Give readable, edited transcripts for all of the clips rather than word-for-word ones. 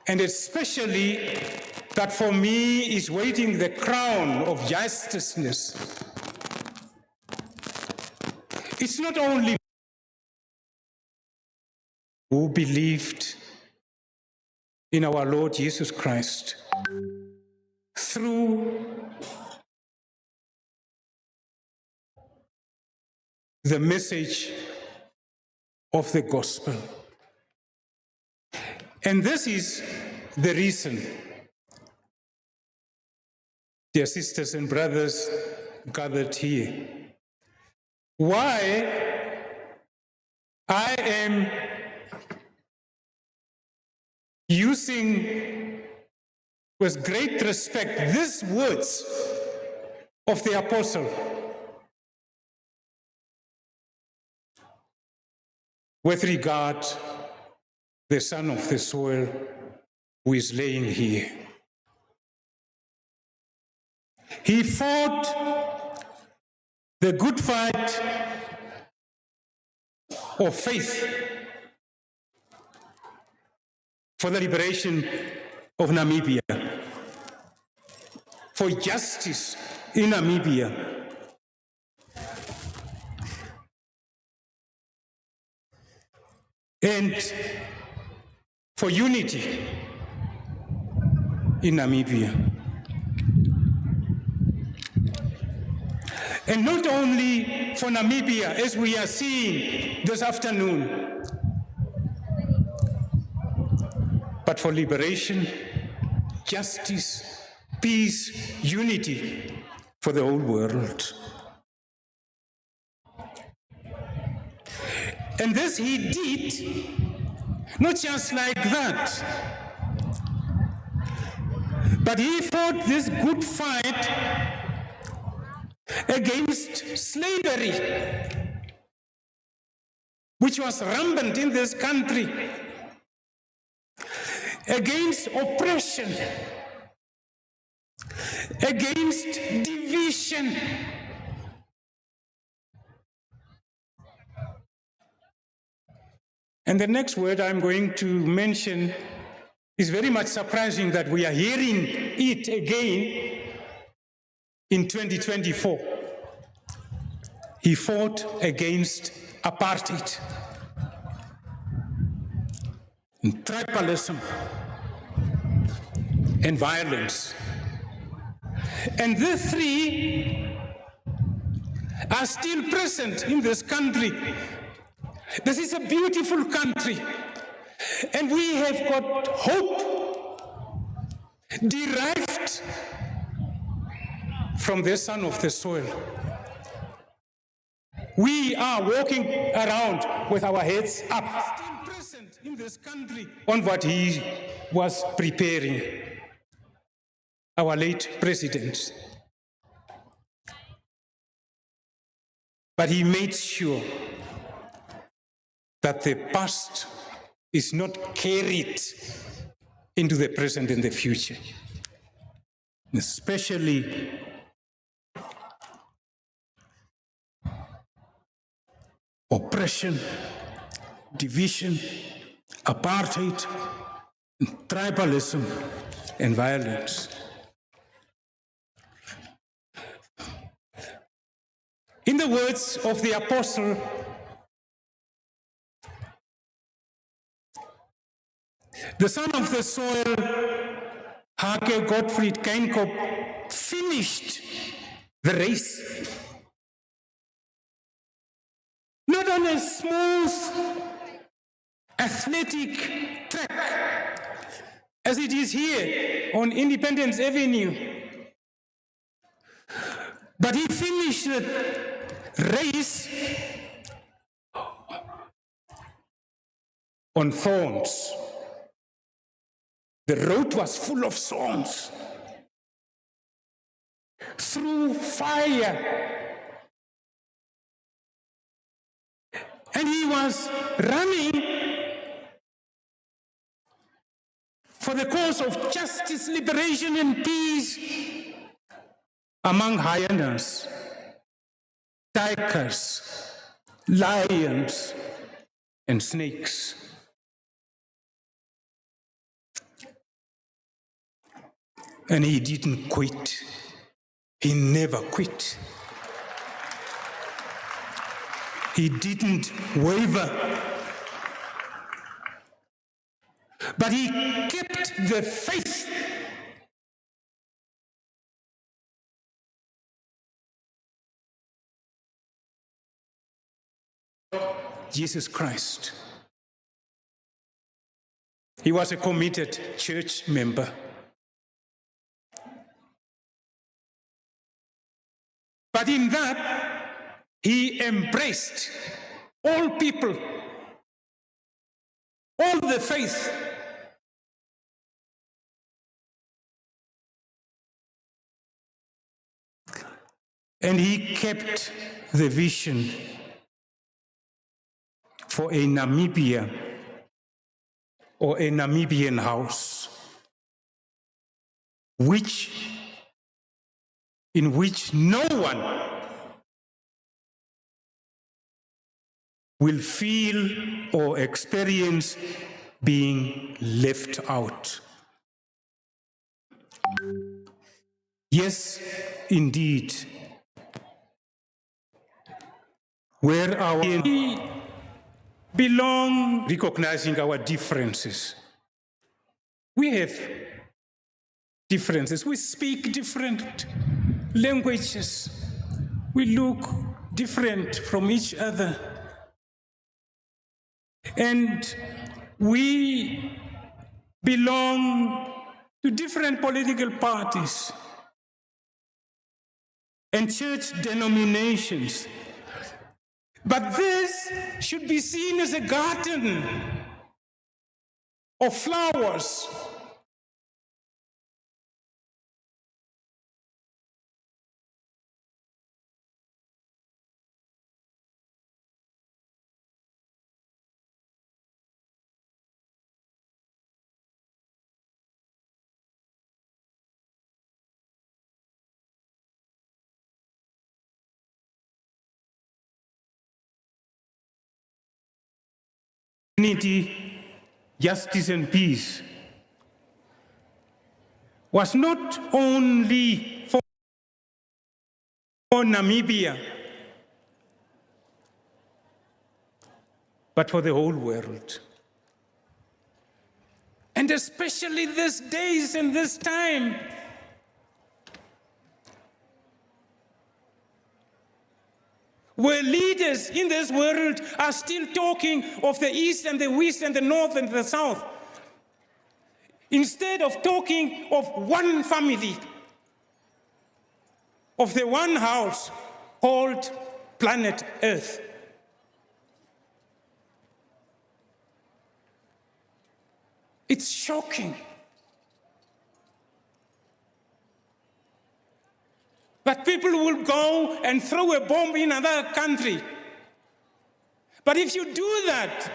and especially that for me is waiting the crown of justiceness. It's not only who believed in our Lord Jesus Christ through the message of the gospel. And this is the reason, dear sisters and brothers gathered here, why I am using with great respect these words of the apostle with regard to the son of the soil who is laying here. He fought the good fight of faith for the liberation of Namibia, for justice in Namibia. And for unity in Namibia. And not only for Namibia, as we are seeing this afternoon, but for liberation, justice, peace, unity for the whole world. And this he did, not just like that, but he fought this good fight against slavery, which was rampant in this country, against oppression, against division. And the next word I'm going to mention is very much surprising that we are hearing it again in 2024. He fought against apartheid, and tribalism, and violence. And the three are still present in this country. This is a beautiful country, and we have got hope derived from the son of the soil. We are walking around with our heads up, still present in this country on what he was preparing, our late president. But he made sure that the past is not carried into the present and the future, especially oppression, division, apartheid, tribalism, and violence. In the words of the apostle, the son of the soil, Hage Gottfried Geingob, finished the race. Not on a smooth, athletic track, as it is here on Independence Avenue, but he finished the race on thorns. The road was full of thorns. Through fire. And he was running for the cause of justice, liberation, and peace among hyenas, tigers, lions, and snakes. And he didn't quit. He never quit. He didn't waver. But he kept the faith. Jesus Christ. He was a committed church member. But in that, he embraced all people, all the faith. And he kept the vision for a Namibia or a Namibian house, in which no one will feel or experience being left out. Yes, indeed, where we belong, recognizing our differences. We have differences. We speak different languages. We look different from each other. And we belong to different political parties and church denominations. But this should be seen as a garden of flowers. Unity, justice, and peace was not only for Namibia, but for the whole world. And especially these days and this time, where leaders in this world are still talking of the East and the West and the North and the South, instead of talking of one family, of the one house called planet Earth. It's shocking. But people will go and throw a bomb in another country. But if you do that,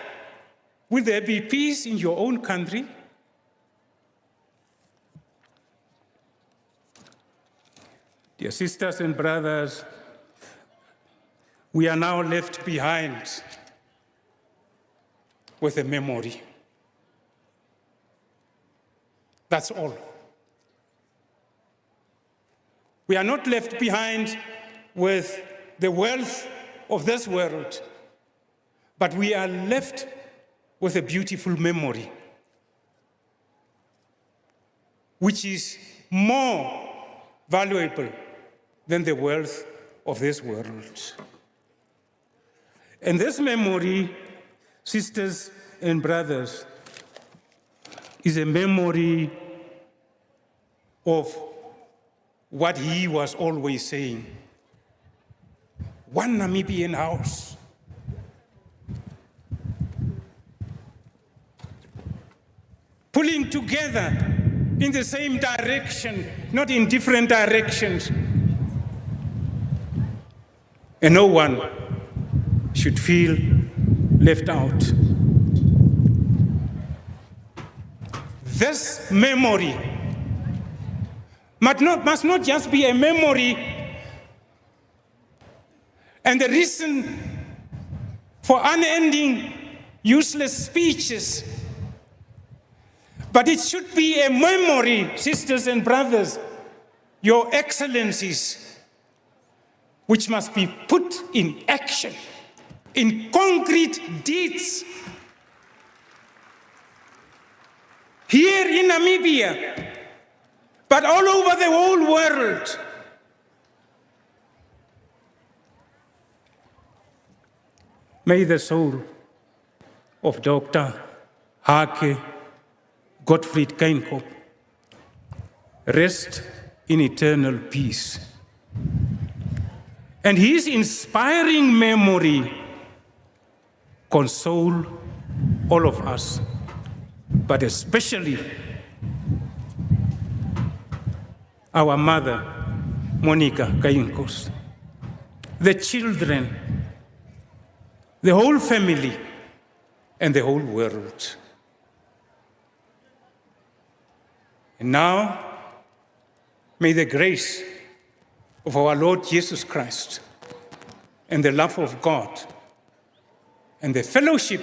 will there be peace in your own country? Dear sisters and brothers, we are now left behind with a memory. That's all. We are not left behind with the wealth of this world, but we are left with a beautiful memory, which is more valuable than the wealth of this world. And this memory, sisters and brothers, is a memory of what he was always saying. One Namibian house. Pulling together in the same direction, not in different directions. And no one should feel left out. This memory must not just be a memory and the reason for unending useless speeches, but But it should be a memory, sisters and brothers, Your Excellencies, which must be put in action, in concrete deeds. Here in Namibia, but all over the whole world. May the soul of Dr. Hage Gottfried Geingob rest in eternal peace. And his inspiring memory console all of us, but especially our mother, Monica Geingob, the children, the whole family, and the whole world. And now, may the grace of our Lord Jesus Christ and the love of God and the fellowship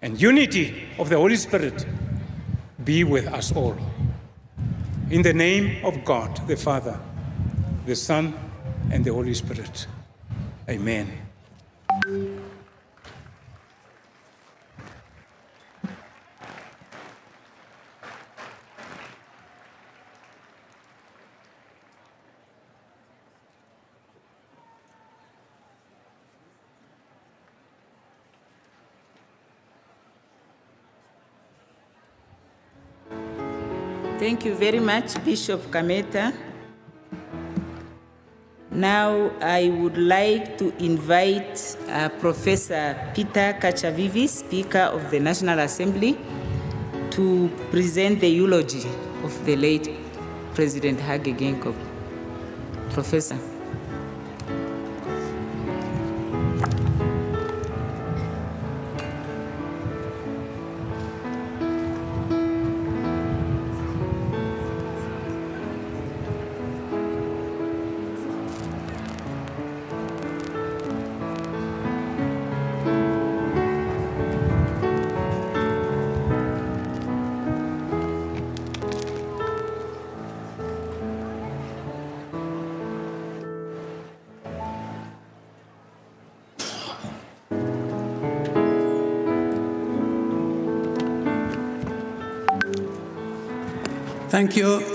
and unity of the Holy Spirit be with us all. In the name of God, the Father, the Son, and the Holy Spirit. Amen. Thank you very much, Bishop Kameta. Now I would like to invite Professor Peter Kachavivi, Speaker of the National Assembly, to present the eulogy of the late President Hage Geingob. Professor.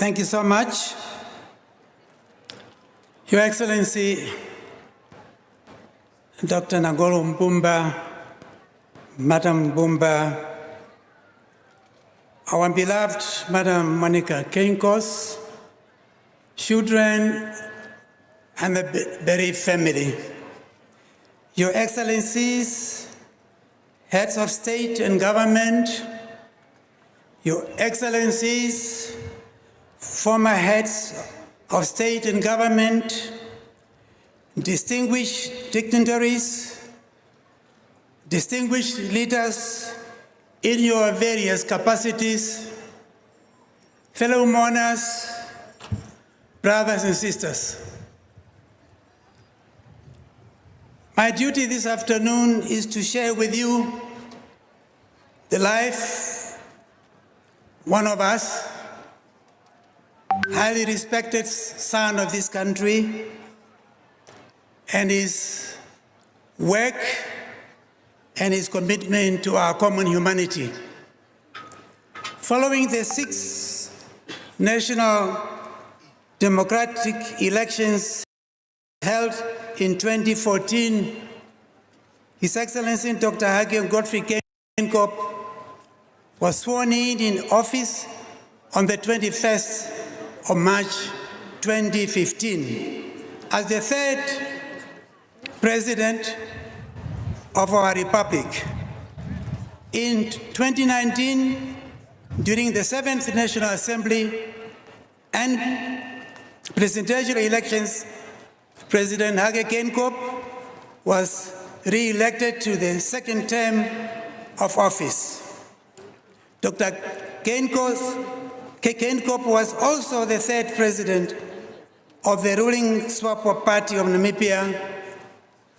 Thank you so much. Your Excellency, Dr. Nagolo Mbumba, Madam Mbumba, our beloved Madam Monica Geingob, children, and the bereaved family. Your Excellencies, heads of state and government, Your Excellencies, former heads of state and government, distinguished dignitaries, distinguished leaders in your various capacities, fellow mourners, brothers and sisters. My duty this afternoon is to share with you the life, one of us, highly respected son of this country, and his work and his commitment to our common humanity. Following the 6th national democratic elections held in 2014, His Excellency Dr. Hage Gottfried Geingob was sworn in office on the 21st of March 2015 as the 3rd President of our Republic. In 2019, during the 7th National Assembly and presidential elections, President Hage Geingob was re-elected to the 2nd term of office. Dr. Geingob was also the 3rd President of the ruling SWAPO Party of Namibia,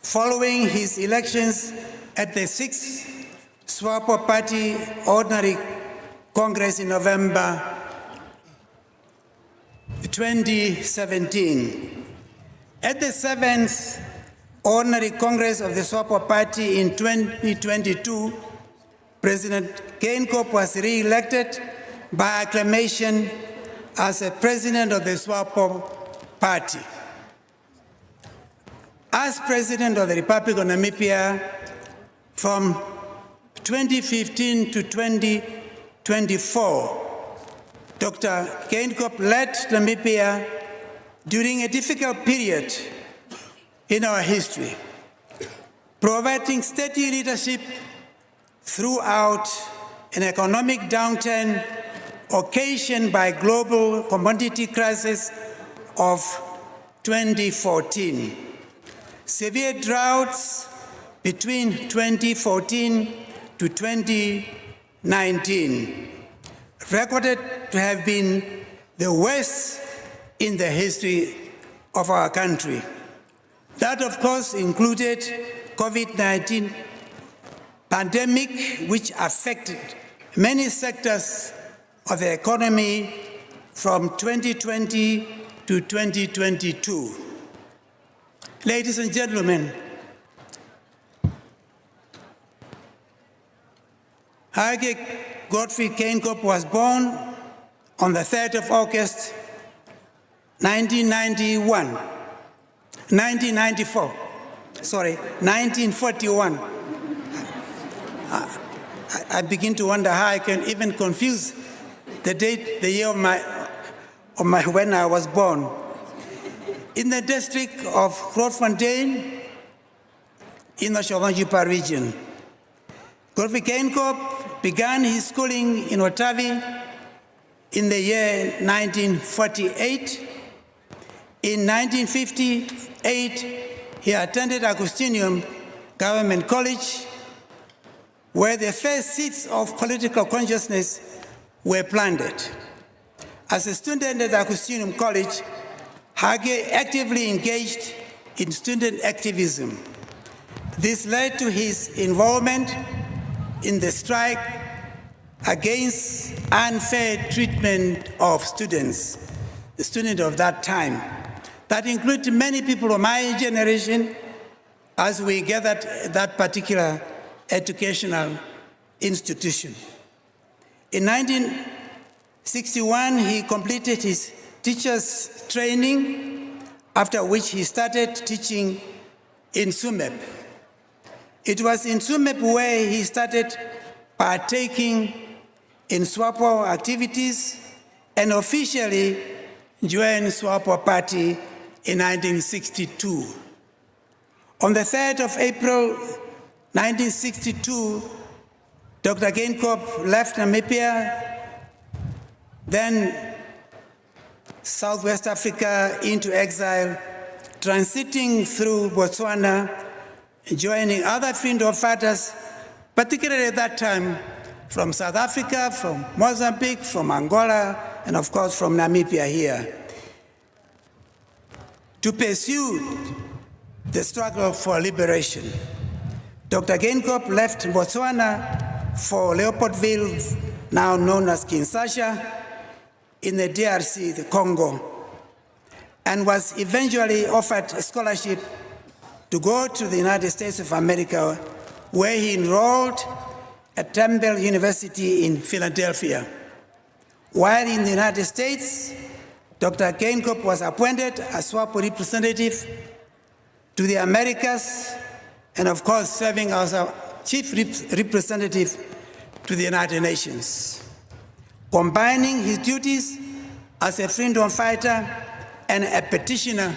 following his elections at the 6th SWAPO Party Ordinary Congress in November 2017. At the 7th Ordinary Congress of the SWAPO Party in 2022, President Geingob was re-elected by acclamation as a president of the SWAPO Party. As President of the Republic of Namibia from 2015 to 2024, Dr. Geingob led Namibia during a difficult period in our history, providing steady leadership throughout an economic downturn occasioned by global commodity crisis of 2014. Severe droughts between 2014 to 2019, recorded to have been the worst in the history of our country. That, of course, included COVID-19 pandemic, which affected many sectors of the economy from 2020 to 2022. Ladies and gentlemen, Hage Godfrey Geingob was born on the 3rd of August, 1941. I begin to wonder how I can even confuse the date, the year of when I was born. In the district of Grootfontein, in the Shovanjipa region. Godfrey Geingob began his schooling in Otavi in the year 1948. In 1958, he attended Agustinium Government College, where the first seeds of political consciousness were planted. As a student at Agustinium College, Hage actively engaged in student activism. This led to his involvement in the strike against unfair treatment of students, the students of that time. That included many people of my generation as we gathered at that particular educational institution. In 1961, he completed his teacher's training, after which he started teaching in Sumep. It was in Sumep where he started partaking in SWAPO activities and officially joined SWAPO Party in 1962. On the 3rd of April 1962, Dr. Geingob left Namibia, then Southwest Africa, into exile, transiting through Botswana, joining other freedom fighters, particularly at that time from South Africa, from Mozambique, from Angola, and of course from Namibia here, to pursue the struggle for liberation. Dr. Geingob left Botswana for Leopoldville, now known as Kinshasa, in the DRC, the Congo, and was eventually offered a scholarship to go to the United States of America, where he enrolled at Temple University in Philadelphia. While in the United States, Dr. Geingob was appointed as SWAPO representative to the Americas, and of course serving as a chief representative to the United Nations, combining his duties as a freedom fighter and a petitioner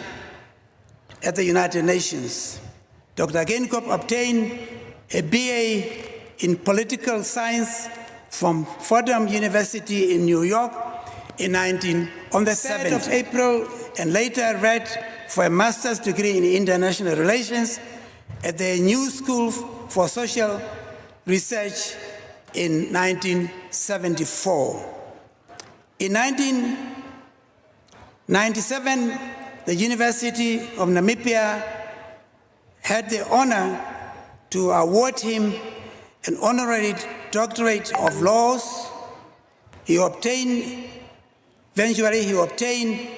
at the United Nations. Dr. Geingob obtained a BA in political science from Fordham University in New York on the 3rd of April, and later read for a master's degree in international relations at the New School for Social Research in 1974. In 1997, the University of Namibia had the honor to award him an honorary doctorate of laws Eventually he obtained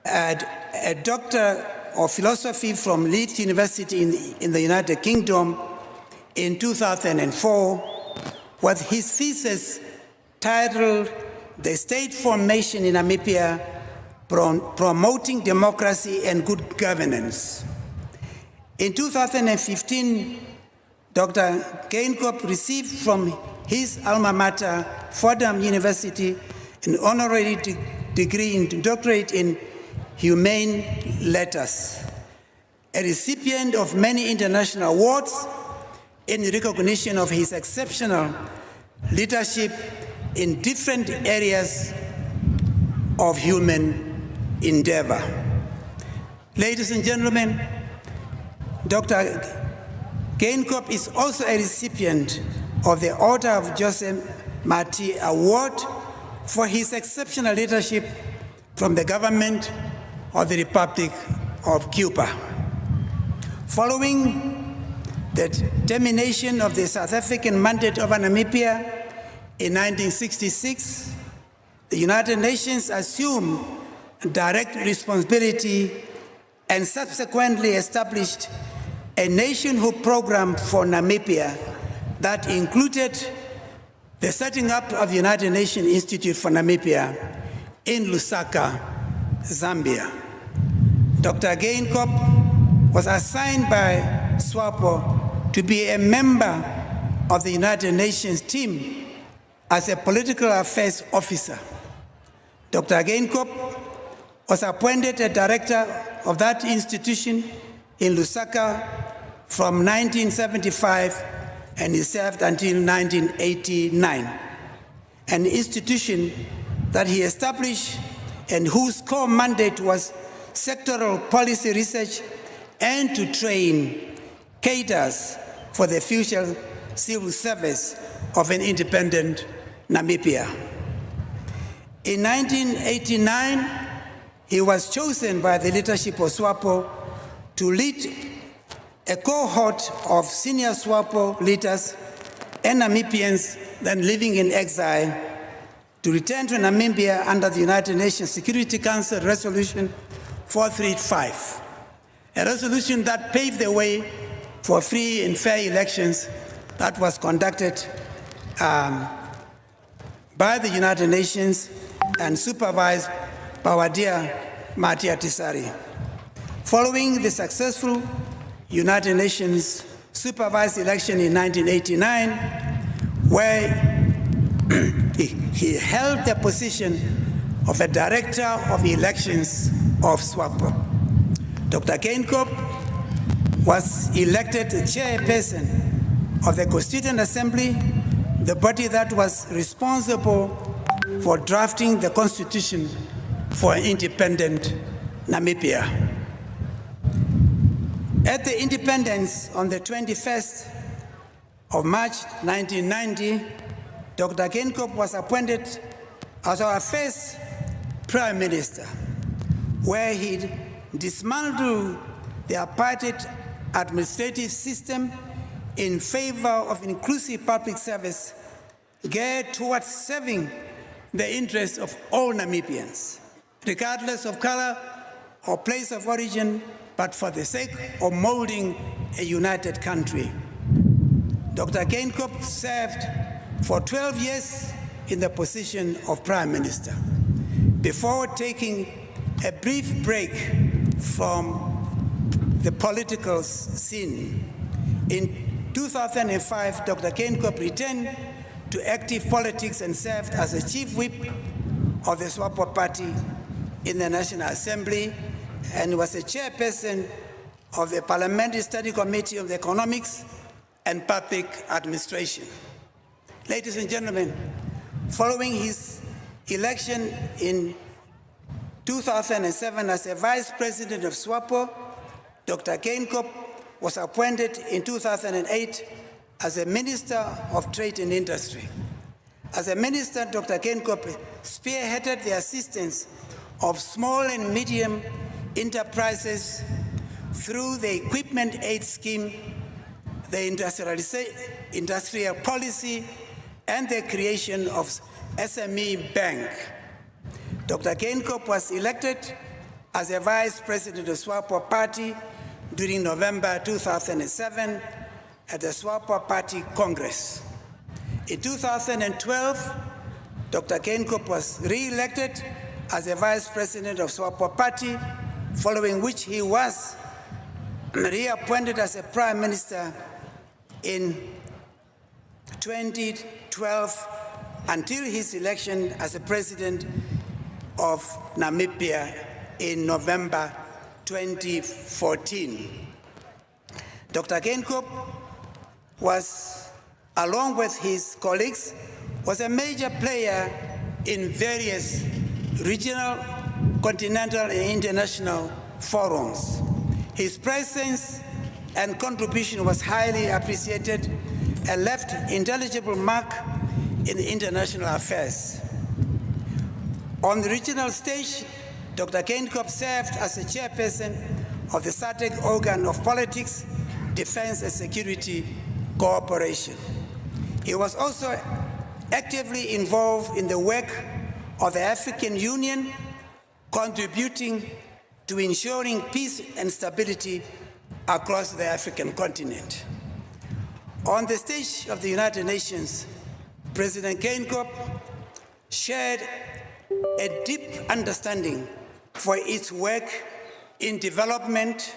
a Doctor of Philosophy from Leeds University in the United Kingdom in 2004 with his thesis titled "The State Formation in Namibia, Promoting Democracy and Good Governance." In 2015, Dr. Geingob received from his alma mater, Fordham University, an honorary degree in doctorate in humane letters, a recipient of many international awards in recognition of his exceptional leadership in different areas of human endeavor. Ladies and gentlemen, Dr. Geingob is also a recipient of the Order of Joseph Marti Award for his exceptional leadership from the government of the Republic of Cuba. Following the termination of the South African mandate over Namibia in 1966, the United Nations assumed direct responsibility and subsequently established a nationhood program for Namibia that included the setting up of the United Nations Institute for Namibia in Lusaka, Zambia. Dr. Geingob was assigned by SWAPO to be a member of the United Nations team as a political affairs officer. Dr. Geingob was appointed a director of that institution in Lusaka from 1975, and he served until 1989, an institution that he established and whose core mandate was sectoral policy research and to train cadres for the future civil service of an independent Namibia. In 1989, he was chosen by the leadership of SWAPO to lead a cohort of senior SWAPO leaders and Namibians then living in exile to return to Namibia under the United Nations Security Council Resolution 435, a resolution that paved the way for free and fair elections that was conducted by the United Nations and supervised by our dear Marti Atisari. Following the successful United Nations supervised election in 1989, where he held the position of a director of elections of SWAPO. Dr. Geingob was elected chairperson of the Constituent Assembly, the body that was responsible for drafting the constitution for an independent Namibia. At the independence on the 21st of March 1990, Dr. Geingob was appointed as our first prime minister, where he dismantled the apartheid administrative system in favor of inclusive public service geared towards serving the interests of all Namibians, regardless of color or place of origin, but for the sake of molding a united country. Dr. Geingob served for 12 years in the position of Prime Minister before taking a brief break from the political scene. In 2005, Dr. Geingob returned to active politics and served as a chief whip of the SWAPO party in the National Assembly and was a chairperson of the Parliamentary Study Committee of the Economics and Public Administration. Ladies and gentlemen, following his election in 2007 as a vice president of SWAPO, Dr. Geingob was appointed in 2008 as a Minister of Trade and Industry. As a minister, Dr. Geingob spearheaded the assistance of small and medium enterprises through the Equipment Aid Scheme, the industrial policy, and the creation of SME Bank. Dr. Geingob was elected as a vice president of SWAPO Party during November 2007 at the SWAPO Party Congress. In 2012, Dr. Geingob was re-elected as a vice president of SWAPO Party, following which he was reappointed as a prime minister in 2012 until his election as a president of Namibia in November 2014. Dr. Geingob was, along with his colleagues, was a major player in various regional, continental, and international forums. His presence and contribution was highly appreciated and left intelligible mark in international affairs. On the regional stage, Dr. Geingob served as the chairperson of the SADC organ of politics, defense, and security cooperation. He was also actively involved in the work of the African Union, contributing to ensuring peace and stability across the African continent. On the stage of the United Nations, President Geingob shared a deep understanding for its work in development,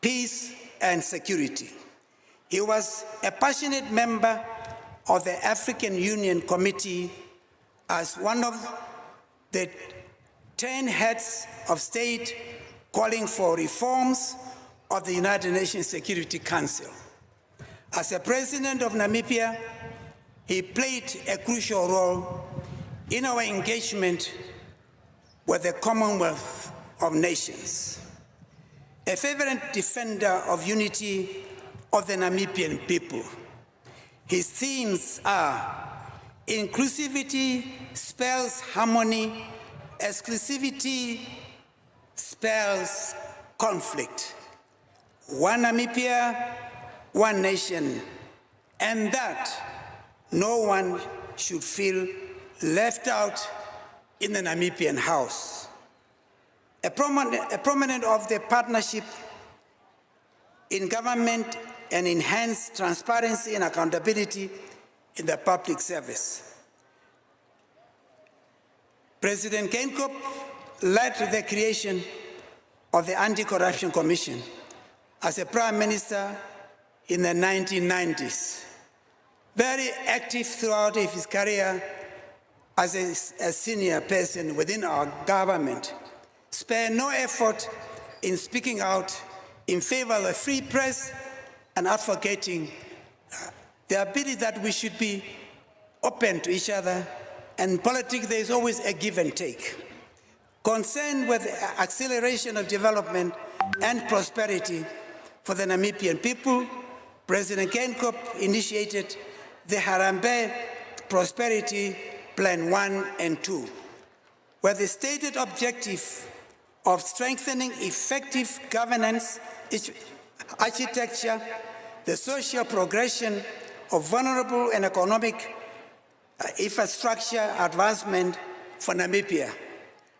peace, and security. He was a passionate member of the African Union Committee as one of the 10 heads of state calling for reforms of the United Nations Security Council. As a president of Namibia, he played a crucial role in our engagement with the Commonwealth of Nations. A fervent defender of unity of the Namibian people. His themes are: inclusivity spells harmony, exclusivity spells conflict. One Namibia, one nation, and that no one should feel left out in the Namibian house. A prominent of the partnership in government and enhanced transparency and accountability in the public service. President Geingob led to the creation of the Anti-Corruption Commission as a prime minister in the 1990s. Very active throughout his career as a senior person within our government, spared no effort in speaking out in favor of a free press and advocating the ability that we should be open to each other. And in politics, there is always a give and take. Concerned with the acceleration of development and prosperity for the Namibian people, President Geingob initiated the Harambee Prosperity Plan 1 and 2, where the stated objective of strengthening effective governance architecture, the social progression of vulnerable and economic infrastructure advancement for Namibia,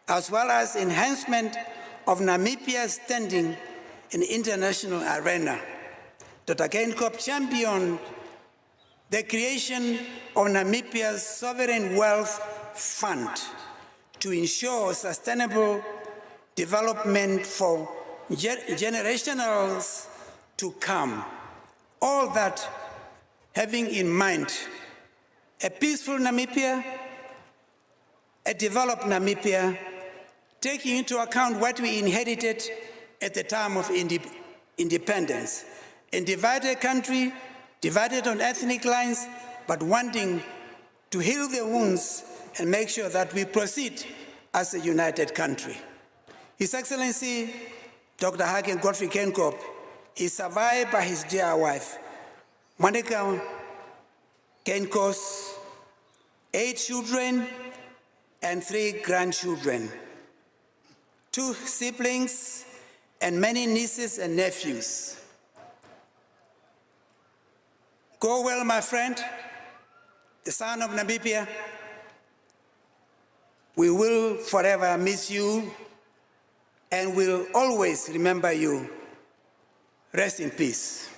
as well as enhancement of Namibia's standing in the international arena. Dr. Geingob championed the creation of Namibia's Sovereign Wealth Fund to ensure sustainable development for generations to come. All that having in mind a peaceful Namibia, a developed Namibia, taking into account what we inherited at the time of independence. A divided country, divided on ethnic lines, but wanting to heal the wounds and make sure that we proceed as a united country. His Excellency, Dr. Hage Godfrey Geingob, is survived by his dear wife, Monica Geingob, 8 children and 3 grandchildren, 2 siblings, and many nieces and nephews. Go well, my friend, the son of Namibia. We will forever miss you and will always remember you. Rest in peace.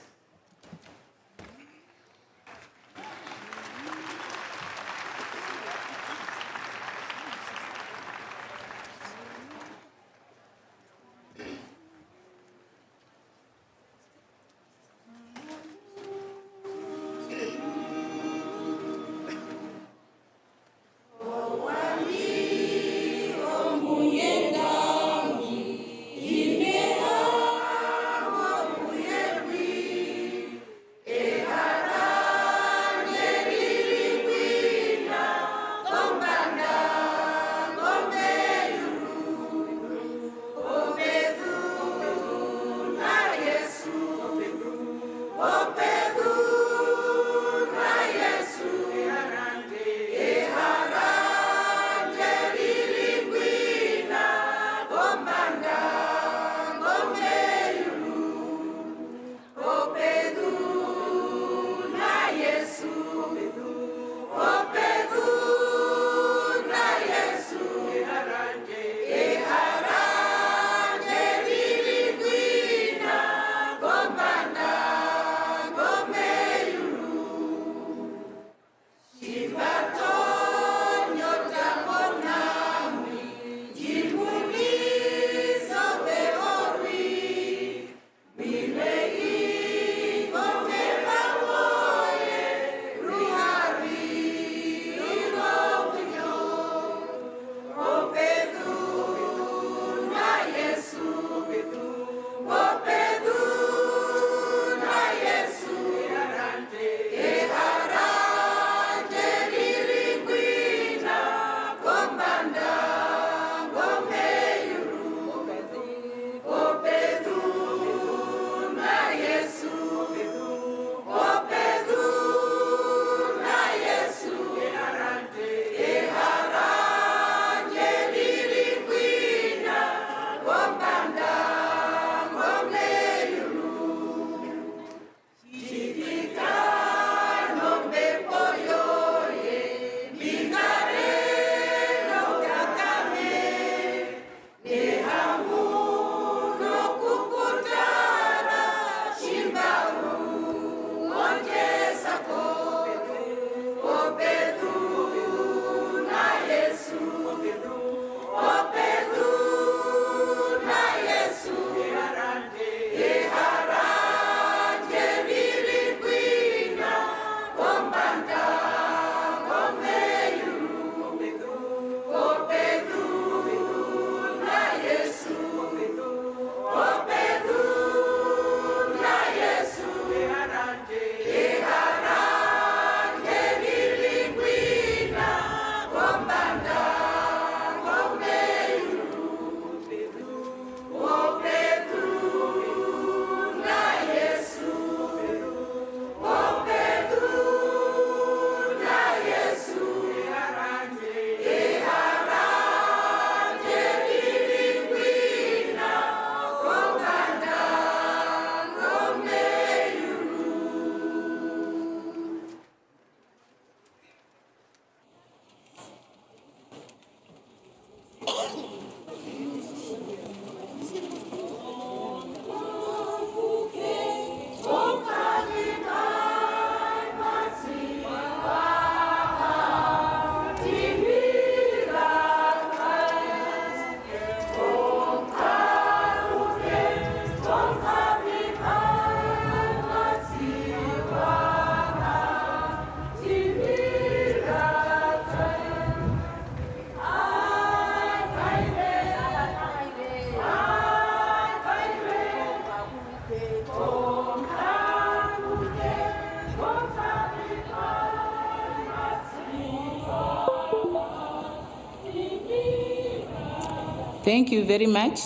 Thank you very much,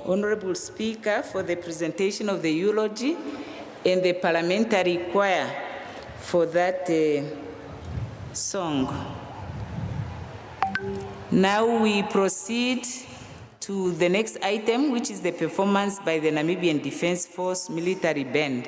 Honorable Speaker, for the presentation of the eulogy and the parliamentary choir for that song. Now we proceed to the next item, which is the performance by the Namibian Defence Force Military Band.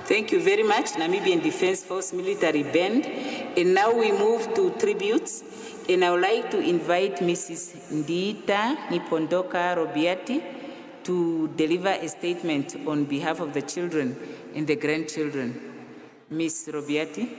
Thank you very much, Namibian Defence Force Military Band. And now we move to tributes. And I would like to invite Mrs. Ndita Nipondoka Robiati to deliver a statement on behalf of the children and the grandchildren. Ms. Robiati.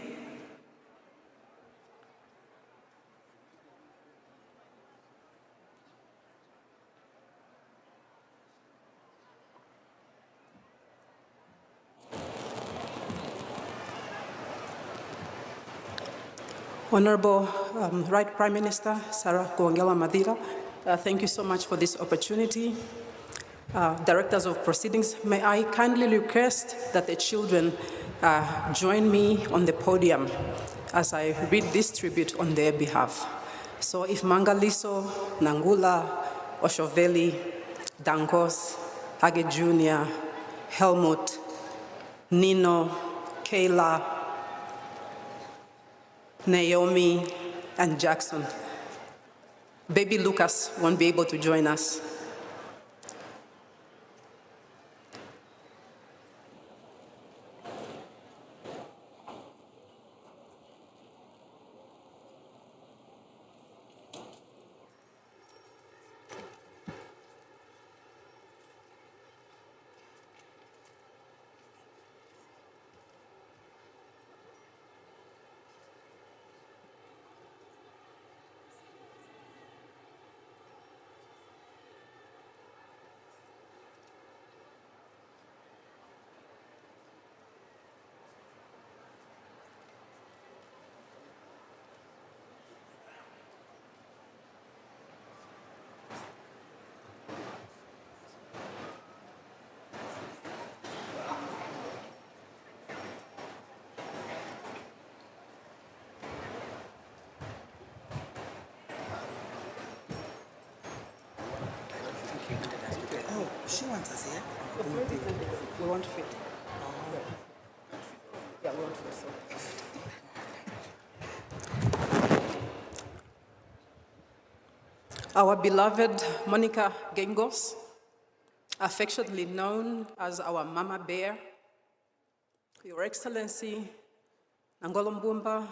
Honorable Right Prime Minister Sarah Kuongela Madira, thank you so much for this opportunity. Directors of proceedings, may I kindly request that the children join me on the podium as I read this tribute on their behalf. So if Mangaliso, Nangula, Oshoveli, Dangos, Hage Jr., Helmut, Nino, Kayla, Naomi, and Jackson. Baby Lucas won't be able to join us. She wants us here. We won't fit. Yeah, we won't fit. Our beloved Monica Geingob, affectionately known as our Mama Bear, Your Excellency, Nangolo Mbumba,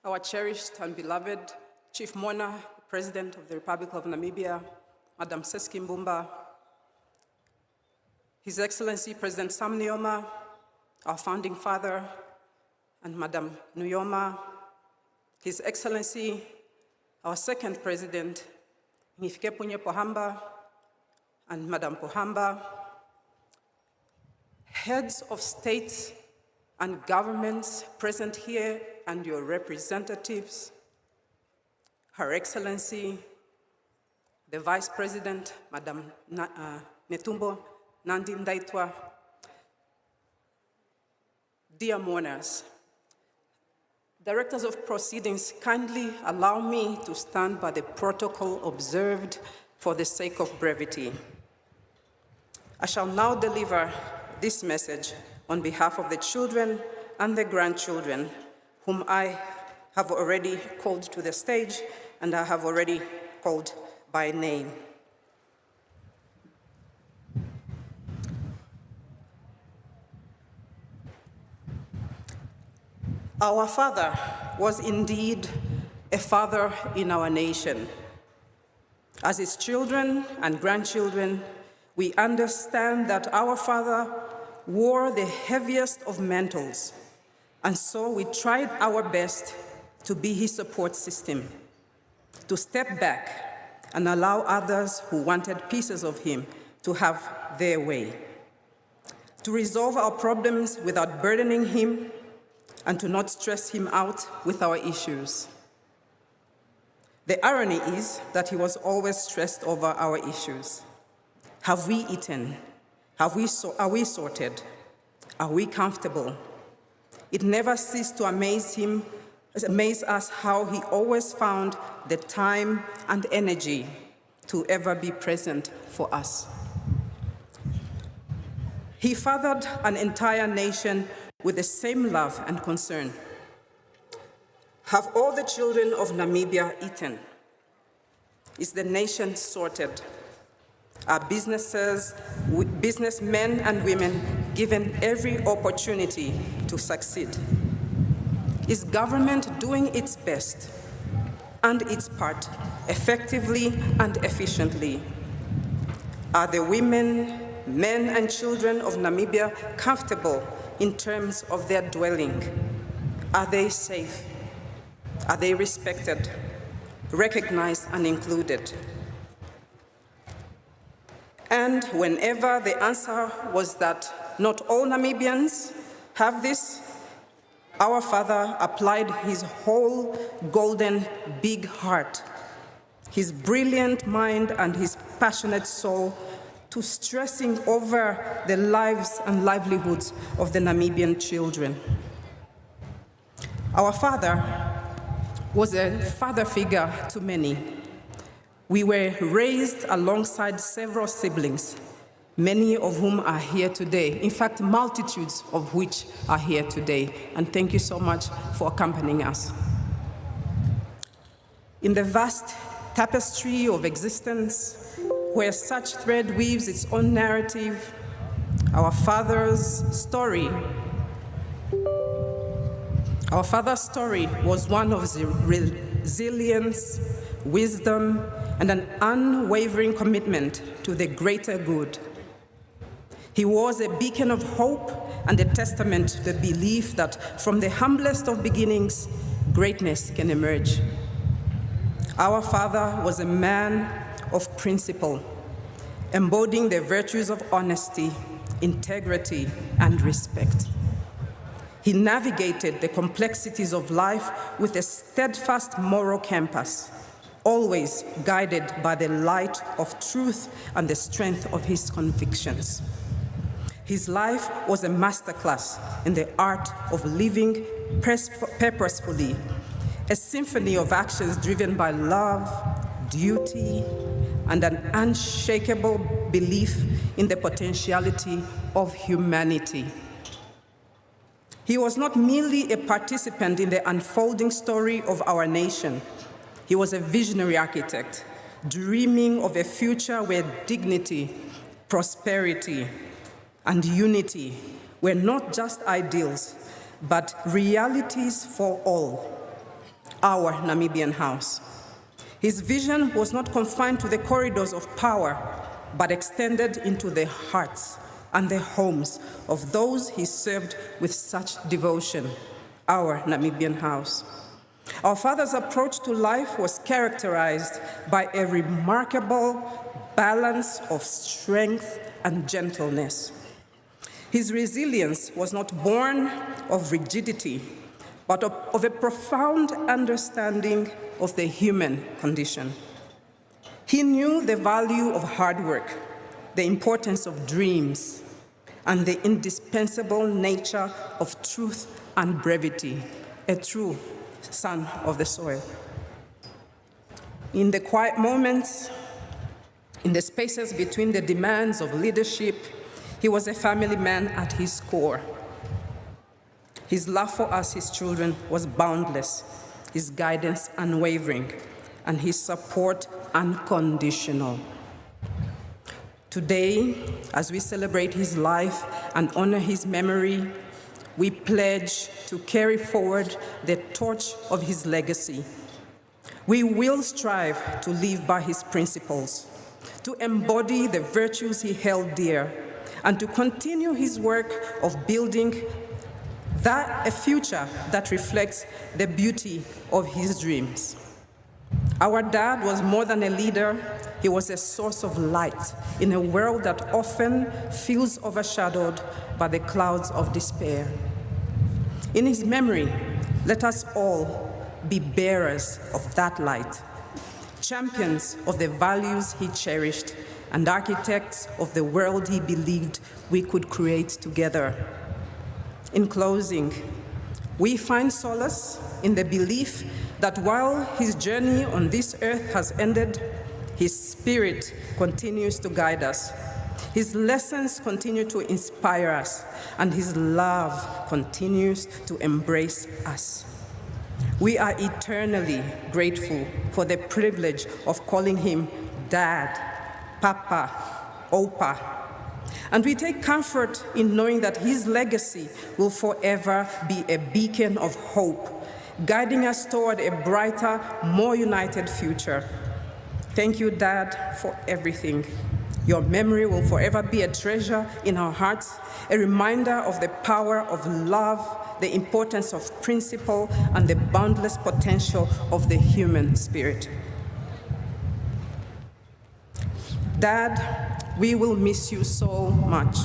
our cherished and beloved Chief Mona, President of the Republic of Namibia, Madam Seski Mbumba, His Excellency President Sam Nujoma, our founding father, and Madam Nujoma, His Excellency, our second President, Ngifikepunye Pohamba, and Madam Pohamba, heads of states and governments present here and your representatives, Her Excellency, the Vice President, Madam Netumbo Nandi Ndaitwa, dear mourners, directors of proceedings, kindly allow me to stand by the protocol observed for the sake of brevity. I shall now deliver this message on behalf of the children and the grandchildren, whom I have already called to the stage and I have already called by name. Our father was indeed a father in our nation. As his children and grandchildren, we understand that our father wore the heaviest of mantles, and so we tried our best to be his support system, to step back and allow others who wanted pieces of him to have their way, to resolve our problems without burdening him, and to not stress him out with our issues. The irony is that he was always stressed over our issues. Have we eaten? Are we sorted? Are we comfortable? It never ceased to amaze us how he always found the time and energy to ever be present for us. He fathered an entire nation with the same love and concern. Have all the children of Namibia eaten? Is the nation sorted? Are businessmen and women given every opportunity to succeed? Is government doing its best and its part effectively and efficiently? Are the women, men, and children of Namibia comfortable in terms of their dwelling? Are they safe? Are they respected, recognized, and included? And whenever the answer was that not all Namibians have this, our father applied his whole golden big heart, his brilliant mind, and his passionate soul to stressing over the lives and livelihoods of the Namibian children. Our father was a father figure to many. We were raised alongside several siblings, many of whom are here today. In fact, multitudes of which are here today. And thank you so much for accompanying us. In the vast tapestry of existence, where such thread weaves its own narrative, our father's story was one of resilience, wisdom, and an unwavering commitment to the greater good. He was a beacon of hope and a testament to the belief that from the humblest of beginnings, greatness can emerge. Our father was a man of principle, embodying the virtues of honesty, integrity, and respect. He navigated the complexities of life with a steadfast moral compass, always guided by the light of truth and the strength of his convictions. His life was a masterclass in the art of living purposefully, a symphony of actions driven by love, duty, and an unshakable belief in the potentiality of humanity. He was not merely a participant in the unfolding story of our nation. He was a visionary architect, dreaming of a future where dignity, prosperity, and unity were not just ideals, but realities for all. Our Namibian house. His vision was not confined to the corridors of power, but extended into the hearts and the homes of those he served with such devotion. Our Namibian house. Our father's approach to life was characterized by a remarkable balance of strength and gentleness. His resilience was not born of rigidity, but of a profound understanding of the human condition. He knew the value of hard work, the importance of dreams, and the indispensable nature of truth and brevity, a true son of the soil. In the quiet moments, in the spaces between the demands of leadership, he was a family man at his core. His love for us, his children, was boundless, his guidance unwavering, and his support unconditional. Today, as we celebrate his life and honor his memory, we pledge to carry forward the torch of his legacy. We will strive to live by his principles, to embody the virtues he held dear, and to continue his work of building a future that reflects the beauty of his dreams. Our dad was more than a leader, he was a source of light in a world that often feels overshadowed by the clouds of despair. In his memory, let us all be bearers of that light, champions of the values he cherished, and architects of the world he believed we could create together. In closing, we find solace in the belief that while his journey on this earth has ended, his spirit continues to guide us. His lessons continue to inspire us, and his love continues to embrace us. We are eternally grateful for the privilege of calling him Dad, Papa, Opa, And we take comfort in knowing that his legacy will forever be a beacon of hope, guiding us toward a brighter, more united future. Thank you, Dad, for everything. Your memory will forever be a treasure in our hearts, a reminder of the power of love, the importance of principle, and the boundless potential of the human spirit. Dad, we will miss you so much.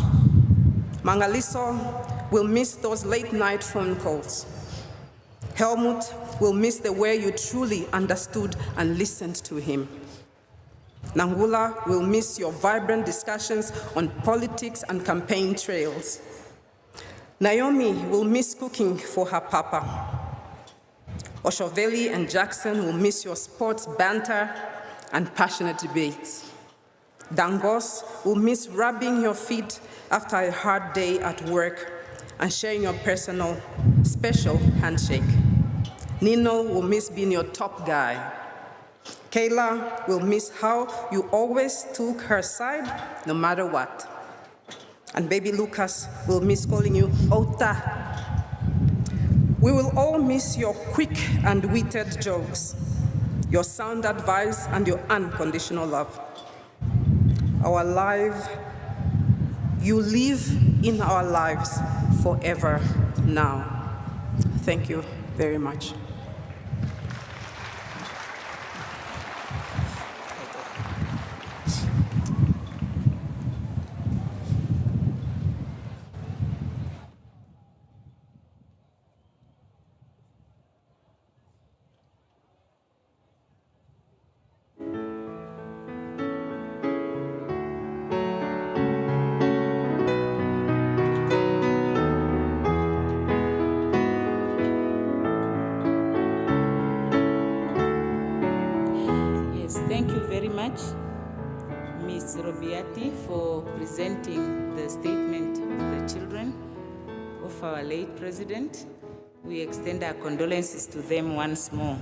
Mangaliso will miss those late-night phone calls. Helmut will miss the way you truly understood and listened to him. Nangula will miss your vibrant discussions on politics and campaign trails. Naomi will miss cooking for her papa. Oshoveli and Jackson will miss your sports banter and passionate debates. Dangos will miss rubbing your feet after a hard day at work and sharing your personal, special handshake. Nino will miss being your top guy. Kayla will miss how you always took her side, no matter what. And baby Lucas will miss calling you Ota. We will all miss your quick and witted jokes, your sound advice, and your unconditional love. You live in our lives forever now. Thank you very much. Thank you very much, Ms. Robiati, for presenting the statement of the children of our late president. We extend our condolences to them once more.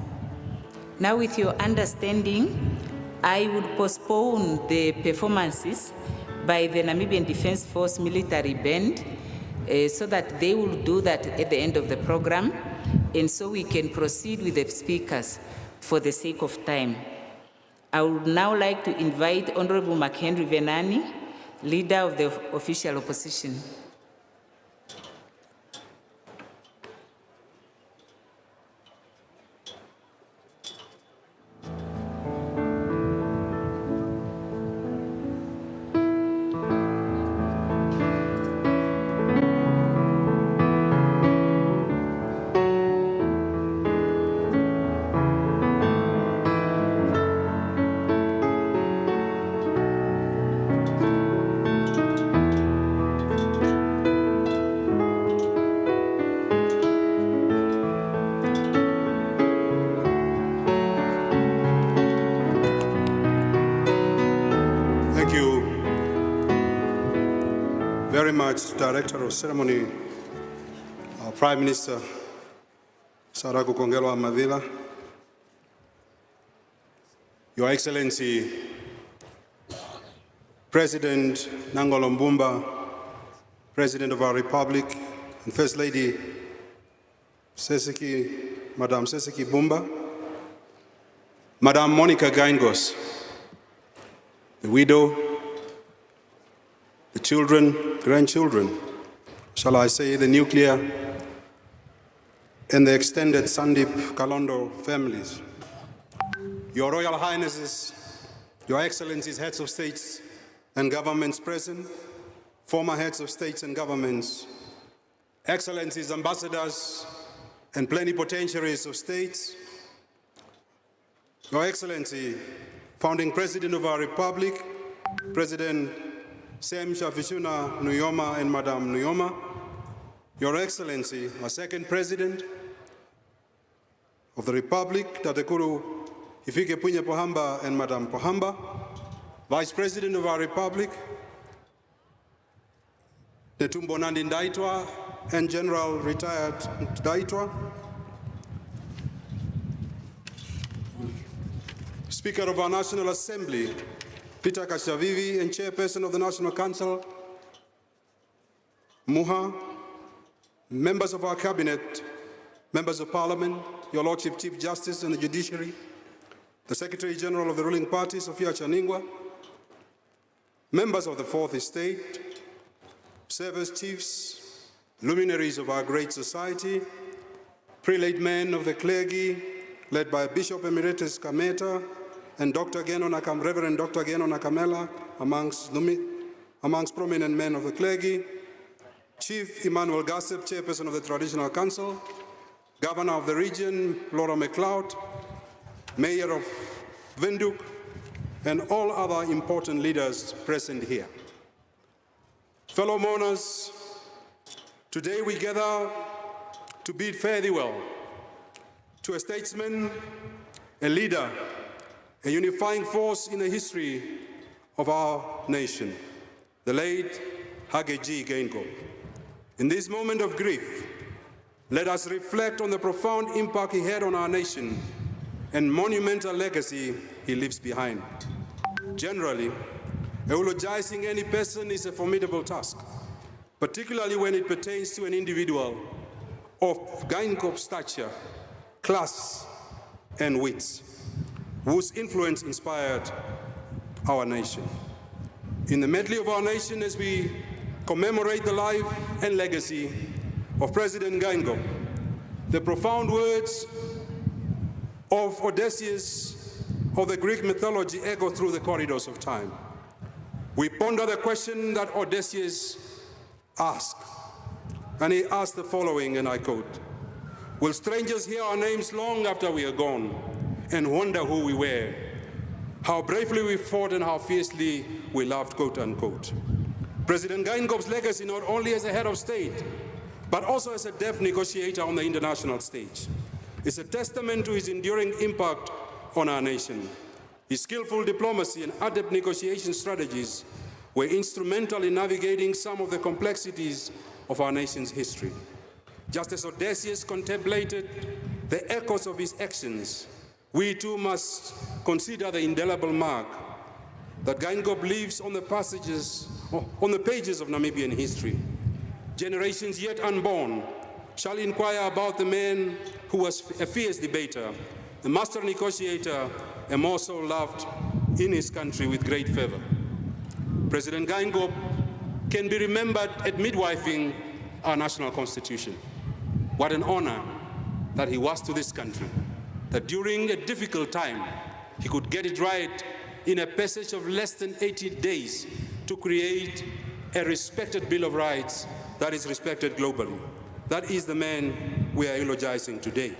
Now, with your understanding, I would postpone the performances by the Namibian Defense Force military band so that they will do that at the end of the program, and so we can proceed with the speakers for the sake of time. I would now like to invite Honorable McHenry Venani, Leader of the Official Opposition. Very much, Director of Ceremony, our Prime Minister, Saraku Kongelo Amadila, Your Excellency, President Nangolo Mbumba, President of our Republic, and First Lady Madam Seseki Bumba, Madam Monica Geingob, the widow, the children, grandchildren, shall I say, the nuclear and the extended Sandip Kalondo families, Your Royal Highnesses, Your Excellencies, heads of states and governments present, former heads of states and governments, Excellencies, ambassadors, and plenipotentiaries of states, Your Excellency, founding President of our Republic, President Sem Shafishuna Nuyoma and Madam Nuyoma, Your Excellency, our second President of the Republic, Tatekuru Ifike Punya Pohamba and Madam Pohamba, Vice President of our Republic, Netumbo Nandi Ndaitwa and General Retired Ndaitwa, Speaker of our National Assembly, Peter Kashavivi, and Chairperson of the National Council, Muha, members of our cabinet, members of parliament, your Lordship Chief Justice and the Judiciary, the Secretary General of the ruling party, Sophia Chaningwa, members of the Fourth Estate, service chiefs, luminaries of our great society, prelate men of the clergy, led by Bishop Emeritus Kameta and Reverend Dr. Geno Nakamela, amongst prominent men of the clergy, Chief Emmanuel Gassep, Chairperson of the Traditional Council, Governor of the region, Laura McLeod, Mayor of Windhoek, and all other important leaders present here. Fellow mourners, today we gather to bid farewell to a statesman, a leader, a unifying force in the history of our nation, the late Hage Geingob. In this moment of grief, let us reflect on the profound impact he had on our nation and monumental legacy he leaves behind. Generally, eulogizing any person is a formidable task, particularly when it pertains to an individual of Geingob's stature, class, and wits, whose influence inspired our nation. In the medley of our nation, as we commemorate the life and legacy of President Geingob, the profound words of Odysseus of the Greek mythology echo through the corridors of time. We ponder the question that Odysseus asked, and he asked the following, and I quote, "Will strangers hear our names long after we are gone and wonder who we were, how bravely we fought and how fiercely we loved," quote unquote. President Geingob's legacy, not only as a head of state, but also as a deft negotiator on the international stage, is a testament to his enduring impact on our nation. His skillful diplomacy and adept negotiation strategies were instrumental in navigating some of the complexities of our nation's history. Just as Odysseus contemplated the echoes of his actions, we too must consider the indelible mark that Geingob leaves on the pages of Namibian history. Generations yet unborn shall inquire about the man who was a fierce debater, a master negotiator, and more so loved in his country with great fervor. President Geingob can be remembered at midwifing our national constitution. What an honor that he was to this country, that during a difficult time, he could get it right in a passage of less than 80 days to create a respected Bill of Rights that is respected globally. That is the man we are eulogizing today.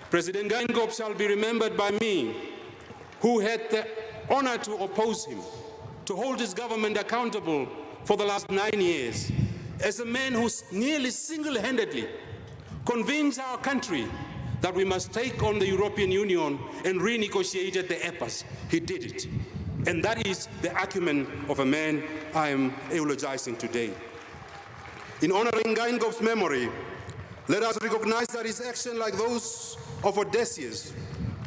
President Geingob shall be remembered by me, who had the honor to oppose him, to hold his government accountable for the last 9 years, as a man who nearly single-handedly convinced our country that we must take on the European Union and renegotiate the EPAs. He did it. And that is the acumen of a man I am eulogizing today. In honoring Geingob's memory, let us recognize that his actions, like those of Odysseus,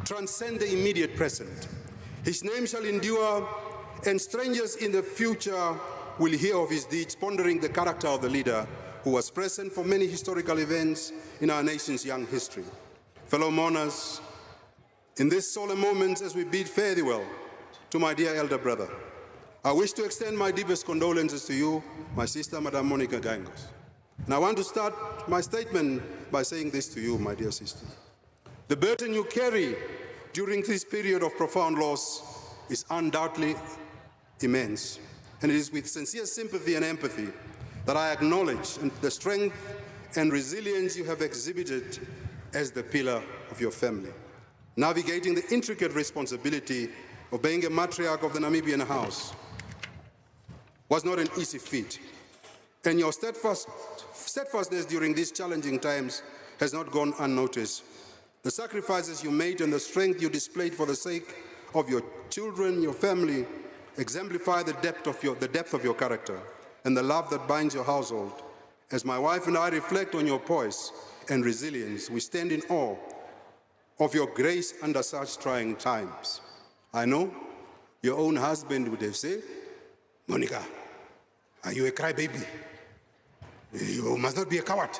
transcend the immediate present. His name shall endure, and strangers in the future will hear of his deeds, pondering the character of the leader who was present for many historical events in our nation's young history. Fellow mourners, in this solemn moment as we bid farewell to my dear elder brother, I wish to extend my deepest condolences to you, my sister, Madam Monica Geingob. And I want to start my statement by saying this to you, my dear sister. The burden you carry during this period of profound loss is undoubtedly immense. And it is with sincere sympathy and empathy that I acknowledge the strength and resilience you have exhibited as the pillar of your family. Navigating the intricate responsibility of being a matriarch of the Namibian house was not an easy feat. And your steadfastness during these challenging times has not gone unnoticed. The sacrifices you made and the strength you displayed for the sake of your children, your family, exemplify the depth of your character and the love that binds your household. As my wife and I reflect on your poise and resilience, we stand in awe of your grace under such trying times. I know your own husband would have said, "Monica, are you a crybaby?" You must not be a coward.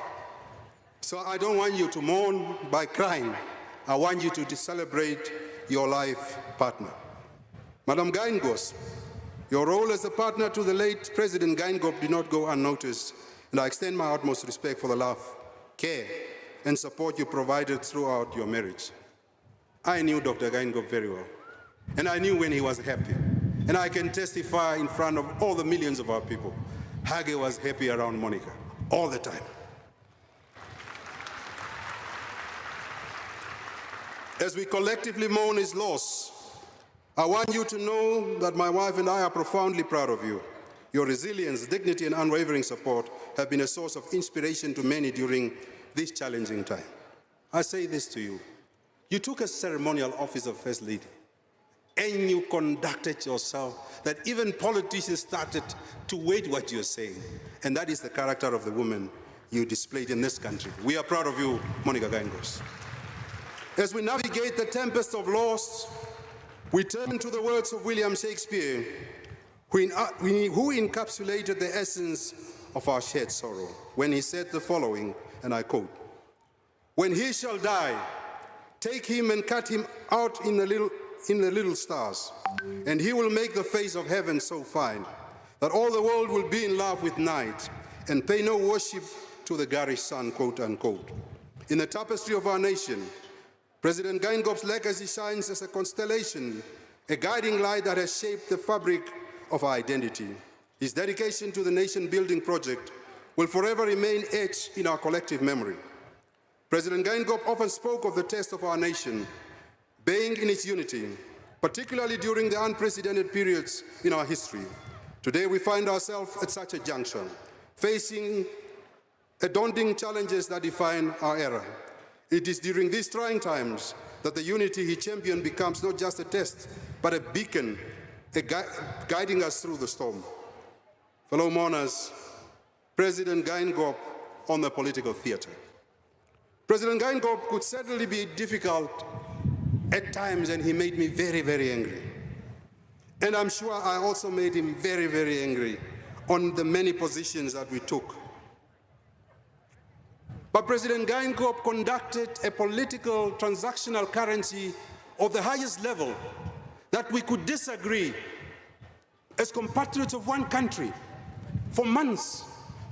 So I don't want you to mourn by crying. I want you to celebrate your life partner. Madam Geingob, your role as a partner to the late President Geingob did not go unnoticed, and I extend my utmost respect for the love, care, and support you provided throughout your marriage. I knew Dr. Geingob very well, and I knew when he was happy. And I can testify in front of all the millions of our people, Hage was happy around Monica, all the time. As we collectively mourn his loss, I want you to know that my wife and I are profoundly proud of you. Your resilience, dignity, and unwavering support have been a source of inspiration to many during this challenging time. I say this to you. You took a ceremonial office of First Lady, and you conducted yourself that even politicians started to wait what you're saying. And that is the character of the woman you displayed in this country. We are proud of you, Monica Geingob. As we navigate the tempest of loss, we turn to the words of William Shakespeare, who encapsulated the essence of our shared sorrow, when he said the following, and I quote, "When he shall die, take him and cut him out in the little stars, and he will make the face of heaven so fine that all the world will be in love with night and pay no worship to the garish sun," quote unquote. In the tapestry of our nation, President Geingob's legacy shines as a constellation, a guiding light that has shaped the fabric of our identity. His dedication to the nation-building project will forever remain etched in our collective memory. President Geingob often spoke of the test of our nation being in its unity, particularly during the unprecedented periods in our history. Today we find ourselves at such a juncture, facing daunting challenges that define our era. It is during these trying times that the unity he championed becomes not just a test, but a beacon, guiding us through the storm. Fellow mourners, President Geingob on the political theater. President Geingob could certainly be difficult at times, and he made me very, very angry. And I'm sure I also made him very, very angry on the many positions that we took. But President Geingob conducted a political transactional currency of the highest level, that we could disagree as compatriots of one country for months,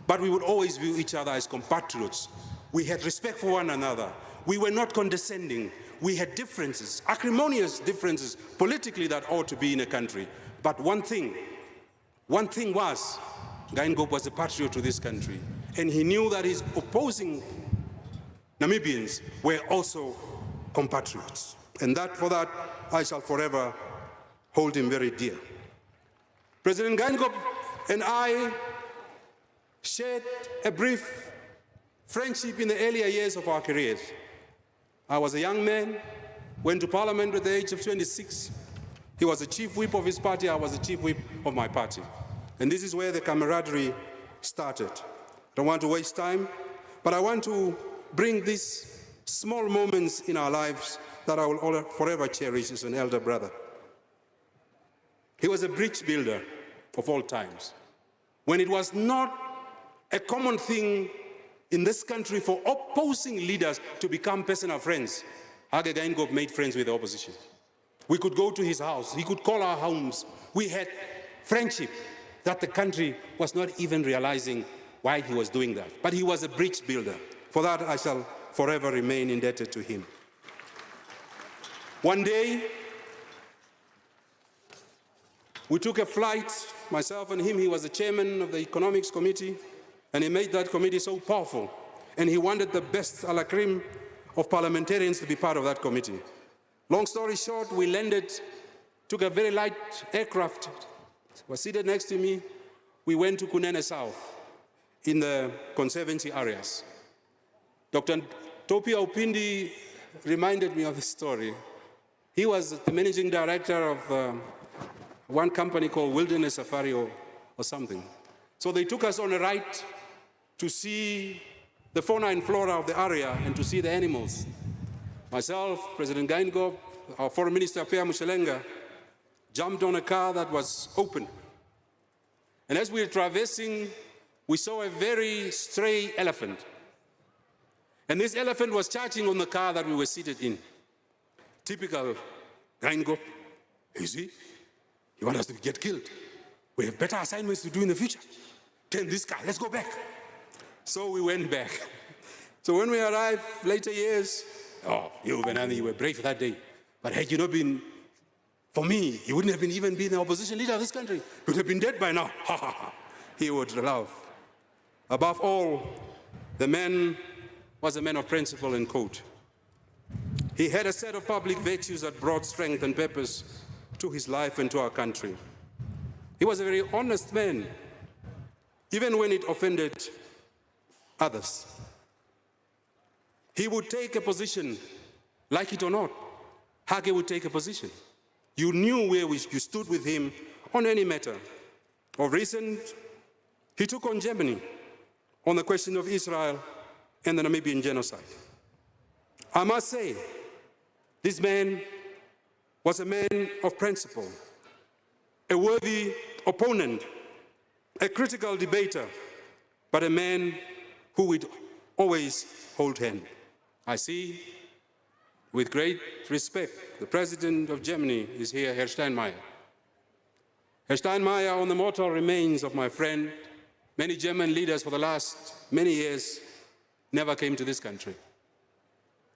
but we would always view each other as compatriots. We had respect for one another. We were not condescending. We had differences, acrimonious differences politically that ought to be in a country. But one thing was, Geingob was a patriot to this country. And he knew that his opposing Namibians were also compatriots. And for that, I shall forever hold him very dear. President Geingob and I shared a brief friendship in the earlier years of our careers. I was a young man, went to Parliament at the age of 26. He was the chief whip of his party, I was the chief whip of my party. And this is where the camaraderie started. I don't want to waste time, but I want to bring these small moments in our lives that I will forever cherish as an elder brother. He was a bridge builder of all times. When it was not a common thing in this country for opposing leaders to become personal friends, Hage Geingob made friends with the opposition. We could go to his house, he could call our homes. We had friendship that the country was not even realizing why he was doing that. But he was a bridge builder. For that, I shall forever remain indebted to him. One day, we took a flight, myself and him. He was the chairman of the economics committee, and he made that committee so powerful. And he wanted the best a la creme of parliamentarians to be part of that committee. Long story short, we landed, took a very light aircraft, was seated next to me. We went to Kunene South in the conservancy areas. Dr. Topia Upindi reminded me of the story. He was the managing director of one company called Wilderness Safari or something. So they took us on a ride to see the fauna and flora of the area and to see the animals. Myself, President Geingob, our Foreign Minister, Pea Mushelenga, jumped on a car that was open. And as we were traversing, we saw a very stray elephant. And this elephant was charging on the car that we were seated in. Typical Geingob. You see, you want us to get killed. We have better assignments to do in the future. Turn this car, let's go back. So we went back. So when we arrived later years, oh, you Benani, you were brave that day. But had you not been, for me, you wouldn't have even been the opposition leader of this country. You would have been dead by now. Ha ha ha. He would laugh. Above all, the man was a man of principle and code. He had a set of public virtues that brought strength and purpose to his life and to our country. He was a very honest man, even when it offended others. He would take a position, like it or not. Hage would take a position. You knew where you stood with him on any matter. Of recent, he took on Germany on the question of Israel and the Namibian genocide. I must say, this man was a man of principle, a worthy opponent, a critical debater, but a man who would always hold hand. I see, with great respect, the President of Germany is here, Herr Steinmeier. Herr Steinmeier, on the mortal remains of my friend, many German leaders for the last many years never came to this country.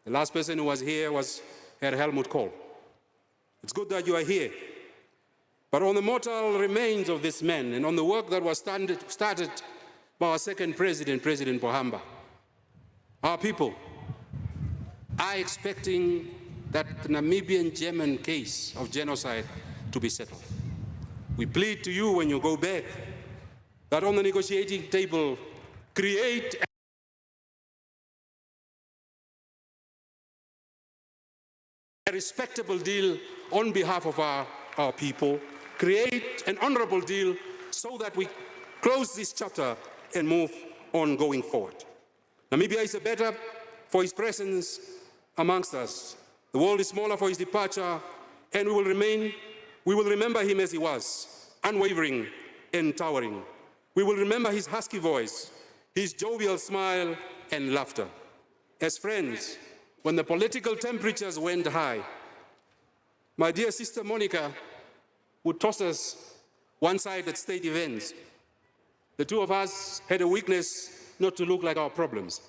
The last person who was here was Herr Helmut Kohl. It's good that you are here. But on the mortal remains of this man and on the work that was started by our second president, President Pohamba, our people are expecting that the Namibian-German case of genocide to be settled. We plead to you when you go back that on the negotiating table, create a respectable deal on behalf of our people, create an honorable deal so that we close this chapter and move on going forward. Namibia is better for his presence amongst us. The world is smaller for his departure, and we will remember him as he was, unwavering and towering. We will remember his husky voice, his jovial smile and laughter. As friends, when the political temperatures went high, my dear sister Monica would toss us one side at state events. The two of us had a weakness not to look like our problems.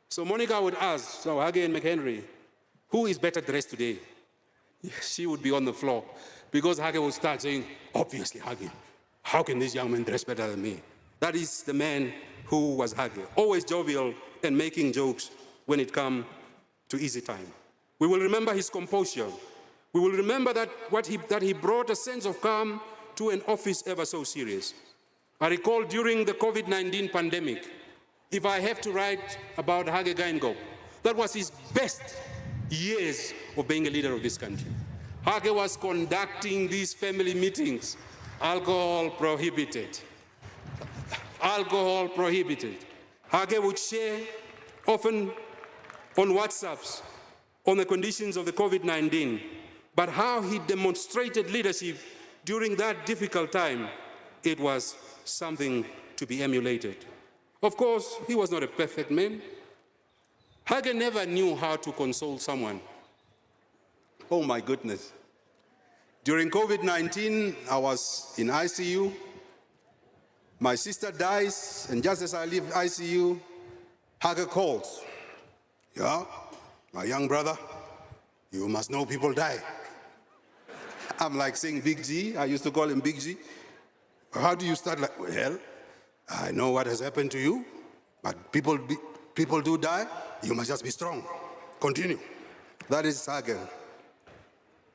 So Monica would ask, so Hage and McHenry, who is better dressed today? She would be on the floor because Hage would start saying, obviously Hage, how can this young man dress better than me? That is the man who was Hage, always jovial and making jokes when it comes to easy time. We will remember his composure. We will remember that he brought a sense of calm to an office ever so serious. I recall during the COVID-19 pandemic, if I have to write about Hage Geingob, that was his best years of being a leader of this country. Hage was conducting these family meetings, alcohol prohibited. Alcohol prohibited. Hage would share often on WhatsApps on the conditions of the COVID-19, but how he demonstrated leadership during that difficult time, it was something to be emulated. Of course, he was not a perfect man. Hage never knew how to console someone. Oh my goodness. During COVID-19, I was in ICU. My sister dies, and just as I leave ICU, Hage calls. Yeah, my young brother, you must know people die. I'm like saying Big G. I used to call him Big G. How do you start? Like, well, I know what has happened to you, but people do die. You must just be strong. Continue. That is Hage.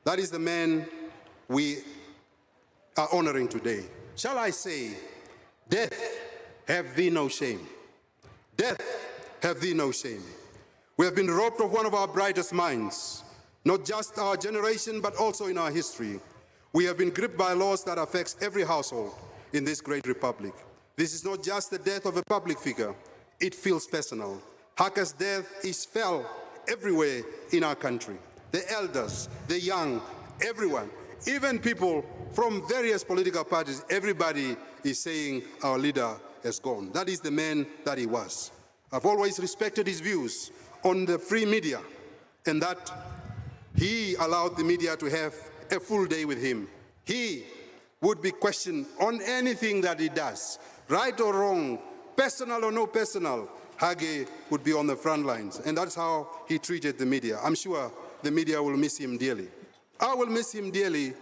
That is the man we are honoring today. Shall I say, death, have thee no shame. Death, have thee no shame. We have been robbed of one of our brightest minds, not just our generation, but also in our history. We have been gripped by laws that affects every household in this great republic. This is not just the death of a public figure. It feels personal. Hage's death is felt everywhere in our country. The elders, the young, everyone, even people from various political parties, everybody is saying our leader has gone. That is the man that he was. I've always respected his views on the free media, and that he allowed the media to have a full day with him. He would be questioned on anything that he does, right or wrong, personal or no personal. Hage would be on the front lines, and that's how he treated the media. I'm sure the media will miss him dearly. I will miss him dearly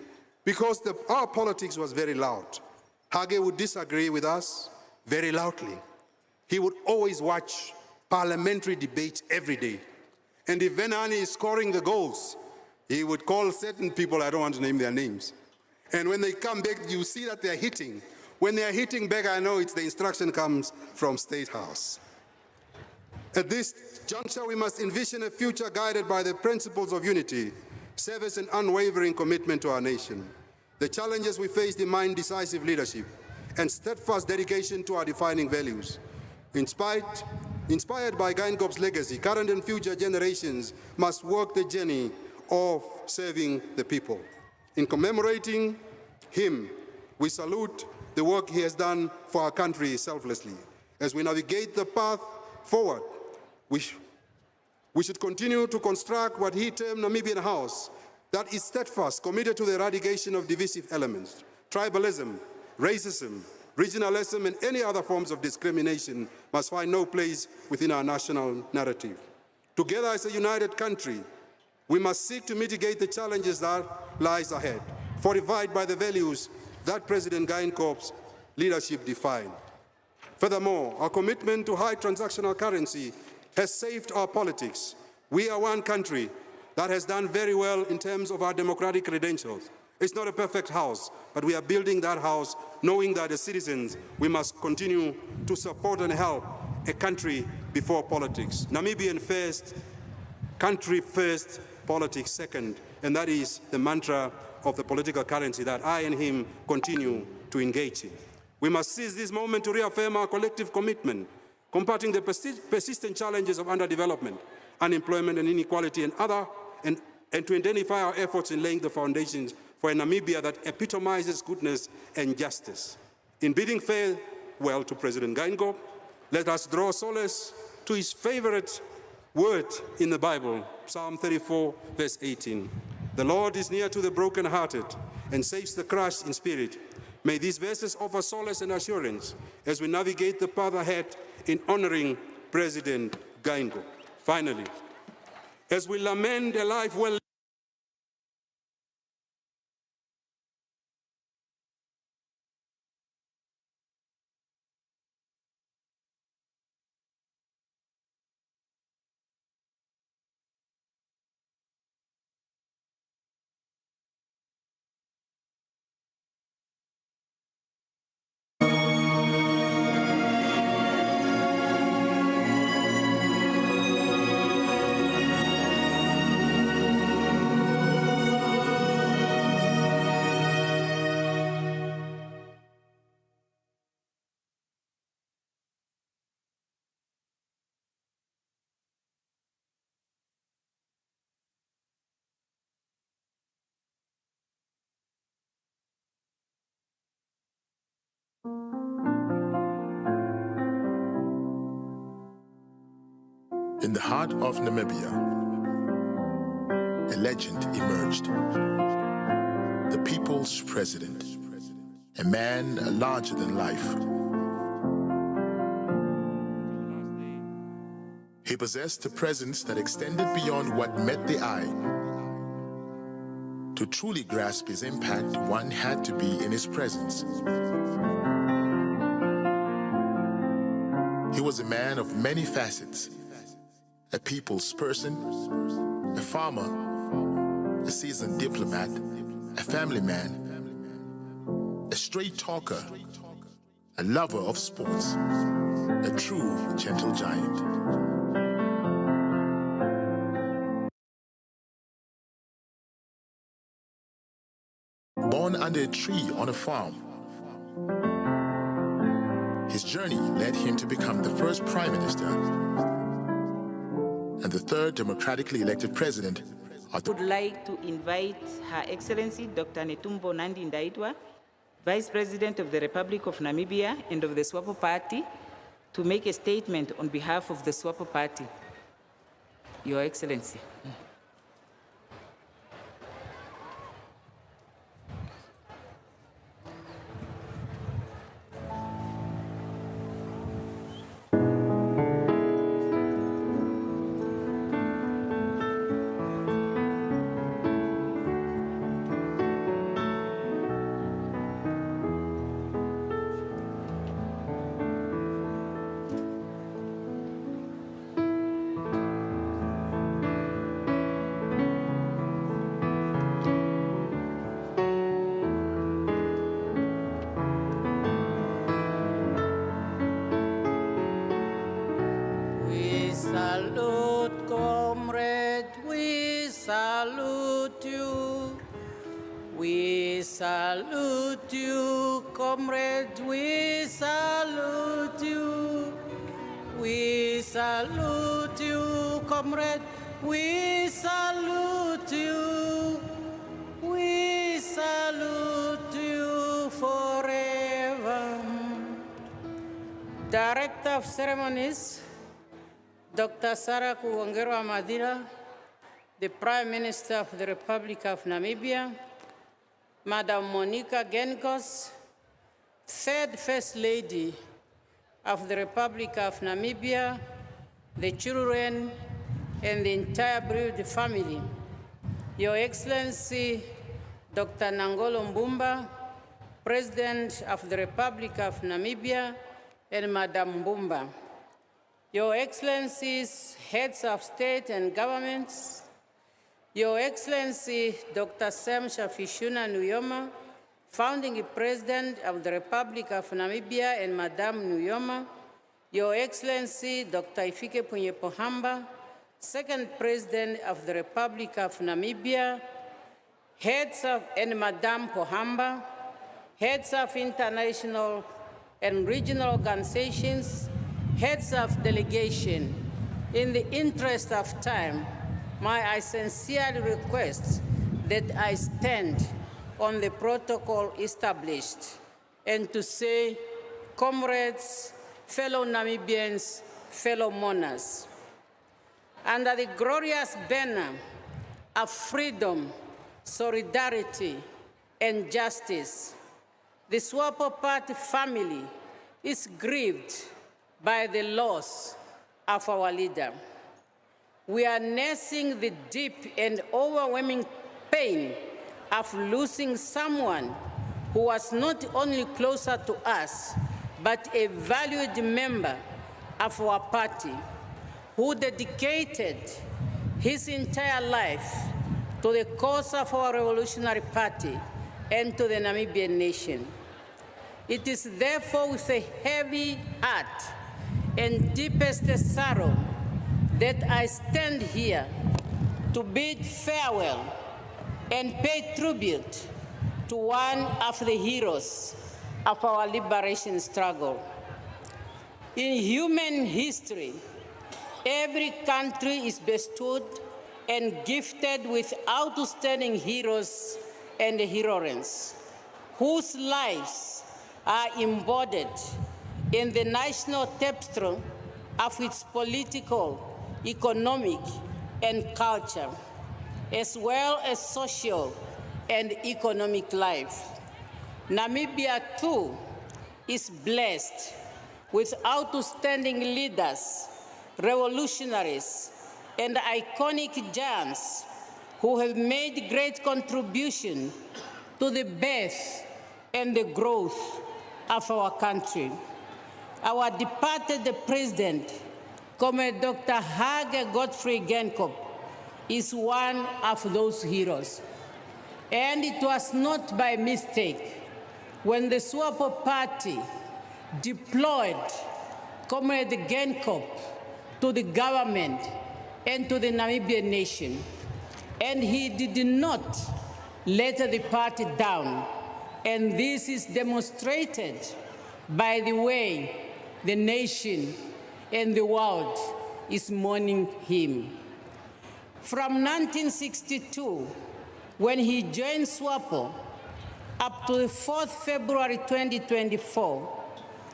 because our politics was very loud. Hage would disagree with us very loudly. He would always watch parliamentary debates every day. And if Venani is scoring the goals, he would call certain people, I don't want to name their names. And when they come back, you see that they're hitting. When they're hitting back, I know it's the instruction comes from State House. At this juncture, we must envision a future guided by the principles of unity, service, and unwavering commitment to our nation. The challenges we face demand decisive leadership and steadfast dedication to our defining values. Inspired by Geingob's legacy, current and future generations must walk the journey of serving the people. In commemorating him, we salute the work he has done for our country selflessly. As we navigate the path forward, we should continue to construct what he termed Namibian House, that is steadfast, committed to the eradication of divisive elements, tribalism, racism, regionalism, and any other forms of discrimination must find no place within our national narrative. Together as a united country, we must seek to mitigate the challenges that lies ahead, fortified by the values that President Geingob's leadership defined. Furthermore, our commitment to high transactional currency has saved our politics. We are one country that has done very well in terms of our democratic credentials. It's not a perfect house, but we are building that house knowing that as citizens, we must continue to support and help a country before politics. Namibian first, country first, politics second, and that is the mantra of the political currency that I and him continue to engage in. We must seize this moment to reaffirm our collective commitment, combating the persistent challenges of underdevelopment, unemployment, and inequality, and to identify our efforts in laying the foundations for a Namibia that epitomizes goodness and justice. In bidding farewell to President Geingob, let us draw solace to his favorite word in the Bible, Psalm 34, verse 18. The Lord is near to the brokenhearted and saves the crushed in spirit. May these verses offer solace and assurance as we navigate the path ahead in honoring President Geingob. Finally, as we lament a life well In the heart of Namibia, a legend emerged. The people's president, a man larger than life. He possessed a presence that extended beyond what met the eye. To truly grasp his impact, one had to be in his presence. He was a man of many facets. A people's person, a farmer, a seasoned diplomat, a family man, a straight talker, a lover of sports, a true gentle giant. Born under a tree on a farm, his journey led him to become the first prime minister and the third democratically elected president. I would like to invite Her Excellency Dr. Netumbo Nandi Ndaitwah, Vice President of the Republic of Namibia and of the SWAPO Party, to make a statement on behalf of the SWAPO Party. Your Excellency. We salute, comrade, we salute you. We salute you, comrade, we salute you. We salute you, comrade, we salute you. We salute you forever. Director of Ceremonies, Dr. Sarah Kuwongero Amadira, the Prime Minister of the Republic of Namibia, Madam Monica Geingob, Third First Lady of the Republic of Namibia, the children, and the entire bereaved family, Your Excellency, Dr. Nangolo Mbumba, President of the Republic of Namibia, and Madam Mbumba, Your Excellencies, Heads of State and Governments, Your Excellency, Dr. Sam Shafishuna Nujoma, Founding President of the Republic of Namibia, and Madam Nujoma, Your Excellency, Dr. Ifike Punye Pohamba, Second President of the Republic of Namibia, Heads of, and Madam Pohamba, Heads of international and regional organizations, Heads of delegation. In the interest of time, I sincerely request that I stand on the protocol established and to say, comrades, fellow Namibians, fellow mourners, under the glorious banner of freedom, solidarity, and justice, the SWAPO Party family is grieved by the loss of our leader. We are nursing the deep and overwhelming pain of losing someone who was not only closer to us, but a valued member of our party, who dedicated his entire life to the cause of our revolutionary party and to the Namibian nation. It is therefore with a heavy heart and deepest sorrow that I stand here to bid farewell and pay tribute to one of the heroes of our liberation struggle. In human history, every country is bestowed and gifted with outstanding heroes and heroines, whose lives are embodied in the national tapestry of its political, economic, and culture, as well as social and economic life. Namibia, too, is blessed with outstanding leaders, revolutionaries, and iconic giants who have made great contribution to the birth and the growth of our country. Our departed president, Comrade Dr. Hage Godfrey Geingob, is one of those heroes. And it was not by mistake when the SWAPO Party deployed Comrade Geingob to the government and to the Namibian nation. And he did not let the party down. And this is demonstrated by the way the nation and the world is mourning him. From 1962, when he joined SWAPO, up to the 4th February 2024,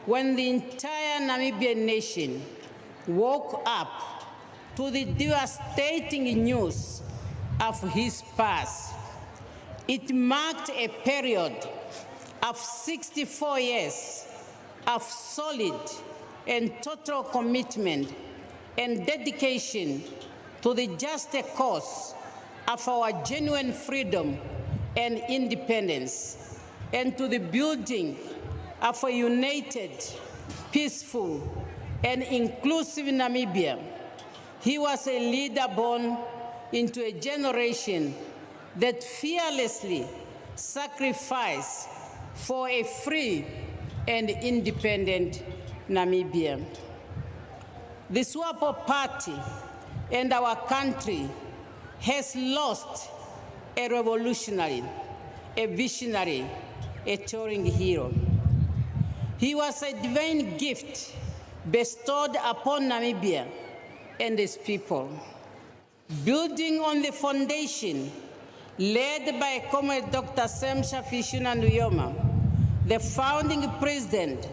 when the entire Namibian nation woke up to the devastating news of his pass. It marked a period of 64 years of solid and total commitment and dedication to the just cause of our genuine freedom and independence, and to the building of a united, peaceful, and inclusive Namibia. He was a leader born into a generation that fearlessly sacrificed for a free and independent Namibia. The SWAPO party and our country has lost a revolutionary, a visionary, a touring hero. He was a divine gift bestowed upon Namibia and its people. Building on the foundation led by Comrade Dr. Sam Shafishuna Nujoma, the founding president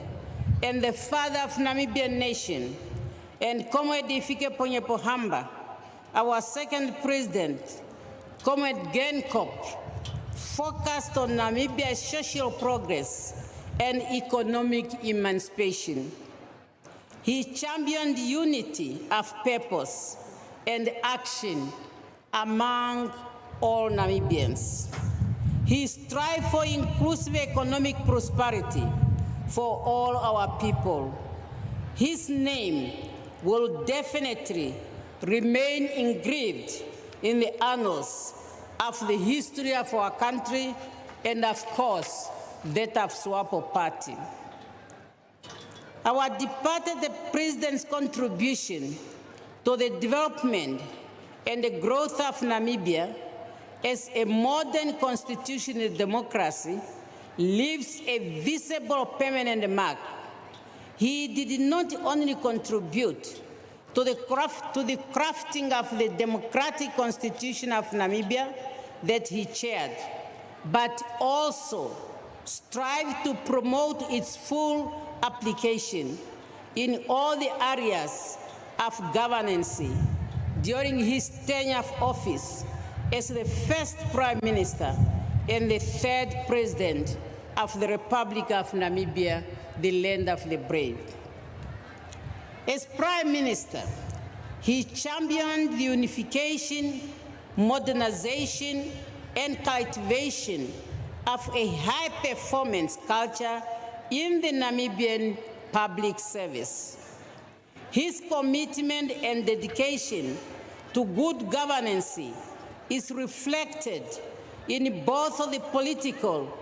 and the father of Namibian nation, and Comrade Ifike Ponyepohamba, our second president, Comrade Geingob, focused on Namibia's social progress and economic emancipation. He championed unity of purpose and action among all Namibians. He strived for inclusive economic prosperity for all our people. His name will definitely remain engraved in the annals of the history of our country and, of course, that of SWAPO party. Our departed president's contribution to the development and the growth of Namibia as a modern constitutional democracy leaves a visible permanent mark. He did not only contribute to the crafting of the democratic constitution of Namibia that he chaired, but also strive to promote its full application in all the areas of governance during his tenure of office as the first Prime Minister and the third President of the Republic of Namibia, the land of the brave. As Prime Minister, he championed the unification, modernization, and cultivation of a high-performance culture in the Namibian public service. His commitment and dedication to good governance is reflected in both the political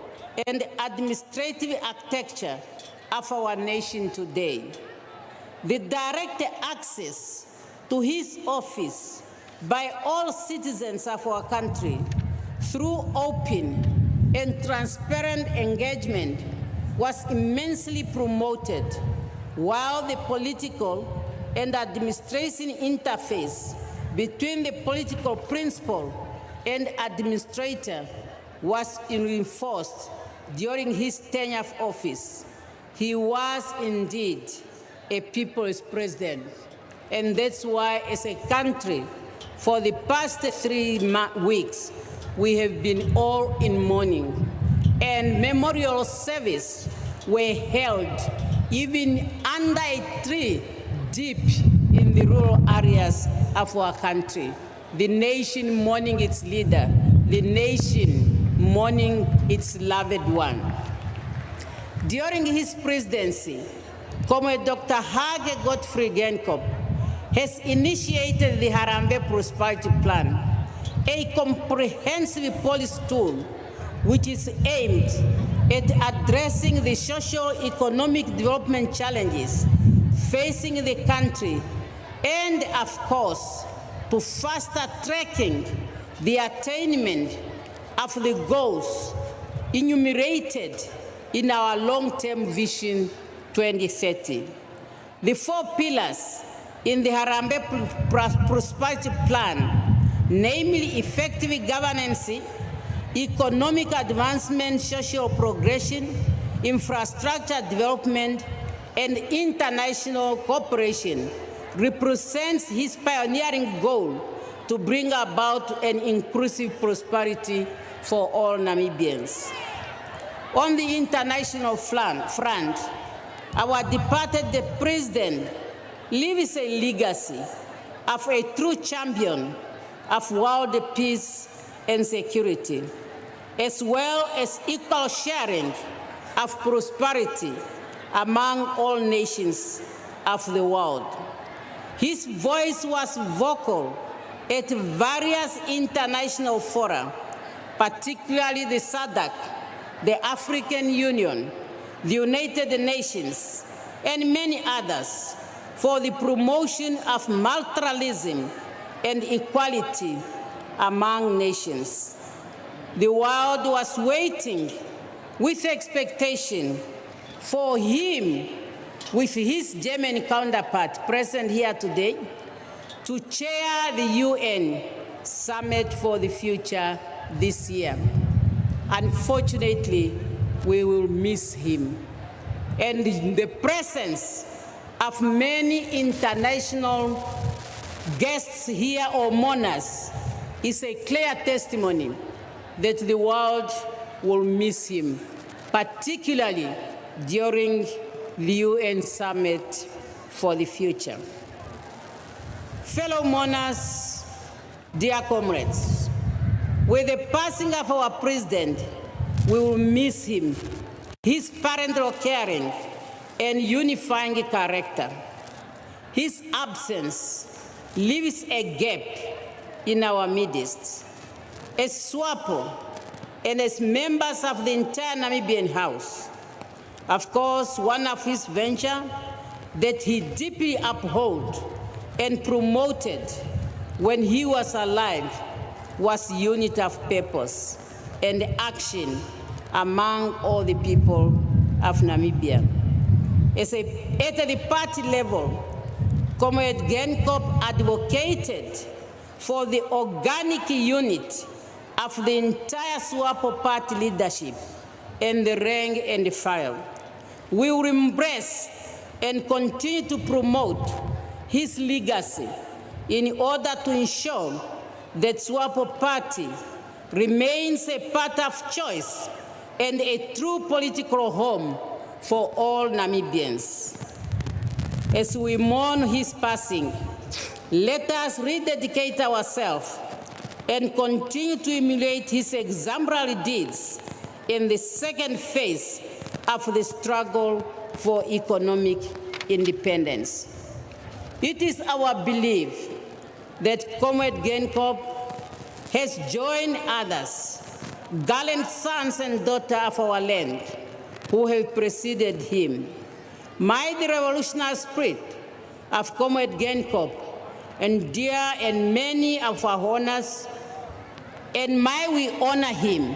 and administrative architecture of our nation today. The direct access to his office by all citizens of our country through open and transparent engagement was immensely promoted, while the political and administration interface between the political principal and administrator was reinforced during his tenure of office. He was indeed a people's president, and that's why, as a country, for the past 3 weeks, we have been all in mourning, and memorial service were held even under a tree deep in the rural areas of our country. The nation mourning its leader, the nation mourning its loved one. During his presidency, Comrade Dr. Hage Geingob has initiated the Harambee Prosperity Plan, a comprehensive policy tool which is aimed at addressing the socio-economic development challenges facing the country and, of course, to faster tracking the attainment of the goals enumerated in our long-term vision 2030. The 4 pillars in the Harambee Prosperity Plan, namely effective governance, economic advancement, social progression, infrastructure development, and international cooperation represents his pioneering goal to bring about an inclusive prosperity for all Namibians. On the international front, our departed president leaves a legacy of a true champion of world peace and security, as well as equal sharing of prosperity among all nations of the world. His voice was vocal at various international fora, particularly the SADC, the African Union, the United Nations, and many others, for the promotion of multilateralism and equality among nations. The world was waiting with expectation for him, with his German counterpart present here today, to chair the UN Summit for the Future this year. Unfortunately, we will miss him. And the presence of many international guests here or mourners is a clear testimony that the world will miss him, particularly during the UN Summit for the Future. Fellow mourners, dear comrades, with the passing of our president, we will miss him, his parental caring and unifying character. His absence leaves a gap in our midst. As SWAPO and as members of the entire Namibian House, of course, one of his ventures that he deeply upheld and promoted when he was alive was unity of purpose and action among all the people of Namibia. At the party level, Comrade Geingob advocated for the organic unit of the entire SWAPO party leadership and the rank and the file. We will embrace and continue to promote his legacy in order to ensure that SWAPO party remains a part of choice and a true political home for all Namibians. As we mourn his passing, let us rededicate ourselves and continue to emulate his exemplary deeds in the second phase of the struggle for economic independence. It is our belief that Comrade Geingob has joined others, gallant sons and daughters of our land, who have preceded him. May the revolutionary spirit of Comrade Geingob endure in many of our honors, and may we honor him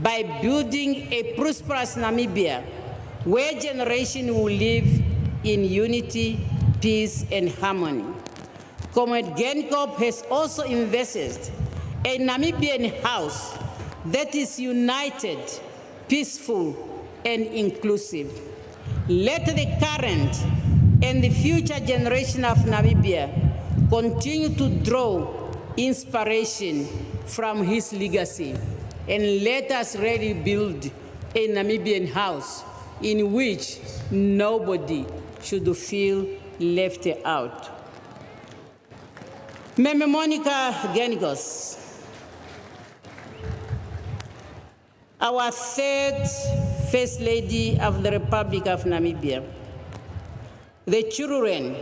by building a prosperous Namibia where generations will live in unity, peace, and harmony. Comrade Geingob has also invested a Namibian house that is united, peaceful, and inclusive. Let the current and the future generation of Namibia continue to draw inspiration from his legacy, and let us really build a Namibian house in which nobody should feel left out. Meme Monica Geingob, our third First Lady of the Republic of Namibia, the children,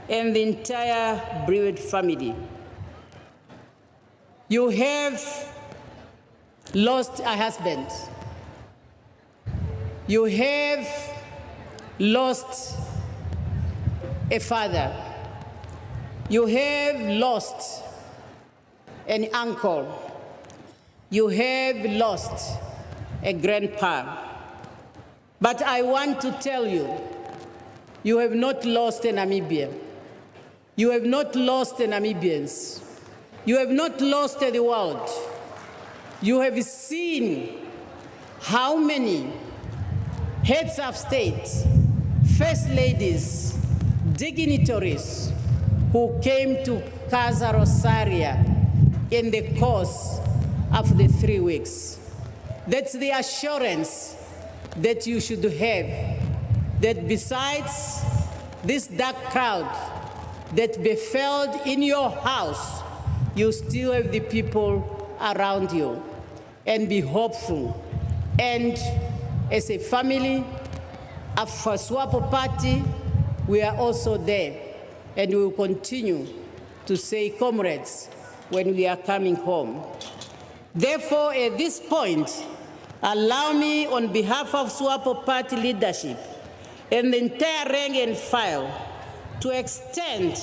and the entire bereaved family. You have lost a husband. You have lost a father. You have lost an uncle. You have lost a grandpa. But I want to tell you, you have not lost a Namibia. You have not lost the Namibians. You have not lost the world. You have seen how many heads of state, first ladies, dignitaries who came to Casa Rosaria in the course of the 3 weeks. That's the assurance that you should have, that besides this dark crowd that befell in your house, you still have the people around you. And be hopeful. And as a family of SWAPO Party, we are also there. And we will continue to say comrades when we are coming home. Therefore, at this point, allow me on behalf of SWAPO Party leadership and the entire rank and file to extend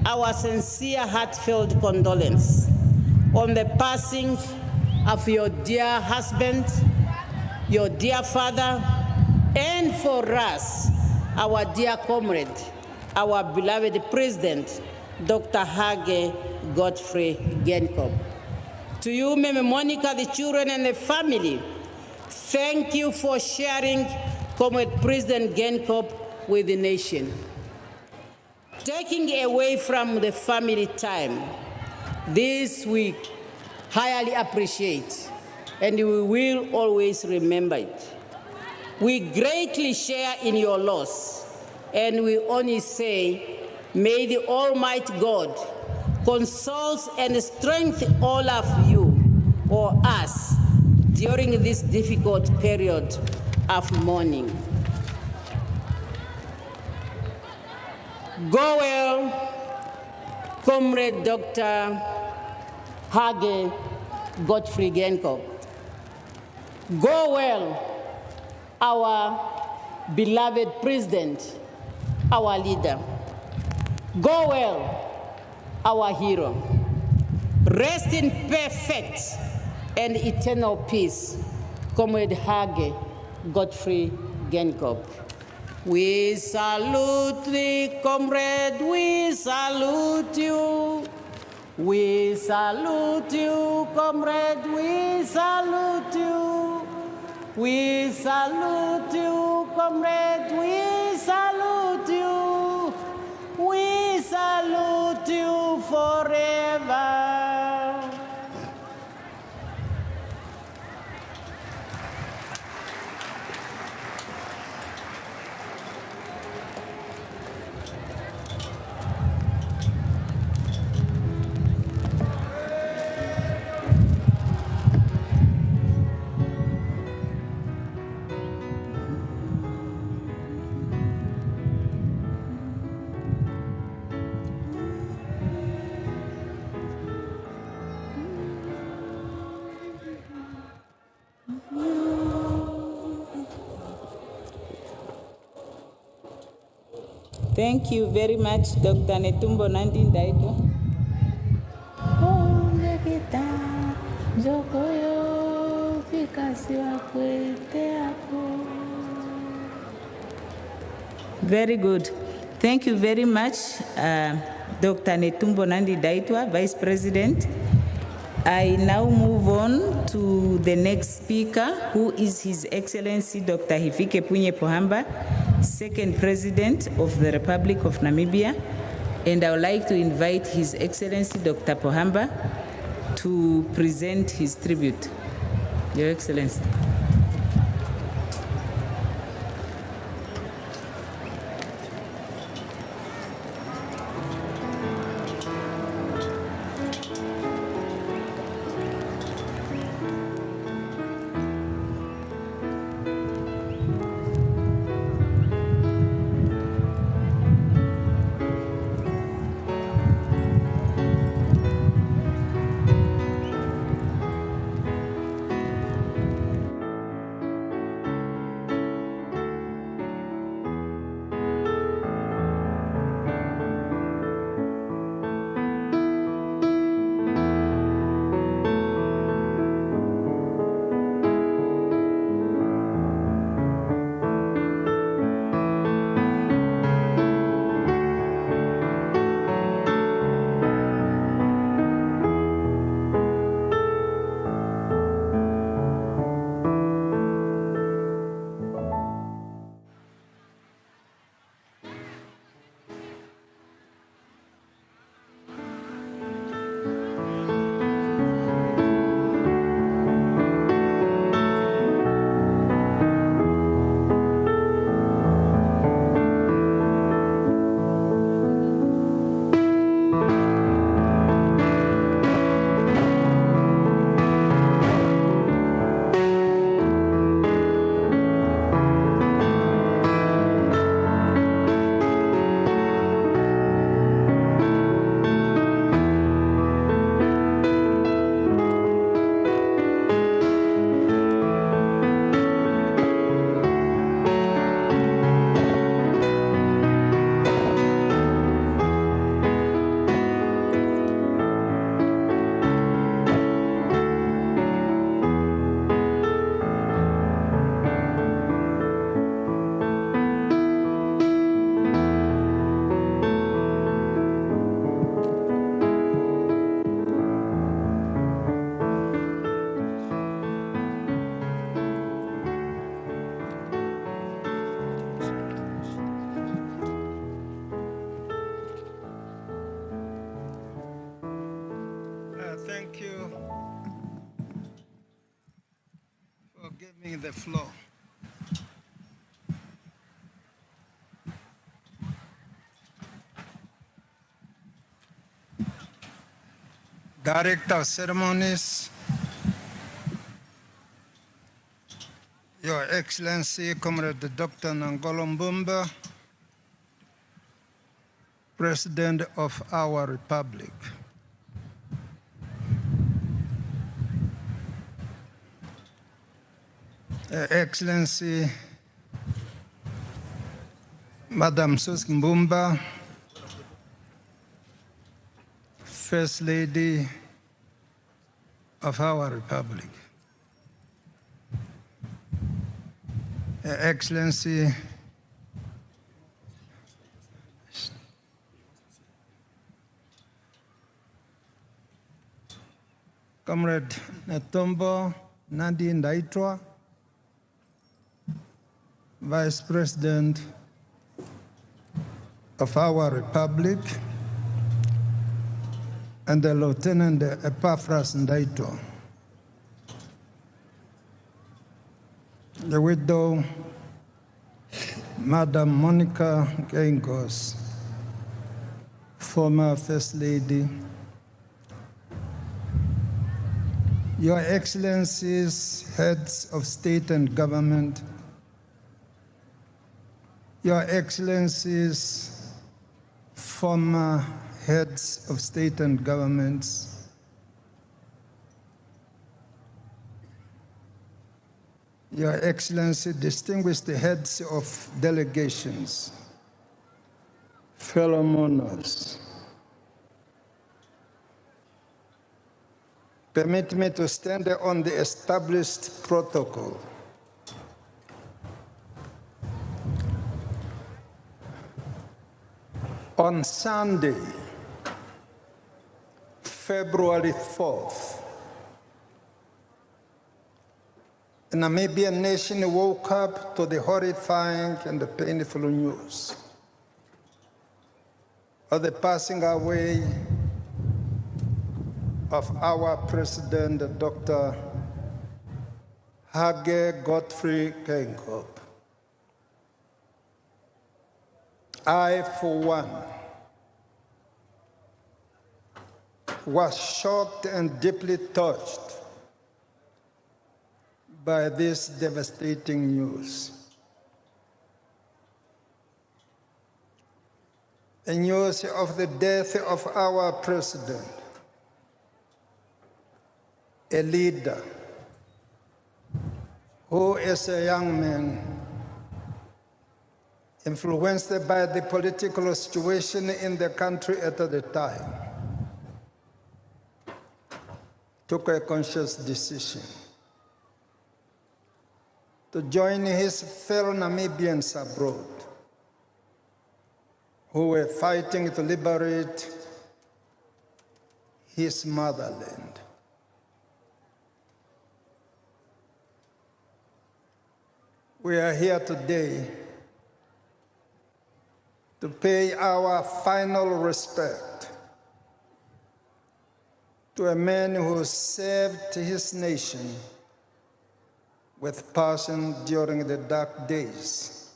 our sincere, heartfelt condolence on the passing of your dear husband, your dear father, and for us, our dear comrade, our beloved president, Dr. Hage Godfrey Geingob. To you, Meme Monica, the children and the family, thank you for sharing Comrade President Geingob with the nation. Taking away from the family time, this we highly appreciate, and we will always remember it. We greatly share in your loss, and we only say, may the Almighty God console and strengthen all of you or us during this difficult period of mourning. Go well, Comrade Dr. Hage Godfrey Geingob. Go well, our beloved president, our leader. Go well, our hero. Rest in perfect and eternal peace, Comrade Hage Godfrey Geingob. We salute thee, comrade, we salute you. We salute you, comrade, we salute you. We salute you, comrade, we salute you. We salute you forever. Thank you very much, Dr. Netumbo Nandi Ndaitwa. Very good. Thank you very much, Dr. Netumbo Nandi Ndaitwa, Vice President. I now move on to the next speaker, who is His Excellency Dr. Hifikepunye Pohamba, Second President of the Republic of Namibia. And I would like to invite His Excellency Dr. Pohamba to present his tribute. Your Excellency. the floor. Director of Ceremonies, Your Excellency, Comrade Dr. Nangolo Mbumba, President of our Republic. Excellency, Madam Sus Mbumba, First Lady of our Republic. Excellency, Comrade Natombo Nandi Ndaitwa, Vice President of our Republic, and the Lieutenant Epaphras Ndaitwa, the widow, Madam Monica Geingob, former First Lady, Your Excellencies, heads of state and government, Your Excellencies, former heads of state and governments, Your Excellency, distinguished heads of delegations, fellow mourners, permit me to stand on the established protocol. On Sunday, February 4th, the Namibian nation woke up to the horrifying and the painful news of the passing away of our President, Dr. Hage Geingob. I, for one, was shocked and deeply touched by this devastating news. The news of the death of our president, a leader who, as a young man, influenced by the political situation in the country at the time, took a conscious decision to join his fellow Namibians abroad who were fighting to liberate his motherland. We are here today to pay our final respect to a man who served his nation with passion during the dark days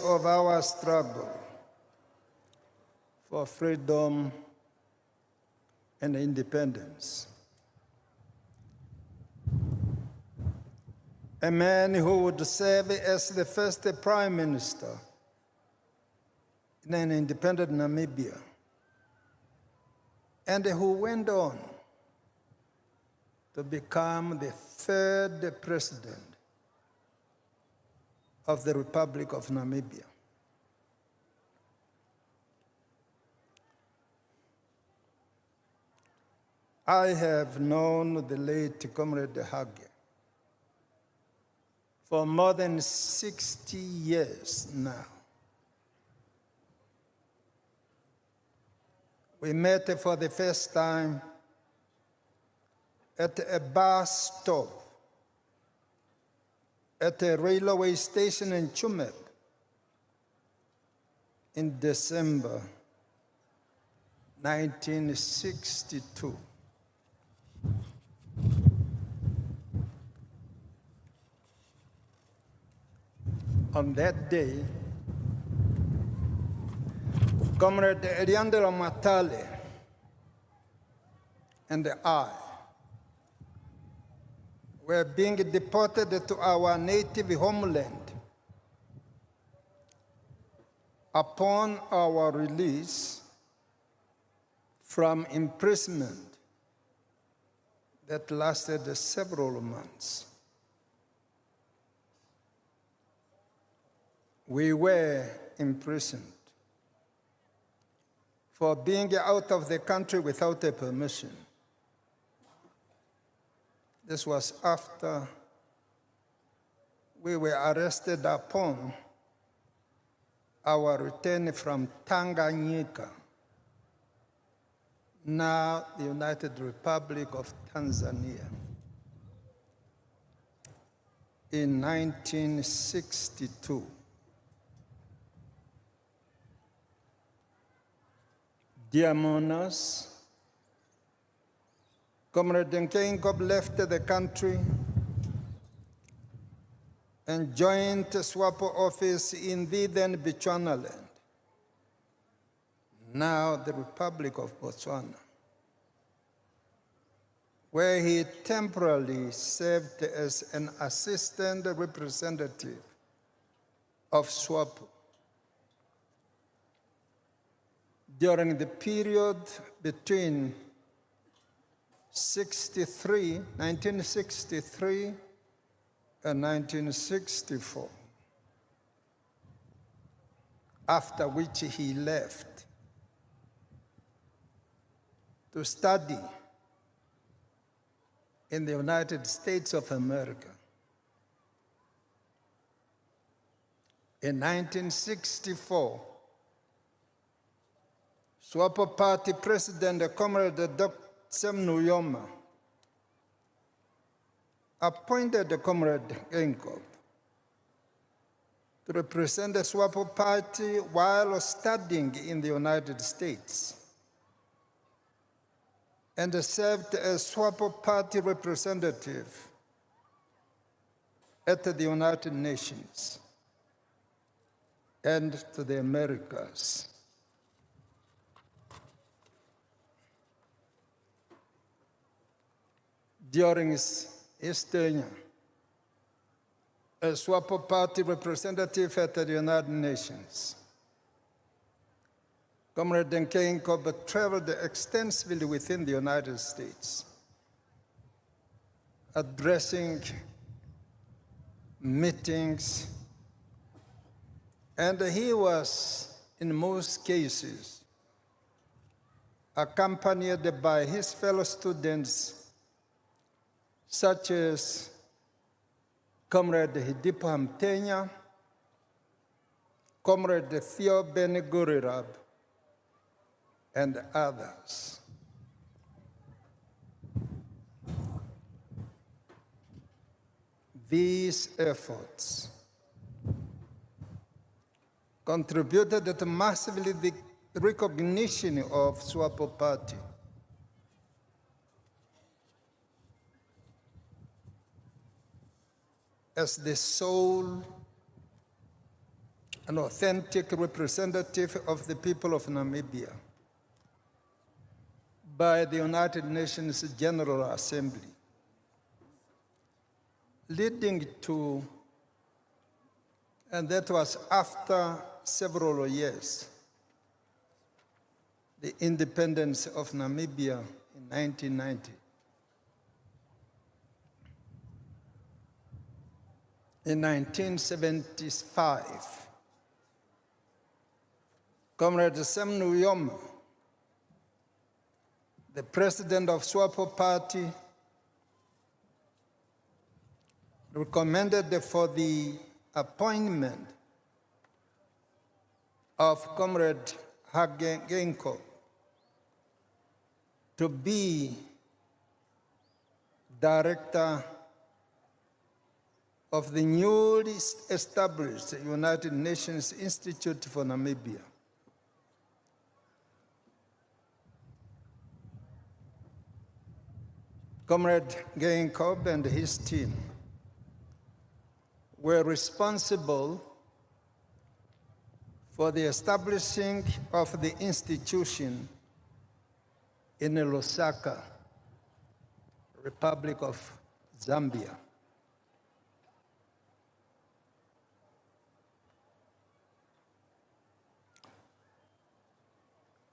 of our struggle for freedom and independence. A man who would serve as the first prime minister in an independent Namibia, and who went on to become the third president of the Republic of Namibia. I have known the late Comrade Hage for more than 60 years now. We met for the first time at a bus stop at a railway station in Chumeb in December 1962. on that day, Comrade Eliandra Matale and I were being deported to our native homeland. Upon our release from imprisonment that lasted several months, we were imprisoned for being out of the country without a permission. This was after we were arrested upon our return from Tanganyika, now the United Republic of Tanzania, in 1962. Dear mourners, Comrade Geingob left the country and joined SWAPO office in the then Bechuanaland, now the Republic of Botswana, where he temporarily served as an assistant representative of SWAPO during the period between 1963 and 1964, after which he left to study in the United States of America. In 1964, SWAPO Party President Comrade Dr. Sam Nujoma appointed Comrade Geingob to represent the SWAPO Party while studying in the United States, and served as SWAPO Party representative at the United Nations and to the Americas. During his tenure as SWAPO Party representative at the United Nations, Comrade Geingob traveled extensively within the United States, addressing meetings, and he was, in most cases, accompanied by his fellow students, such as Comrade Hidipo Hamtenya, Comrade Theo Benegurirab, and others. These efforts contributed to massively the recognition of SWAPO Party as the sole and authentic representative of the people of Namibia by the United Nations General Assembly, leading to, and that was after several years, the independence of Namibia in 1990. In 1975, Comrade Sam Nujoma, the president of SWAPO Party, recommended for the appointment of Comrade Hage Geingob to be director of the newly established United Nations Institute for Namibia. Comrade Geingob and his team were responsible for the establishing of the institution in Lusaka, Republic of Zambia.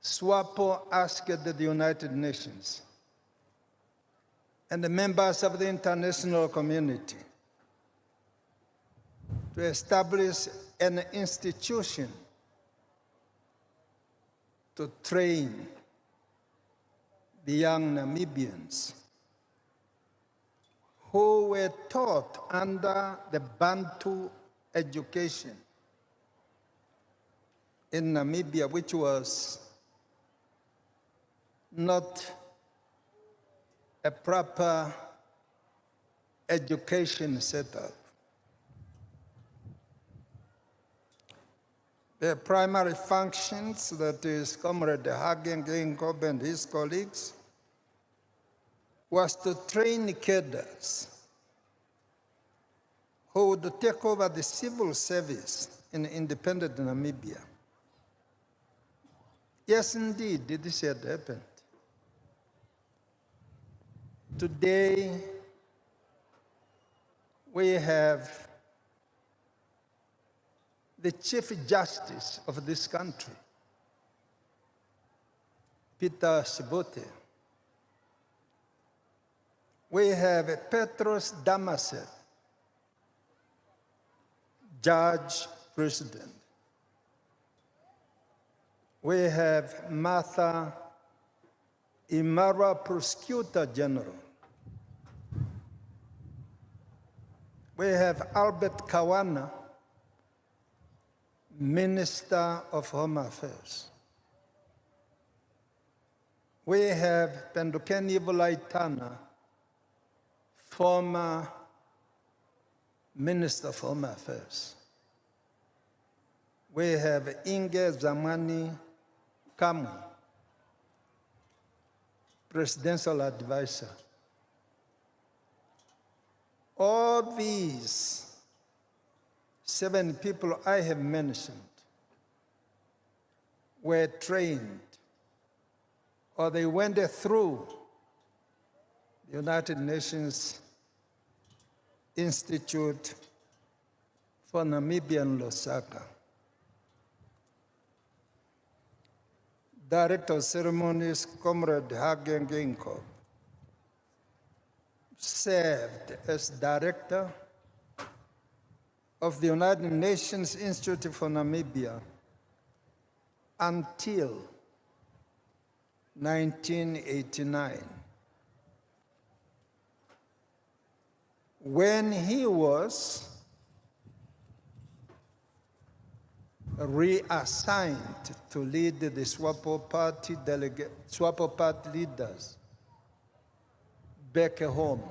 SWAPO asked the United Nations and the members of the international community to establish an institution to train the young Namibians who were taught under the Bantu education in Namibia, which was not a proper education setup. The primary functions, that is Comrade Hage Geingob and his colleagues, was to train cadres who would take over the civil service in independent Namibia. Yes, indeed, this had happened. Today, we have the Chief Justice of this country, Peter Shibote. We have Petros Damaset, Judge President. We have Martha Imara, Prosecutor General. We have Albert Kawana, Minister of Home Affairs. We have Pendukeni Vulaitana, former Minister of Home Affairs. We have Inge Zamani Kamu, Presidential Advisor. All these 7 people I have mentioned were trained, or they went through the United Nations Institute for Namibian Lusaka. Director of Ceremonies, Comrade Hage Geingob, served as Director of the United Nations Institute for Namibia until 1989, when he was reassigned to lead the SWAPO party leaders back home.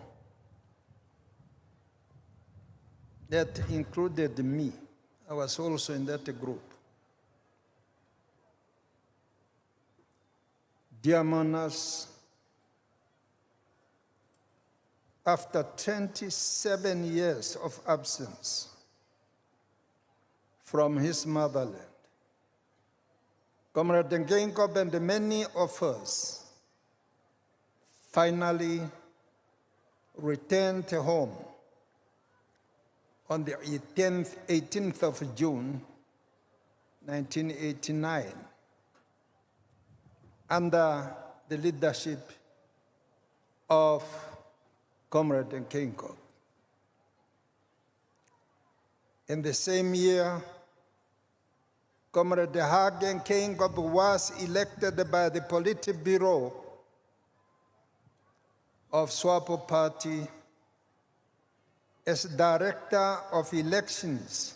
That included me. I was also in that group. Dear Monas, after 27 years of absence from his motherland, Comrade Geingob and many of us finally returned home on the 18th of June, 1989, under the leadership of Comrade Geingob. In the same year, Comrade Hage Geingob was elected by the Politburo of SWAPO Party as Director of Elections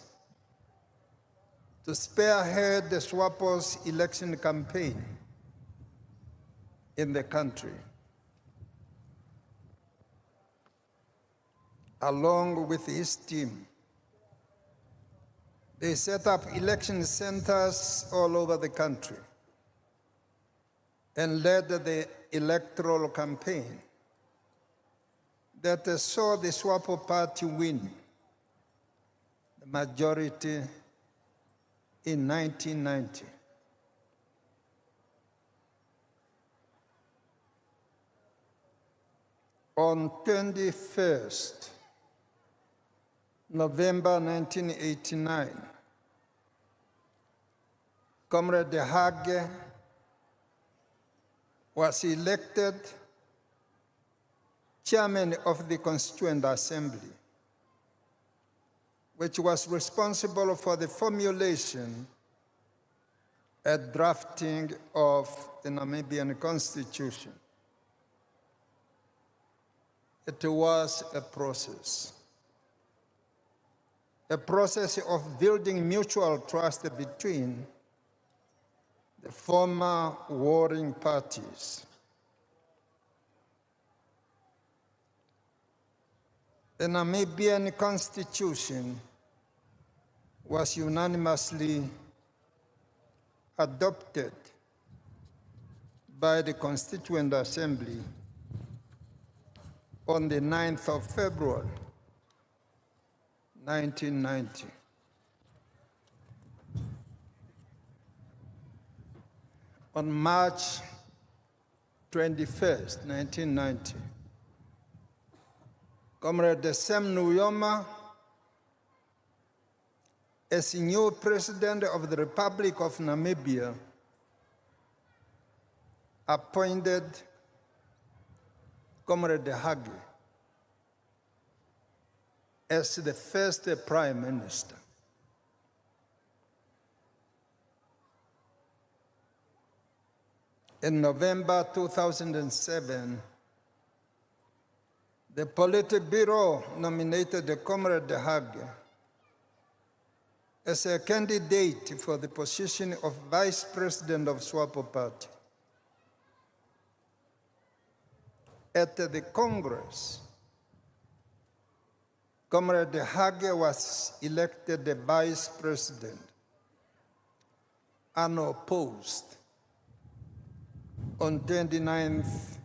to spearhead the SWAPO's election campaign in the country. Along with his team, they set up election centers all over the country and led the electoral campaign that saw the SWAPO party win the majority in 1990. On 21st November 1989, Comrade Hage was elected chairman of the Constituent Assembly, which was responsible for the formulation and drafting of the Namibian Constitution. It was a process of building mutual trust between the former warring parties. The Namibian Constitution was unanimously adopted by the Constituent Assembly on the 9th of February, 1990. On March 21st, 1990, Comrade Sam Nujoma, as new President of the Republic of Namibia, appointed Comrade Hage as the first Prime Minister. In November 2007, the Politburo nominated Comrade Hage as a candidate for the position of Vice President of SWAPO Party. At the Congress, Comrade Hage was elected the Vice President, unopposed, on 29th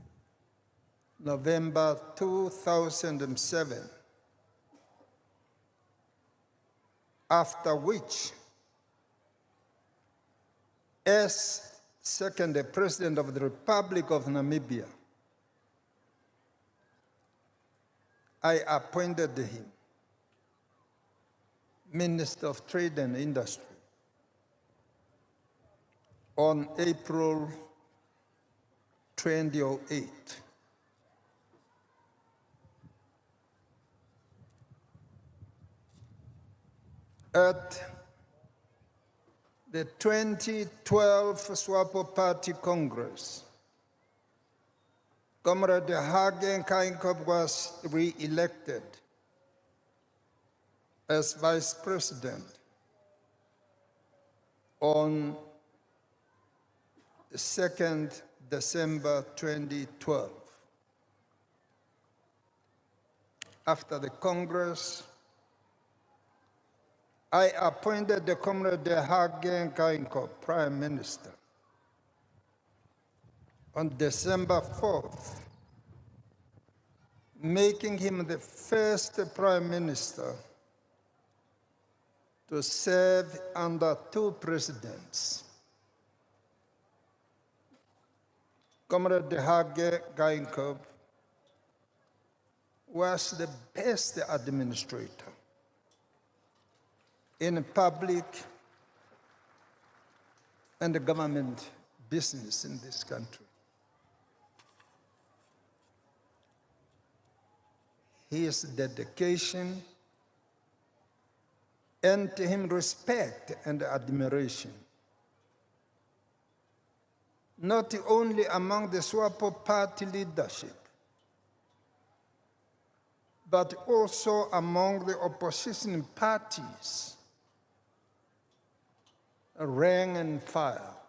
November 2007, after which, as second President of the Republic of Namibia, I appointed him Minister of Trade and Industry on April 2008. At the 2012 SWAPO Party Congress, Comrade Geingob was re-elected as Vice President on the 2nd December 2012. After the Congress, I appointed the Comrade Geingob Prime Minister on December 4th, making him the first Prime Minister to serve under two presidents. Comrade Geingob was the best administrator in public and government business in this country. His dedication earned him respect and admiration, not only among the SWAPO party leadership, but also among the opposition parties, rank and file.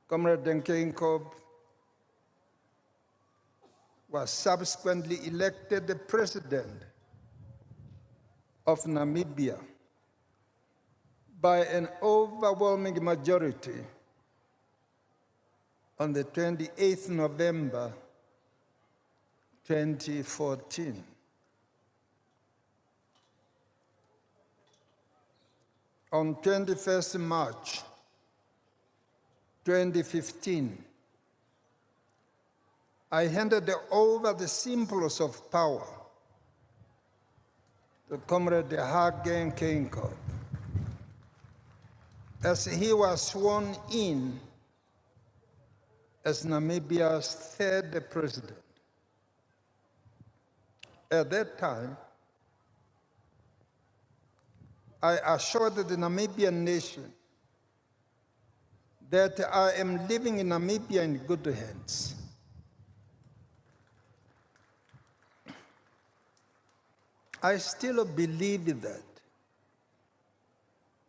Comrade Geingob was subsequently elected the President of Namibia by an overwhelming majority on the 28th November 2014. on 21st March 2015, I handed over the symbols of power to Comrade Hage Geingob as he was sworn in as Namibia's third president. At that time, I assured the Namibian nation that I am leaving Namibia in good hands. I still believe that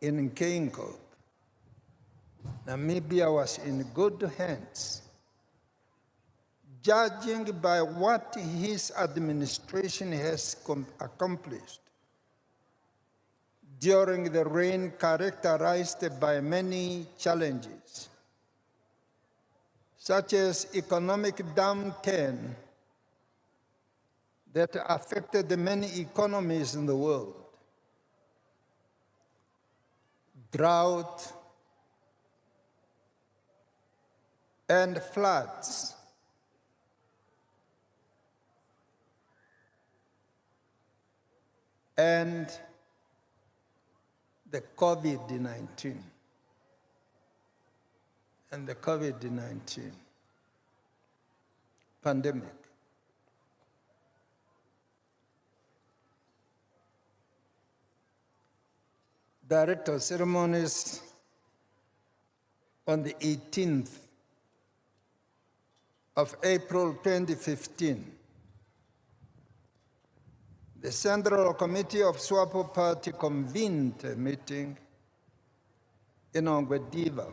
in Geingob, Namibia was in good hands, judging by what his administration has accomplished during the reign characterized by many challenges, such as economic downturn that affected many economies in the world, drought, and floods. And the COVID-19. And the COVID-19 pandemic. Director of Ceremonies on the 18th of April 2015, the Central Committee of SWAPO Party convened a meeting in Ongwediva,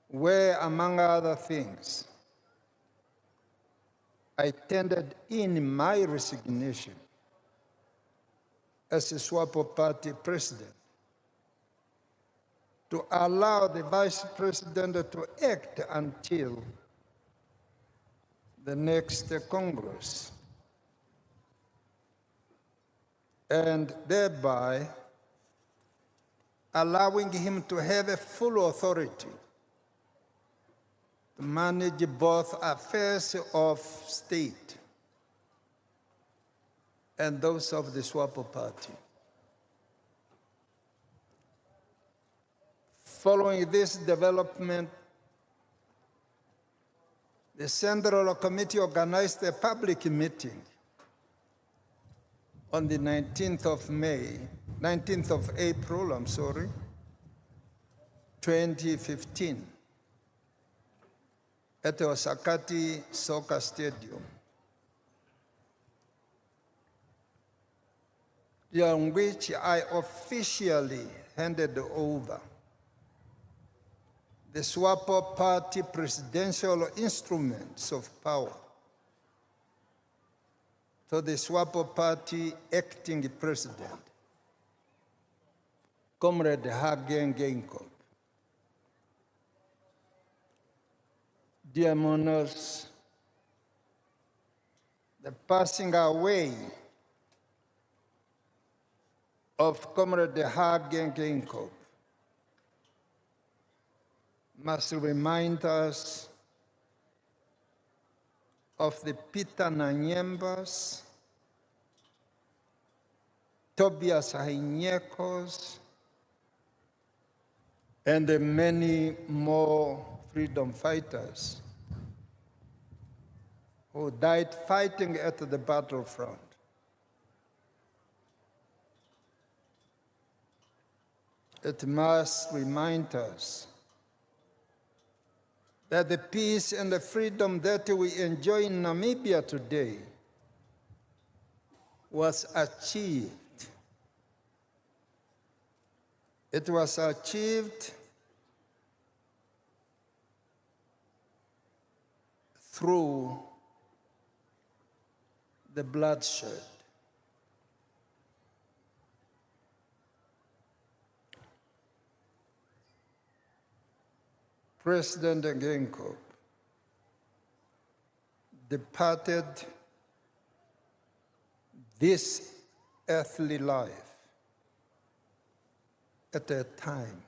where, among other things, I tendered in my resignation as a SWAPO Party president to allow the vice president to act until the next Congress, and thereby allowing him to have a full authority to manage both affairs of state and those of the SWAPO Party. Following this development, the Central Committee organized a public meeting on the 19th of April, 2015, at the Osakati Soccer Stadium, during which I officially handed over the SWAPO Party presidential instruments of power to the SWAPO Party acting president, Comrade Hage Geingob. Dear monarchs, the passing away of Comrade Hage Geingob must remind us of the Peter Nanyembas, Tobias Hainyekos, and the many more freedom fighters who died fighting at the battlefront. It must remind us that the peace and the freedom that we enjoy in Namibia today was achieved. It was achieved through the bloodshed. President Geingob departed this earthly life at a time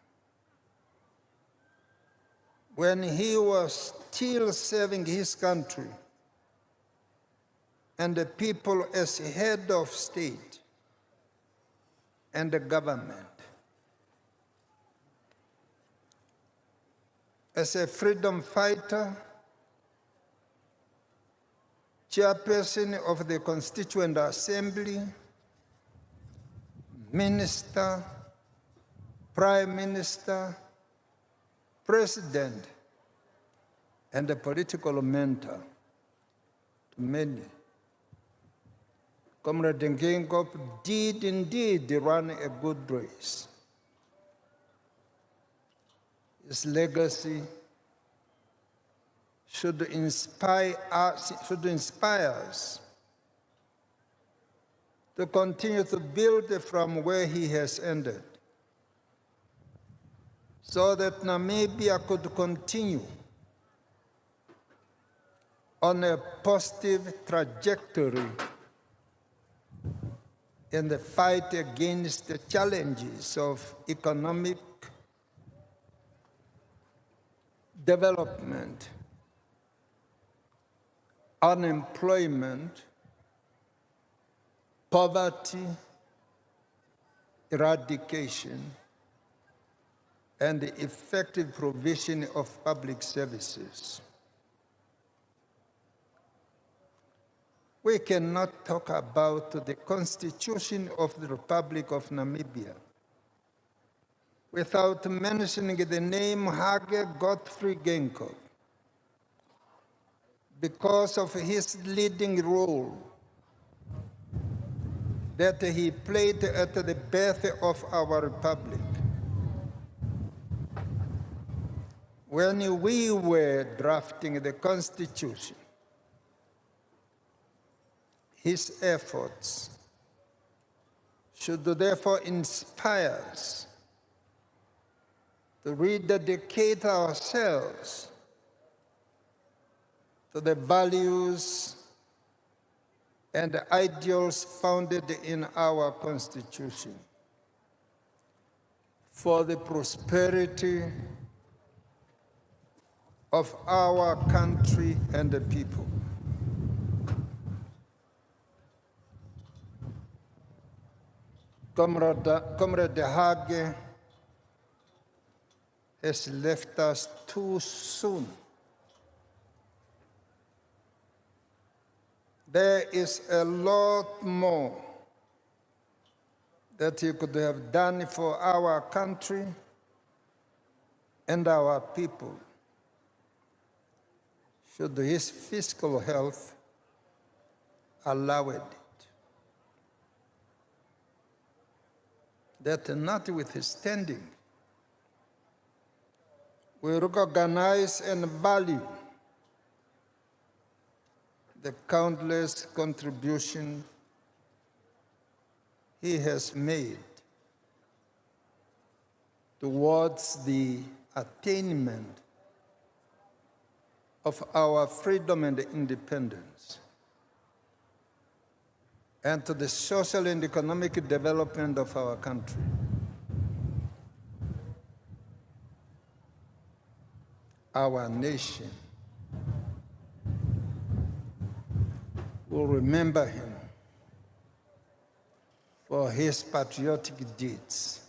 when he was still serving his country and the people as head of state and the government. As a freedom fighter, chairperson of the Constituent Assembly, minister, prime minister, president, and a political mentor to many. Comrade Geingob did indeed run a good race. His legacy should inspire us to continue to build from where he has ended, so that Namibia could continue on a positive trajectory in the fight against the challenges of economic development, unemployment, poverty eradication, and the effective provision of public services. We cannot talk about the Constitution of the Republic of Namibia without mentioning the name Hage Godfrey Geingob, because of his leading role that he played at the birth of our republic. When we were drafting the Constitution, his efforts should therefore inspire us to rededicate ourselves to the values and ideals founded in our Constitution for the prosperity of our country and the people. Comrade Hage has left us too soon. There is a lot more that he could have done for our country and our people, should his fiscal health allow it. That notwithstanding, we recognize and value the countless contributions he has made towards the attainment of our freedom and independence, and to the social and economic development of our country. Our nation will remember him for his patriotic deeds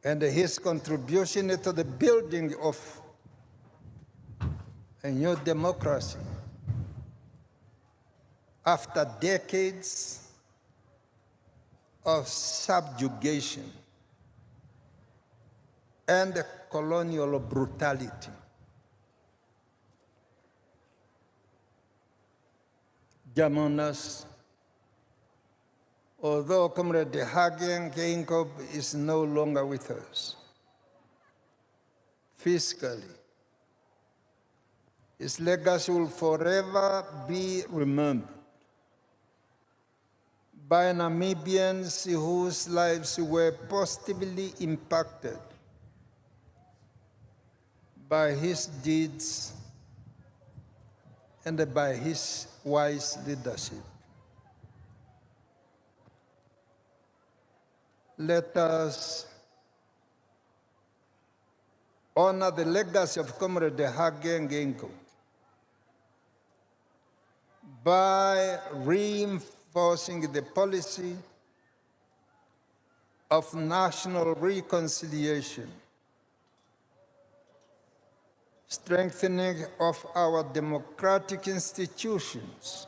and his contribution to the building of a new democracy after decades of subjugation and colonial brutality. Jamonas, although Comrade Hage Geingob is no longer with us, fiscally, his legacy will forever be remembered by Namibians whose lives were positively impacted by his deeds and by his wise leadership. let us honor the legacy of Comrade Hage Geingob by reinforcing the policy of national reconciliation, strengthening of our democratic institutions,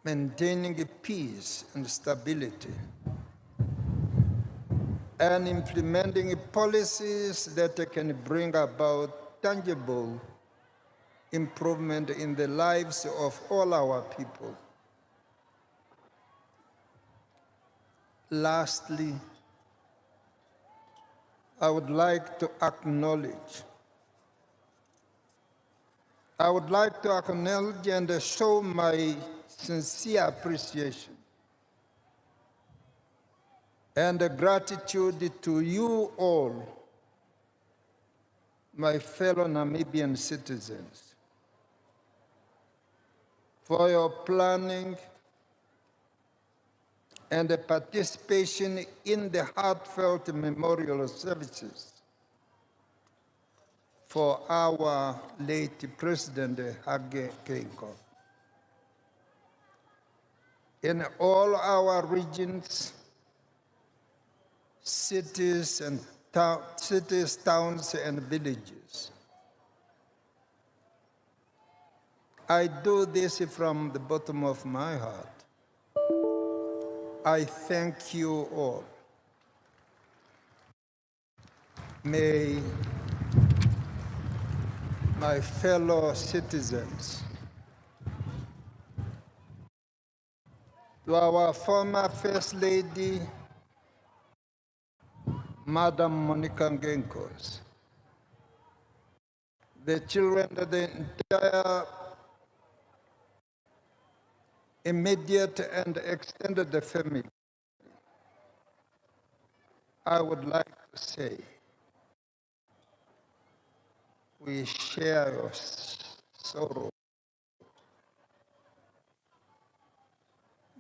maintaining peace and stability, and implementing policies that can bring about tangible improvement in the lives of all our people. Lastly, I would like to acknowledge and show my sincere appreciation and gratitude to you all, my fellow Namibian citizens, for your planning and the participation in the heartfelt memorial services for our late President Hage Geingob. In all our regions, cities, towns, and villages, I do this from the bottom of my heart. I thank you all. May my fellow citizens, to our former First Lady, Madam Monica Genkos, the children of the entire immediate and extended family, I would like to say, we share your sorrow,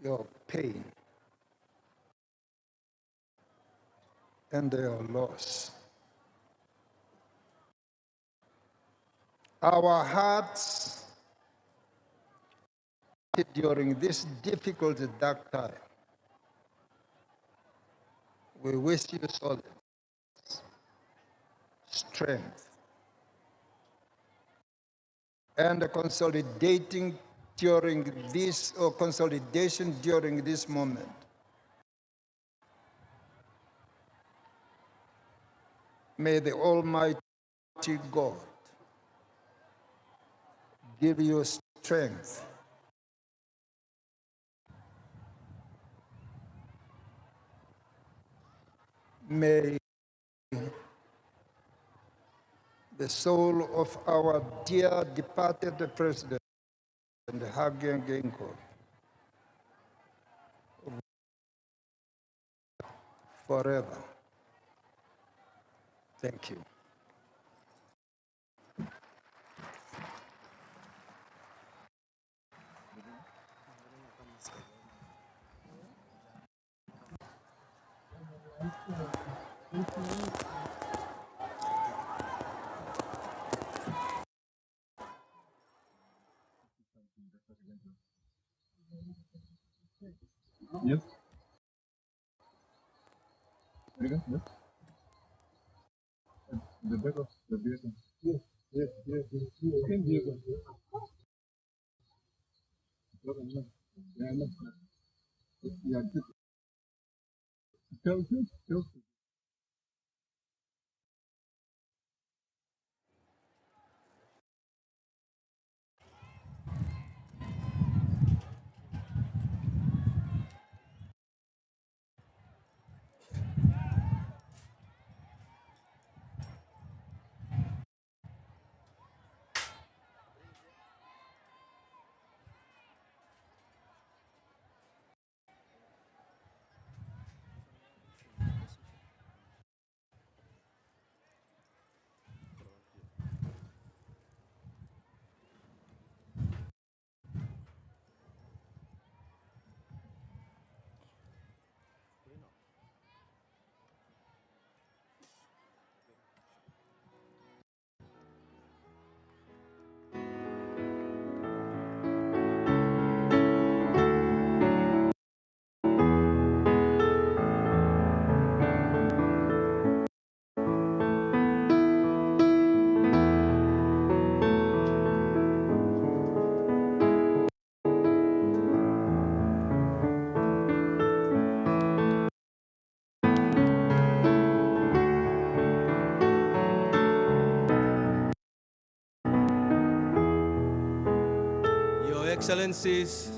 your pain, and your loss. Our hearts during this difficult, dark time. We wish you solace, strength, and consolidation during this moment. May the Almighty God give you strength. May the soul of our dear departed President, Hage Geingob, forever. Thank you. Yes. Yes. The back of the vehicle. Yes. Yes. Yes. Yes. Same vehicle. Yeah, no. Yeah. Tell. Excellencies,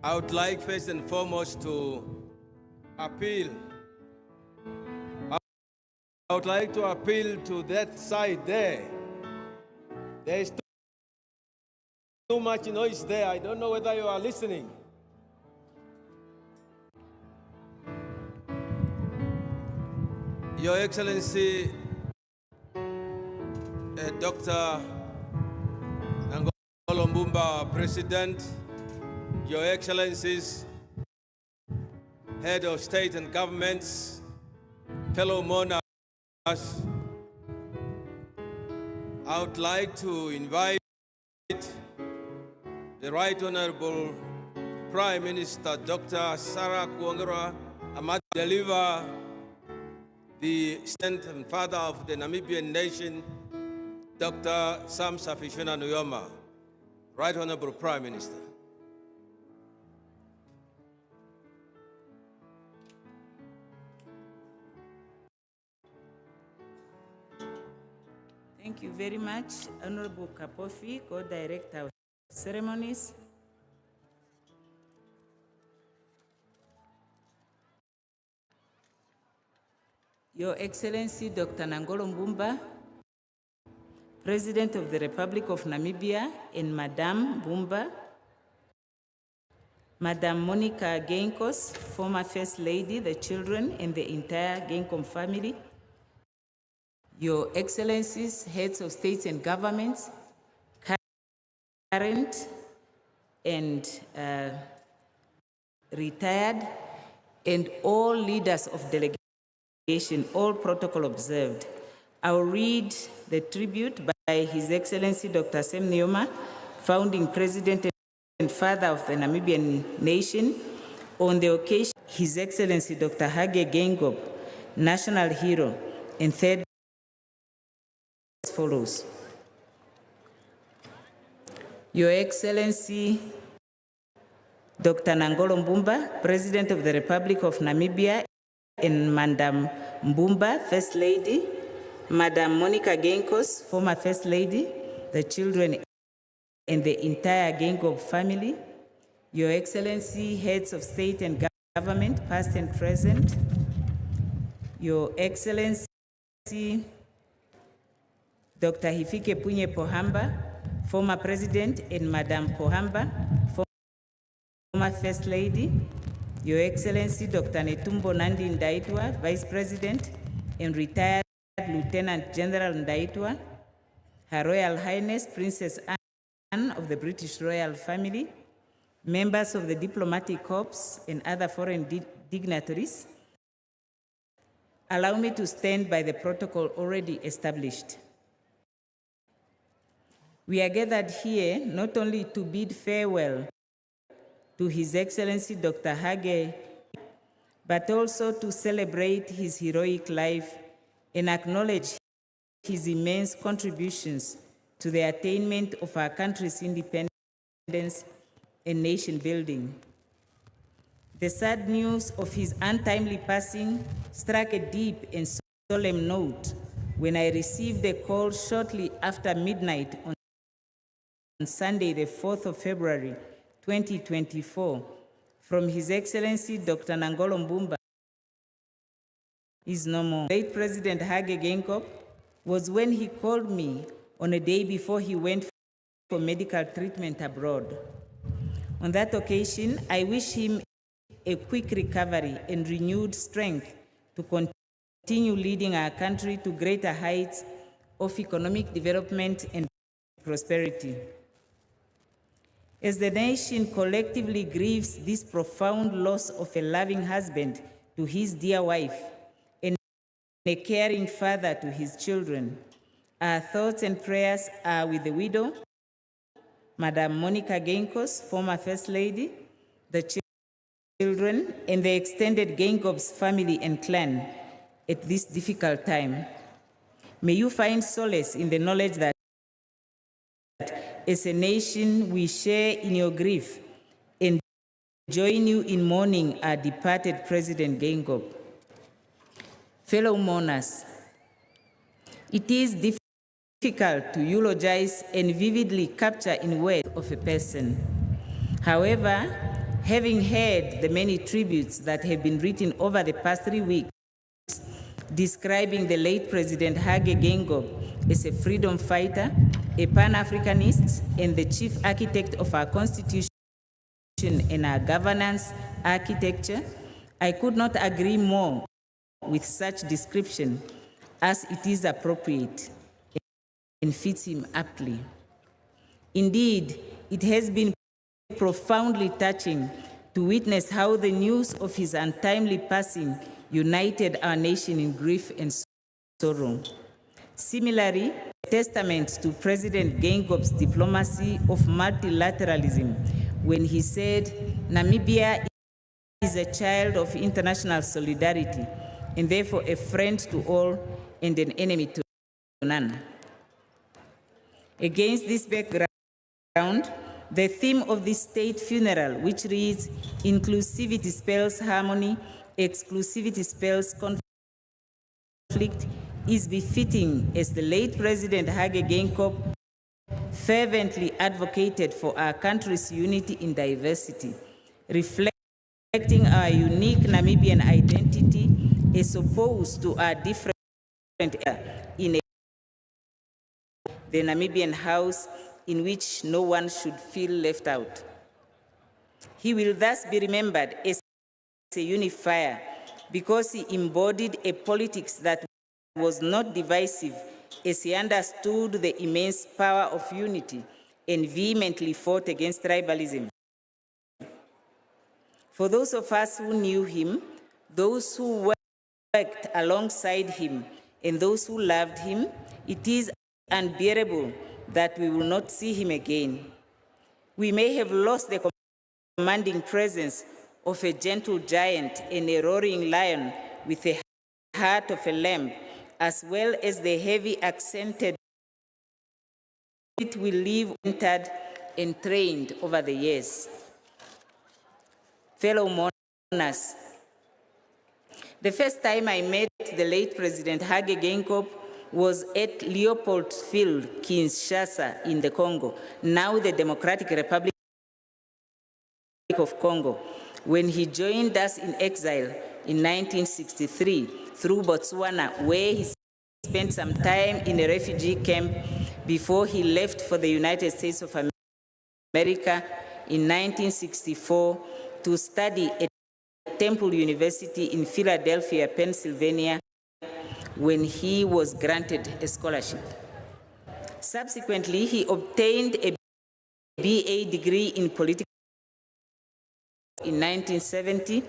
I would like first and foremost to appeal. I would like to appeal to that side there. There is too much noise there. I don't know whether you are listening. Your Excellency, Dr. Nangolo Mbumba, President, Your Excellencies, Head of State and Governments, fellow monarchs, I would like to invite the Right Honorable Prime Minister Dr. Sarah Kuongera Amad deliver the saint and father of the Namibian nation, Dr. Sam Safishuna Nujoma. Right Honorable Prime Minister. Thank you very much, Honorable Kapofi, Co-Director of Ceremonies. Your Excellency, Dr. Nangolo Mbumba, President of the Republic of Namibia, and Madame Mbumba, Madame Monica Geinkos, former First Lady, the children, and the entire Geingob family, Your Excellencies, Heads of States and Governments, current and retired, and all leaders of delegation, all protocol observed. I will read the tribute by His Excellency Dr. Sam Nujoma, founding President and father of the Namibian nation, on the occasion His Excellency Dr. Hage Geingob, national hero, and third as follows. Your Excellency Dr. Nangolo Mbumba, President of the Republic of Namibia, and Madame Mbumba, First Lady, Madame Monica Geinkos, former First Lady, the children, and the entire Geingob family, Your Excellency, Heads of State and Government, past and present, Your Excellency, Dr. Hifike Punye Pohamba, former President, and Madame Pohamba, former First Lady, Your Excellency, Dr. Netumbo Nandi Ndaitwa, Vice President, and retired Lieutenant General Ndaitwa, Her Royal Highness Princess Anne of the British Royal Family, members of the Diplomatic Corps, and other foreign dignitaries, allow me to stand by the protocol already established. We are gathered here not only to bid farewell to His Excellency Dr. Hage, but also to celebrate his heroic life and acknowledge his immense contributions to the attainment of our country's independence and nation building. The sad news of his untimely passing struck a deep and solemn note when I received a call shortly after midnight on Sunday, the 4th of February, 2024, from His Excellency Dr. Nangolo Mbumba. Is no more. Late President Hage Geingob was when he called me on a day before he went for medical treatment abroad. On that occasion, I wish him a quick recovery and renewed strength to continue leading our country to greater heights of economic development and prosperity. As the nation collectively grieves this profound loss of a loving husband to his dear wife and a caring father to his children, our thoughts and prayers are with the widow, Madame Monica Geinkos, former First Lady, the children, and the extended Geingob's family and clan at this difficult time. May you find solace in the knowledge that as a nation, we share in your grief and join you in mourning our departed President Geingob. Fellow mourners, it is difficult to eulogize and vividly capture in words of a person. However, having heard the many tributes that have been written over the past 3 weeks describing the late President Hage Geingob as a freedom fighter, a Pan-Africanist, and the chief architect of our Constitution and our governance architecture, I could not agree more with such description, as it is appropriate and fits him aptly. Indeed, it has been profoundly touching to witness how the news of his untimely passing united our nation in grief and sorrow. Similarly, a testament to President Geingob's diplomacy of multilateralism when he said, "Namibia is a child of international solidarity and therefore a friend to all and an enemy to none." Against this background, the theme of this state funeral, which reads, "Inclusivity spells harmony, exclusivity spells conflict," is befitting as the late President Hage Geingob fervently advocated for our country's unity in diversity, reflecting our unique Namibian identity as opposed to our different in the Namibian house in which no one should feel left out. He will thus be remembered as a unifier because he embodied a politics that was not divisive, as he understood the immense power of unity and vehemently fought against tribalism. For those of us who knew him, those who worked alongside him, and those who loved him, it is unbearable that we will not see him again. We may have lost the commanding presence of a gentle giant and a roaring lion with a heart of a lamb, as well as the heavy accented it will live entered and trained over the years. Fellow mourners, the first time I met the late President Hage Geingob was at Leopoldville, Kinshasa in the Congo, now the Democratic Republic of Congo, when he joined us in exile in 1963 through Botswana, where he spent some time in a refugee camp before he left for the United States of America in 1964 to study at Temple University in Philadelphia, Pennsylvania, when he was granted a scholarship. Subsequently, he obtained a BA degree in political in 1970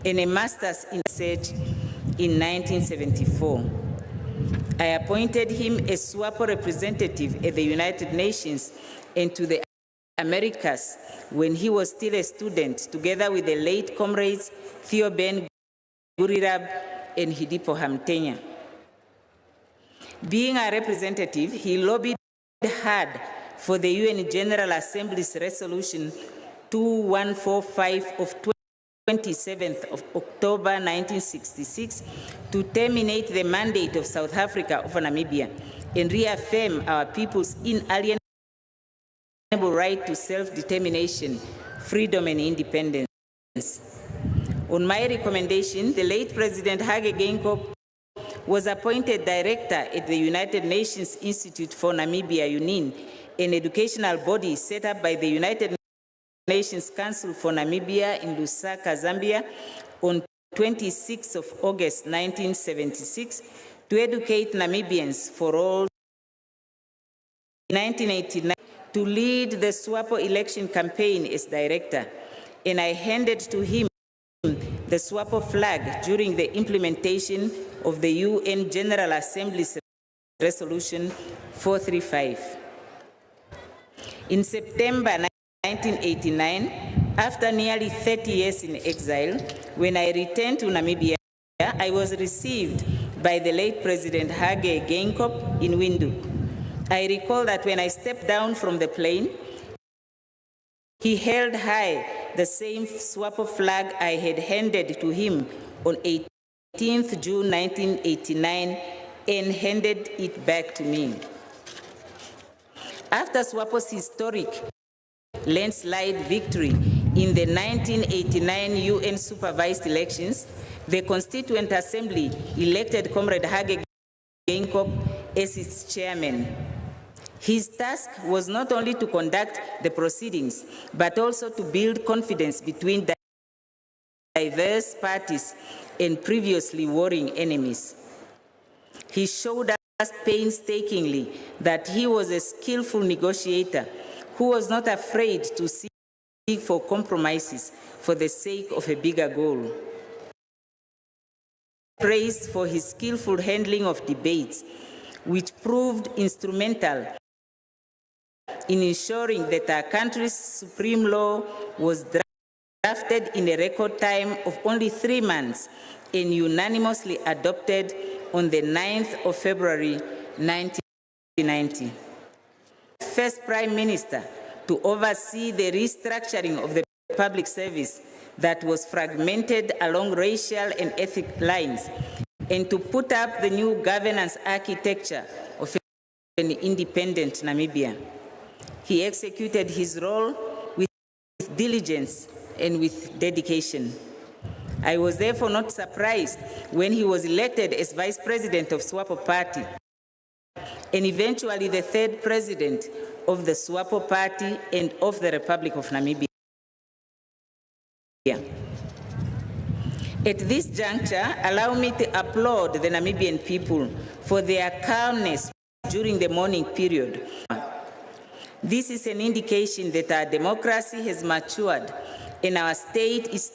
and a master's in research in 1974. I appointed him as SWAPO representative at the United Nations and to the Americas when he was still a student, together with the late comrades Theoben Gurirab and Hidipo Hamtenya. Being a representative, he lobbied hard for the UN General Assembly's resolution 2145 of 27th of October 1966 to terminate the mandate of South Africa over Namibia and reaffirm our people's inalienable right to self-determination, freedom, and independence. On my recommendation, the late President Hage Geingob was appointed director at the United Nations Institute for Namibia, UNIN, an educational body set up by the United Nations Council for Namibia in Lusaka, Zambia, on 26th of August 1976 to educate Namibians for all. In 1989, to lead the SWAPO election campaign as director, and I handed to him the SWAPO flag during the implementation of the UN General Assembly's Resolution 435. In September 1989, after nearly 30 years in exile, when I returned to Namibia, I was received by the late President Hage Geingob in Windhoek. I recall that when I stepped down from the plane, he held high the same SWAPO flag I had handed to him on 18th June 1989 and handed it back to me. After SWAPO's historic landslide victory in the 1989 UN supervised elections, the Constituent Assembly elected Comrade Hage Geingob as its chairman. His task was not only to conduct the proceedings, but also to build confidence between diverse parties and previously warring enemies. He showed us painstakingly that he was a skillful negotiator who was not afraid to seek for compromises for the sake of a bigger goal. Praised for his skillful handling of debates, which proved instrumental in ensuring that our country's supreme law was drafted in a record time of only 3 months and unanimously adopted on the 9th of February 1990. First Prime Minister to oversee the restructuring of the public service that was fragmented along racial and ethnic lines, and to put up the new governance architecture of an independent Namibia. He executed his role with diligence and with dedication. I was therefore not surprised when he was elected as Vice President of SWAPO Party and eventually the 3rd President of the SWAPO Party and of the Republic of Namibia. At this juncture, allow me to applaud the Namibian people for their calmness during the mourning period. This is an indication that our democracy has matured and our state is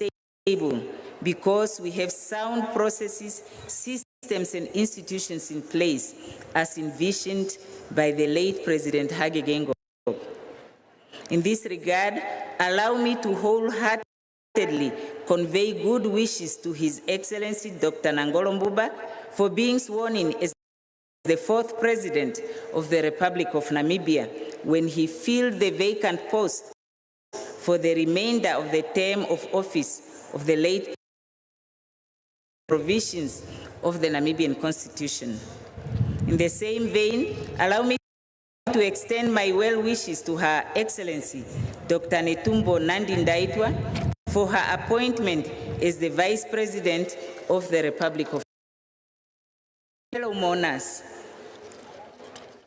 stable because we have sound processes, systems, and institutions in place as envisioned by the late President Hage Geingob. In this regard, allow me to wholeheartedly convey good wishes to His Excellency Dr. Nangolo Mbuba for being sworn in as the 4th President of the Republic of Namibia when he filled the vacant post for the remainder of the term of office of the late provisions of the Namibian Constitution. In the same vein, allow me to extend my well wishes to Her Excellency Dr. Netumbo Nandi-Ndaitwah for her appointment as the Vice President of the Republic of Fellow mourners,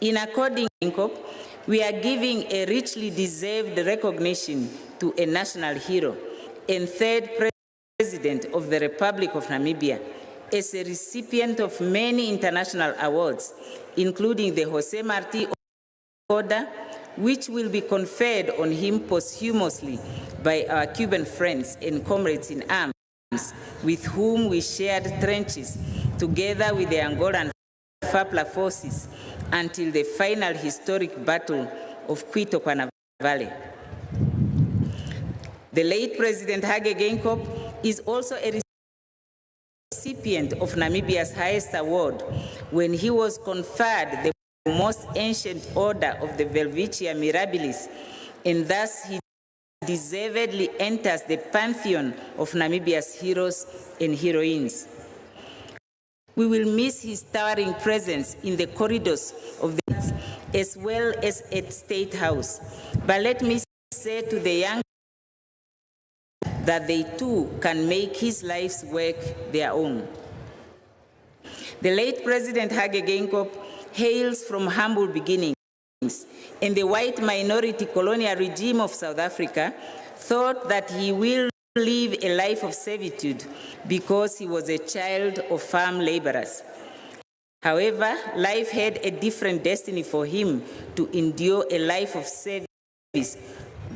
in according with Geingob, we are giving a richly deserved recognition to a national hero and 3rd President of the Republic of Namibia as a recipient of many international awards, including the Jose Marti Order, which will be conferred on him posthumously by our Cuban friends and comrades in arms, with whom we shared trenches together with the Angolan FAPLA forces until the final historic battle of Quito Valley. The late President Hage Geingob is also a recipient of Namibia's highest award when he was conferred the most ancient order of the Welwitschia Mirabilis, and thus he deservedly enters the pantheon of Namibia's heroes and heroines. We will miss his towering presence in the corridors of the as well as at State House. But let me say to the young that they too can make his life's work their own. The late President Hage Geingob hails from humble beginnings, and the white minority colonial regime of South Africa thought that he will live a life of servitude because he was a child of farm laborers. However, life had a different destiny for him to endure a life of service,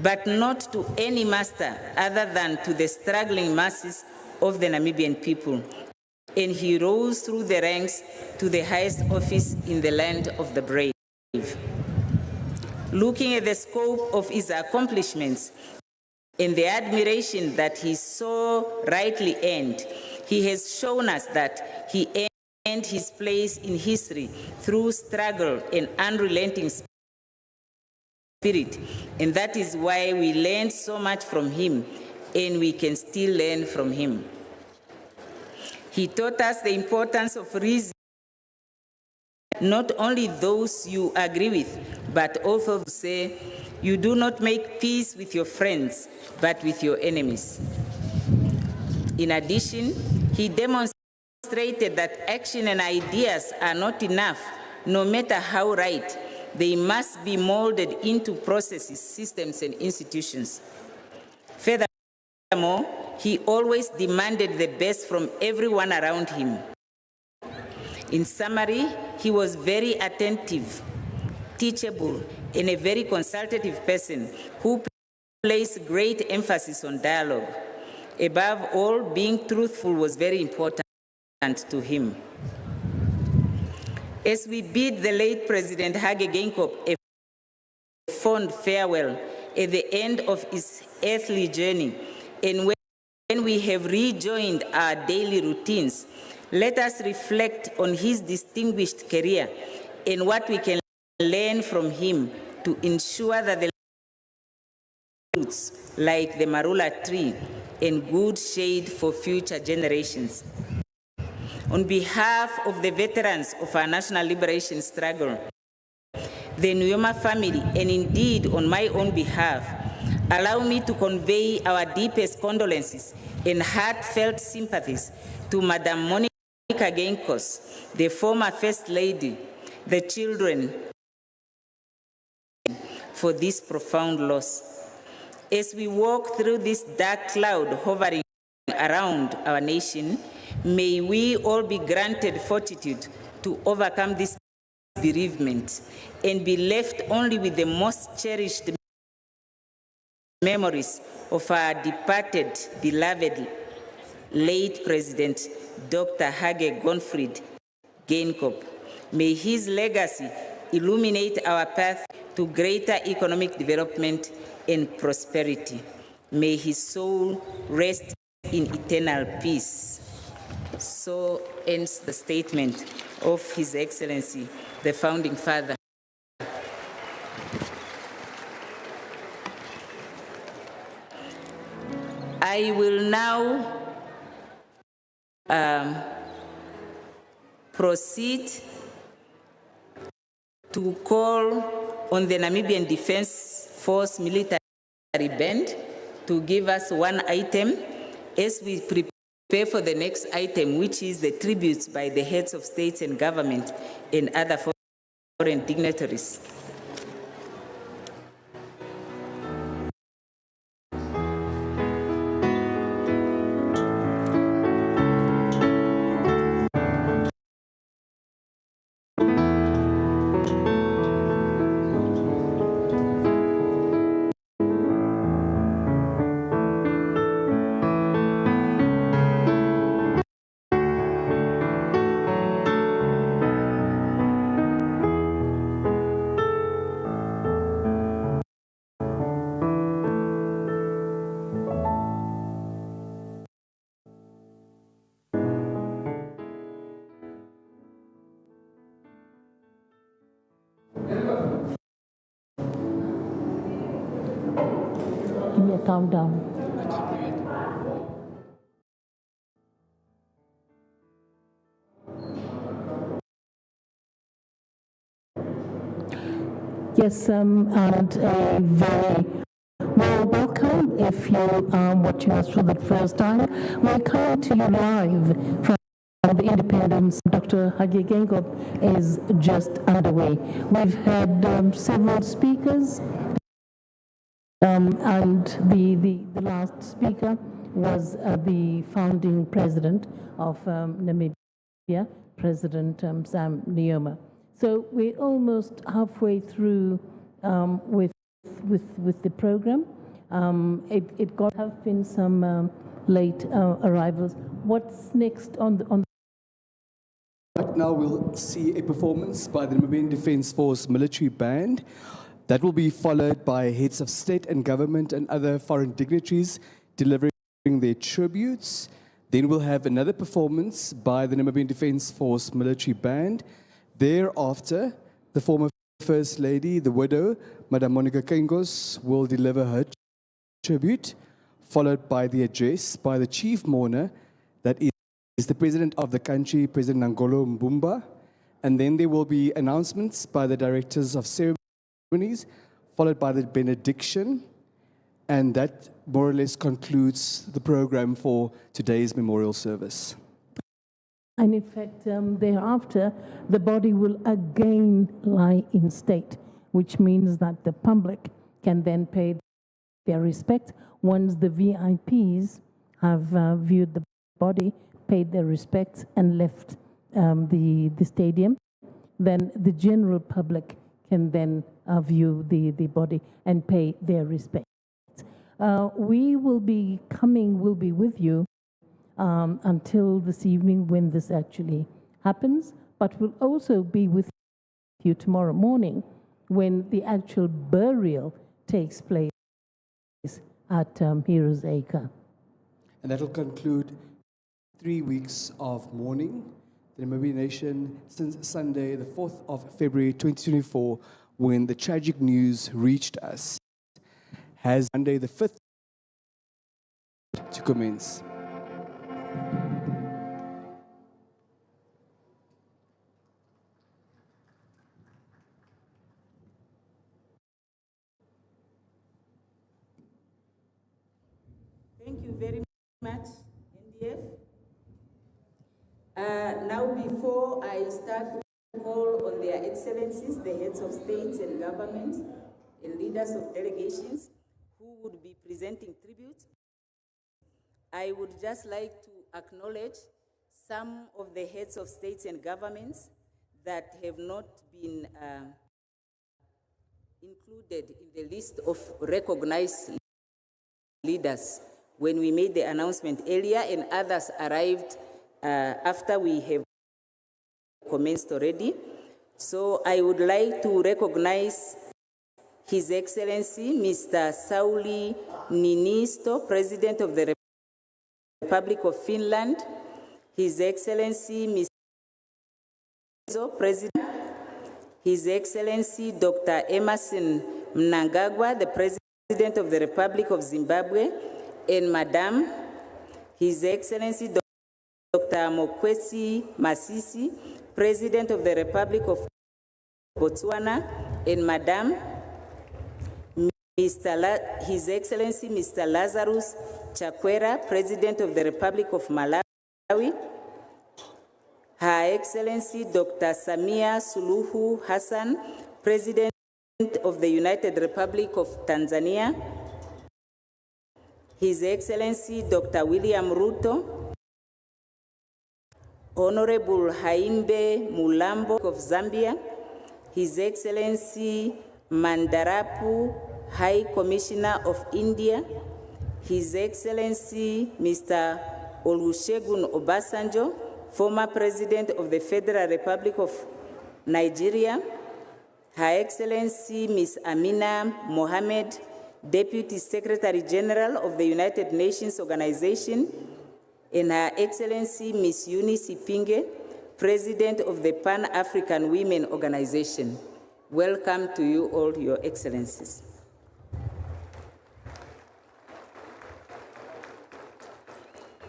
but not to any master other than to the struggling masses of the Namibian people. And he rose through the ranks to the highest office in the land of the brave. Looking at the scope of his accomplishments and the admiration that he so rightly earned, he has shown us that he earned his place in history through struggle and unrelenting spirit, and that is why we learned so much from him, and we can still learn from him. He taught us the importance of reason, not only those you agree with, but also to say, you do not make peace with your friends, but with your enemies. In addition, he demonstrated that action and ideas are not enough, no matter how right. They must be molded into processes, systems, and institutions. Furthermore, he always demanded the best from everyone around him. In summary, he was very attentive, teachable, and a very consultative person who placed great emphasis on dialogue. Above all, being truthful was very important to him. As we bid the late President Hage Geingob a fond farewell at the end of his earthly journey, and when we have rejoined our daily routines, let us reflect on his distinguished career and what we can learn from him to ensure that the roots, like the marula tree, and good shade for future generations. On behalf of the veterans of our national liberation struggle, the Nuioma family, and indeed on my own behalf, allow me to convey our deepest condolences and heartfelt sympathies to Madam Monica Geingob, the former First Lady, the children, for this profound loss. As we walk through this dark cloud hovering around our nation, may we all be granted fortitude to overcome this bereavement and be left only with the most cherished memories of our departed, beloved, late President Dr. Hage Gottfried Geingob. May his legacy illuminate our path to greater economic development and prosperity. May his soul rest in eternal peace. So ends the statement of His Excellency, the Founding Father. I will now proceed to call on the Namibian Defense Force Military Band to give us one item as we prepare for the next item, which is the tributes by the heads of states and government and other foreign dignitaries. Give me a countdown. Yes, and a very well welcome if you are watching us for the first time. We're coming to you live from the Independence. Dr. Hage Geingob is just underway. We've had several speakers. And the last speaker was the founding president of Namibia, President Sam Nuioma. So we're almost halfway through with the program. It got have been some late arrivals. What's next on the? Right now we'll see a performance by the Namibian Defense Force military band. That will be followed by heads of state and government and other foreign dignitaries delivering their tributes. Then we'll have another performance by the Namibian Defense Force military band. Thereafter, the former First Lady, the widow, Madam Monica Geingob, will deliver her tribute, followed by the address by the chief mourner, that is the President of the country, President Nangolo Mbumba, and then there will be announcements by the directors of ceremonies, followed by the benediction, and that more or less concludes the program for today's memorial service. And in fact, thereafter, the body will again lie in state, which means that the public can then pay their respect once the VIPs have viewed the body, paid their respects, and left the stadium. Then the general public can then view the body and pay their respects. We will be with you until this evening when this actually happens, but we'll also be with you tomorrow morning when the actual burial takes place at Heroes Acre. And that will conclude 3 weeks of mourning. The Namibian nation since Sunday, the 4th of February 2024, when the tragic news reached us, has Monday the 5th to commence. Thank you very much, NDF. Now, before I start to call on their excellencies, the heads of states and governments, and leaders of delegations who would be presenting tribute, I would just like to acknowledge some of the heads of states and governments that have not been included in the list of recognized leaders when we made the announcement earlier, and others arrived after we have commenced already. So I would like to recognize His Excellency Mr. Sauli Niinisto, President of the Republic of Finland, His Excellency Mr. President, His Excellency Dr. Emerson Mnangagwa, the President of the Republic of Zimbabwe, and Madam, His Excellency Dr. Mokwesi Masisi, President of the Republic of Botswana, and Madam, His Excellency Mr. Lazarus Chakwera, President of the Republic of Malawi, Her Excellency Dr. Samia Suluhu Hassan, President of the United Republic of Tanzania, His Excellency Dr. William Ruto, Honorable Haimbe Mulambo of Zambia, His Excellency Mandarapu, High Commissioner of India, His Excellency Mr. Olusegun Obasanjo, former President of the Federal Republic of Nigeria, Her Excellency Ms. Amina Mohammed, Deputy Secretary General of the United Nations Organization, and Her Excellency Ms. Eunice Ipinge, President of the Pan-African Women Organization. Welcome to you all, Your Excellencies.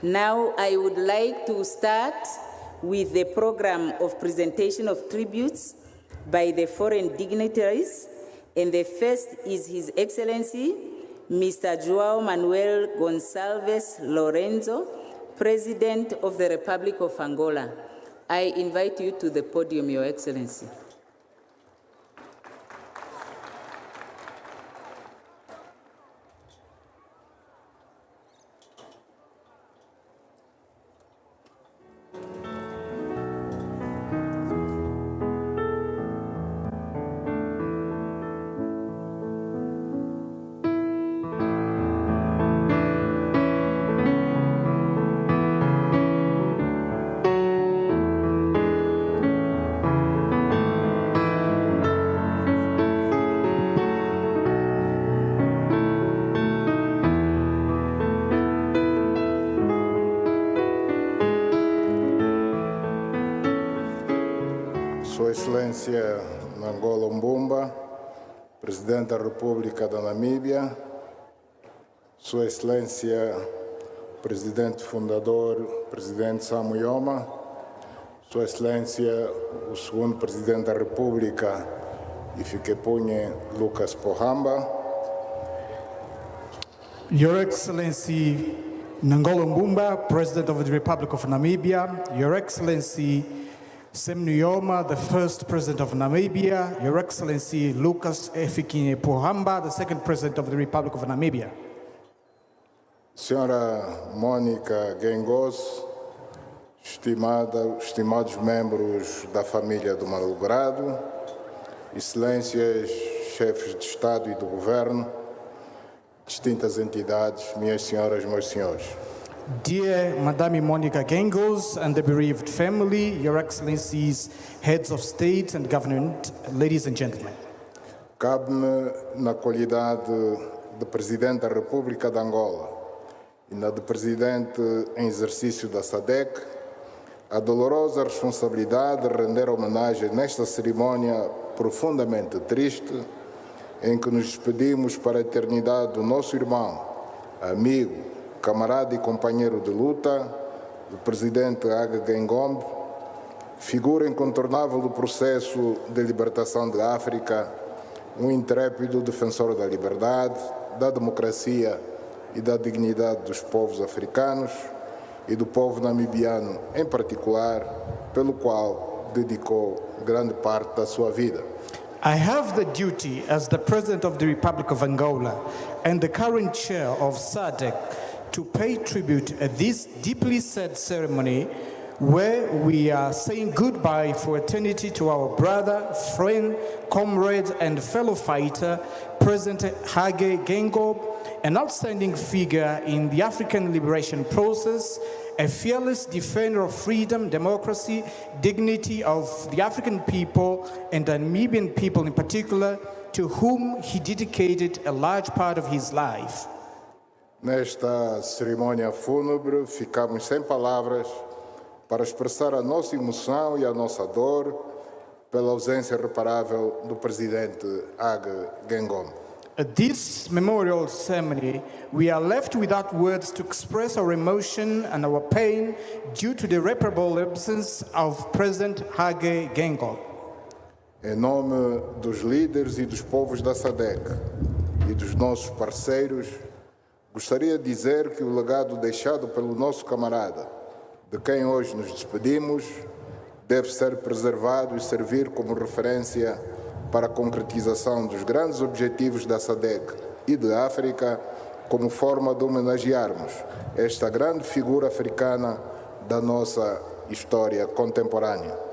Now I would like to start with the program of presentation of tributes by the foreign dignitaries, and the first is His Excellency Mr. João Manuel Gonçalves Lorenzo, President of the Republic of Angola. I invite you to the podium, Your Excellency. Sua Excelência Nangolo Mbumba, Presidente da República da Namíbia, Sua Excelência Presidente fundador, Presidente Sam Nujoma, Sua Excelência, o segundo Presidente da República, Ifikepunye Lucas Pohamba, Your Excellency Nangolo Mbumba, President of the Republic of Namibia, Your Excellency Sam Nujoma, the first President of Namibia, Your Excellency Lucas Efikine Pohamba, the second President of the Republic of Namibia. Senhora Mônica Geingob, estimados membros da família do Malogrado, Excelências, chefes de Estado e do Governo, distintas entidades, minhas senhoras, meus senhores. Dear Madame Monica Gengos and the bereaved family, Your Excellencies, heads of state and government, ladies and gentlemen. Cabe-me, na qualidade de Presidente da República de Angola e na de Presidente em exercício da SADC, a dolorosa responsabilidade de render homenagem nesta cerimônia profundamente triste, em que nos despedimos para a eternidade do nosso irmão, amigo, camarada e companheiro de luta, o Presidente Hage Geingob, figura incontornável do processo de libertação da África, um intrépido defensor da liberdade, da democracia e da dignidade dos povos africanos e do povo namibiano em particular, pelo qual dedicou grande parte da sua vida. I have the duty as the President of the Republic of Angola and the current chair of SADC to pay tribute at this deeply sad ceremony where we are saying goodbye for eternity to our brother, friend, comrade and fellow fighter, President Hage Geingob, an outstanding figure in the African liberation process, a fearless defender of freedom, democracy, dignity of the African people and the Namibian people in particular, to whom he dedicated a large part of his life. Nesta cerimônia fúnebre, ficamos sem palavras para expressar a nossa emoção e a nossa dor pela ausência irreparável do Presidente Hage Geingob. At this memorial ceremony, we are left without words to express our emotion and our pain due to the irreparable absence of President Hage Geingob. Em nome dos líderes e dos povos da SADC e dos nossos parceiros, gostaria de dizer que o legado deixado pelo nosso camarada, de quem hoje nos despedimos, deve ser preservado e servir como referência para a concretização dos grandes objetivos da SADC e da África, como forma de homenagearmos esta grande figura africana da nossa história contemporânea.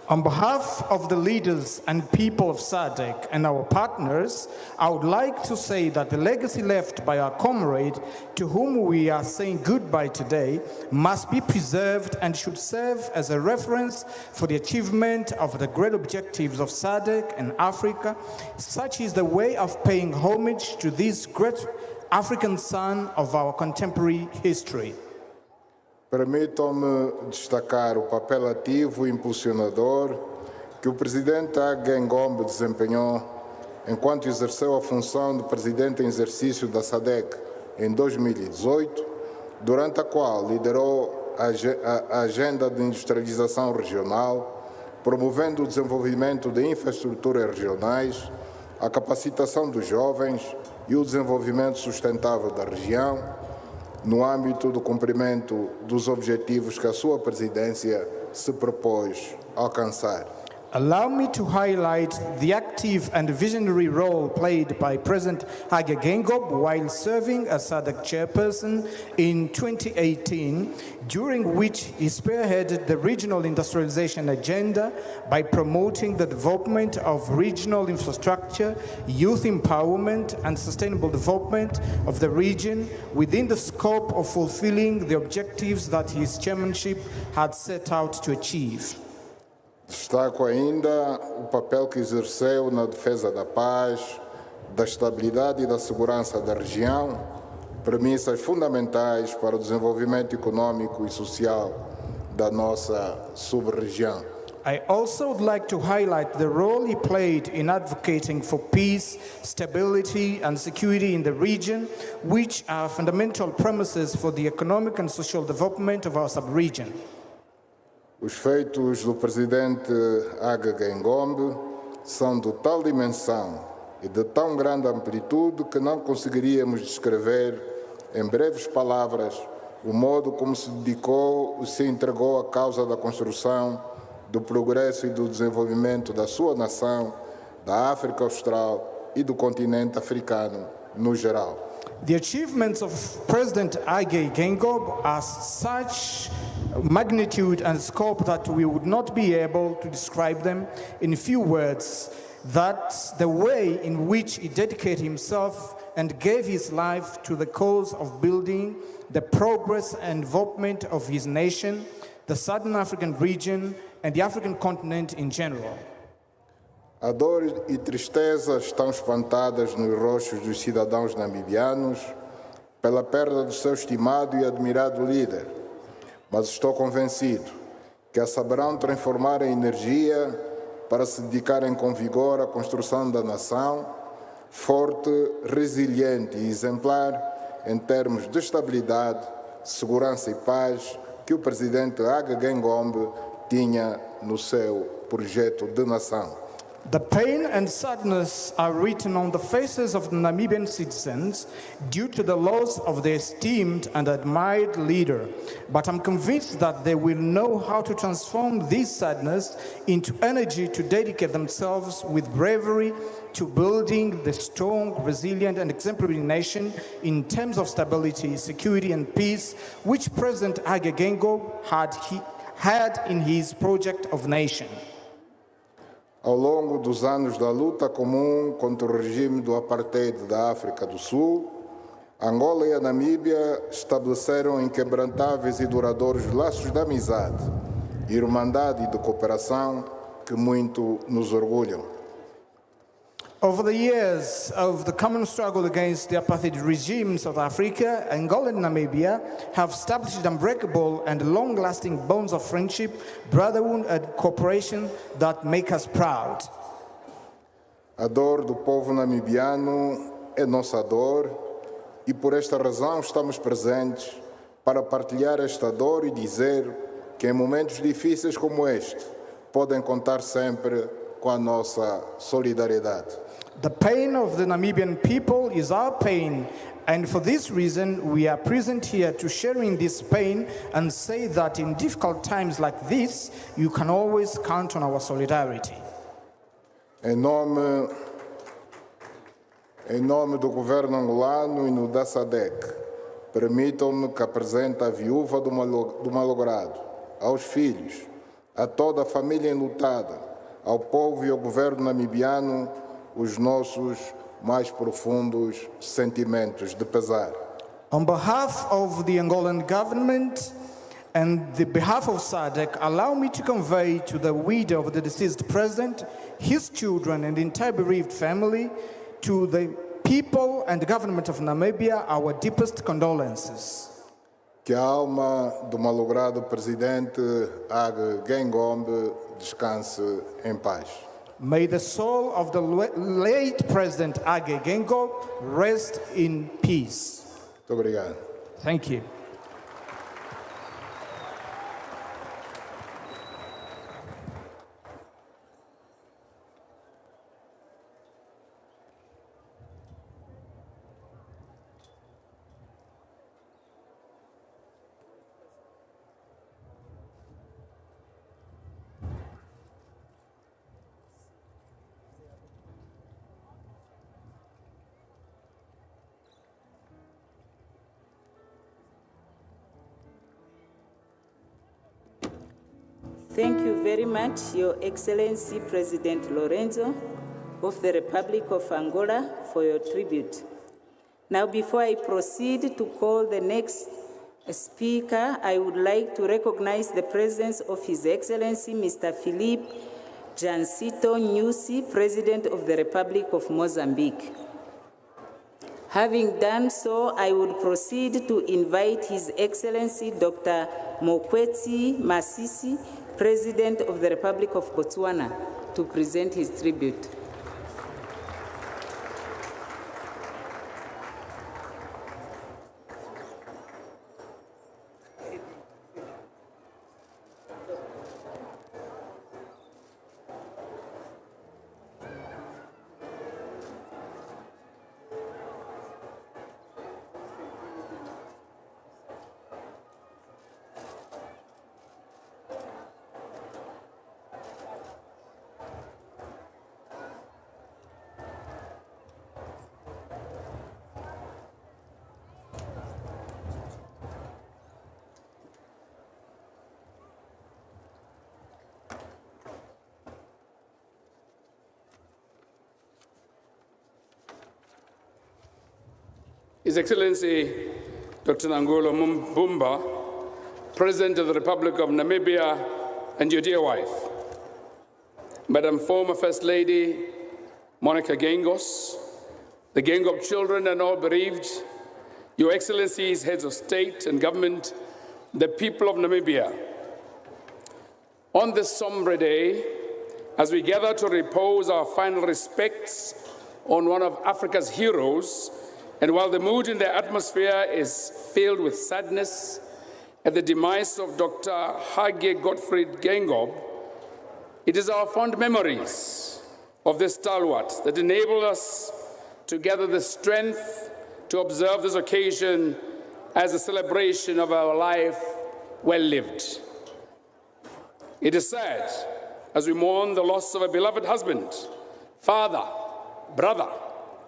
On behalf of the leaders and people of SADC and our partners, I would like to say that the legacy left by our comrade, to whom we are saying goodbye today, must be preserved and should serve as a reference for the achievement of the great objectives of SADC and Africa. Such is the way of paying homage to this great African son of our contemporary history. Permitam-me destacar o papel ativo e impulsionador que o Presidente Hage Geingob desempenhou enquanto exerceu a função de Presidente em exercício da SADC em 2018, durante a qual liderou a agenda de industrialização regional, promovendo o desenvolvimento de infraestruturas regionais, a capacitação dos jovens e o desenvolvimento sustentável da região, no âmbito do cumprimento dos objetivos que a sua presidência se propôs alcançar. Allow me to highlight the active and visionary role played by President Hage Geingob while serving as SADC chairperson in 2018, during which he spearheaded the regional industrialization agenda by promoting the development of regional infrastructure, youth empowerment, and sustainable development of the region within the scope of fulfilling the objectives that his chairmanship had set out to achieve. Destaco ainda o papel que exerceu na defesa da paz, da estabilidade e da segurança da região, premissas fundamentais para o desenvolvimento econômico e social da nossa sub-região. I also would like to highlight the role he played in advocating for peace, stability, and security in the region, which are fundamental premises for the economic and social development of our sub-region. Os feitos do presidente Hage Geingob são de tal dimensão e de tão grande amplitude que não conseguiríamos descrever em breves palavras o modo como se dedicou e se entregou à causa da construção, do progresso e do desenvolvimento da sua nação, da África Austral e do continente africano no geral. The achievements of President Hage Geingob are such magnitude and scope that we would not be able to describe them in few words. That's the way in which he dedicated himself and gave his life to the cause of building the progress and development of his nation, the Southern African region, and the African continent in general. A dor e tristeza estão espantadas nos rostos dos cidadãos namibianos pela perda do seu estimado e admirado líder, mas estou convencido que a saberão transformar em energia para se dedicarem com vigor à construção da nação, forte, resiliente e exemplar em termos de estabilidade, segurança e paz que o presidente Hage Geingob tinha no seu projeto de nação. The pain and sadness are written on the faces of the Namibian citizens due to the loss of their esteemed and admired leader. But I'm convinced that they will know how to transform this sadness into energy to dedicate themselves with bravery to building the strong, resilient, and exemplary nation in terms of stability, security, and peace, which President Hage Geingob had in his project of nation. Ao longo dos anos da luta comum contra o regime do apartheid da África do Sul, Angola e a Namíbia estabeleceram inquebrantáveis e duradouros laços de amizade, irmandade e de cooperação que muito nos orgulham. Over the years of the common struggle against the apartheid regime in South Africa, Angola and Namibia have established unbreakable and long-lasting bonds of friendship, brotherhood and cooperation that make us proud. A dor do povo namibiano é nossa dor e por esta razão estamos presentes para partilhar esta dor e dizer que em momentos difíceis como este podem contar sempre com a nossa solidariedade. The pain of the Namibian people is our pain, and for this reason we are present here to share in this pain and say that in difficult times like this, you can always count on our solidarity. Em nome do governo angolano e no da SADC, permitam-me que apresente a viúva do malogrado, aos filhos, a toda a família enlutada, ao povo e ao governo namibiano, os nossos mais profundos sentimentos de pesar. On behalf of the Angolan government and the behalf of SADC, allow me to convey to the widow of the deceased president, his children and the entire bereaved family, to the people and the government of Namibia, our deepest condolences. Que a alma do malogrado presidente Hage Geingob descanse em paz. May the soul of the late President Hage Geingob rest in peace. Muito obrigado. Thank you. Thank you very much, Your Excellency President Lorenzo of the Republic of Angola, for your tribute. Now, before I proceed to call the next speaker, I would like to recognize the presence of His Excellency Mr. Philippe Jancito Nyusi, President of the Republic of Mozambique. Having done so, I would proceed to invite His Excellency Dr. Mokwetsi Masisi, President of the Republic of Botswana to present his tribute. His Excellency Dr. Nangolo Mbumba, President of the Republic of Namibia, and your dear wife, Madam former First Lady Monica Geingob, the Geingob children and all bereaved, Your Excellencies, heads of state and government, the people of Namibia. On this sombre day, as we gather to repose our final respects on one of Africa's heroes, and while the mood in the atmosphere is filled with sadness at the demise of Dr. Hage Gottfried Geingob, it is our fond memories of this stalwart that enable us to gather the strength to observe this occasion as a celebration of our life well lived. It is sad as we mourn the loss of a beloved husband, father, brother,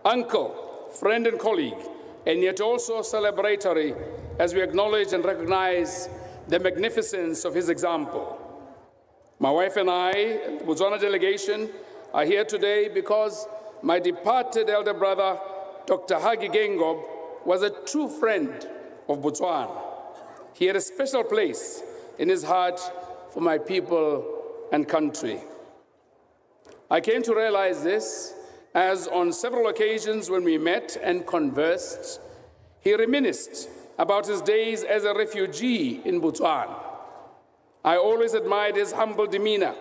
uncle, friend and colleague, and yet also celebratory as we acknowledge and recognize the magnificence of his example. My wife and I, the Botswana delegation, are here today because my departed elder brother, Dr. Hage Geingob, was a true friend of Botswana. He had a special place in his heart for my people and country. I came to realize this as on several occasions when we met and conversed, he reminisced about his days as a refugee in Botswana. I always admired his humble demeanor,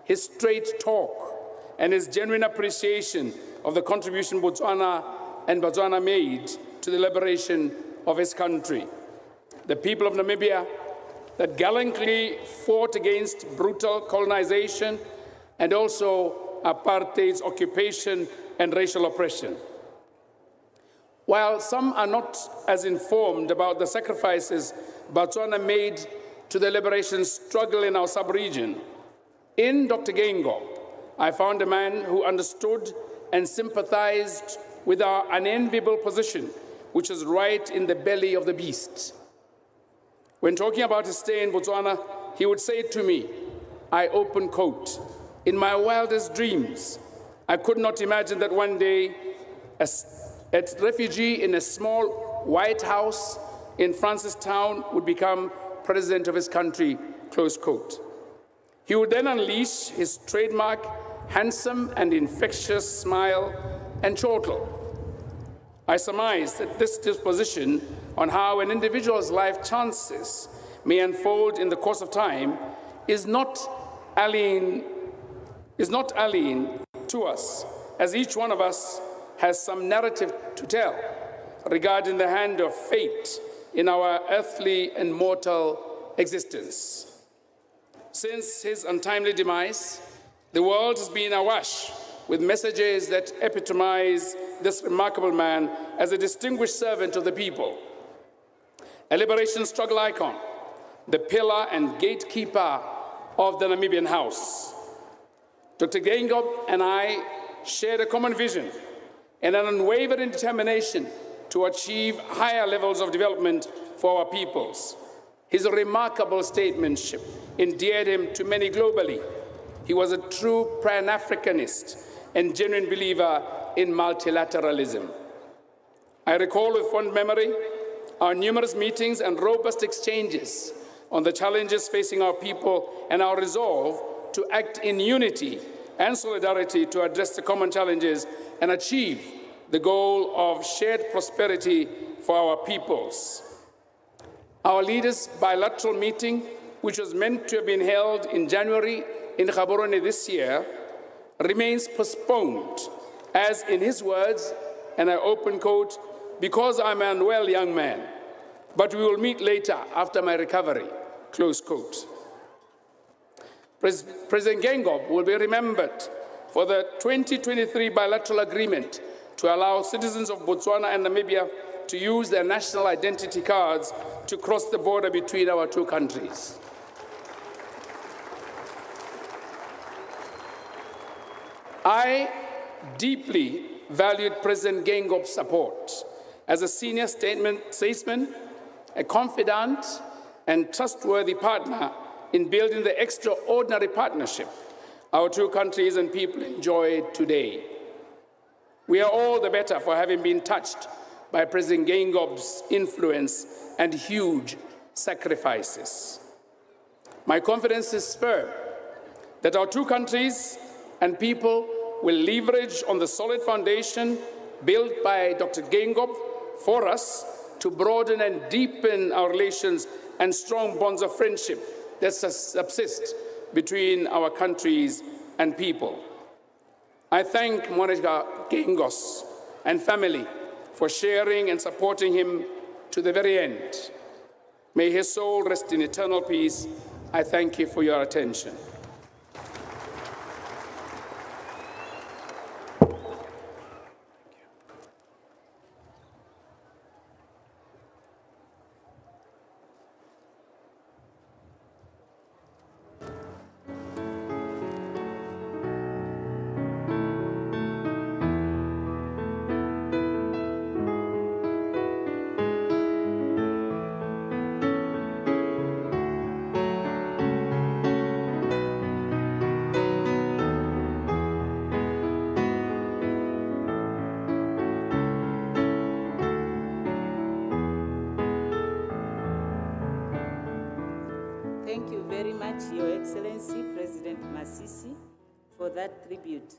his straight talk, and his genuine appreciation of the contribution Botswana and Botswana made to the liberation of his country. The people of Namibia that gallantly fought against brutal colonization and also apartheid's occupation and racial oppression. While some are not as informed about the sacrifices Botswana made to the liberation struggle in our sub-region, in Dr. Geingob, I found a man who understood and sympathized with our unenviable position, which is right in the belly of the beast. When talking about his stay in Botswana, he would say to me, I open quote, in my wildest dreams, I could not imagine that one day a refugee in a small white house in Francistown would become president of his country, close quote. He would then unleash his trademark, handsome and infectious smile and chortle. I surmise that this disposition on how an individual's life chances may unfold in the course of time is not alien to us, as each one of us has some narrative to tell regarding the hand of fate in our earthly and mortal existence. Since his untimely demise, the world has been awash with messages that epitomize this remarkable man as a distinguished servant of the people, a liberation struggle icon, the pillar and gatekeeper of the Namibian house. Dr. Geingob and I shared a common vision and an unwavering determination to achieve higher levels of development for our peoples. His remarkable statesmanship endeared him to many globally. He was a true Pan-Africanist and genuine believer in multilateralism. I recall with fond memory our numerous meetings and robust exchanges on the challenges facing our people and our resolve to act in unity and solidarity to address the common challenges and achieve the goal of shared prosperity for our peoples. Our leaders' bilateral meeting which was meant to have been held in January in Gaborone this year, remains postponed, as in his words, and I open quote, "because I'm an unwell young man, but we will meet later after my recovery," close quote. President Geingob will be remembered for the 2023 bilateral agreement to allow citizens of Botswana and Namibia to use their national identity cards to cross the border between our two countries. I deeply valued President Geingob's support as a senior statesman, a confidant, and trustworthy partner in building the extraordinary partnership our two countries and people enjoy today. We are all the better for having been touched by President Geingob's influence and huge sacrifices. My confidence is firm that our two countries and people will leverage on the solid foundation built by Dr. Geingob for us to broaden and deepen our relations and strong bonds of friendship that subsist between our countries and people. I thank Monica Geingob and family for sharing and supporting him to the very end. May his soul rest in eternal peace. I thank you for your attention. Thank you very much, Your Excellency, President Masisi, for that tribute.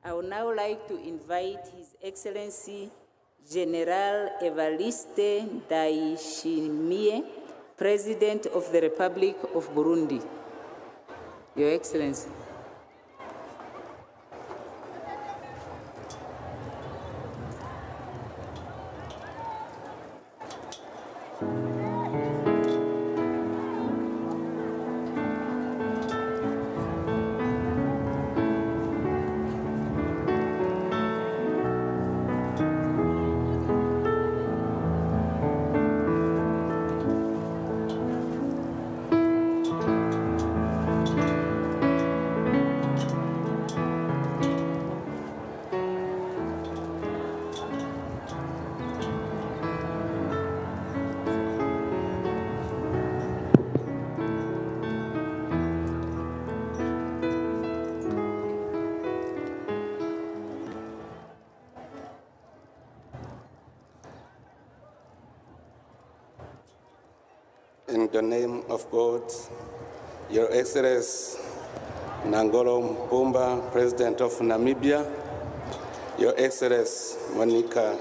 I would now like to invite His Excellency General Evariste Ndayishimiye, President of the Republic of Burundi. Your Excellency. In the name of God, Your Excellency Nangolo Mpumba, President of Namibia, Your Excellency Monica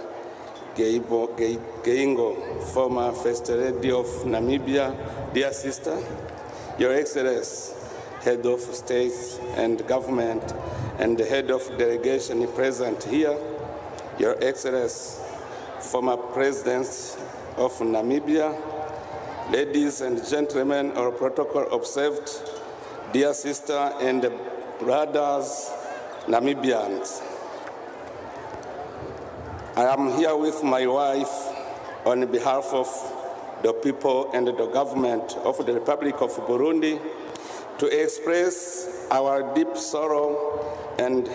Geingob, former First Lady of Namibia, dear sister, Your Excellency, Head of State and Government and the Head of Delegation present here, Your Excellency, former President of Namibia, ladies and gentlemen, our protocol observed, dear sister and brothers, Namibians. I am here with my wife on behalf of the people and the government of the Republic of Burundi to express our deep sorrow and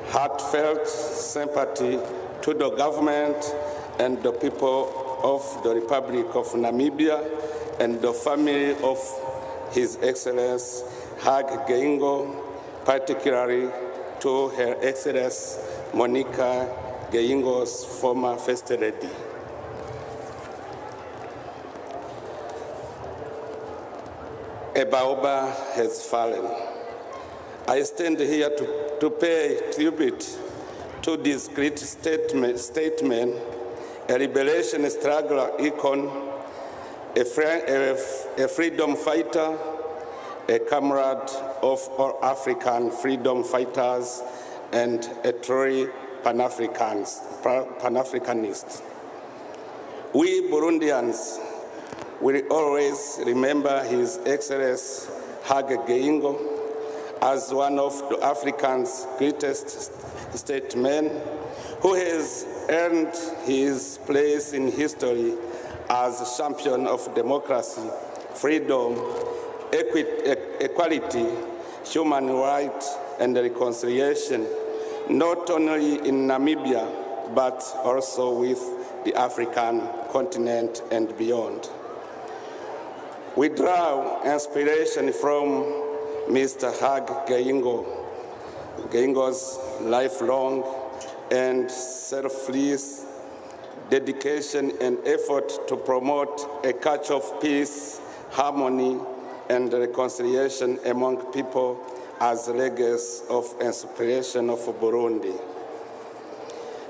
heartfelt sympathy to the government and the people of the Republic of Namibia and the family of His Excellency Hage Geingob, particularly to Her Excellency Monica Geingob's former First Lady. A baobab has fallen. I stand here to pay tribute to this great statement, a liberation struggle icon, a freedom fighter, a comrade of all African freedom fighters, and a true Pan-Africanist. We Burundians will always remember His Excellency Hage Geingob as one of the African's greatest statesmen who has earned his place in history as a champion of democracy, freedom, equality, human rights, and reconciliation, not only in Namibia, but also with the African continent and beyond. We draw inspiration from Mr. Hage Geingob's lifelong and selfless dedication and effort to promote a culture of peace, harmony, and reconciliation among people as a legacy of inspiration of Burundi.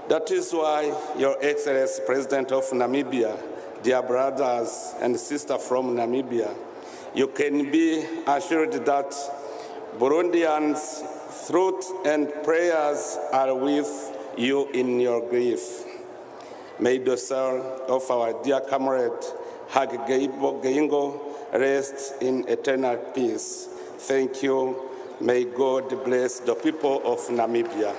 That is why Your Excellency, President of Namibia, dear brothers and sisters from Namibia, you can be assured that Burundians' thoughts and prayers are with you in your grief. May the soul of our dear comrade Hage Geingob rest in eternal peace. Thank you. May God bless the people of Namibia.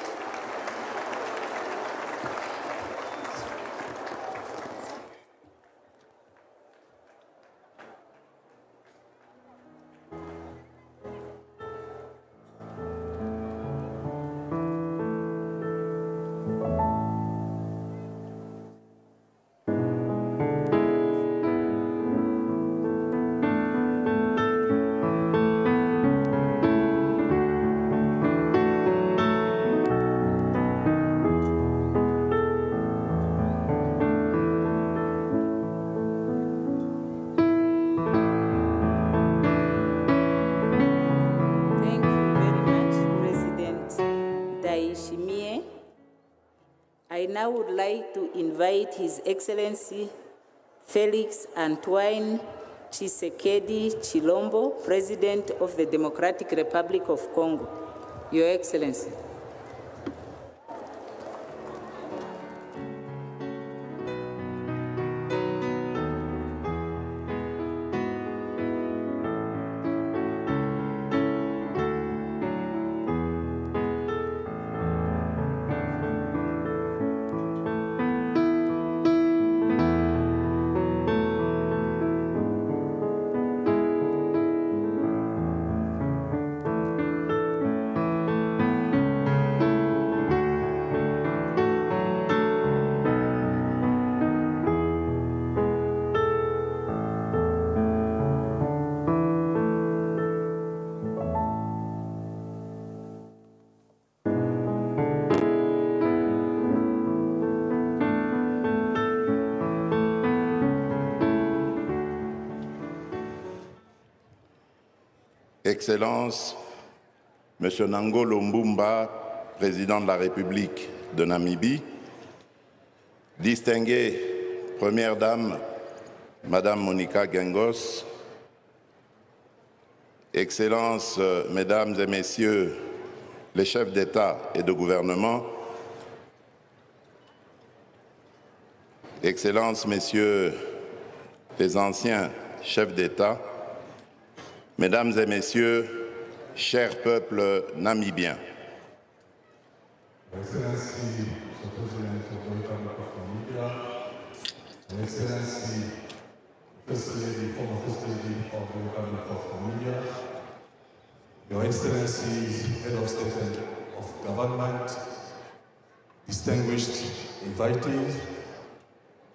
I now would like to invite His Excellency Felix Antoine Tshisekedi Chilombo, President of the Democratic Republic of Congo. Your Excellency. Excellences, Monsieur Ngolo Mbumba, Président de la République de Namibie, distinguée Première Dame, Madame Monica Gengos, Excellences, Mesdames et Messieurs les chefs d'État et de gouvernement, Excellences, Messieurs les anciens chefs d'État, Mesdames et Messieurs, chers peuples namibiens. Excellency, Mr. President of the Republic of Namibia, Excellency, First Lady, former First Lady of the Republic of Namibia, Your Excellency, Head of State and of Government, distinguished invitees,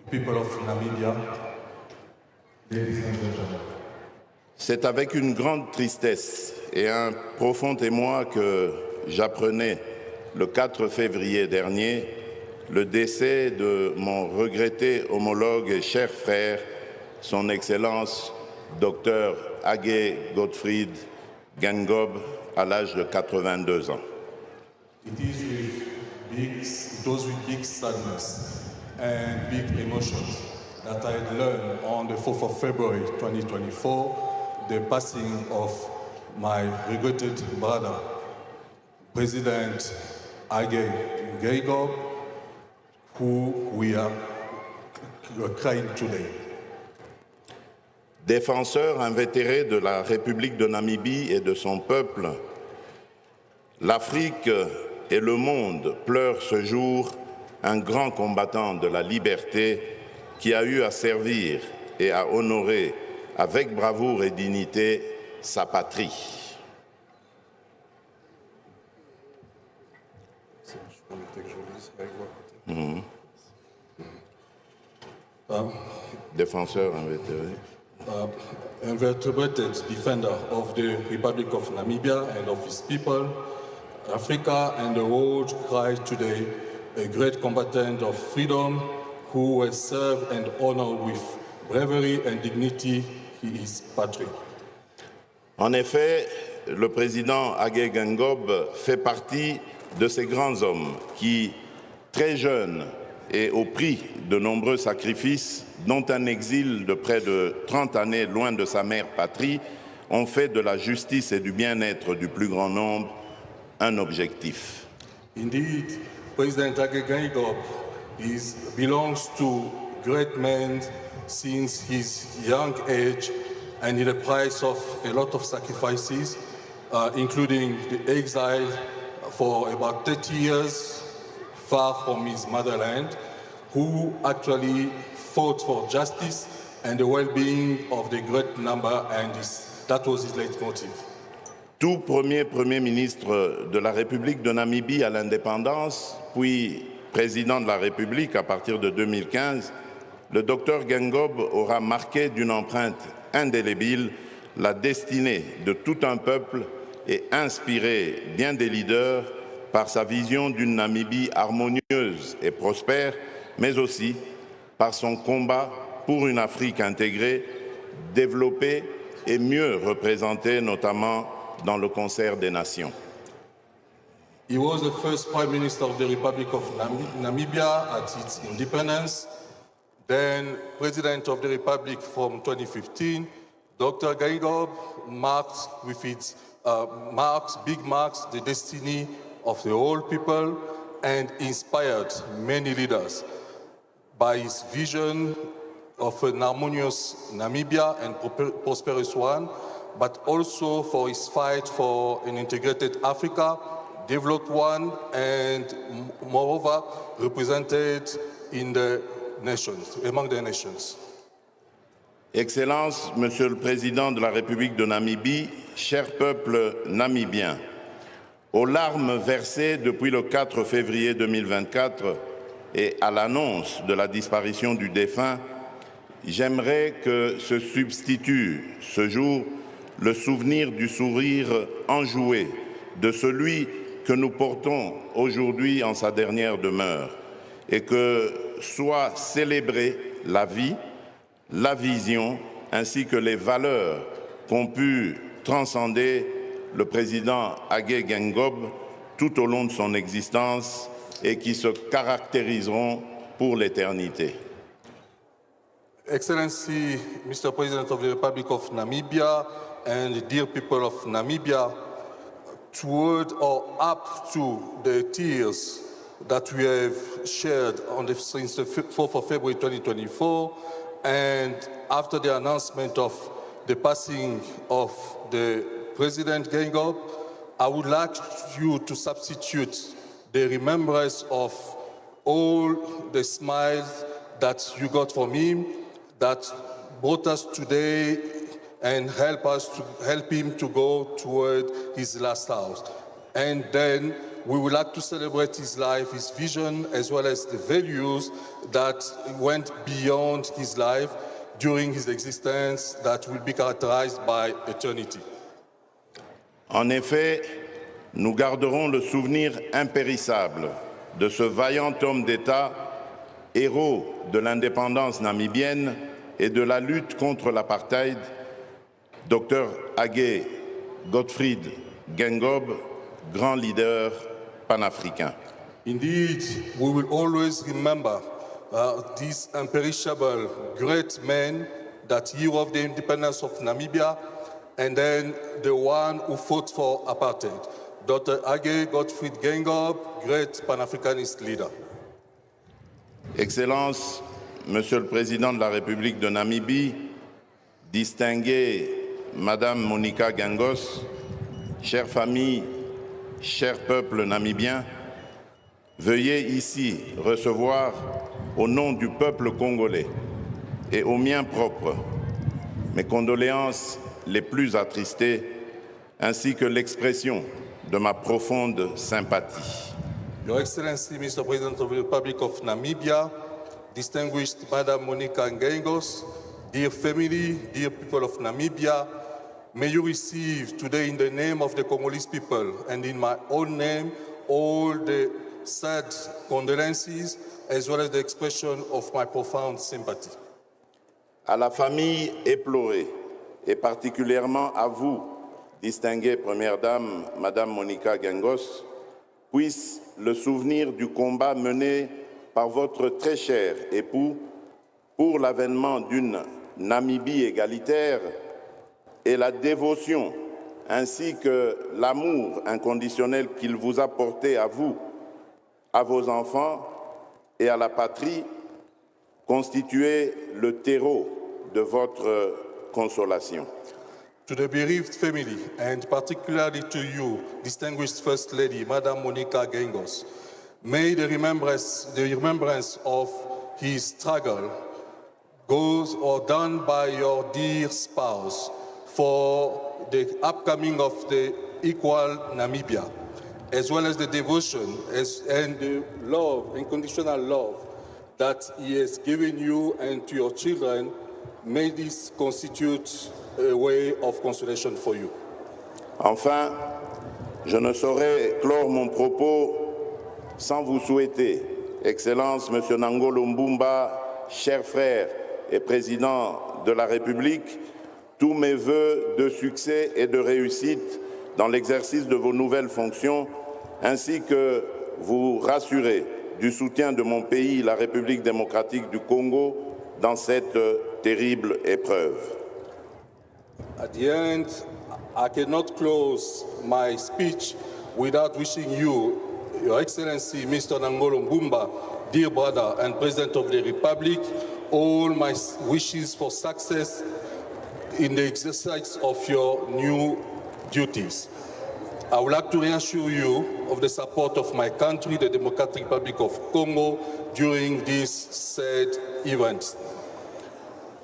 people of Namibia, ladies and gentlemen. C'est avec une grande tristesse et un profond émoi que j'apprenais le 4 février dernier le décès de mon regretté homologue et cher frère, son Excellence Dr Hage Gottfried Geingob, à l'âge de 82 ans. It was with big sadness and big emotions that I learned on the 4th of February 2024, the passing of my regretted brother, President Hage Geingob, who we are crying today. Défenseur invétéré de la République de Namibie et de son peuple, l'Afrique et le monde pleurent ce jour un grand combattant de la liberté qui a eu à servir et à honorer avec bravoure et dignité sa patrie. Défenseur invétéré. Invertebrated defender of the Republic of Namibia and of his people, Africa and the world cry today a great combatant of freedom who has served and honored with bravery and dignity his patrie. En effet, le président Hage Geingob fait partie de ces grands hommes qui, très jeunes et au prix de nombreux sacrifices, dont un exil de près de 30 années loin de sa mère patrie, ont fait de la justice et du bien-être du plus grand nombre un objectif. Indeed, President Hage Geingob belongs to great men since his young age and in the price of a lot of sacrifices, including the exile for about 30 years far from his motherland, who actually fought for justice and the well-being of the great number, and that was his leitmotiv. Tout premier ministre de la République de Namibie à l'indépendance, puis président de la République à partir de 2015, le docteur Geingob aura marqué d'une empreinte indélébile la destinée de tout un peuple et inspiré bien des leaders par sa vision d'une Namibie harmonieuse et prospère, mais aussi par son combat pour une Afrique intégrée, développée et mieux représentée, notamment dans le concert des nations. He was the first Prime Minister of the Republic of Namibia at its independence, then President of the Republic from 2015. Dr. Geingob marks the destiny of the whole people and inspired many leaders by his vision of an harmonious Namibia and prosperous one, but also for his fight for an integrated Africa, developed one, and moreover represented in the nations, among the nations. Excellences, Monsieur le Président de la République de Namibie, cher peuple namibien, aux larmes versées depuis le 4 février 2024 et à l'annonce de la disparition du défunt, j'aimerais que se substitue ce jour le souvenir du sourire enjoué de celui que nous portons aujourd'hui en sa dernière demeure et que soit célébrée la vie, la vision ainsi que les valeurs qu'ont pu transcender le président Hage Geingob tout au long de son existence et qui se caractériseront pour l'éternité. Excellency, Mr. President of the Republic of Namibia and the dear people of Namibia, toward or up to the tears that we have shared since the 4th of February 2024, and after the announcement of the passing of the President Geingob, I would like you to substitute the remembrance of all the smiles that you got from him that brought us today and help him to go toward his last house. And then we would like to celebrate his life, his vision, as well as the values that went beyond his life during his existence that will be characterized by eternity. En effet, nous garderons le souvenir impérissable de ce vaillant homme d'État, héros de l'indépendance namibienne et de la lutte contre l'apartheid, Dr. Hage Gottfried Geingob, grand leader panafricain. Indeed, we will always remember these imperishable great men that year of the independence of Namibia, and then the one who fought for apartheid, Dr. Hage Gottfried Geingob, great Pan-Africanist leader. Excellences, Monsieur le Président de la République de Namibie, distinguée Madame Monica Gingos, chère famille, cher peuple namibien, veuillez ici recevoir au nom du peuple congolais et au mien propre mes condoléances les plus attristées ainsi que l'expression de ma profonde sympathie. Your Excellency, Mr. President of the Republic of Namibia, distinguished Madam Monica Gingos, dear family, dear people of Namibia, may you receive today in the name of the Congolese people and in my own name all the sad condolences as well as the expression of my profound sympathy. À la famille éplorée et particulièrement à vous, distinguée Première Dame, Madame Monica Gingos, puisse le souvenir du combat mené par votre très cher époux pour l'avènement d'une Namibie égalitaire et la dévotion ainsi que l'amour inconditionnel qu'il vous a porté à vous, à vos enfants et à la patrie, constituer le terreau de votre consolation. To the bereaved family, and particularly to you, distinguished First Lady, Madam Monica Gingos, may the remembrance of his struggle goes or done by your dear spouse for the upcoming of the equal Namibia, as well as the devotion and the love, unconditional love that he has given you and to your children, may this constitute a way of consolation for you. Enfin, je ne saurais clore mon propos sans vous souhaiter, Excellence Monsieur Nangolo Mbumba, cher frère et président de la République, tous mes vœux de succès et de réussite dans l'exercice de vos nouvelles fonctions, ainsi que vous rassurer du soutien de mon pays, la République démocratique du Congo, dans cette terrible épreuve. At the end, I cannot close my speech without wishing you, Your Excellency, Mr. Nangolo Mbumba, dear brother and President of the Republic, all my wishes for success in the exercise of your new duties. I would like to reassure you of the support of my country, the Democratic Republic of Congo, during this sad event.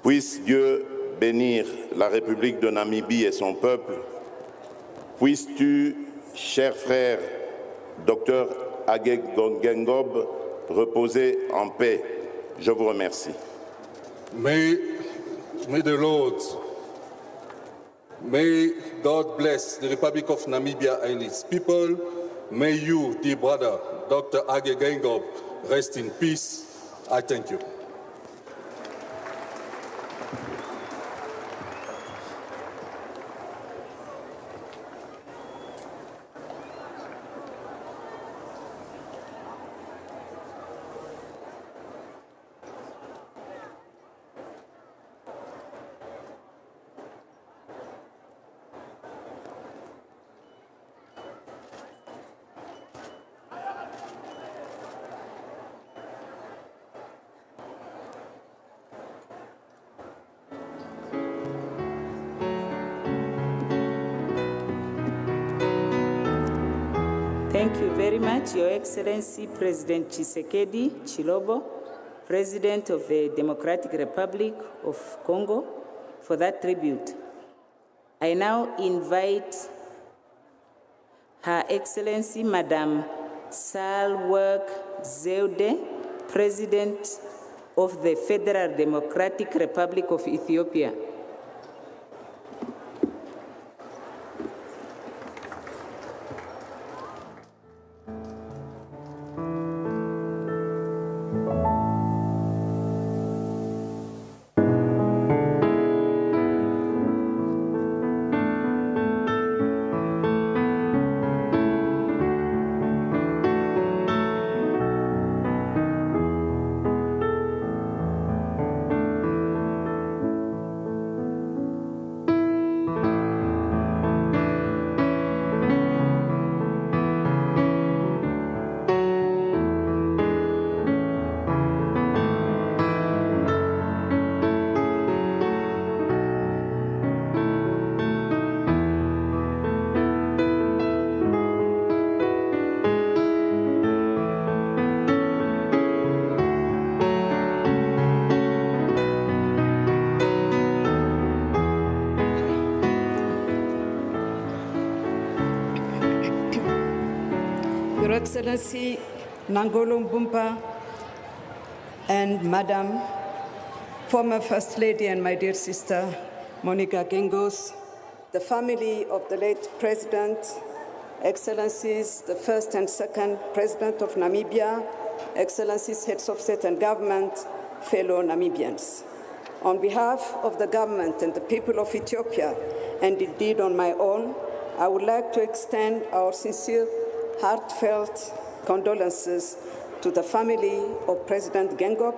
Puisse Dieu bénir la République de Namibie et son peuple. Puisses-tu, cher frère, Dr. Hage Geingob, reposer en paix. Je vous remercie. May God bless the Republic of Namibia and its people. May you, dear brother, Dr. Hage Geingob, rest in peace. I thank you. Thank you very much, Your Excellency President Tshisekedi Chilobo, President of the Democratic Republic of Congo, for that tribute. I now invite Her Excellency Madame Sahle-Work Zewde, President of the Federal Democratic Republic of Ethiopia. Excellency Nangolo Mbumba and Madam, former First Lady and my dear sister, Monica Gengos, the family of the late President, Excellencies, the first and second President of Namibia, Excellencies, heads of state and government, fellow Namibians. On behalf of the government and the people of Ethiopia, and indeed on my own, I would like to extend our sincere, heartfelt condolences to the family of President Geingob,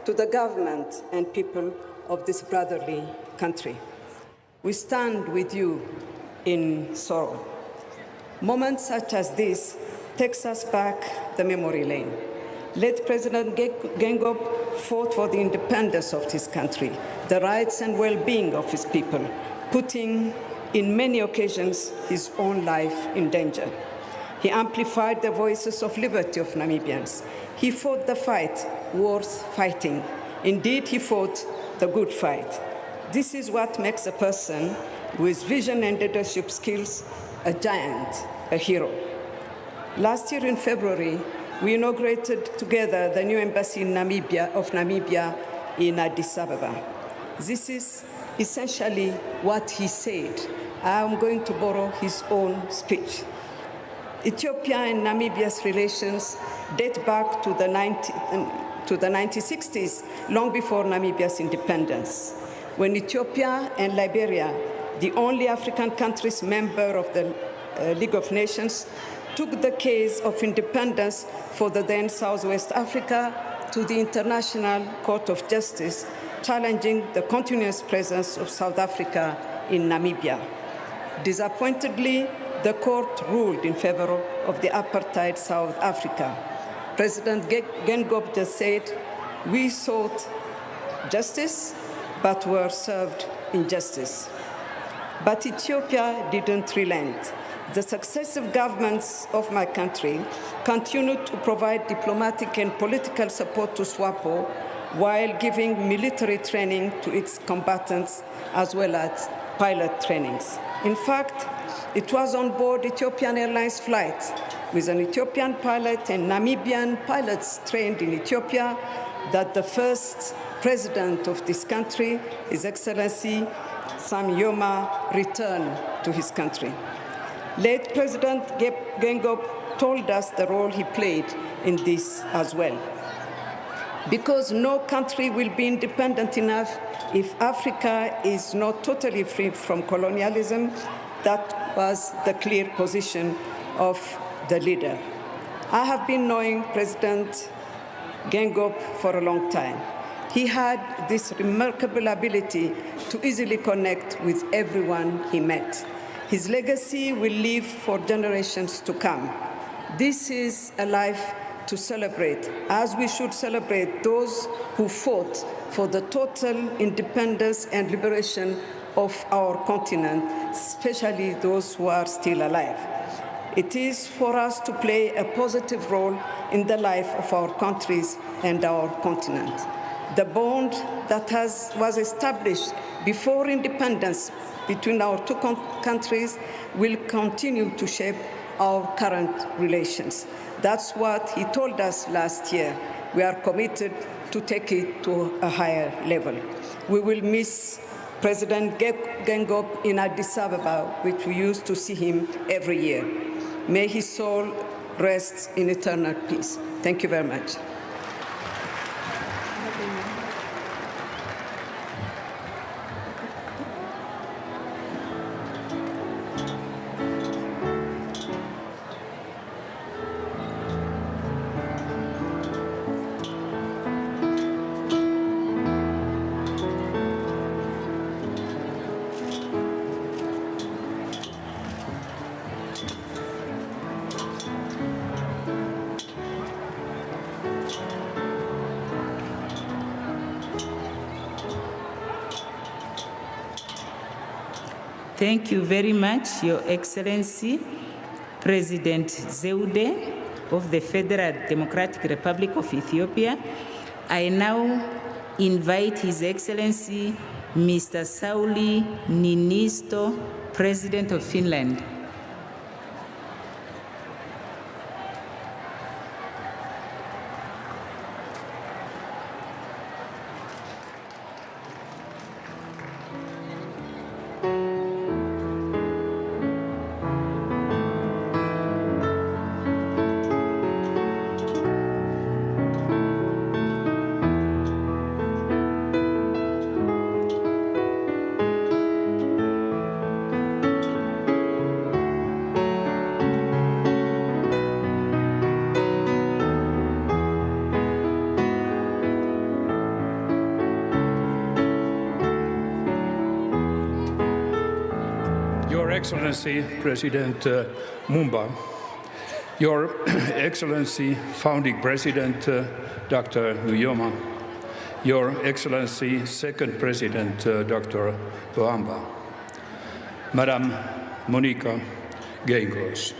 to the government and people of this brotherly country. We stand with you in sorrow. Moments such as this takes us back the memory lane. Late President Geingob fought for the independence of his country, the rights and well-being of his people, putting in many occasions his own life in danger. He amplified the voices of liberty of Namibians. He fought the fight worth fighting. Indeed, he fought the good fight. This is what makes a person with vision and leadership skills a giant, a hero. Last year in February, we inaugurated together the new embassy in of Namibia in Addis Ababa. This is essentially what he said. I am going to borrow his own speech. Ethiopia and Namibia's relations date back to the 1960s, long before Namibia's independence, when Ethiopia and Liberia, the only African countries member of the League of Nations, took the case of independence for the then Southwest Africa to the International Court of Justice, challenging the continuous presence of South Africa in Namibia. Disappointedly, the court ruled in favor of the apartheid South Africa. President Geingob just said, "We sought justice, but were served injustice." But Ethiopia didn't relent. The successive governments of my country continued to provide diplomatic and political support to SWAPO while giving military training to its combatants as well as pilot trainings. In fact, it was on board Ethiopian Airlines flight with an Ethiopian pilot and Namibian pilots trained in Ethiopia that the first president of this country, His Excellency Sam Nujoma, returned to his country. Late President Geingob told us the role he played in this as well. Because no country will be independent enough if Africa is not totally free from colonialism. That was the clear position of the leader. I have been knowing President Geingob for a long time. He had this remarkable ability to easily connect with everyone he met. His legacy will live for generations to come. This is a life to celebrate, as we should celebrate those who fought for the total independence and liberation of our continent, especially those who are still alive. It is for us to play a positive role in the life of our countries and our continent. The bond that was established before independence between our two countries will continue to shape our current relations. That's what he told us last year. We are committed to take it to a higher level. We will miss President Geingob in Addis Ababa, which we used to see him every year. May his soul rest in eternal peace. Thank you very much. Thank you very much, Your Excellency, President Zewde of the Federal Democratic Republic of Ethiopia. I now invite His Excellency, Mr. Sauli Niinisto, President of Finland. Excellency President Mumba, Your Excellency Founding President Dr. Nuyoma, Your Excellency Second President Dr. Boamba, Madam Monica Geingob,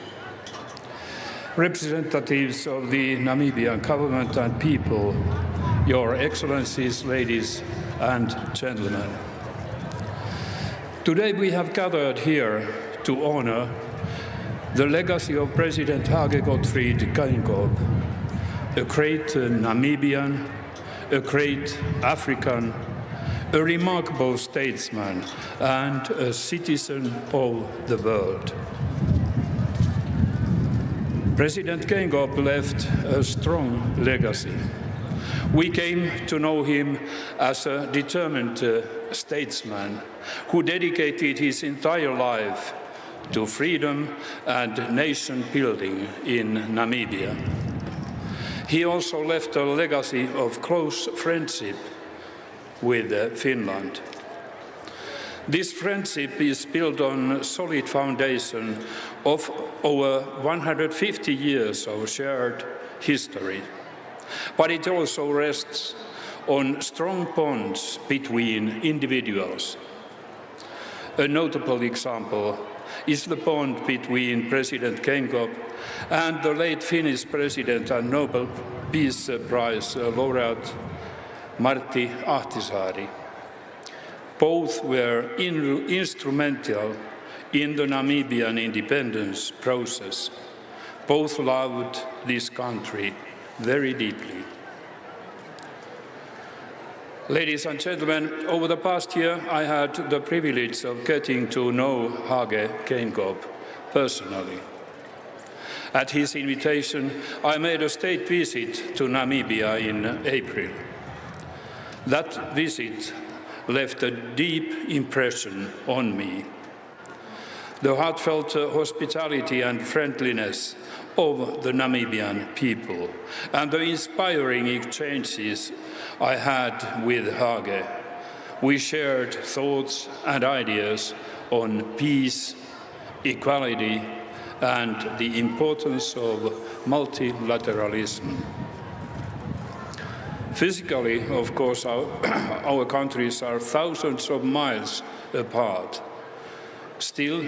representatives of the Namibian government and people, Your Excellencies, ladies and gentlemen. Today we have gathered here to honor the legacy of President Hage Gottfried Geingob, a great Namibian, a great African, a remarkable statesman, and a citizen of the world. President Geingob left a strong legacy. We came to know him as a determined statesman who dedicated his entire life to freedom and nation building in Namibia. He also left a legacy of close friendship with Finland. This friendship is built on a solid foundation of over 150 years of shared history, but it also rests on strong bonds between individuals. A notable example is the bond between President Geingob and the late Finnish President and Nobel Peace Prize laureate Martti Ahtisaari. Both were instrumental in the Namibian independence process. Both loved this country very deeply. Ladies and gentlemen, over the past year, I had the privilege of getting to know Hage Geingob personally. At his invitation, I made a state visit to Namibia in April. That visit left a deep impression on me. The heartfelt hospitality and friendliness of the Namibian people and the inspiring exchanges I had with Hage. We shared thoughts and ideas on peace, equality, and the importance of multilateralism. Physically, of course, our countries are thousands of miles apart. Still,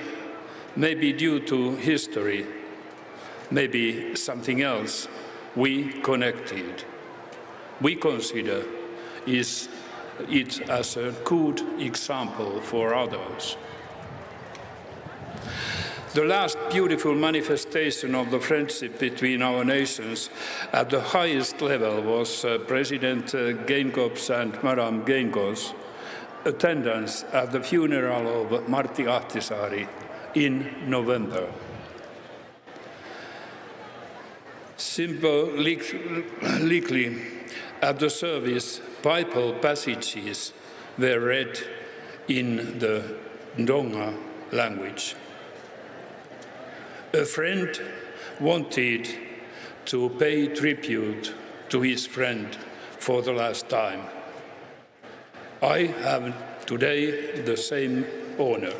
maybe due to history, maybe something else, we connected. We consider it as a good example for others. The last beautiful manifestation of the friendship between our nations at the highest level was President Geingob's and Madame Geingob's attendance at the funeral of Martti Ahtisaari in November. Symbolically, at the service, Bible passages were read in the Ndonga language. A friend wanted to pay tribute to his friend for the last time. I have today the same honor.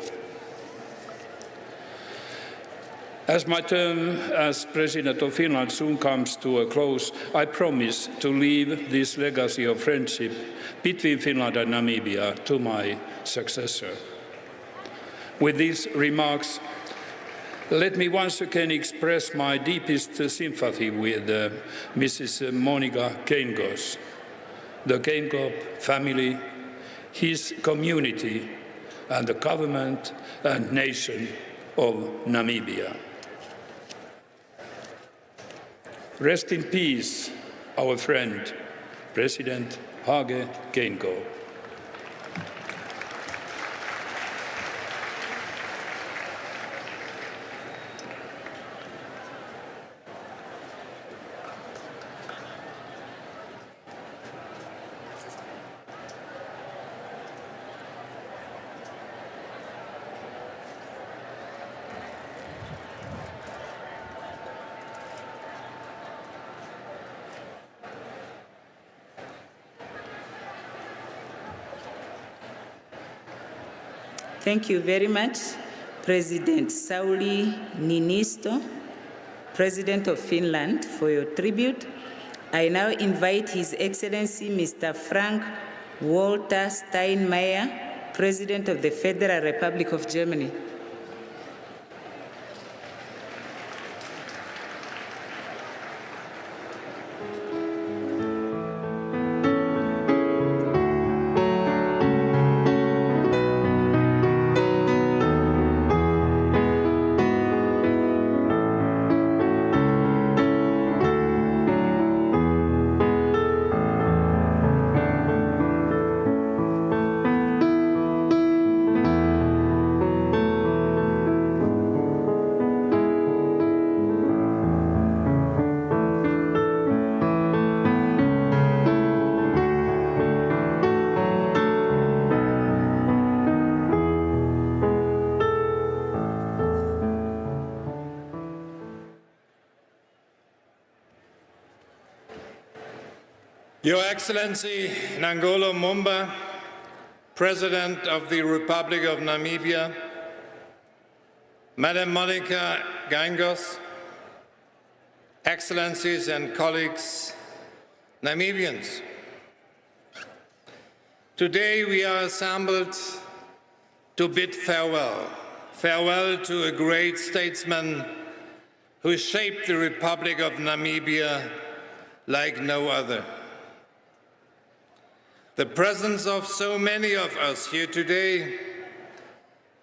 As my term as President of Finland soon comes to a close, I promise to leave this legacy of friendship between Finland and Namibia to my successor. With these remarks, let me once again express my deepest sympathy with Mrs. Monica Geingob, the Geingob family, his community, and the government and nation of Namibia. Rest in peace, our friend, President Hage Geingob. Thank you very much, President Sauli Niinisto, President of Finland, for your tribute. I now invite His Excellency Mr. Frank Walter Steinmeier, President of the Federal Republic of Germany. Your Excellency Nangolo Mumba, President of the Republic of Namibia, Madam Monica Geingob, Excellencies and colleagues, Namibians. Today we are assembled to bid farewell. Farewell to a great statesman who shaped the Republic of Namibia like no other. The presence of so many of us here today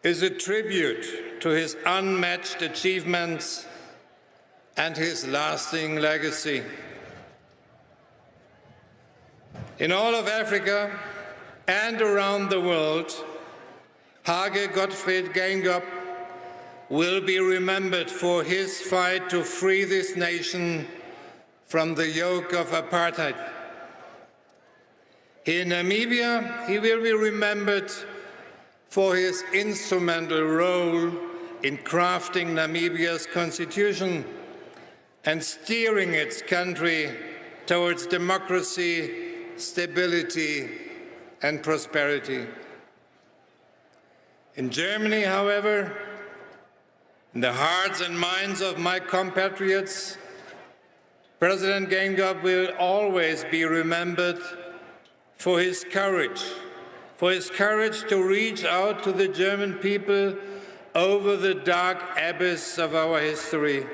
is a tribute to his unmatched achievements and his lasting legacy. In all of Africa and around the world, Hage Gottfried Geingob will be remembered for his fight to free this nation from the yoke of apartheid. In Namibia, he will be remembered for his instrumental role in crafting Namibia's constitution and steering its country towards democracy, stability, and prosperity. In Germany, however, in the hearts and minds of my compatriots, President Geingob will always be remembered for his courage to reach out to the German people over the dark abyss of our history.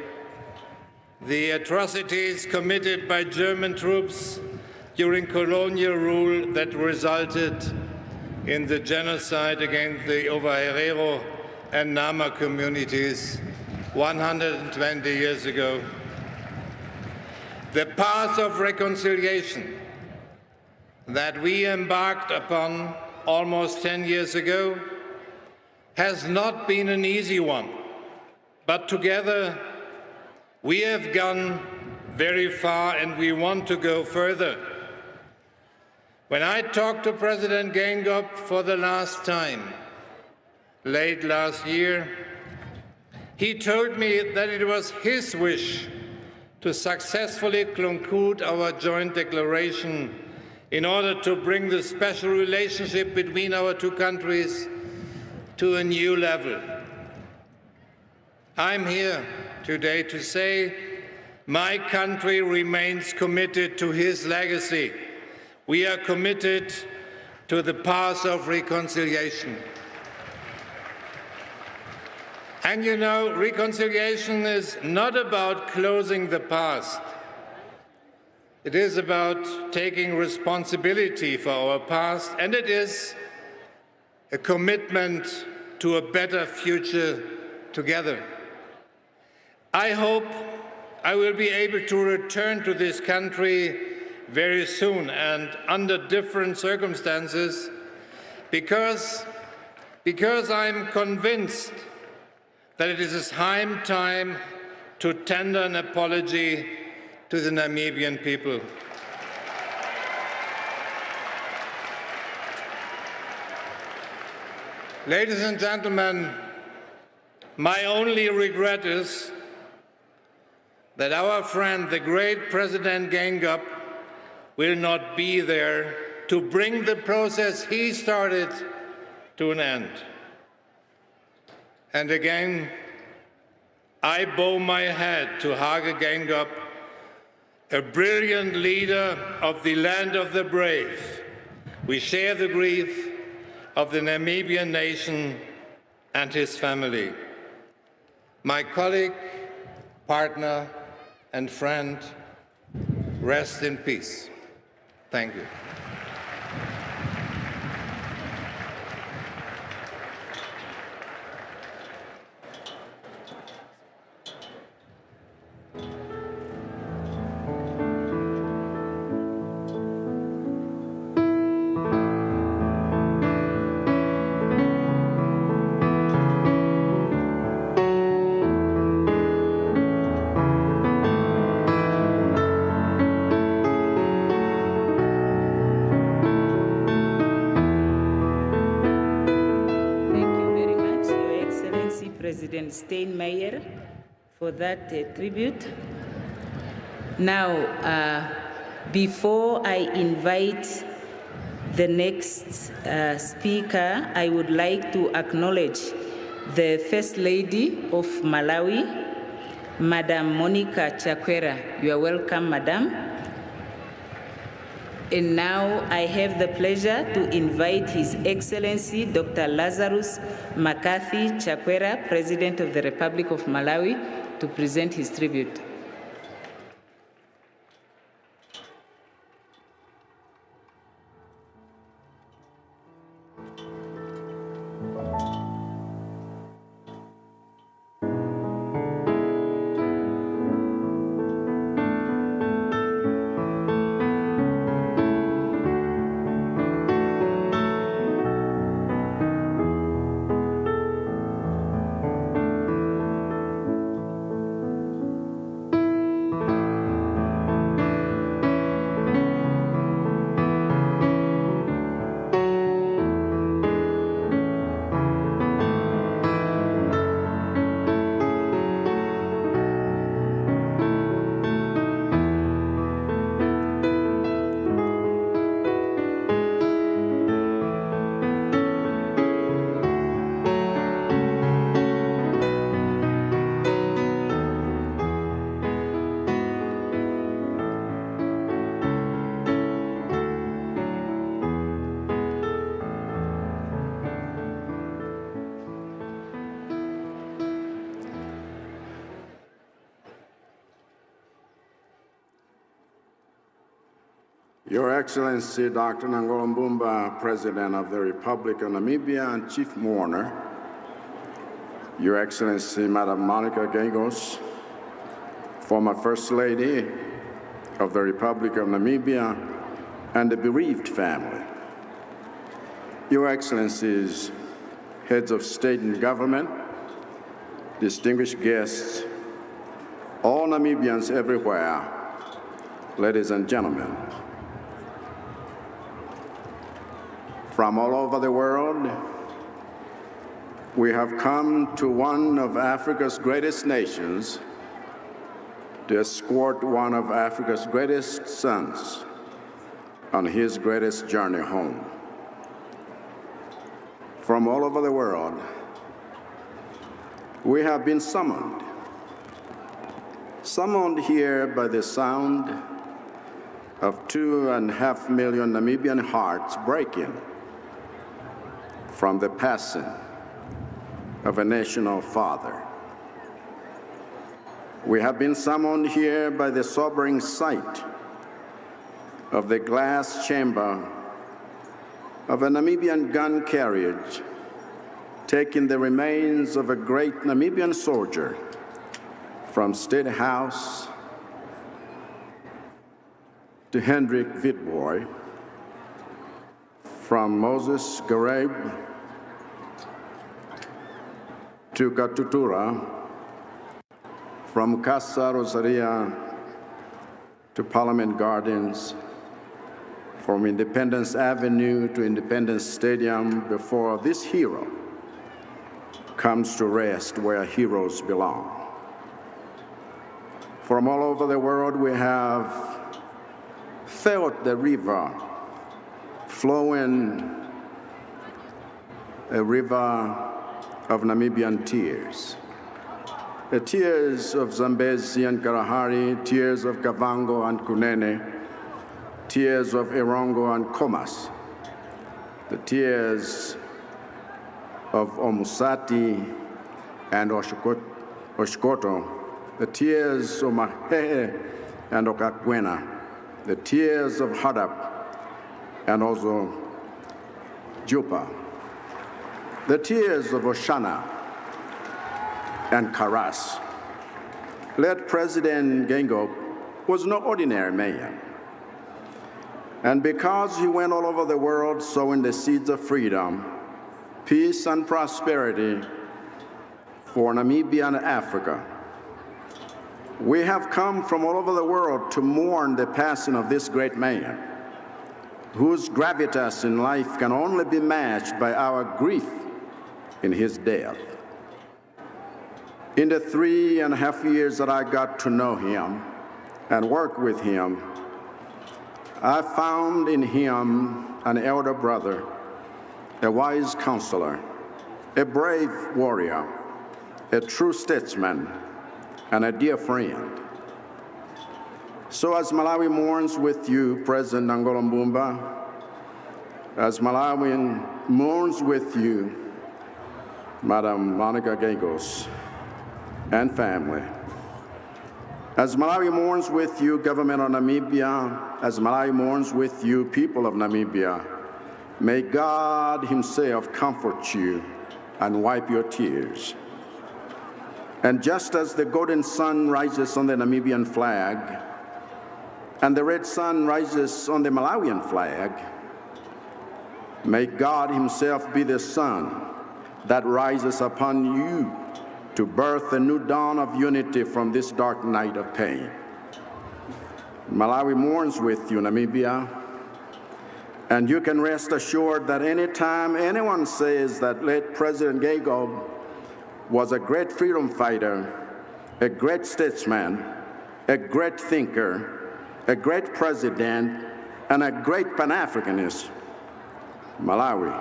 The atrocities committed by German troops during colonial rule that resulted in the genocide against the Ovaherero and Nama communities 120 years ago. The path of reconciliation that we embarked upon almost 10 years ago has not been an easy one, but together we have gone very far and we want to go further. When I talked to President Geingob for the last time, late last year, he told me that it was his wish to successfully conclude our joint declaration in order to bring the special relationship between our two countries to a new level. I'm here today to say my country remains committed to his legacy. We are committed to the path of reconciliation. And you know, reconciliation is not about closing the past. It is about taking responsibility for our past, and it is a commitment to a better future together. I hope I will be able to return to this country very soon and under different circumstances because I'm convinced that it is high time to tender an apology to the Namibian people. Ladies and gentlemen, my only regret is that our friend, the great President Geingob, will not be there to bring the process he started to an end. And again, I bow my head to Hage Geingob, a brilliant leader of the land of the brave. We share the grief of the Namibian nation and his family. My colleague, partner, and friend, rest in peace. Thank you. President Steinmeier for that tribute. Now, before I invite the next speaker, I would like to acknowledge the First Lady of Malawi, Madam Monica Chakwera. You are welcome, Madam. And now I have the pleasure to invite His Excellency Dr. Lazarus McCarthy Chakwera, President of the Republic of Malawi, to present his tribute. Your Excellency, Dr. Nangola Mbumba, President of the Republic of Namibia and Chief Mourner, Your Excellency, Madam Monica Geingob, former First Lady of the Republic of Namibia, and the bereaved family, Your Excellencies, heads of state and government, distinguished guests, all Namibians everywhere, ladies and gentlemen. From all over the world, we have come to one of Africa's greatest nations to escort one of Africa's greatest sons on his greatest journey home. From all over the world, we have been summoned here by the sound of 2.5 million Namibian hearts breaking from the passing of a national father. We have been summoned here by the sobering sight of the glass chamber of a Namibian gun carriage taking the remains of a great Namibian soldier from State House to Hendrik Witbooi, from Moses Gareb to Katutura, from Casa Rosaria to Parliament Gardens, from Independence Avenue to Independence Stadium, before this hero comes to rest where heroes belong. From all over the world, we have felt the river flowing, a river of Namibian tears. The tears of Zambezi and Kalahari, tears of Kavango and Kunene, tears of Erongo and Komas, the tears of Omusati and Oshkoto, the tears of Mahehe and Okakwena, the tears of Hadap and also Jupa, the tears of Oshana and Karas. Late President Geingob was no ordinary man. And because he went all over the world sowing the seeds of freedom, peace and prosperity for Namibia and Africa, we have come from all over the world to mourn the passing of this great man, whose gravitas in life can only be matched by our grief in his death. In the 3.5 years that I got to know him and work with him, I found in him an elder brother, a wise counselor, a brave warrior, a true statesman, and a dear friend. So as Malawi mourns with you, President Angola Mbumba, as Malawi mourns with you, Madam Monica Gengos and family, as Malawi mourns with you, government of Namibia, as Malawi mourns with you, people of Namibia, may God himself comfort you and wipe your tears. And just as the golden sun rises on the Namibian flag, and the red sun rises on the Malawian flag, may God himself be the sun that rises upon you to birth a new dawn of unity from this dark night of pain. Malawi mourns with you, Namibia, and you can rest assured that anytime anyone says that late President Geingob was a great freedom fighter, a great statesman, a great thinker, a great president, and a great Pan-Africanist, Malawi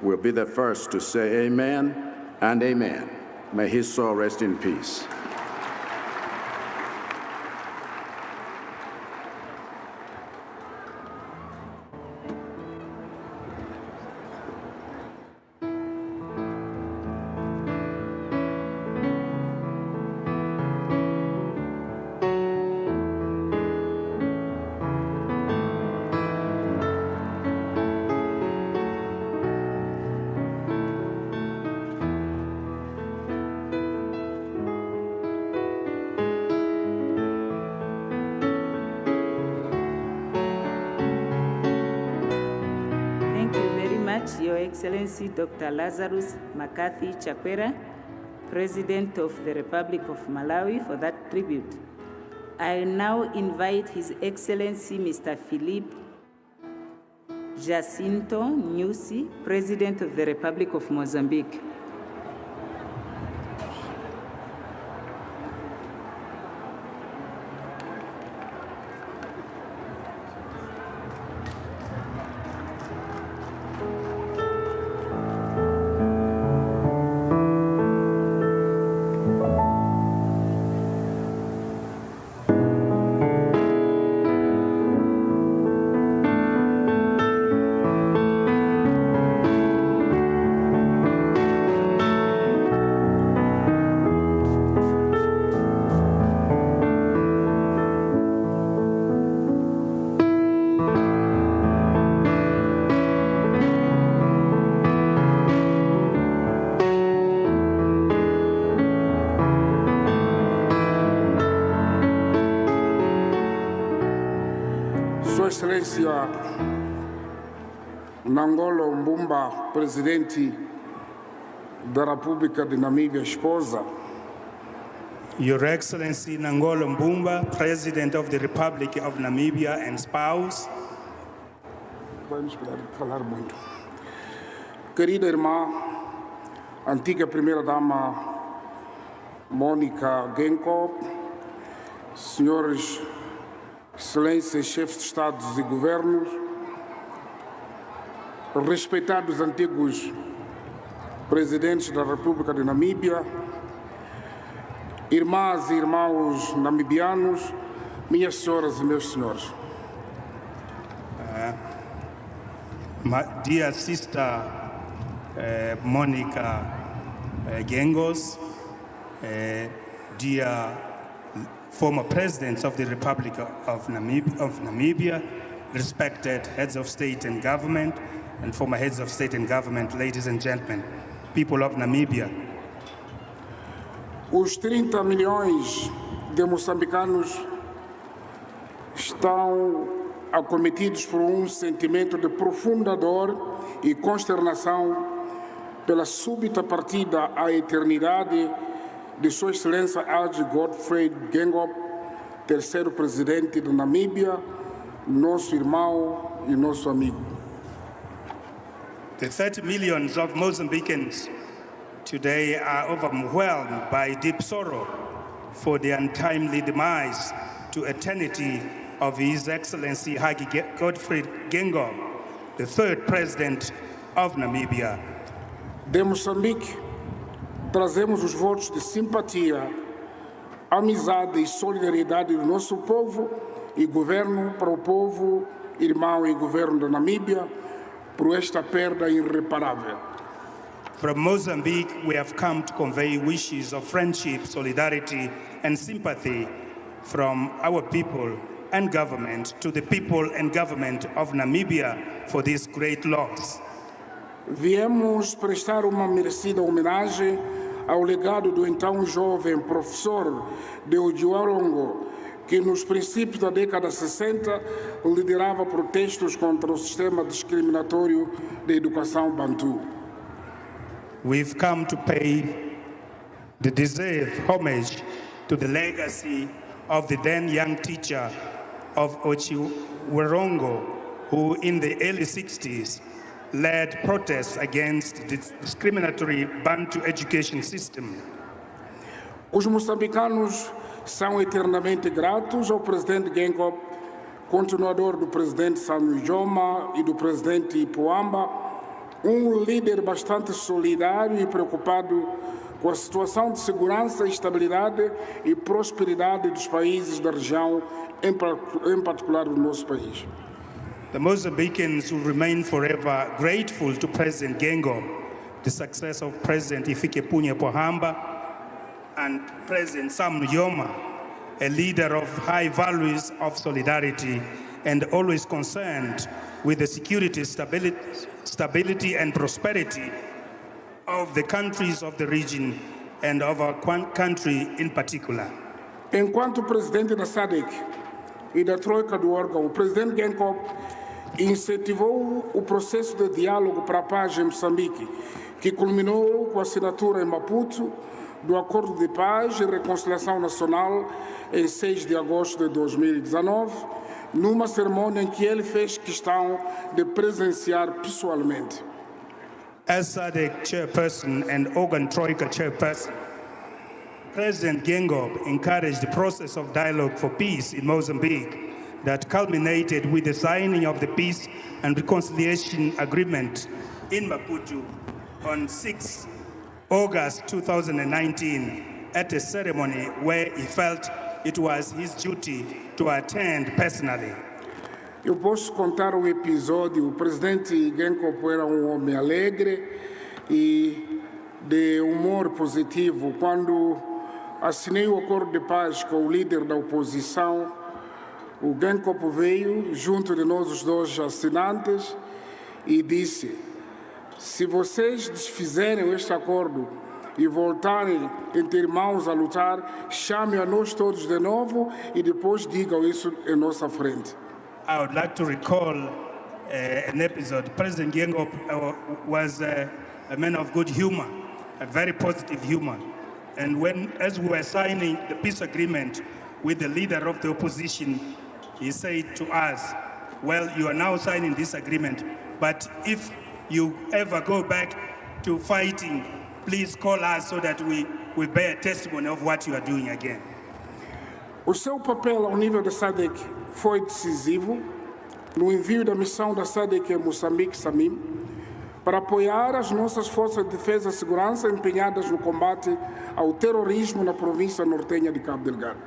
will be the first to say amen and amen. May his soul rest in peace. Your Excellency Dr. Lazarus McCarthy Chakwera, President of the Republic of Malawi, for that tribute. I now invite His Excellency Mr. Philippe Jacinto Nyusi, President of the Republic of Mozambique. Sua Excelência Nangolo Mbumba, Presidente da República de Namíbia, esposa. Your Excellency Nangolo Mbumba, President of the Republic of Namibia and spouse. Vamos falar muito. Querida irmã, antiga primeira-dama Mônica Geingob, senhores Excelências, chefes de Estados e Governos, respeitados antigos presidentes da República de Namíbia, irmãs e irmãos namibianos, minhas senhoras e meus senhores. My dear sister Monica Gengos, dear former presidents of the Republic of Namibia, respected heads of state and government, and former heads of state and government, ladies and gentlemen, people of Namibia. Os 30 milhões de moçambicanos estão acometidos por um sentimento de profunda dor e consternação pela súbita partida à eternidade de Sua Excelência Hage Godfrey Geingob, terceiro presidente da Namíbia, nosso irmão e nosso amigo. The 30 millions of Mozambicans today are overwhelmed by deep sorrow for the untimely demise to eternity of His Excellency Hage Godfrey Geingob, the third president of Namibia. De Moçambique, trazemos os votos de simpatia, amizade e solidariedade do nosso povo e governo para o povo, irmão e governo da Namíbia, por esta perda irreparável. From Mozambique, we have come to convey wishes of friendship, solidarity, and sympathy from our people and government to the people and government of Namibia for this great loss. Viemos prestar uma merecida homenagem ao legado do então jovem professor de Ojuarongo, que nos princípios da década 60 liderava protestos contra o sistema discriminatório de educação bantu. We've come to pay the deserved homage to the legacy of the then young teacher of Ojuarongo, who in the early 60s led protests against the discriminatory Bantu education system. Os moçambicanos são eternamente gratos ao presidente Geingob, continuador do presidente Samuel Joma e do presidente Ipuamba, líder bastante solidário e preocupado com a situação de segurança, estabilidade e prosperidade dos países da região, em particular do nosso país. The Mozambicans will remain forever grateful to President Geingob, the successor of President Hifikepunye Pohamba, and President Sam Nujoma, a leader of high values of solidarity and always concerned with the security, stability and prosperity of the countries of the region and of our country in particular. Enquanto presidente da SADC e da troika do órgão, o presidente Geingob incentivou o processo de diálogo para a paz em Moçambique, que culminou com a assinatura em Maputo do Acordo de Paz e Reconciliação Nacional em 6 de agosto de 2019, numa cerimônia em que ele fez questão de presenciar pessoalmente. As SADC chairperson and Organ Troika chairperson, President Geingob encouraged the process of dialogue for peace in Mozambique that culminated with the signing of the Peace and Reconciliation Agreement in Maputo on 6 August 2019 at a ceremony where he felt it was his duty to attend personally. Eu posso contar um episódio. O presidente Geingob era homem alegre e de humor positivo. Quando assinei o acordo de paz com o líder da oposição, o Geingob veio junto de nós os dois assinantes e disse: se vocês desfizerem este acordo e voltarem entre irmãos a lutar, chame a nós todos de novo e depois digam isso em nossa frente. I would like to recall an episode. President Geingob was a man of good humor, a very positive humor. And as we were signing the peace agreement with the leader of the opposition, he said to us, well, you are now signing this agreement, but if you ever go back to fighting, please call us so that we bear testimony of what you are doing again. O seu papel ao nível da SADC foi decisivo no envio da missão da SADC em Moçambique, SAMIM, para apoiar as nossas forças de defesa e segurança empenhadas no combate ao terrorismo na província nortenha de Cabo Delgado.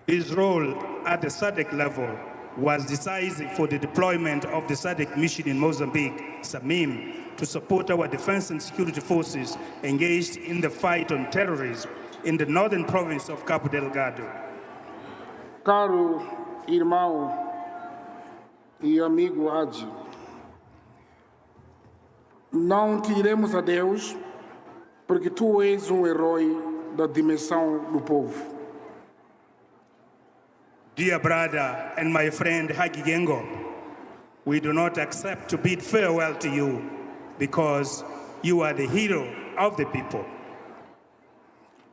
His role at the SADC level was decisive for the deployment of the SADC mission in Mozambique, SAMIM, to support our defense and security forces engaged in the fight on terrorism in the northern province of Cabo Delgado. Caro irmão e amigo Hage, não te diremos adeus, porque tu és herói da dimensão do povo. Dear brother and my friend Hage Geingob, we do not accept to bid farewell to you because you are the hero of the people.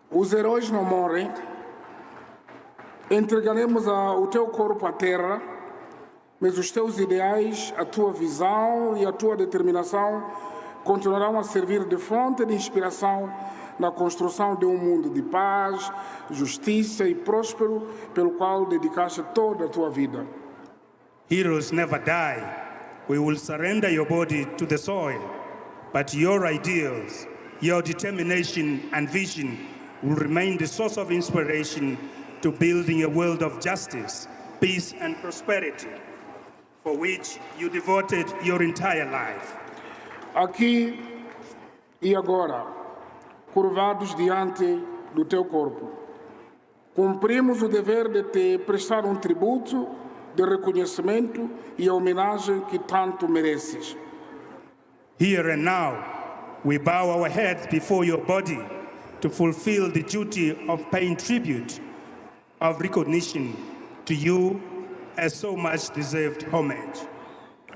Os heróis não morrem. Entregaremos o teu corpo à terra, mas os teus ideais, a tua visão e a tua determinação continuarão a servir de fonte de inspiração na construção de mundo de paz, justiça e próspero, pelo qual dedicaste toda a tua vida. Heroes never die. We will surrender your body to the soil, but your ideals, your determination and vision will remain the source of inspiration to building a world of justice, peace and prosperity, for which you devoted your entire life. Aqui e agora, curvados diante do teu corpo, cumprimos o dever de te prestar tributo de reconhecimento e a homenagem que tanto mereces. Here and now, we bow our heads before your body to fulfill the duty of paying tribute of recognition to you as so much deserved homage.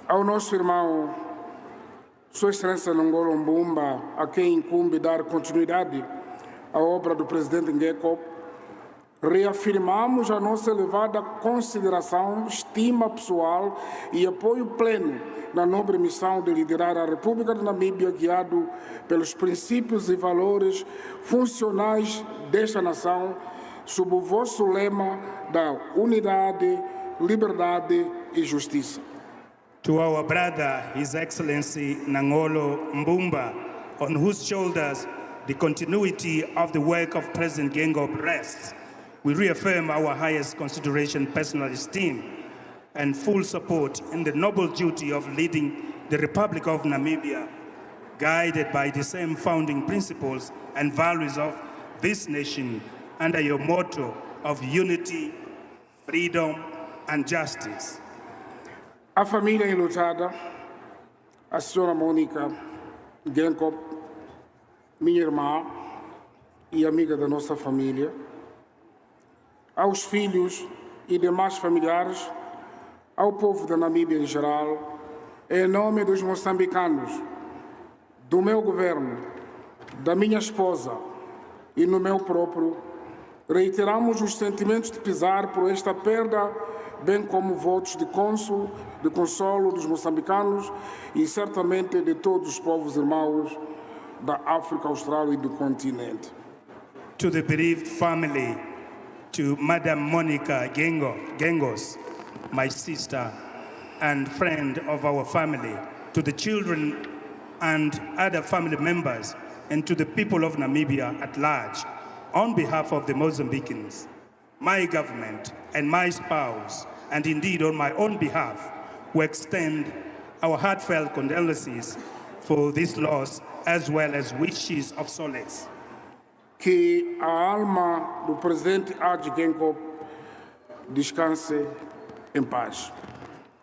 Ao nosso irmão, Sua Excelência Ngolo Mbumba, a quem incumbe dar continuidade à obra do presidente Geingob, reafirmamos a nossa elevada consideração, estima pessoal e apoio pleno na nobre missão de liderar a República de Namíbia, guiado pelos princípios e valores funcionais desta nação, sob o vosso lema da unidade, liberdade e justiça. To our brother, His Excellency Ngolo Mbumba, on whose shoulders the continuity of the work of President Geingob rests, we reaffirm our highest consideration, personal esteem, and full support in the noble duty of leading the Republic of Namibia, guided by the same founding principles and values of this nation under your motto of unity, freedom, and justice. A família enlutada, a senhora Mônica Geingob, minha irmã e amiga da nossa família, aos filhos e demais familiares, ao povo da Namíbia em geral, em nome dos moçambicanos, do meu governo, da minha esposa e no meu próprio, reiteramos os sentimentos de pesar por esta perda, bem como votos de consolo dos moçambicanos e certamente de todos os povos irmãos da África Austral e do continente. To the bereaved family, to Madam Monica Gengos, my sister and friend of our family, to the children and other family members, and to the people of Namibia at large, on behalf of the Mozambicans, my government and my spouse, and indeed on my own behalf, we extend our heartfelt condolences for this loss as well as wishes of solace. Que a alma do presidente Hage Geingob descanse em paz.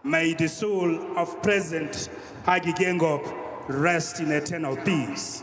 May the soul of President Hage Geingob rest in eternal peace.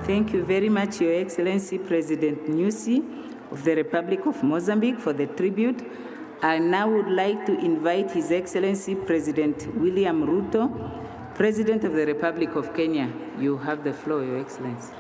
Thank you very much, Your Excellency President Nyusi of the Republic of Mozambique, for the tribute. I now would like to invite His Excellency President William Ruto, President of the Republic of Kenya. You have the floor, Your Excellency.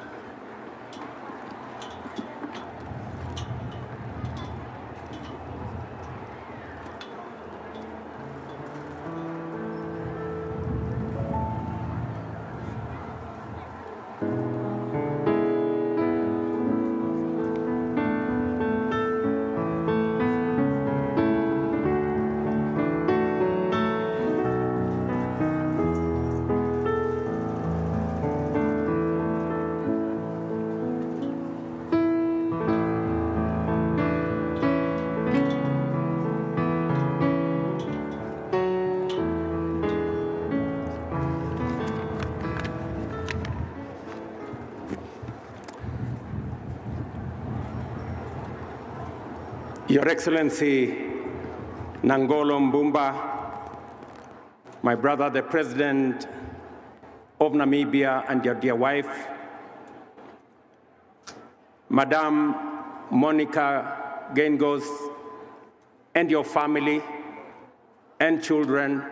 Your Excellency Nangolo Mbumba, my brother, the President of Namibia, and your dear wife, Madam Monica Geingob, and your family and children,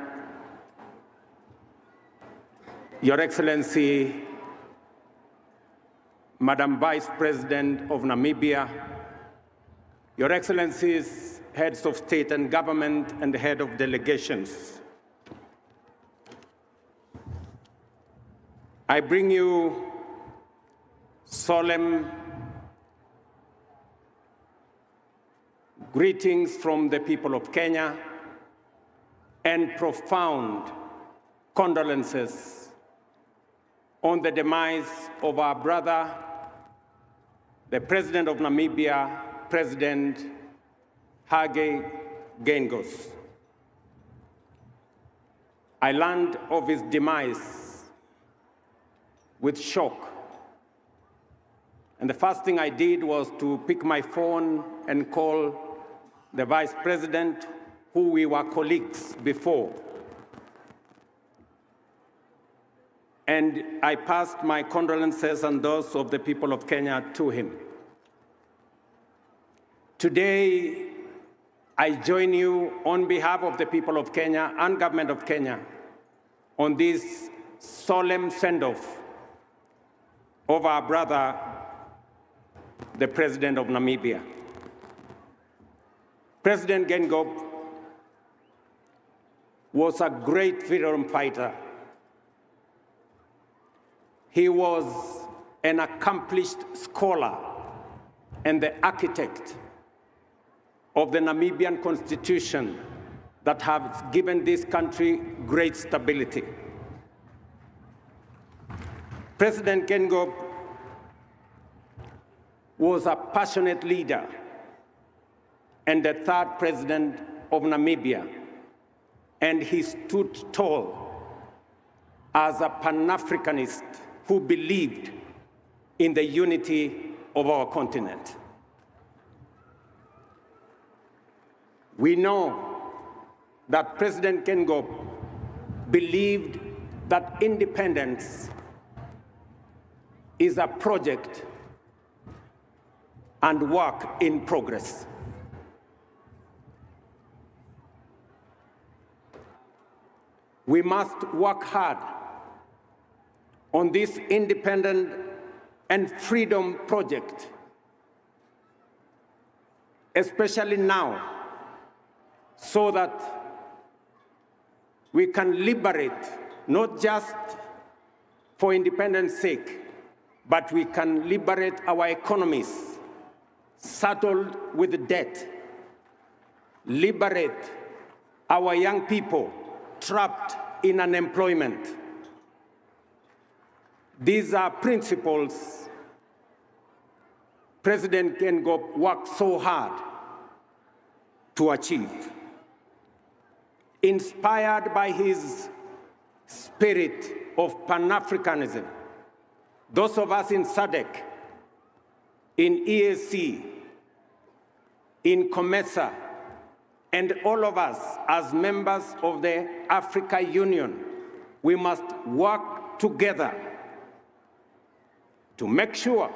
Your Excellency, Madam Vice President of Namibia, Your Excellencies, heads of state and government, and the head of delegations, I bring you solemn greetings from the people of Kenya and profound condolences on the demise of our brother, the President of Namibia, President Hage Geingob. I learned of his demise with shock. And the first thing I did was to pick my phone and call the Vice President, who we were colleagues before. And I passed my condolences and those of the people of Kenya to him. Today, I join you on behalf of the people of Kenya and government of Kenya on this solemn send-off of our brother, the President of Namibia. President Geingob was a great freedom fighter. He was an accomplished scholar and the architect of the Namibian Constitution that has given this country great stability. President Geingob was a passionate leader and the third president of Namibia, and he stood tall as a Pan-Africanist who believed in the unity of our continent. We know that President Geingob believed that independence is a project and work in progress. We must work hard on this independent and freedom project, especially now, so that we can liberate, not just for independence sake, but we can liberate our economies saddled with debt, liberate our young people trapped in unemployment. These are principles President Geingob worked so hard to achieve. Inspired by his spirit of Pan-Africanism, those of us in SADC, in EAC, in COMESA, and all of us as members of the Africa Union, we must work together to make sure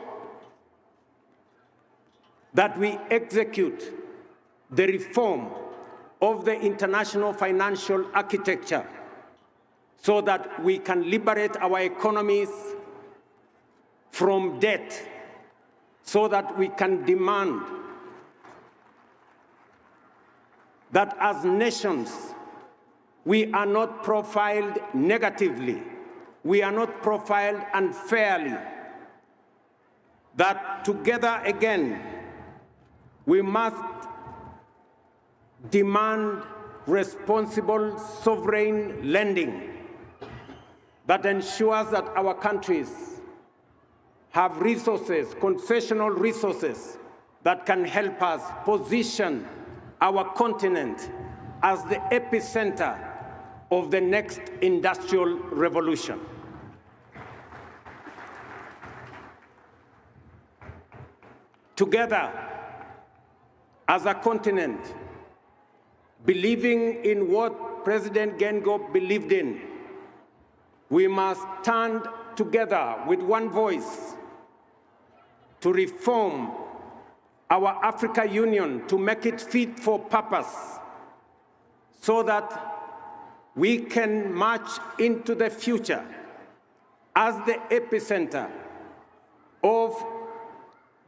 that we execute the reform of the international financial architecture so that we can liberate our economies from debt, so that we can demand that as nations, we are not profiled negatively, we are not profiled unfairly, that together again, we must demand responsible sovereign lending that ensures that our countries have resources, concessional resources, that can help us position our continent as the epicenter of the next industrial revolution. Together, as a continent, believing in what President Geingob believed in, we must stand together with one voice to reform our Africa Union, to make it fit for purpose, so that we can march into the future as the epicenter of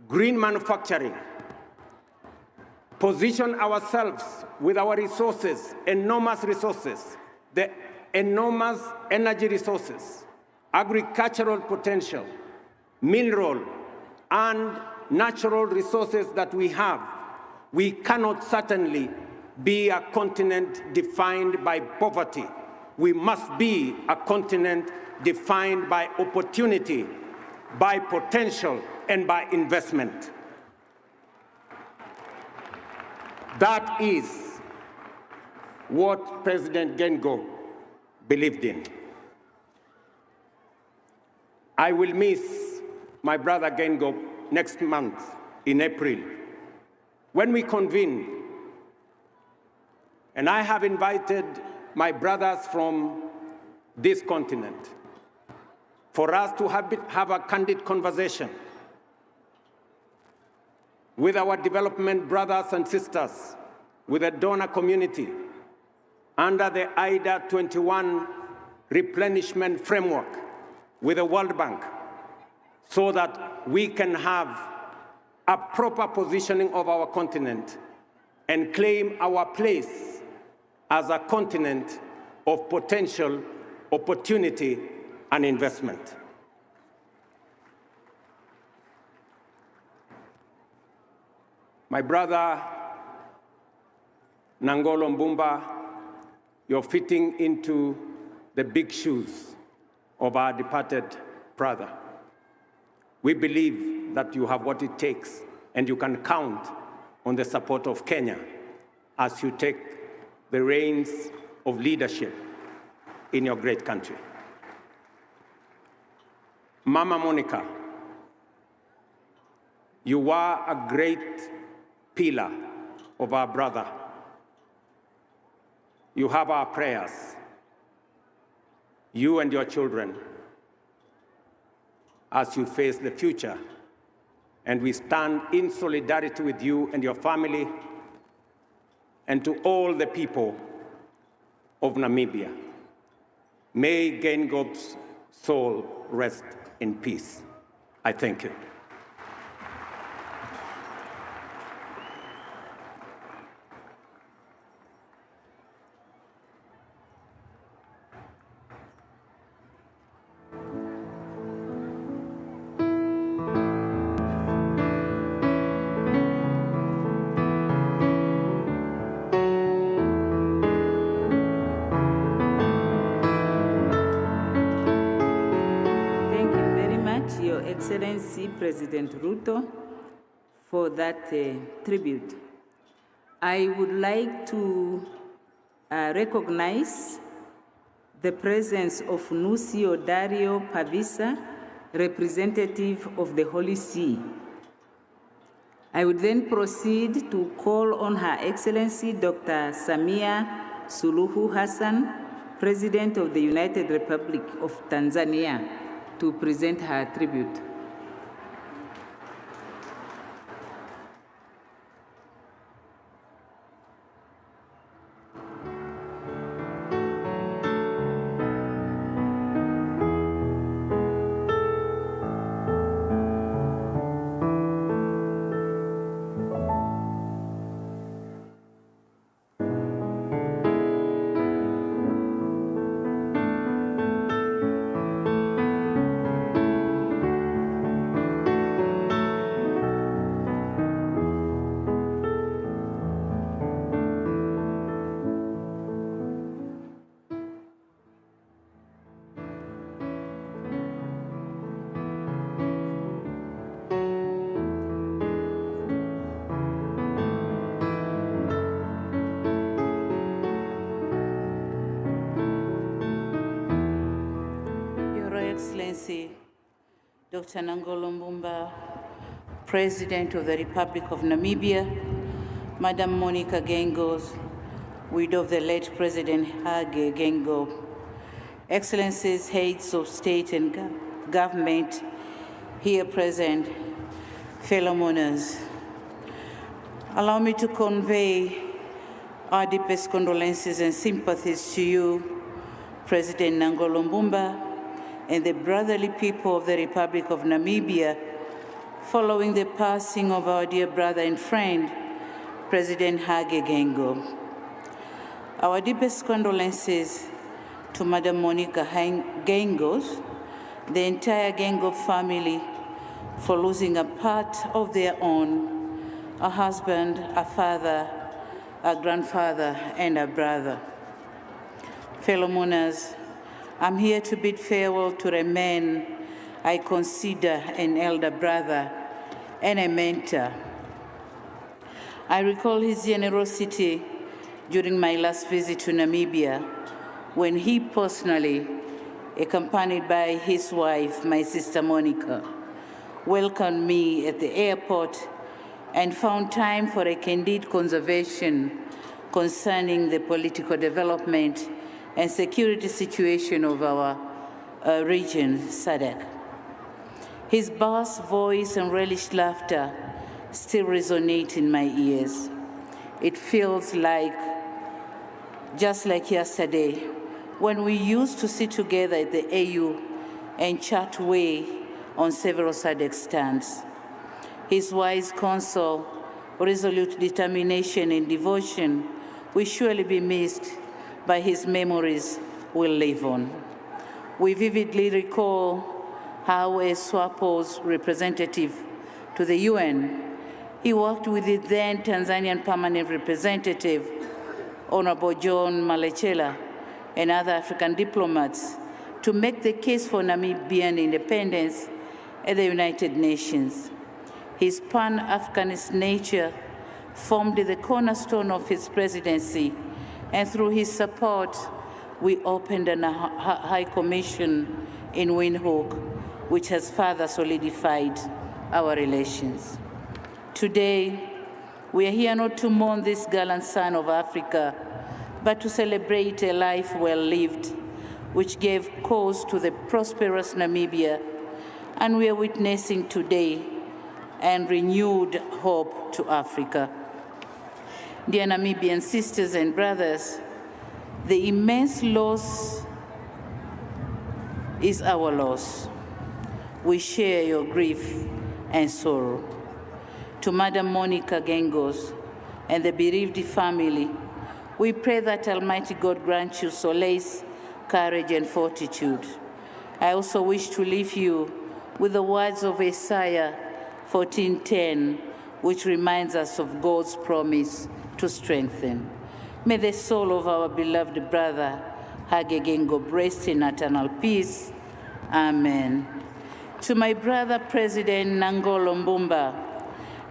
green manufacturing, position ourselves with our resources, enormous resources, the enormous energy resources, agricultural potential, mineral, and natural resources that we have. We cannot certainly be a continent defined by poverty. We must be a continent defined by opportunity, by potential, and by investment. That is what President Geingob believed in. I will miss my brother Geingob next month in April when we convene. And I have invited my brothers from this continent for us to have a candid conversation with our development brothers and sisters, with the donor community, under the IDA 21 replenishment framework with the World Bank, so that we can have a proper positioning of our continent and claim our place as a continent of potential, opportunity, and investment. My brother, Nangolo Mbumba, you're fitting into the big shoes of our departed brother. We believe that you have what it takes, and you can count on the support of Kenya as you take the reins of leadership in your great country. Mama Monica, you are a great pillar of our brother. You have our prayers, you and your children, as you face the future. And we stand in solidarity with you and your family, and to all the people of Namibia. May Geingob's soul rest in peace. I thank you. Excellency President Ruto, for that tribute. I would like to recognize the presence of Nuncio Dario Pavisa, representative of the Holy See. I would then proceed to call on Her Excellency Dr. Samia Suluhu Hassan, President of the United Republic of Tanzania, to present her tribute. Dr. Nangolo Mbumba, President of the Republic of Namibia, Madam Monica Geingob, widow of the late President Hage Geingob, Excellencies, heads of state and government here present, fellow mourners, allow me to convey our deepest condolences and sympathies to you, President Nangolo Mbumba, and the brotherly people of the Republic of Namibia, following the passing of our dear brother and friend, President Hage Geingob. Our deepest condolences to Madam Monica Geingob, the entire Geingob family, for losing a part of their own, a husband, a father, a grandfather, and a brother. Fellow mourners, I'm here to bid farewell to a man I consider an elder brother and a mentor. I recall his generosity during my last visit to Namibia, when he personally, accompanied by his wife, my sister Monica, welcomed me at the airport and found time for a candid conversation concerning the political development and security situation of our region, SADC. His bass voice and relished laughter still resonate in my ears. It feels like, just like yesterday, when we used to sit together at the AU and chat away on several SADC stands. His wise counsel, resolute determination, and devotion will surely be missed, but his memories will live on. We vividly recall how, as SWAPO's representative to the UN, he worked with the then Tanzanian permanent representative, Honorable John Malechela, and other African diplomats to make the case for Namibian independence at the United Nations. His Pan-Africanist nature formed the cornerstone of his presidency, and through his support, we opened a High Commission in Windhoek, which has further solidified our relations. Today, we are here not to mourn this gallant son of Africa, but to celebrate a life well lived, which gave cause to the prosperous Namibia, and we are witnessing today and renewed hope to Africa. Dear Namibian sisters and brothers, the immense loss is our loss. We share your grief and sorrow. To Madam Monica Geingob and the bereaved family, we pray that Almighty God grant you solace, courage, and fortitude. I also wish to leave you with the words of Isaiah 14:10, which reminds us of God's promise to strengthen. May the soul of our beloved brother, Hage Geingob, rest in eternal peace. Amen. To my brother, President Nangolo Mbumba,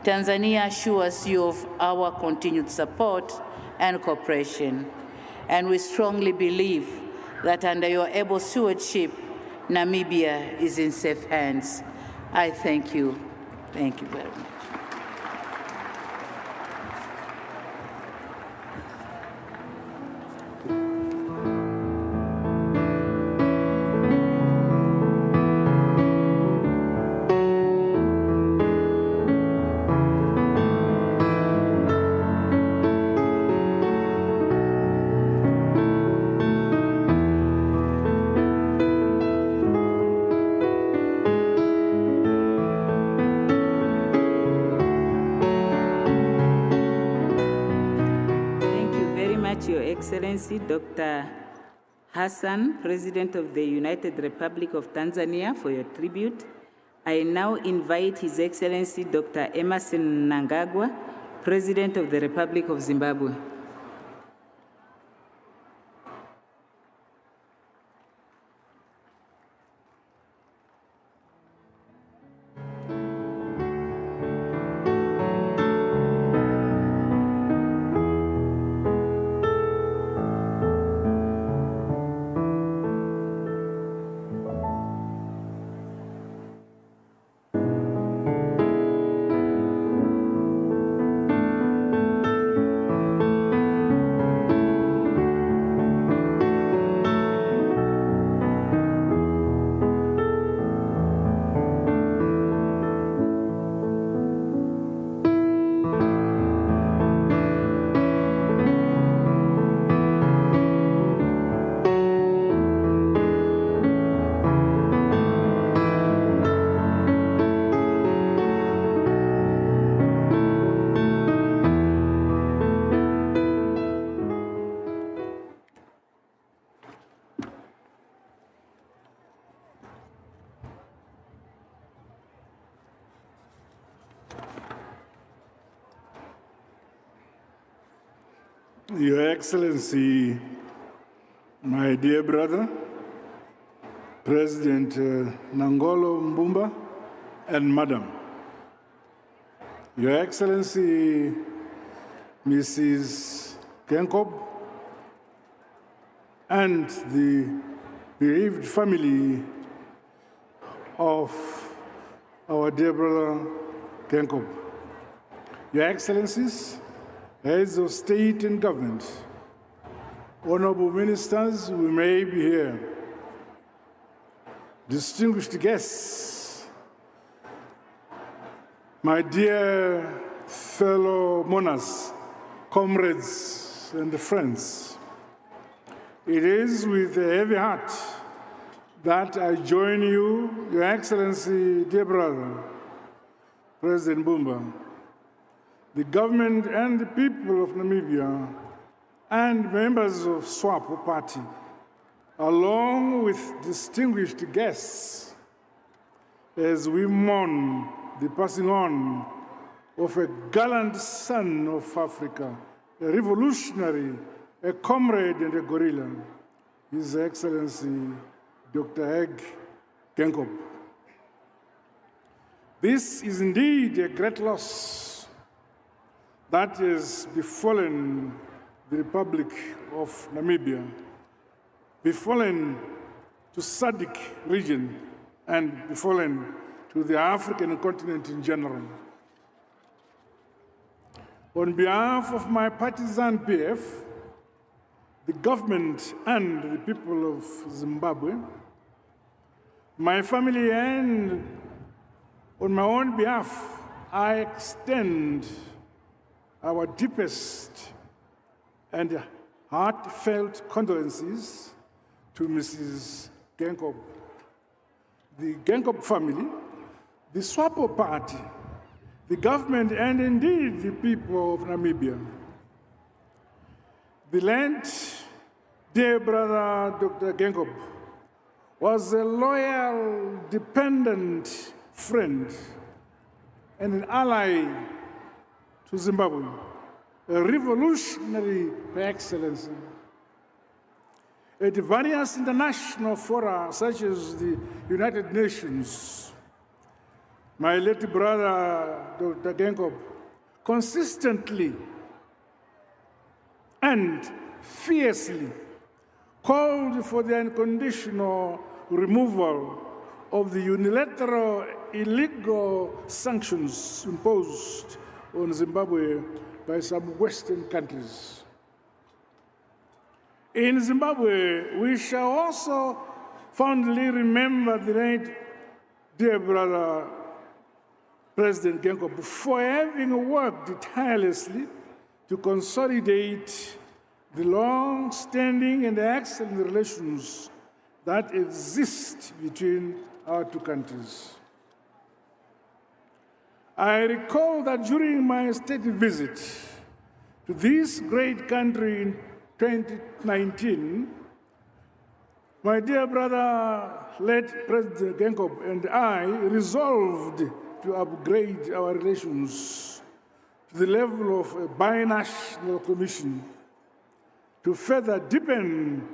Tanzania assures you of our continued support and cooperation, and we strongly believe that under your able stewardship, Namibia is in safe hands. I thank you. Thank you very much. Your Excellency, Dr. Hassan, President of the United Republic of Tanzania, for your tribute. I now invite His Excellency, Dr. Emerson Mnangagwa, President of the Republic of Zimbabwe. Your Excellency, my dear brother, President Nangolo Mbumba, and Madam, Your Excellency, Mrs. Geingob, and the bereaved family of our dear brother Geingob. Your Excellencies, heads of state and government, honorable ministers who may be here, distinguished guests, my dear fellow monarchs, comrades, and friends, it is with a heavy heart that I join you, Your Excellency, dear brother, President Mbumba, the government and the people of Namibia, and members of SWAPO party, along with distinguished guests, as we mourn the passing on of a gallant son of Africa, a revolutionary, a comrade and a guerrilla, His Excellency Dr. Hage Geingob. This is indeed a great loss that has befallen the Republic of Namibia, befallen to SADC region, and befallen to the African continent in general. On behalf of my partisan PF, the government and the people of Zimbabwe, my family, and on my own behalf, I extend our deepest and heartfelt condolences to Mrs. Geingob, the Geingob family, the SWAPO party, the government, and indeed the people of Namibia. The late dear brother Dr. Geingob was a loyal, dependent friend and an ally to Zimbabwe, a revolutionary by excellence. At various international fora, such as the United Nations, my late brother, Dr. Geingob, consistently and fiercely called for the unconditional removal of the unilateral illegal sanctions imposed on Zimbabwe by some Western countries. In Zimbabwe, we shall also fondly remember the late dear brother, President Geingob, for having worked tirelessly to consolidate the long-standing and excellent relations that exist between our two countries. I recall that during my state visit to this great country in 2019, my dear brother, late President Geingob, and I resolved to upgrade our relations to the level of a binational commission to further deepen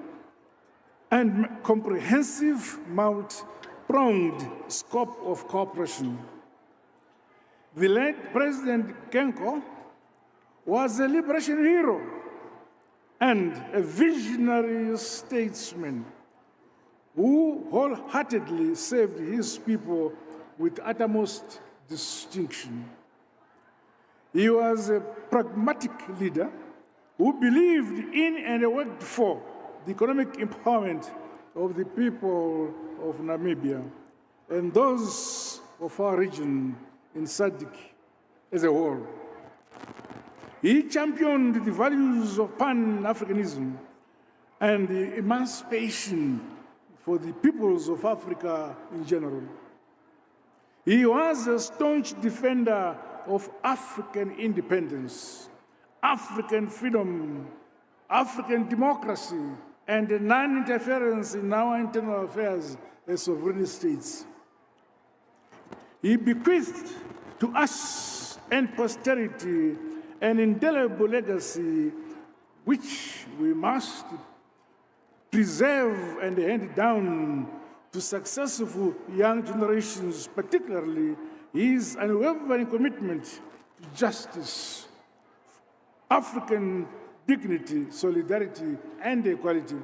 and comprehensive multi-pronged scope of cooperation. The late President Geingob was a liberation hero and a visionary statesman who wholeheartedly served his people with utmost distinction. He was a pragmatic leader who believed in and worked for the economic empowerment of the people of Namibia and those of our region in SADC as a whole. He championed the values of Pan-Africanism and the emancipation for the peoples of Africa in general. He was a staunch defender of African independence, African freedom, African democracy, and non-interference in our internal affairs as sovereign states. He bequeathed to us and posterity an indelible legacy which we must preserve and hand down to successful young generations, particularly his unwavering commitment to justice, African dignity, solidarity, and equality.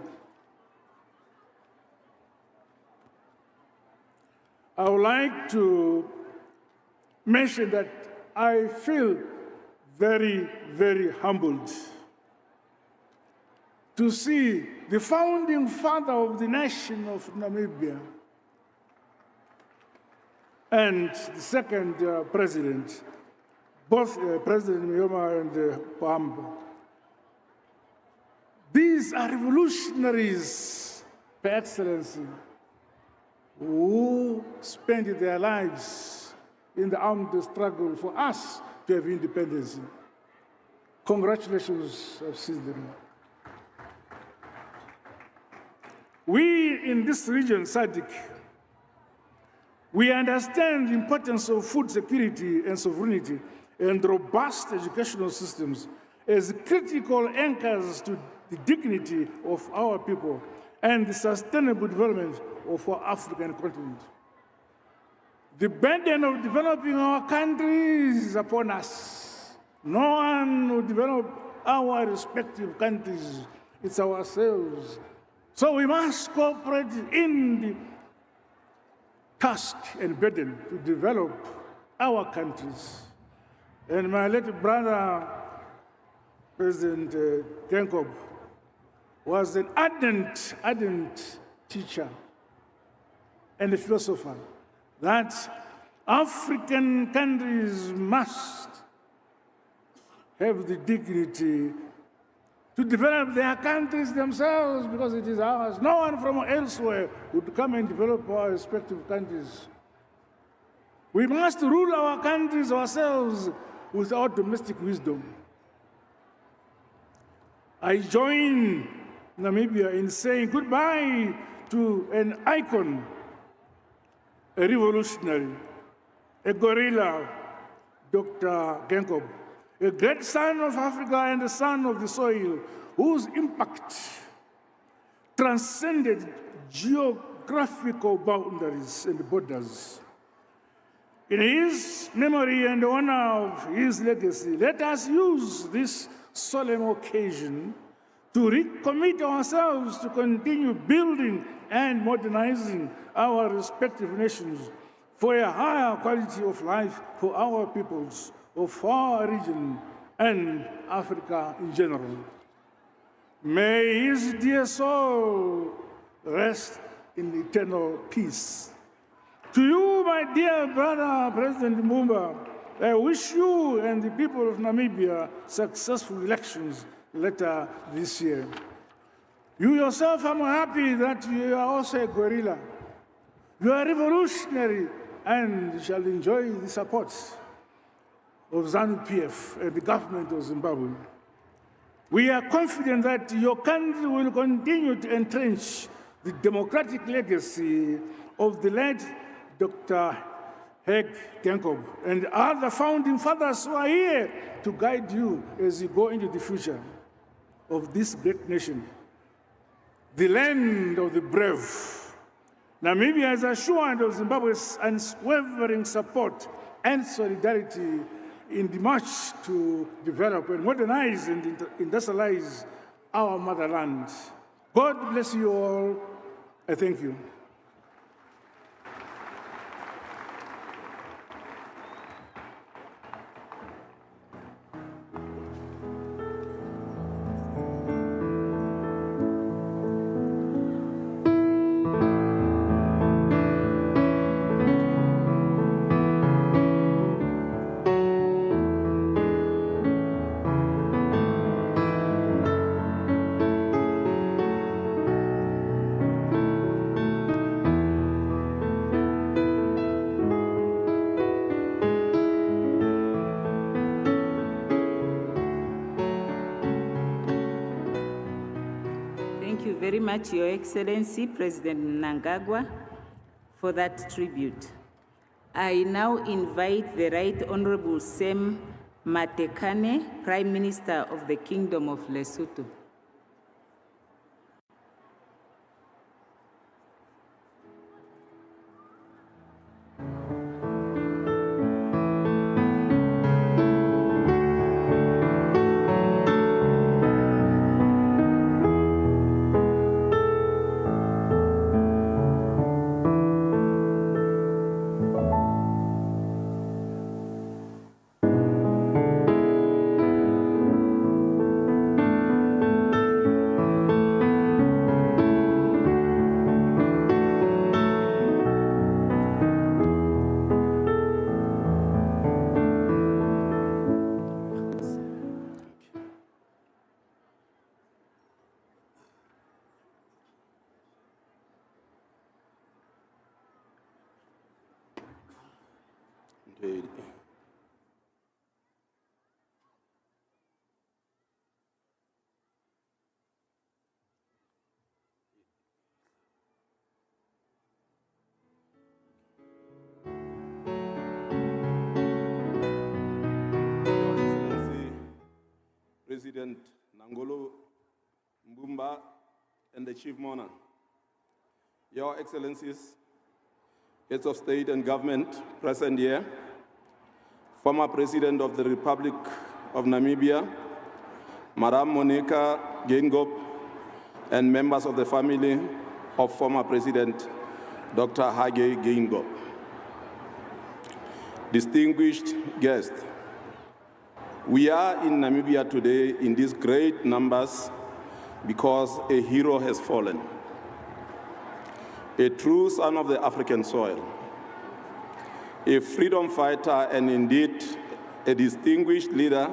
I would like to mention that I feel very, very humbled to see the founding father of the nation of Namibia and the second president, both President Nyoma and Pohamba. These are revolutionaries, per excellency, who spent their lives in the armed struggle for us to have independence. Congratulations, I've seen them. We in this region, SADC, we understand the importance of food security and sovereignty and robust educational systems as critical anchors to the dignity of our people and the sustainable development of our African continent. The burden of developing our country is upon us. No one will develop our respective countries, it's ourselves. So we must cooperate in the task and burden to develop our countries. And my little brother, President Geingob, was an ardent teacher and a philosopher that African countries must have the dignity to develop their countries themselves because it is ours. No one from elsewhere would come and develop our respective countries. We must rule our countries ourselves with our domestic wisdom. I join Namibia in saying goodbye to an icon, a revolutionary, a gorilla, Dr. Geingob, a great son of Africa and a son of the soil, whose impact transcended geographical boundaries and borders. In his memory and honor of his legacy, let us use this solemn occasion to recommit ourselves to continue building and modernizing our respective nations for a higher quality of life for our peoples of our region and Africa in general. May his dear soul rest in eternal peace. To you, my dear brother, President Mumba, I wish you and the people of Namibia successful elections later this year. You yourself, I'm happy that you are also a guerrilla. You are revolutionary and shall enjoy the support of ZANU-PF and the government of Zimbabwe. We are confident that your country will continue to entrench the democratic legacy of the late Dr. Hage Geingob and other founding fathers who are here to guide you as you go into the future of this great nation, the land of the brave. Namibia is assured of Zimbabwe's unwavering support and solidarity in the march to develop and modernize and industrialize our motherland. God bless you all. I thank you. Very much, Your Excellency, President Mnangagwa, for that tribute. I now invite the Right Honorable Sam Matekane, Prime Minister of the Kingdom of Lesotho. President Nangolo Mbumba and the Chief Mourner, Your Excellencies, Heads of State and Government present here, former President of the Republic of Namibia, Madam Monica Geingob, and members of the family of former President Dr. Hage Geingob. Distinguished guests, we are in Namibia today in these great numbers because a hero has fallen, a true son of the African soil, a freedom fighter and indeed a distinguished leader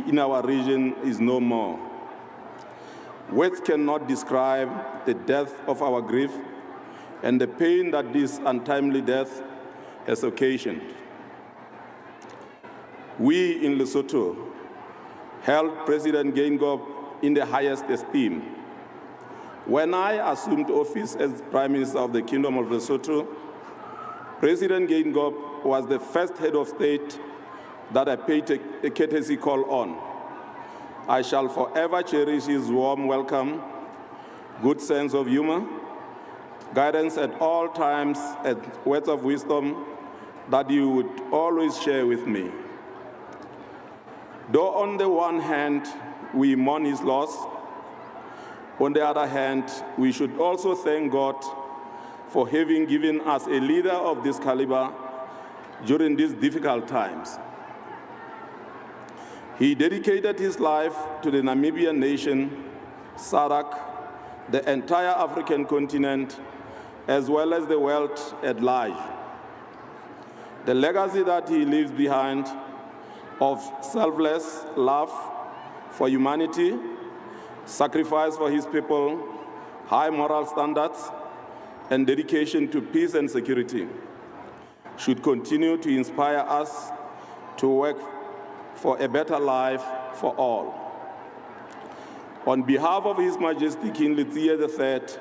in our region is no more. Words cannot describe the depth of our grief and the pain that this untimely death has occasioned. We in Lesotho held President Geingob in the highest esteem. When I assumed office as Prime Minister of the Kingdom of Lesotho, President Geingob was the first head of state that I paid a courtesy call on. I shall forever cherish his warm welcome, good sense of humor, guidance at all times, and words of wisdom that you would always share with me. Though on the one hand, we mourn his loss, on the other hand, we should also thank God for having given us a leader of this caliber during these difficult times. He dedicated his life to the Namibian nation, SADC, the entire African continent, as well as the world at large. The legacy that he leaves behind of selfless love for humanity, sacrifice for his people, high moral standards, and dedication to peace and security should continue to inspire us to work for a better life for all. On behalf of His Majesty King Letsie III,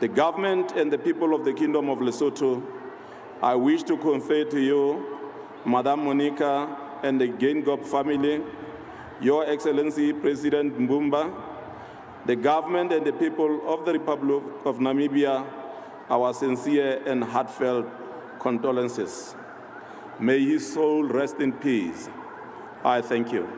the government and the people of the Kingdom of Lesotho, I wish to convey to you, Madam Monica, and the Geingob family, Your Excellency President Mbumba, the government and the people of the Republic of Namibia, our sincere and heartfelt condolences. May his soul rest in peace. I thank you.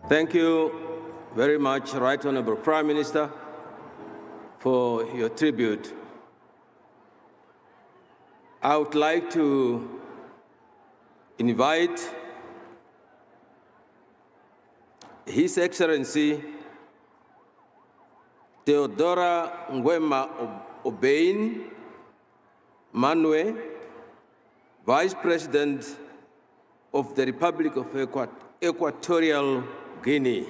Thank you very much, Right Honorable Prime Minister, for your tribute. I would like to invite His Excellency, Theodora Ngwema Obein Manwe, Vice President of the Republic of Equatorial Guinea.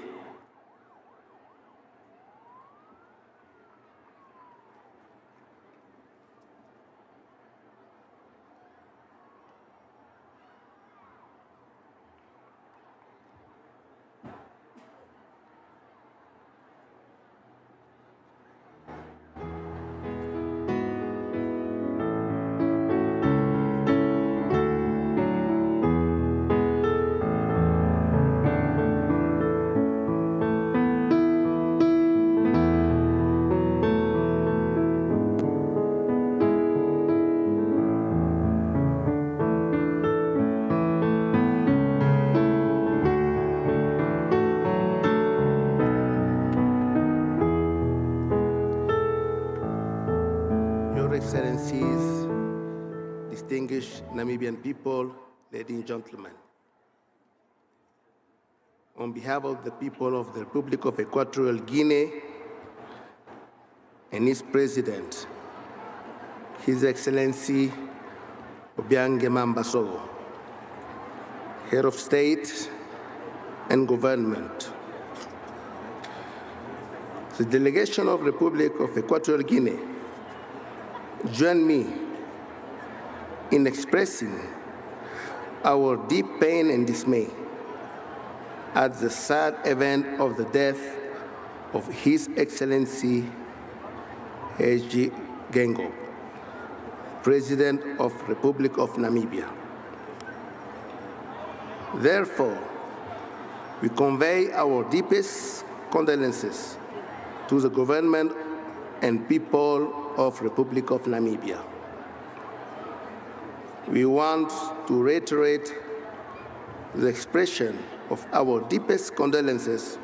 Excellencies, distinguished Namibian people, ladies and gentlemen. On behalf of the people of the Republic of Equatorial Guinea and its President, His Excellency Obiang Mbasogo, Head of State and Government, the delegation of the Republic of Equatorial Guinea join me in expressing our deep pain and dismay at the sad event of the death of His Excellency Hage Geingob, President of the Republic of Namibia. Therefore, we convey our deepest condolences to the government and people of Republic of Namibia. We want to reiterate the expression of our deepest condolences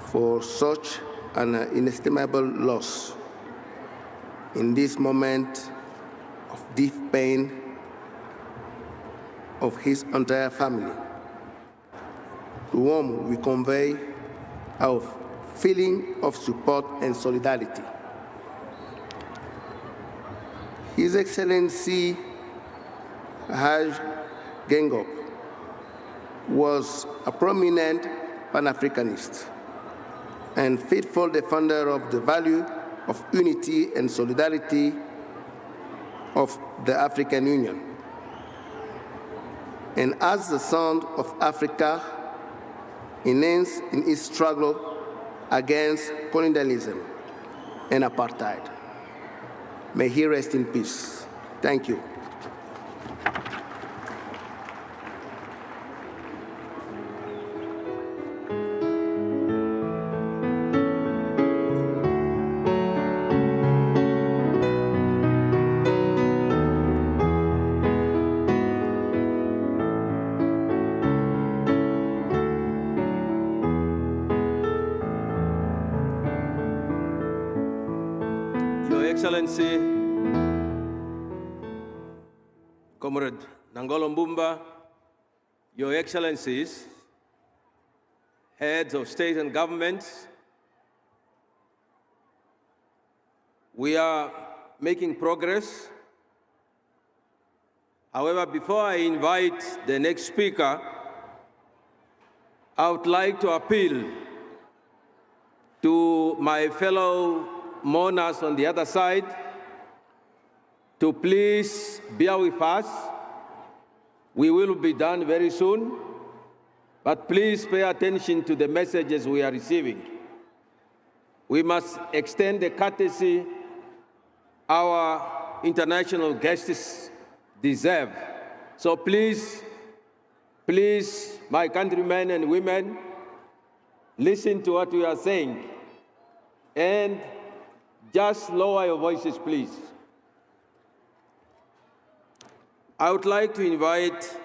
for such an inestimable loss in this moment of deep pain of his entire family, to whom we convey our feeling of support and solidarity. His Excellency Hage Geingob was a prominent Pan-Africanist and faithful defender of the value of unity and solidarity of the African Union. And as the son of Africa, immense in its struggle against colonialism and apartheid. May he rest in peace. Thank you. Your Excellency, Comrade Nangolo Mbumba, Your Excellencies, heads of state and governments, we are making progress. However, before I invite the next speaker, I would like to appeal to my fellow mourners on the other side to please bear with us. We will be done very soon, but please pay attention to the messages we are receiving. We must extend the courtesy our international guests deserve. So please, my countrymen and women, listen to what we are saying and just lower your voices, please. I would like to invite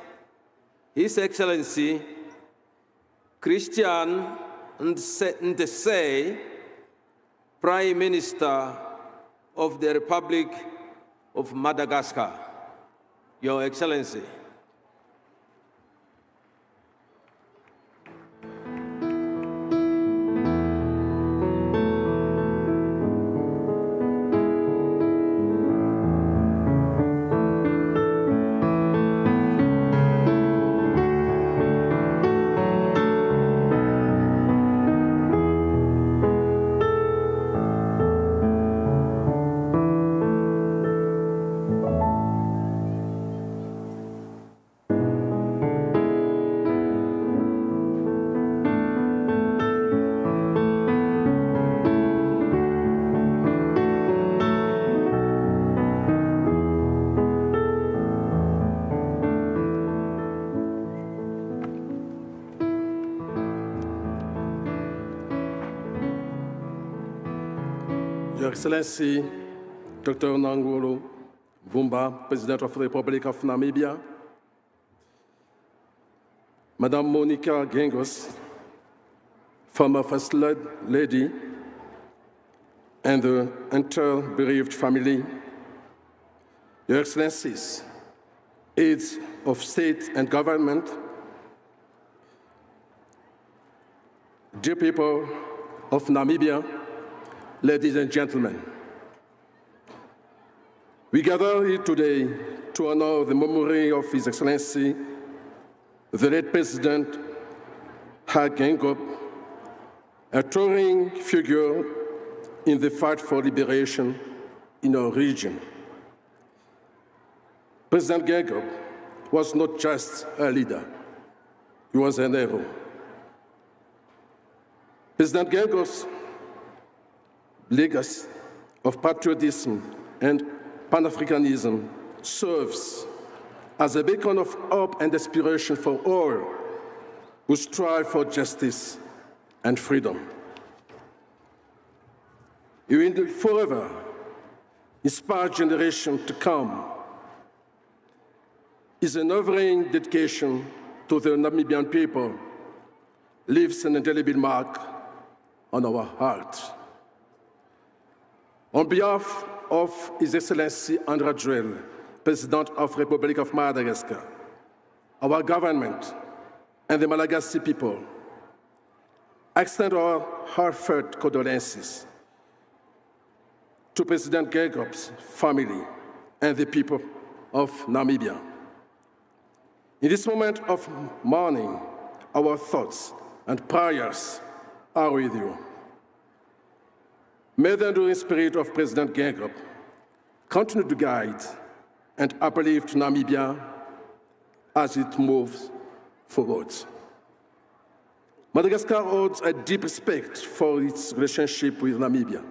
His Excellency Christian Ndese, Prime Minister of the Republic of Madagascar. Your Excellency. Your Excellency, Dr. Nangolo Bumba, President of the Republic of Namibia, Madame Monica Gengos, former First Lady, and the entire bereaved family, Your Excellencies, aides of state and government, dear people of Namibia, ladies and gentlemen, we gather here today to honor the memory of His Excellency, the late President Hage Geingob, a towering figure in the fight for liberation in our region. President Geingob was not just a leader, he was an hero. President Geingob's legacy of patriotism and Pan-Africanism serves as a beacon of hope and inspiration for all who strive for justice and freedom. He will forever inspire generations to come. His unwavering dedication to the Namibian people leaves an indelible mark on our hearts. On behalf of His Excellency André Joël, President of the Republic of Madagascar, our government, and the Malagasy people, I extend our heartfelt condolences to President Geingob's family and the people of Namibia. In this moment of mourning, our thoughts and prayers are with you. May the enduring spirit of President Geingob continue to guide and uplift Namibia as it moves forward. Madagascar holds a deep respect for its relationship with Namibia.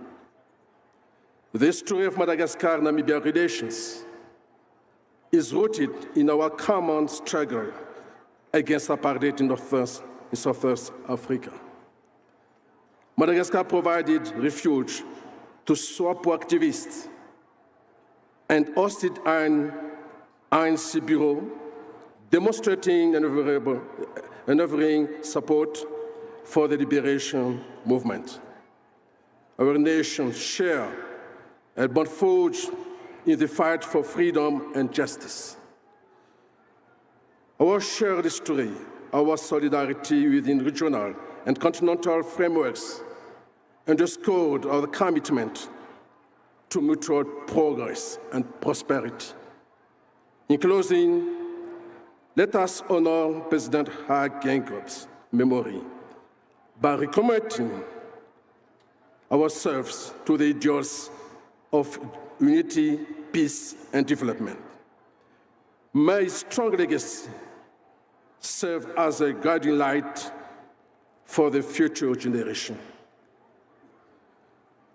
The history of Madagascar-Namibia relations is rooted in our common struggle against apartheid in Southwest Africa. Madagascar provided refuge to SWAPO activists and hosted an ANC bureau demonstrating unwavering support for the liberation movement. Our nations share a bond forged in the fight for freedom and justice. Our shared history, our solidarity within regional and continental frameworks underscored our commitment to mutual progress and prosperity. In closing, let us honor President Hage Geingob's memory by recommitting ourselves to the ideals of unity, peace, and development. May his strong legacy serve as a guiding light for the future generation.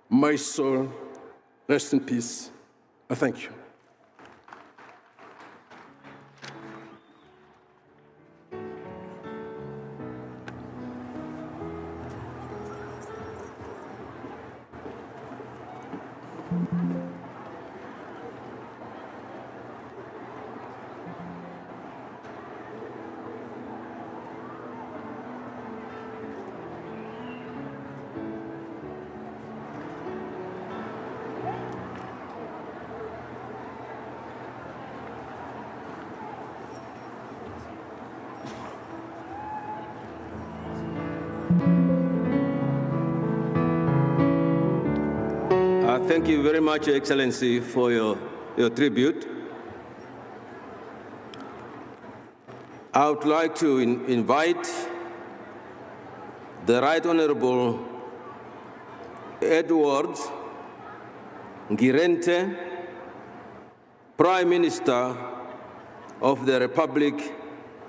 My soul, rest in peace. I thank you. Thank you very much, Your Excellency, for your tribute. I would like to invite the Right Honorable Edward Ngirente, Prime Minister of the Republic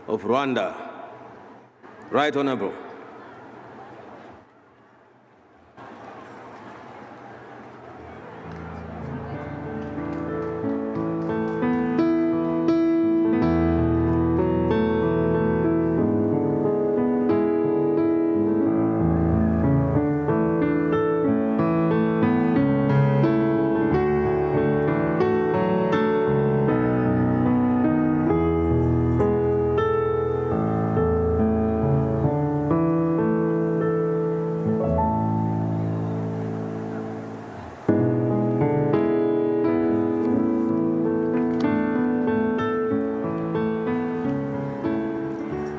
of Rwanda. Right Honorable.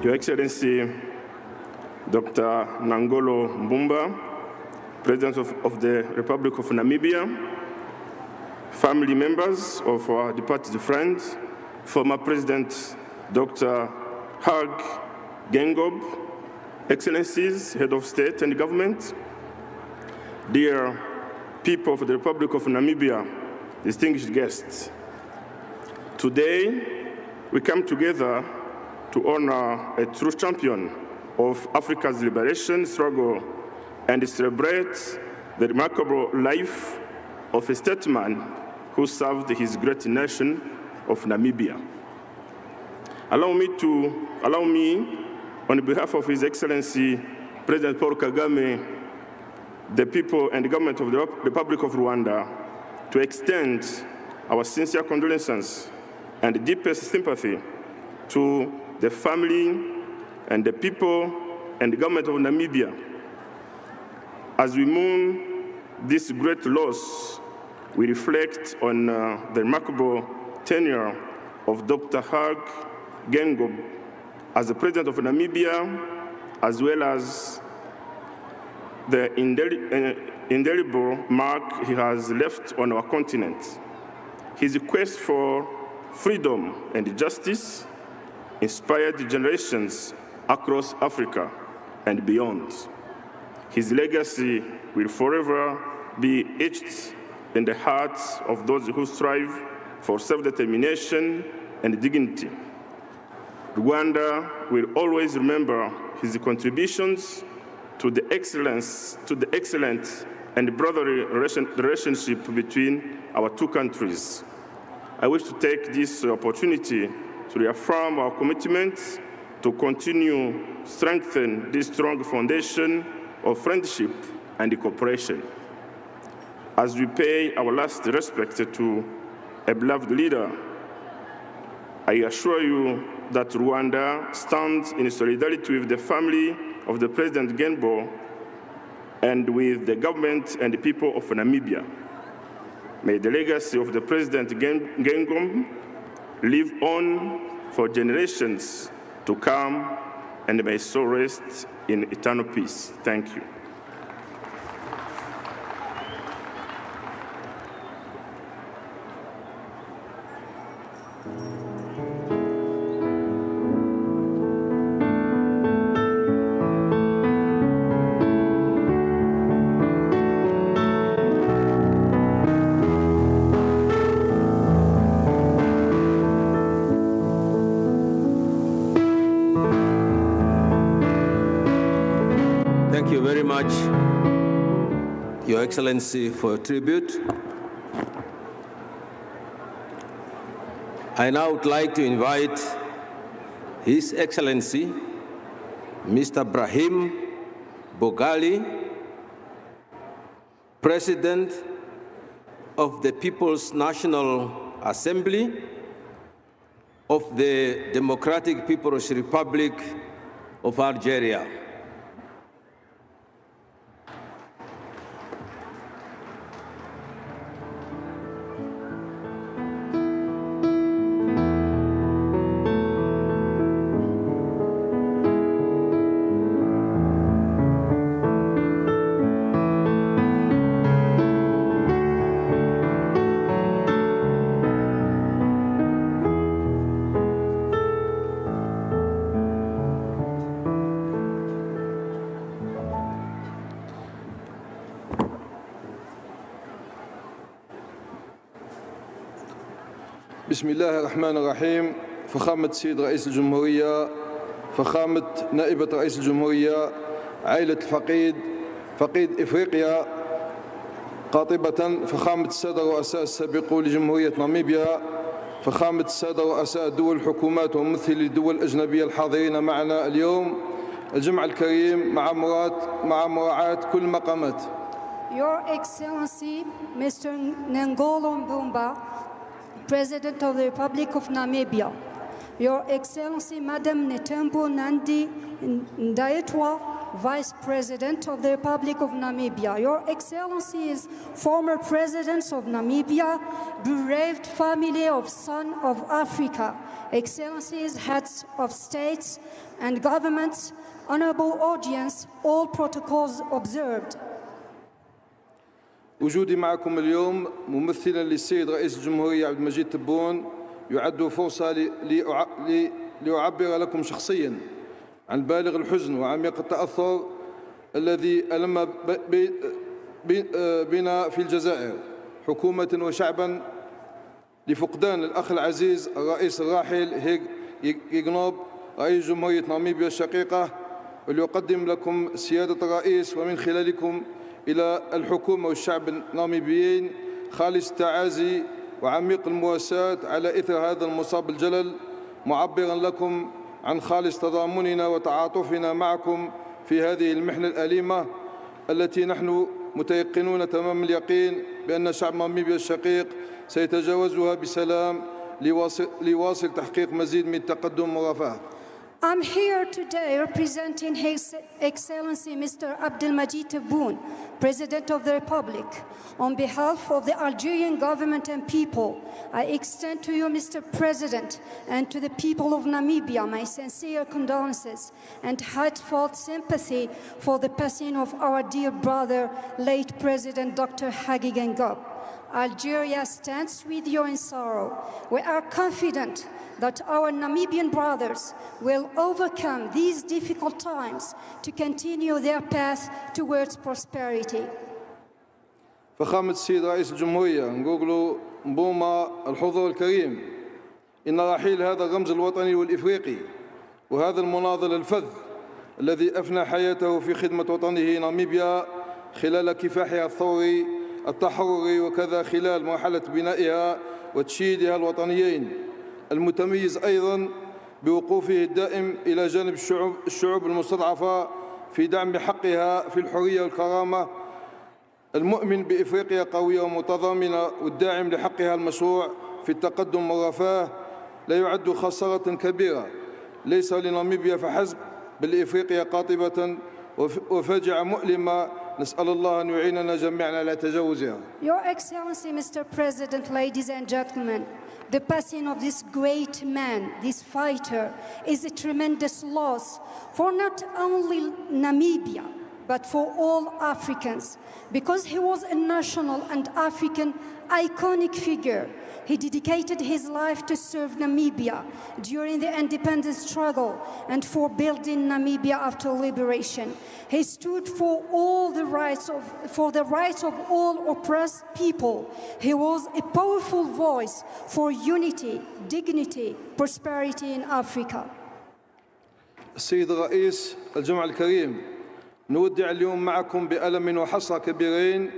Your Excellency, Dr. Nangolo Mbumba, President of the Republic of Namibia, family members of our departed friends, former President Dr. Hage Geingob, Excellencies, Head of State and Government, dear people of the Republic of Namibia, distinguished guests. Today, we come together to honor a true champion of Africa's liberation struggle and celebrate the remarkable life of a statesman who served his great nation of Namibia. Allow me, on behalf of His Excellency President Paul Kagame, the people and the government of the Republic of Rwanda, to extend our sincere condolences and deepest sympathy to the family and the people and the government of Namibia. As we mourn this great loss, we reflect on the remarkable tenure of Dr. Hage Geingob as the President of Namibia, as well as the indelible mark he has left on our continent. His quest for freedom and justice inspired generations across Africa and beyond. His legacy will forever be etched in the hearts of those who strive for self-determination and dignity. Rwanda will always remember his contributions to the excellent and brotherly relationship between our two countries. I wish to take this opportunity to reaffirm our commitment to continue strengthen this strong foundation of friendship and cooperation. As we pay our last respect to a beloved leader, I assure you that Rwanda stands in solidarity with the family of the President Geingob and with the government and the people of Namibia. May the legacy of the President Geingob live on for generations to come, and may so rest in eternal peace. Thank you. Thank you very much, Your Excellency, for your tribute. I now would like to invite His Excellency, Mr. Brahim Bogali, President of the People's National Assembly of the Democratic People's Republic of Algeria. بسم الله الرحمن الرحيم. فخامة السيد رئيس الجمهورية، فخامة نائبة رئيس الجمهورية، عائلة الفقيد، فقيد إفريقيا، قاطبة فخامة السادة الرؤساء السابقون لجمهورية ناميبيا، فخامة السادة رؤساء الدول الحكومات وممثلي الدول الأجنبية الحاضرين معنا اليوم، الجمع الكريم مع مراعاة كل المقامات. Your Excellency, Mr. Nangolo Mbumba, President of the Republic of Namibia, Your Excellency, Madam Netembo Nandi Ndaitwa, Vice President of the Republic of Namibia, Your Excellencies, former presidents of Namibia, bereaved family of Son of Africa, Excellencies, heads of states and governments, honorable audience, all protocols observed. وجودي معكم اليوم ممثلا للسيد رئيس الجمهورية عبد المجيد تبون يعد فرصة لأعبر لكم شخصيا عن بالغ الحزن وعميق التأثر الذي ألم بنا في الجزائر حكومة وشعبا لفقدان الأخ العزيز الرئيس الراحل هيج جينغوب رئيس جمهورية ناميبيا الشقيقة، وليقدم لكم سيادة الرئيس ومن خلالكم إلى الحكومة والشعب الناميبيين خالص التعازي وعميق المواساة على إثر هذا المصاب الجلل، معبرا لكم عن خالص تضامننا وتعاطفنا معكم في هذه المحنة الأليمة التي نحن متيقنون تمام اليقين بأن شعب ناميبيا الشقيق سيتجاوزها بسلام ليواصل تحقيق مزيد من التقدم والرفاه. I'm here today representing His Excellency Mr. Abdelmadjid Tebboune, President of the Republic. On behalf of the Algerian government and people, I extend to you, Mr. President, and to the people of Namibia my sincere condolences and heartfelt sympathy for the passing of our dear brother, late President Dr. Hage Geingob. Algeria stands with you in sorrow. We are confident that our Namibian brothers will overcome these difficult times to continue their path towards prosperity. فخامة السيد رئيس الجمهورية نقول مبوما الحضور الكريم، إن رحيل هذا الرمز الوطني والإفريقي وهذا المناضل الفذ الذي أفنى حياته في خدمة وطنه ناميبيا خلال كفاحها الثوري التحرري وكذا خلال مرحلة بنائها وتشييدها الوطنيين، المتميز أيضاً بوقوفه الدائم إلى جانب الشعوب المستضعفة في دعم حقها في الحرية والكرامة، المؤمن بإفريقيا قوية ومتضامنة والداعم لحقها المشروع في التقدم والرفاه، لا يعد خسارة كبيرة ليس لناميبيا فحسب بل لإفريقيا قاطبة وفاجعة مؤلمة، نسأل الله أن يعيننا جميعا على تجاوزها. Your Excellency, Mr. President, ladies and gentlemen, the passing of this great man, this fighter, is a tremendous loss for not only Namibia, but for all Africans, because he was a national and African iconic figure. He dedicated his life to serve Namibia during the independence struggle and for building Namibia after liberation. He stood for the rights of all oppressed people. He was a powerful voice for unity, dignity, prosperity in Africa. السيد الرئيس الجمع الكريم، نودع اليوم معكم بألم وحسرة كبيرين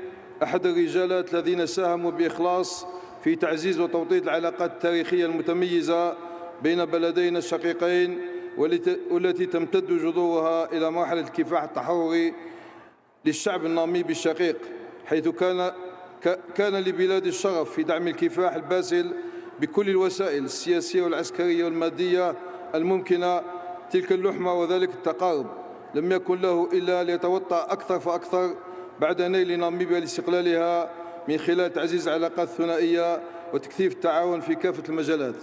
أحد الرجالات الذين ساهموا بإخلاص في تعزيز وتوطيد العلاقات التاريخية المتميزة بين بلدينا الشقيقين والتي تمتد جذورها إلى مرحلة الكفاح التحرري للشعب الناميبي الشقيق، حيث كان لبلاد الشرف في دعم الكفاح الباسل بكل الوسائل السياسية والعسكرية والمادية الممكنة تلك اللحمة وذلك التقارب، لم يكن له إلا ليتوطأ أكثر فأكثر بعد نيل ناميبيا لاستقلالها من خلال تعزيز العلاقات الثنائية وتكثيف التعاون في كافة المجالات.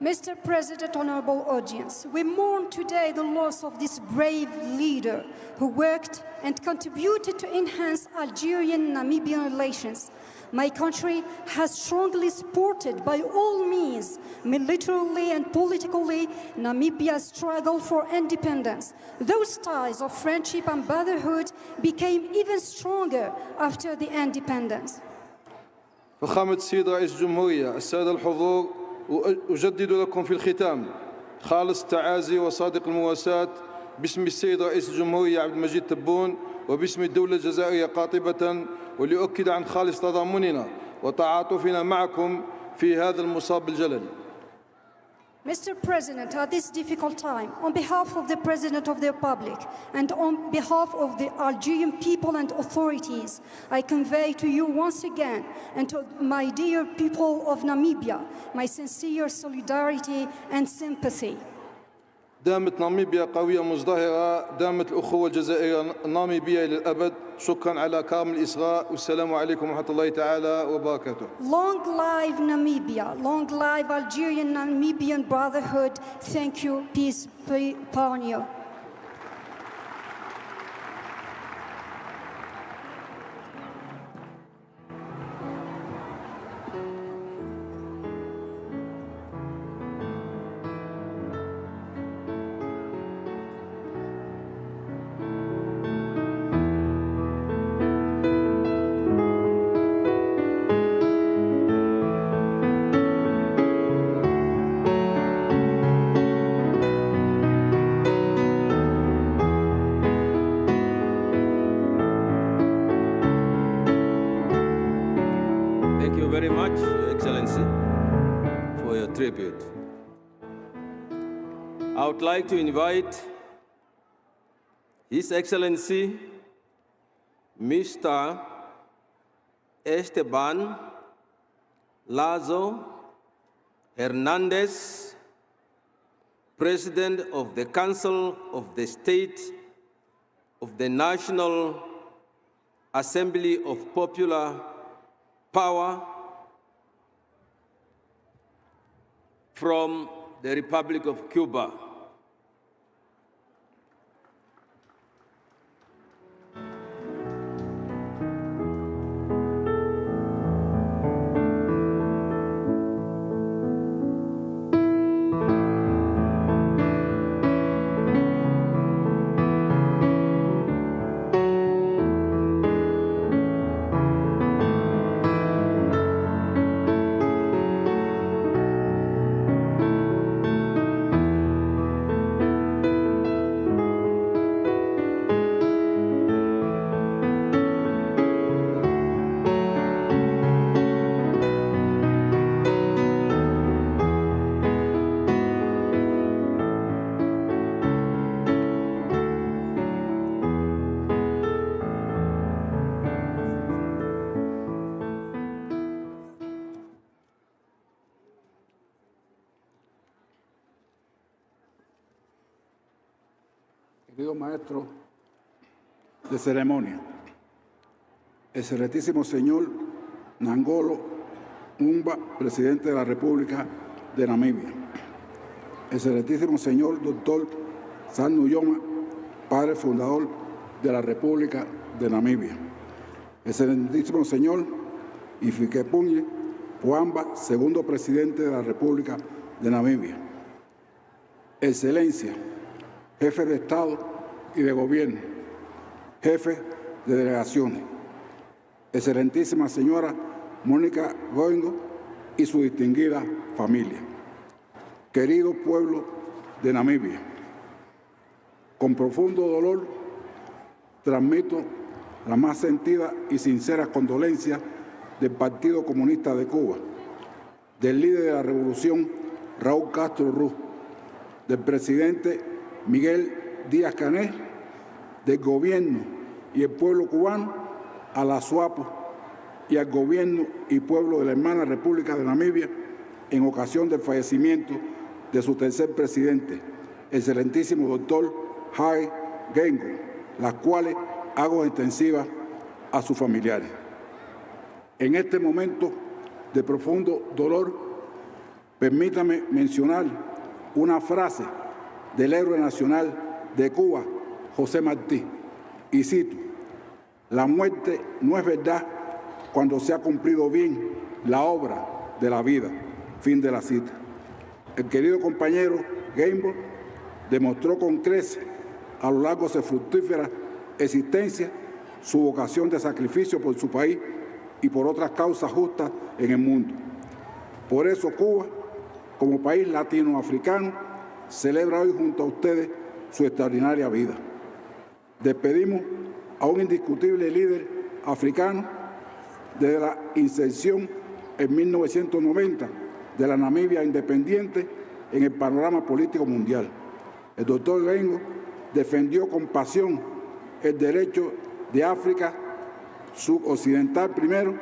Mr. President, honorable audience, we mourn today the loss of this brave leader who worked and contributed to enhance Algerian-Namibian relations. My country has strongly supported by all means, militarily and politically, Namibia's struggle for independence. Those ties of friendship and brotherhood became even stronger after the independence. فخامة السيد رئيس الجمهورية، السادة الحضور، أجدد لكم في الختام خالص التعازي وصادق المواساة باسم السيد رئيس الجمهورية عبد المجيد تبون وباسم الدولة الجزائرية قاطبة، وليؤكد عن خالص تضامننا وتعاطفنا معكم في هذا المصاب بالجلل. Mr. President, at this difficult time, on behalf of the President of the Republic and on behalf of the Algerian people and authorities, I convey to you once again and to my dear people of Namibia my sincere solidarity and sympathy. دامت ناميبيا قوية مزدهرة، دامت الأخوة الجزائرية الناميبية للأبد. شكرا على كامل الإصغاء، والسلام عليكم ورحمة الله تعالى وبركاته. Long live Namibia, long live Algerian Namibian brotherhood. Thank you, peace be upon you. Thank you very much, Your Excellency, for your tribute. I would like to invite His Excellency, Mr. Esteban Lazo Hernandez, President of the Council of the State of the National Assembly of Popular Power from the Republic of Cuba. Querido maestro de ceremonia, excelentísimo señor Ngolo Mbumba, presidente de la República de Namibia, excelentísimo señor doctor Sam Nujoma, padre fundador de la República de Namibia, excelentísimo señor Hifikepunye Pohamba, segundo presidente de la República de Namibia, excelencia, jefe de Estado y de Gobierno, jefe de delegaciones, excelentísima señora Mónica Geingob y su distinguida familia, querido pueblo de Namibia, con profundo dolor transmito la más sentida y sincera condolencia del Partido Comunista de Cuba, del líder de la revolución Raúl Castro Ruz, del presidente Miguel Díaz-Canel, del gobierno y el pueblo cubano, a la SUAPO y al gobierno y pueblo de la hermana República de Namibia en ocasión del fallecimiento de su tercer presidente, excelentísimo doctor Hage Geingob, las cuales hago extensivas a sus familiares. En este momento de profundo dolor, permítame mencionar una frase del héroe nacional de Cuba, José Martí, y cito: la muerte no es verdad cuando se ha cumplido bien la obra de la vida. Fin de la cita. El querido compañero Geingob demostró con creces a lo largo de su fructífera existencia su vocación de sacrificio por su país y por otras causas justas en el mundo. Por eso Cuba, como país latinoafricano, celebra hoy junto a ustedes su extraordinaria vida. Despedimos a un indiscutible líder africano desde la inserción en 1990 de la Namibia independiente en el panorama político mundial. El doctor Geingob defendió con pasión el derecho de África suboccidental primero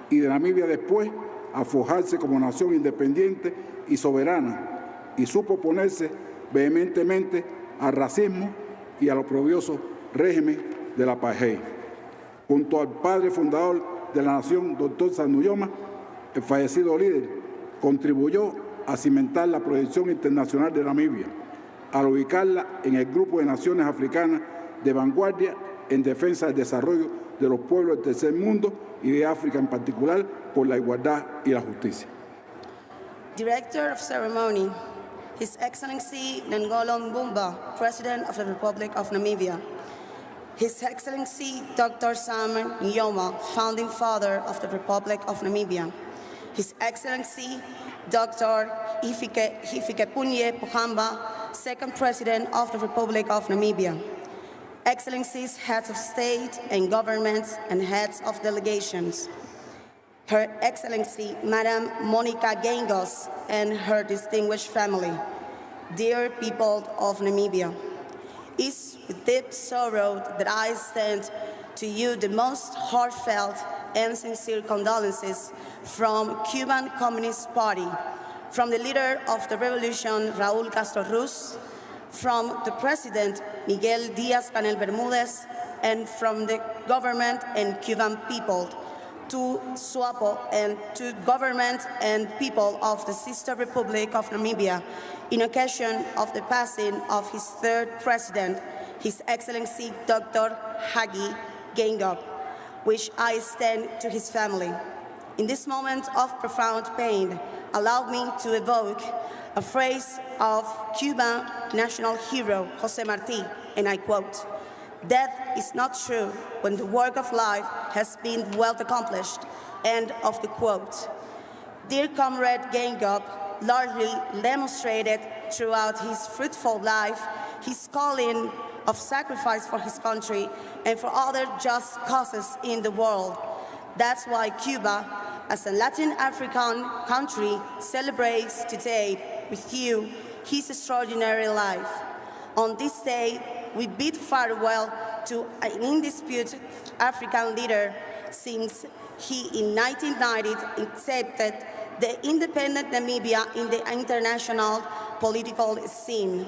y de Namibia después a forjarse como nación independiente y soberana, y supo ponerse vehementemente al racismo y al oprobioso régimen del apartheid. Junto al padre fundador de la nación, Dr. Sam Nujoma, el fallecido líder contribuyó a cimentar la proyección internacional de Namibia, al ubicarla en el grupo de naciones africanas de vanguardia en defensa del desarrollo de los pueblos del tercer mundo y de África en particular por la igualdad y la justicia. Director of Ceremony, His Excellency Ngolo Mbumba, President of the Republic of Namibia. His Excellency Dr. Sam Nujoma, Founding Father of the Republic of Namibia. His Excellency Dr. Hifikepunye Pohamba, Second President of the Republic of Namibia. Excellencies, heads of state and governments, and heads of delegations. Her Excellency, Madam Monica Geingob, and her distinguished family. Dear people of Namibia, it's with deep sorrow that I send to you the most heartfelt and sincere condolences from Cuban Communist Party, from the leader of the revolution, Raúl Castro Ruz, from the President, Miguel Díaz-Canel Bermúdez, and from the government and Cuban people, to SWAPO and to government and people of the sister Republic of Namibia, in occasion of the passing of his third president, His Excellency Dr. Hage Geingob, which I extend to his family. In this moment of profound pain, allow me to evoke a phrase of Cuban national hero José Martí, and I quote, "Death is not true when the work of life has been well accomplished," end of the quote. Dear Comrade Geingob largely demonstrated throughout his fruitful life his calling of sacrifice for his country and for other just causes in the world. That's why Cuba, as a Latin African country, celebrates today with you his extraordinary life. On this day, we bid farewell to an undisputed African leader since he in 1990 accepted the independent Namibia in the international political scene.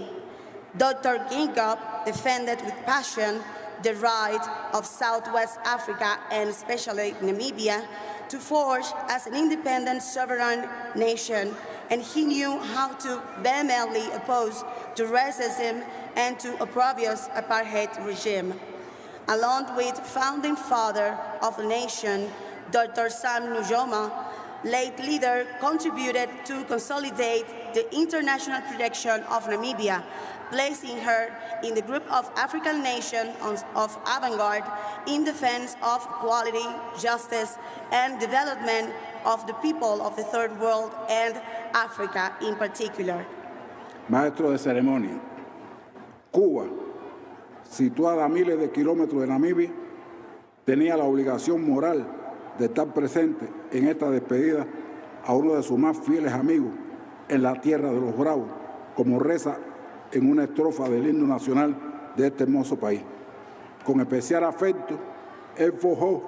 Dr. Geingob defended with passion the right of Southwest Africa and especially Namibia to forge as an independent sovereign nation, and he knew how to vehemently oppose to racism and to opprobrious apartheid regime. Along with founding father of the nation, Dr. Sam Nujoma, late leader, contributed to consolidate the international protection of Namibia, placing her in the group of African nations of avant-garde in defense of equality, justice, and development of the people of the Third World and Africa in particular. Maestro de ceremonia, Cuba, situada a miles de kilómetros de Namibia, tenía la obligación moral de estar presente en esta despedida a uno de sus más fieles amigos en la tierra de los bravos, como reza en una estrofa del himno nacional de este hermoso país. Con especial afecto, él forjó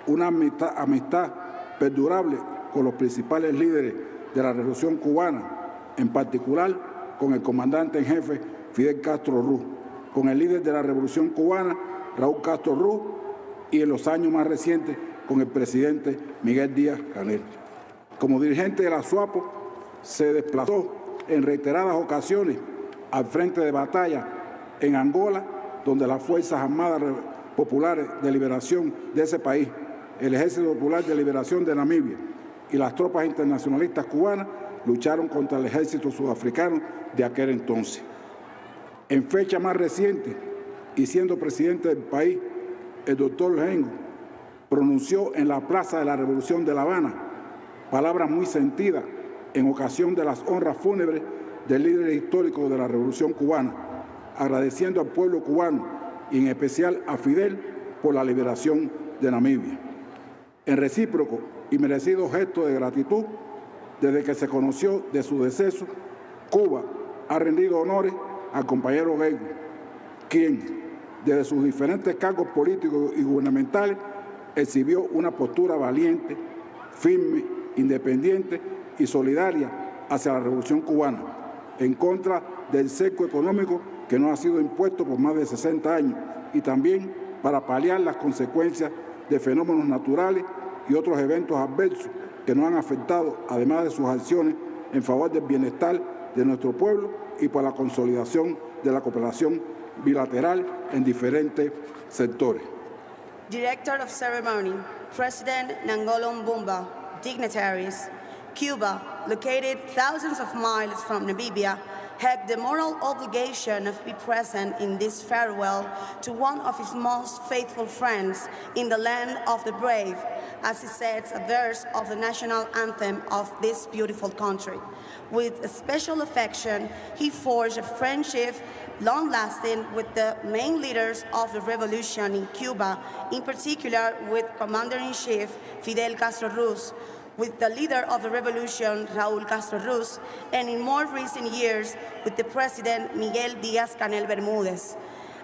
una amistad perdurable con los principales líderes de la Revolución Cubana, en particular con el comandante en jefe Fidel Castro Ruz, con el líder de la Revolución Cubana, Raúl Castro Ruz, y en los años más recientes con el presidente Miguel Díaz-Canel. Como dirigente de la SWAPO, se desplazó en reiteradas ocasiones al frente de batalla en Angola, donde las Fuerzas Armadas Populares de Liberación de ese país, el Ejército Popular de Liberación de Namibia y las tropas internacionalistas cubanas lucharon contra el ejército sudafricano de aquel entonces. En fecha más reciente, y siendo presidente del país, el doctor Geingob pronunció en la Plaza de la Revolución de La Habana palabras muy sentidas en ocasión de las honras fúnebres del líder histórico de la Revolución Cubana, agradeciendo al pueblo cubano y en especial a Fidel por la liberación de Namibia. En recíproco y merecido gesto de gratitud, desde que se conoció de su deceso, Cuba ha rendido honores al compañero Geingob, quien, desde sus diferentes cargos políticos y gubernamentales, exhibió una postura valiente, firme, independiente y solidaria hacia la Revolución Cubana, en contra del cerco económico que nos ha sido impuesto por más de 60 años y también para paliar las consecuencias de fenómenos naturales y otros eventos adversos que nos han afectado, además de sus acciones en favor del bienestar de nuestro pueblo y por la consolidación de la cooperación bilateral en diferentes sectores. Director of Ceremony, President Nangolo Mbumba, dignitaries, Cuba, located thousands of miles from Namibia, had the moral obligation of being present in this farewell to one of his most faithful friends in the land of the brave, as he says a verse of the national anthem of this beautiful country. With a special affection, he forged a friendship long-lasting with the main leaders of the revolution in Cuba, in particular with Commander-in-Chief Fidel Castro Ruz, with the leader of the revolution, Raúl Castro Ruz, and in more recent years with the president, Miguel Díaz-Canel Bermúdez.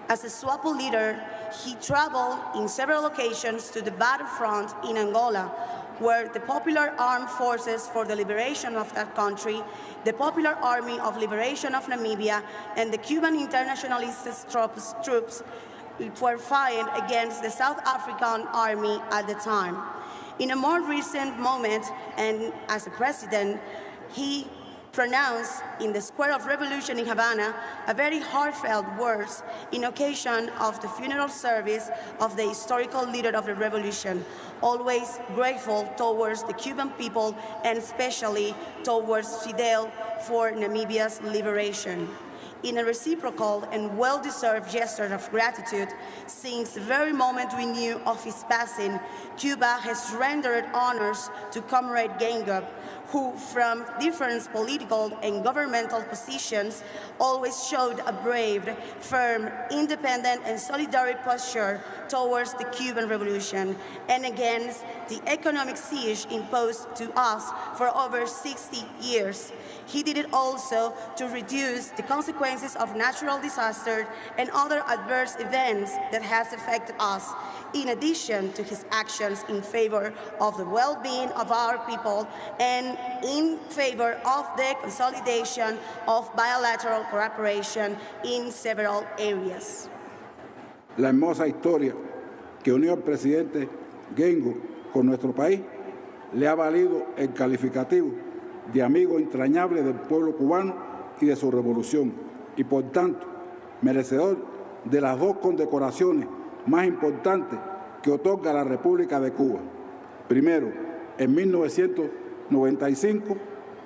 As a SWAPO leader, he traveled in several occasions to the battlefront in Angola, where the Popular Armed Forces for the Liberation of that country, the Popular Army of Liberation of Namibia, and the Cuban Internationalist troops were fighting against the South African Army at the time. In a more recent moment, and as a president, he pronounced in the Square of Revolution in Havana a very heartfelt words in occasion of the funeral service of the historical leader of the revolution, always grateful towards the Cuban people and especially towards Fidel for Namibia's liberation. In a reciprocal and well-deserved gesture of gratitude, since the very moment we knew of his passing, Cuba has rendered honors to Comrade Geingob, who, from different political and governmental positions, always showed a brave, firm, independent, and solidary posture towards the Cuban Revolution and against the economic siege imposed to us for over 60 years. He did it also to reduce the consequences of natural disaster and other adverse events that has affected us, in addition to his actions in favor of the well-being of our people and in favor of the consolidation of bilateral cooperation in several areas. La hermosa historia que unió al presidente Geingob con nuestro país le ha valido el calificativo de amigo entrañable del pueblo cubano y de su revolución, y por tanto, merecedor de las dos condecoraciones más importantes que otorga la República de Cuba. Primero, en 1995,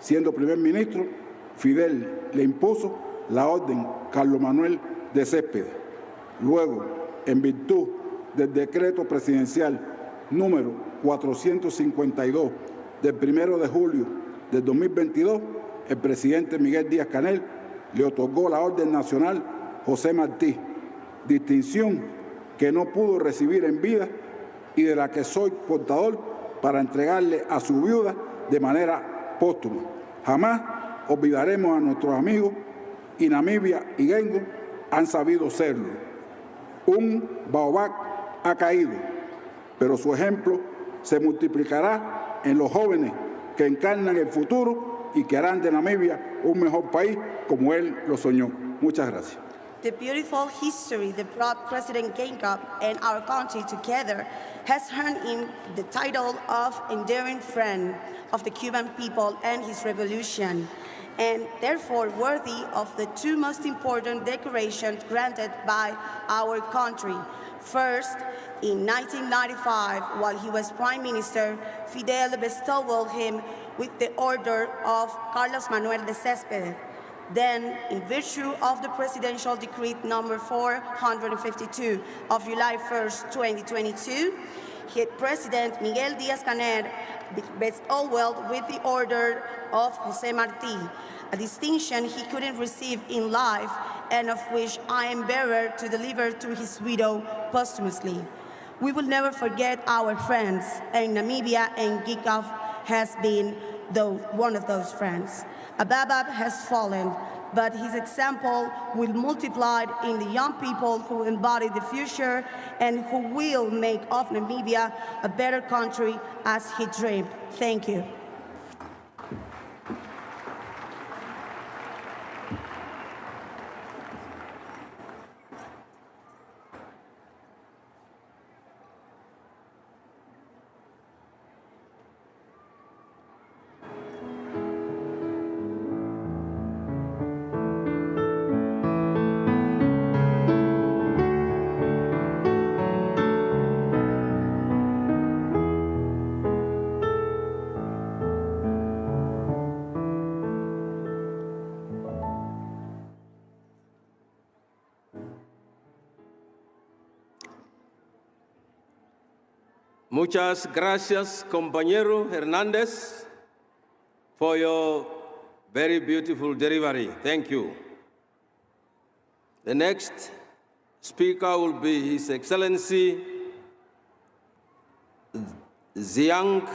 siendo primer ministro, Fidel le impuso la orden Carlos Manuel de Céspedes. Luego, en virtud del decreto presidencial número 452 del 1 de julio del 2022, el presidente Miguel Díaz-Canel le otorgó la Orden Nacional José Martí, distinción que no pudo recibir en vida y de la que soy portador para entregarle a su viuda de manera póstuma. Jamás olvidaremos a nuestros amigos y Namibia y Geingob han sabido serlo. Un baobab ha caído, pero su ejemplo se multiplicará en los jóvenes que encarnan el futuro y que harán de Namibia un mejor país como él lo soñó. Muchas gracias. The beautiful history that brought President Geingob and our country together has earned him the title of enduring friend of the Cuban people and his revolution, and therefore worthy of the two most important decorations granted by our country. First, in 1995, while he was Prime Minister, Fidel bestowed him with the Order of Carlos Manuel de Céspedes. Then, in virtue of the Presidential Decree number 452 of July 1st, 2022, President Miguel Díaz-Canel bestowed with the Order of José Martí, a distinction he couldn't receive in life and of which I am bearer to deliver to his widow posthumously. We will never forget our friends, and Namibia and Geingob has been one of those friends. A baobab has fallen, but his example will multiply in the young people who embody the future and who will make of Namibia a better country as he dreamed. Thank you. Muchas gracias, compañero Hernandez, for your very beautiful delivery. Thank you. The next speaker will be His Excellency Zhang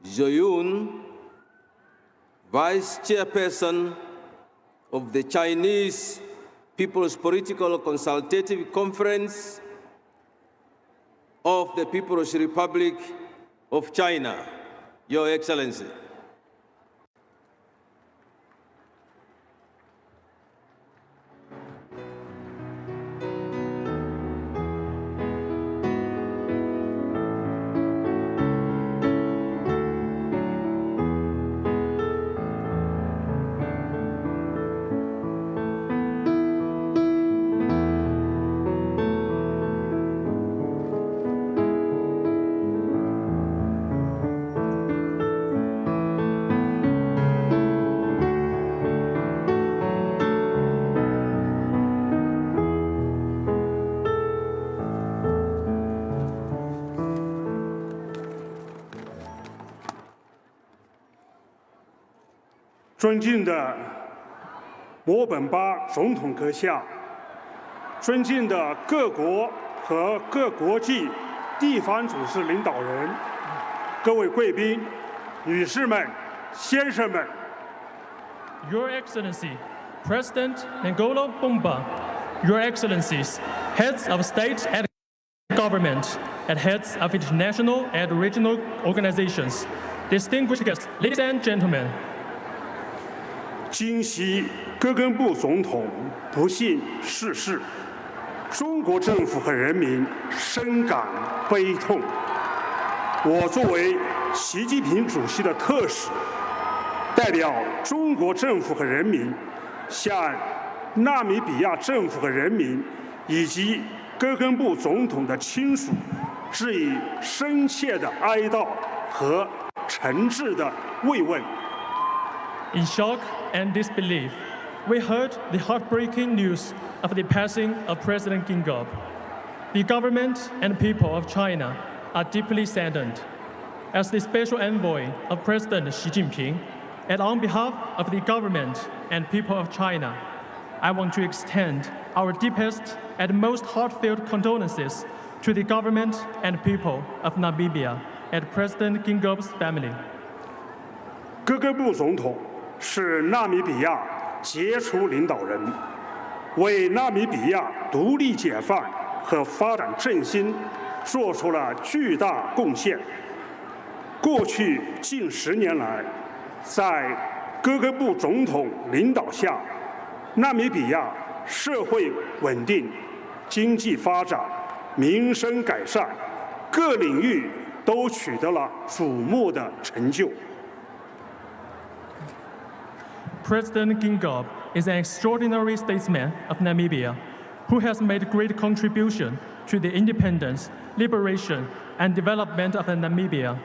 Zhoyun, Vice Chairperson of the Chinese People's Political Consultative Conference of the People's Republic of China, Your Excellency.尊敬的摩本巴总统阁下，尊敬的各国和各国际地方组织领导人，各位贵宾、女士们、先生们 Your Excellency, President Ngolo Mbumba, Your Excellencies, heads of state and government, and heads of international and regional organizations, distinguished guests, ladies and gentlemen. 今夕戈根布总统不幸逝世，中国政府和人民深感悲痛。我作为习近平主席的特使，代表中国政府和人民，向纳米比亚政府和人民以及戈根布总统的亲属致以深切的哀悼和诚挚的慰问。In shock and disbelief, we heard the heartbreaking news of the passing of President Geingob. The government and people of China are deeply saddened. As the special envoy of President Xi Jinping, and on behalf of the government and people of China, I want to extend our deepest and most heartfelt condolences to the government and people of Namibia and President Geingob's family. 戈根布总统是纳米比亚杰出领导人，为纳米比亚独立解放和发展振兴做出了巨大贡献。过去近10年来，在戈根布总统领导下，纳米比亚社会稳定、经济发展、民生改善，各领域都取得了瞩目的成就。President Geingob is an extraordinary statesman of Namibia who has made great contribution to the independence, liberation, and development of Namibia.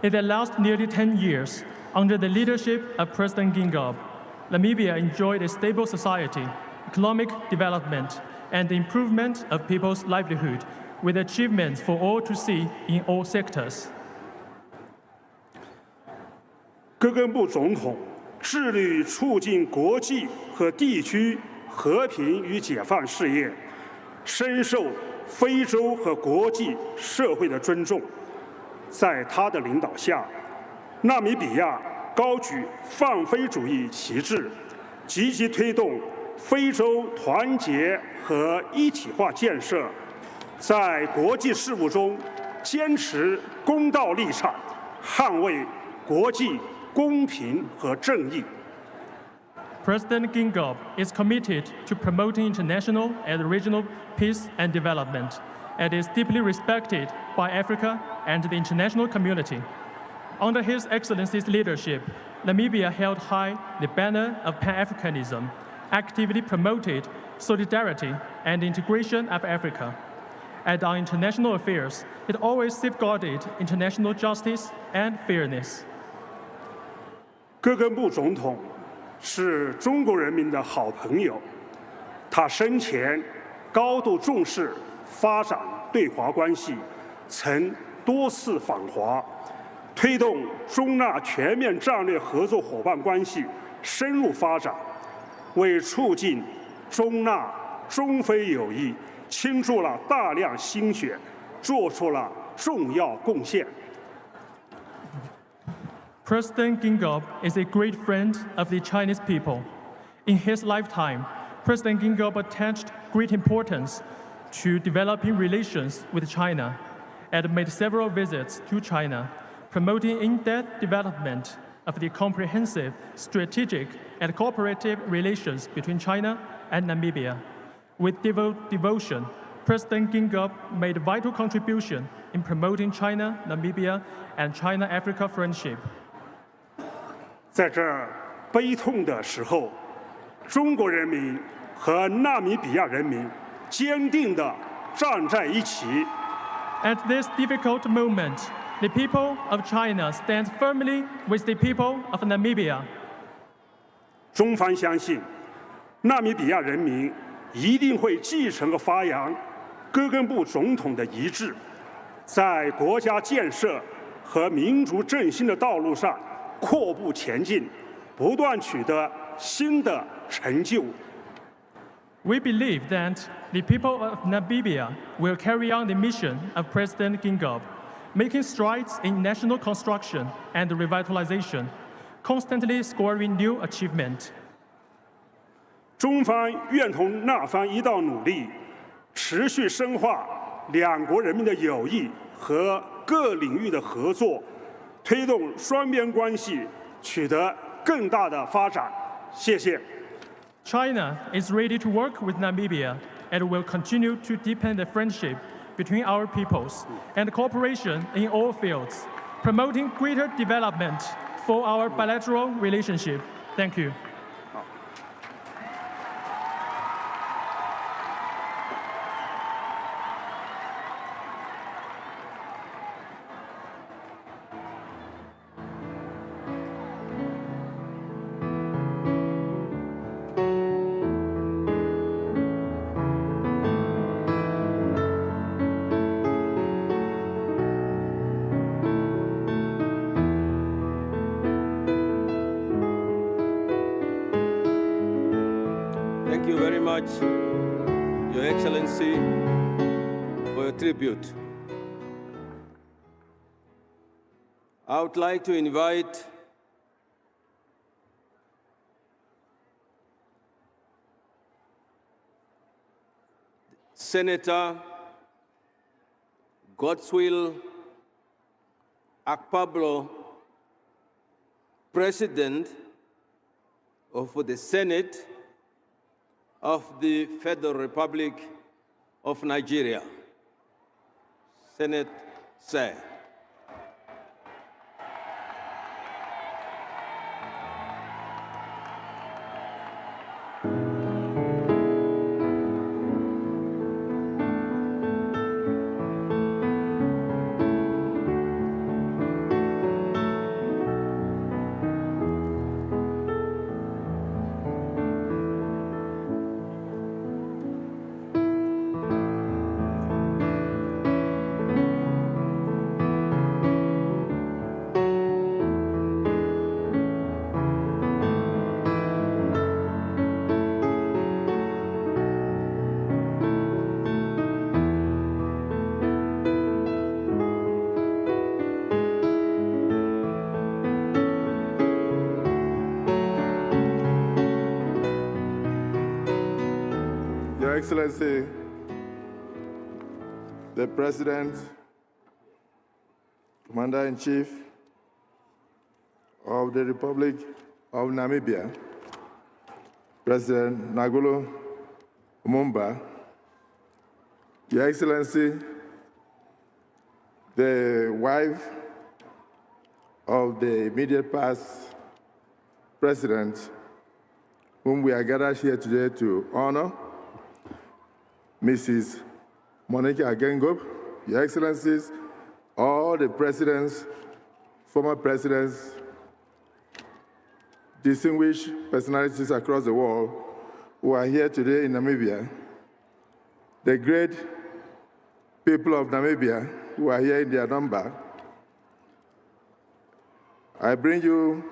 In the last nearly 10 years, under the leadership of President Geingob, Namibia enjoyed a stable society, economic development, and the improvement of people's livelihood, with achievements for all to see in all sectors. 戈根布总统致力促进国际和地区和平与解放事业，深受非洲和国际社会的尊重。在他的领导下，纳米比亚高举放非主义旗帜，积极推动非洲团结和一体化建设，在国际事务中坚持公道立场，捍卫国际公平和正义。 President Geingob is committed to promoting international and regional peace and development, and is deeply respected by Africa and the international community. Under His Excellency's leadership, Namibia held high the banner of Pan-Africanism, actively promoted solidarity and integration of Africa. And on international affairs, it always safeguarded international justice and fairness. 戈根布总统是中国人民的好朋友，他生前高度重视发展对华关系，曾多次访华，推动中纳全面战略合作伙伴关系深入发展，为促进中纳中非友谊倾注了大量心血，做出了重要贡献。President Geingob is a great friend of the Chinese people. In his lifetime, President Geingob attached great importance to developing relations with China and made several visits to China, promoting in-depth development of the comprehensive, strategic, and cooperative relations between China and Namibia. With devotion, President Geingob made a vital contribution in promoting China, Namibia, and China-Africa friendship. 在这悲痛的时候，中国人民和纳米比亚人民坚定地站在一起。At this difficult moment, the people of China stand firmly with the people of Namibia. 中方相信，纳米比亚人民一定会继承和发扬戈根布总统的遗志，在国家建设和民族振兴的道路上阔步前进，不断取得新的成就。We believe that the people of Namibia will carry on the mission of President Geingob, making strides in national construction and revitalization, constantly scoring new achievement. 中方愿同纳方一道努力，持续深化两国人民的友谊和各领域的合作，推动双边关系取得更大的发展。谢谢。China is ready to work with Namibia and will continue to deepen the friendship between our peoples and cooperation in all fields, promoting greater development for our bilateral relationship. Thank you. Thank you very much, Your Excellency, for your tribute. I would like to invite Senator Godswill Akpablo, President of the Senate of the Federal Republic of Nigeria. Senate, sir. Your Excellency, the President, Commander-in-Chief of the Republic of Namibia, President Ngolo Mbumba, Your Excellency, the wife of the immediate past President, whom we are gathered here today to honor, Mrs. Monica Geingob, Your Excellencies, all the presidents, former presidents, distinguished personalities across the world who are here today in Namibia, the great people of Namibia, who are here in their number, I bring you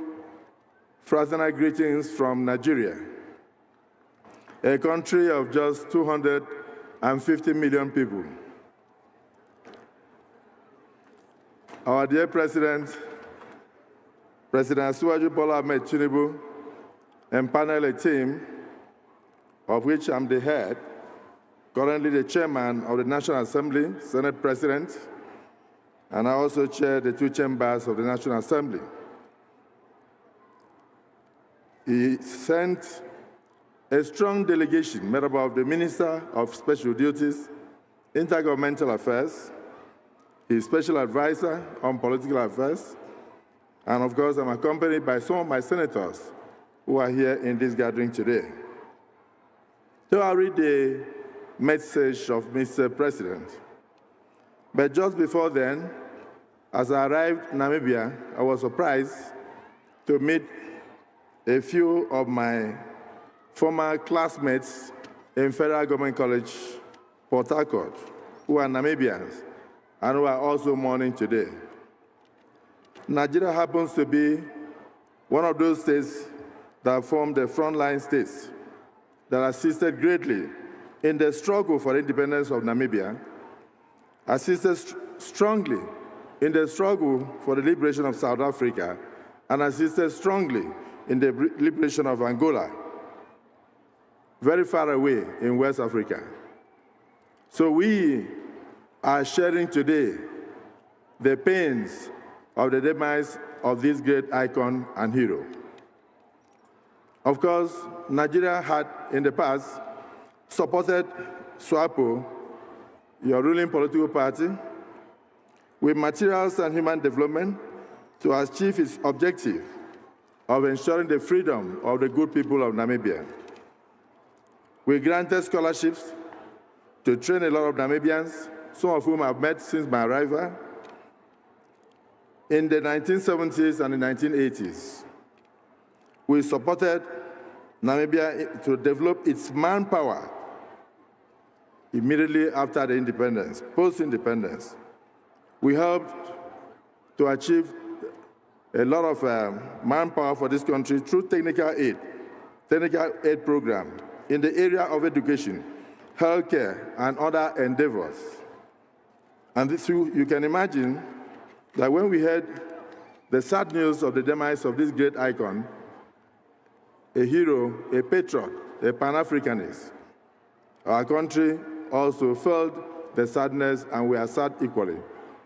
fraternal greetings from Nigeria, a country of just 250 million people. Our dear President, President Asiwaju Bola Ahmed Tinubu, empaneled a team, of which I'm the head, currently the chairman of the National Assembly, Senate President, and I also chair the two chambers of the National Assembly. He sent a strong delegation made up of the Minister of Special Duties, Intergovernmental Affairs, his special advisor on political affairs, and of course, I'm accompanied by some of my senators who are here in this gathering today. So I'll read the message of Mr. President. But just before then, as I arrived in Namibia, I was surprised to meet a few of my former classmates in Federal Government College, Port Harcourt, who are Namibians and who are also mourning today. Nigeria happens to be one of those states that form the frontline states that assisted greatly in the struggle for independence of Namibia, assisted strongly in the struggle for the liberation of South Africa, and assisted strongly in the liberation of Angola, very far away in West Africa. So we are sharing today the pains of the demise of this great icon and hero. Of course, Nigeria had in the past supported SWAPO, your ruling political party, with materials and human development to achieve its objective of ensuring the freedom of the good people of Namibia. We granted scholarships to train a lot of Namibians, some of whom I've met since my arrival, in the 1970s and the 1980s. We supported Namibia to develop its manpower immediately after the independence, post-independence. We helped to achieve a lot of manpower for this country through technical aid program in the area of education, healthcare, and other endeavors. And this, you can imagine that when we heard the sad news of the demise of this great icon, a hero, a patriot, a Pan-Africanist, our country also felt the sadness, and we are sad equally.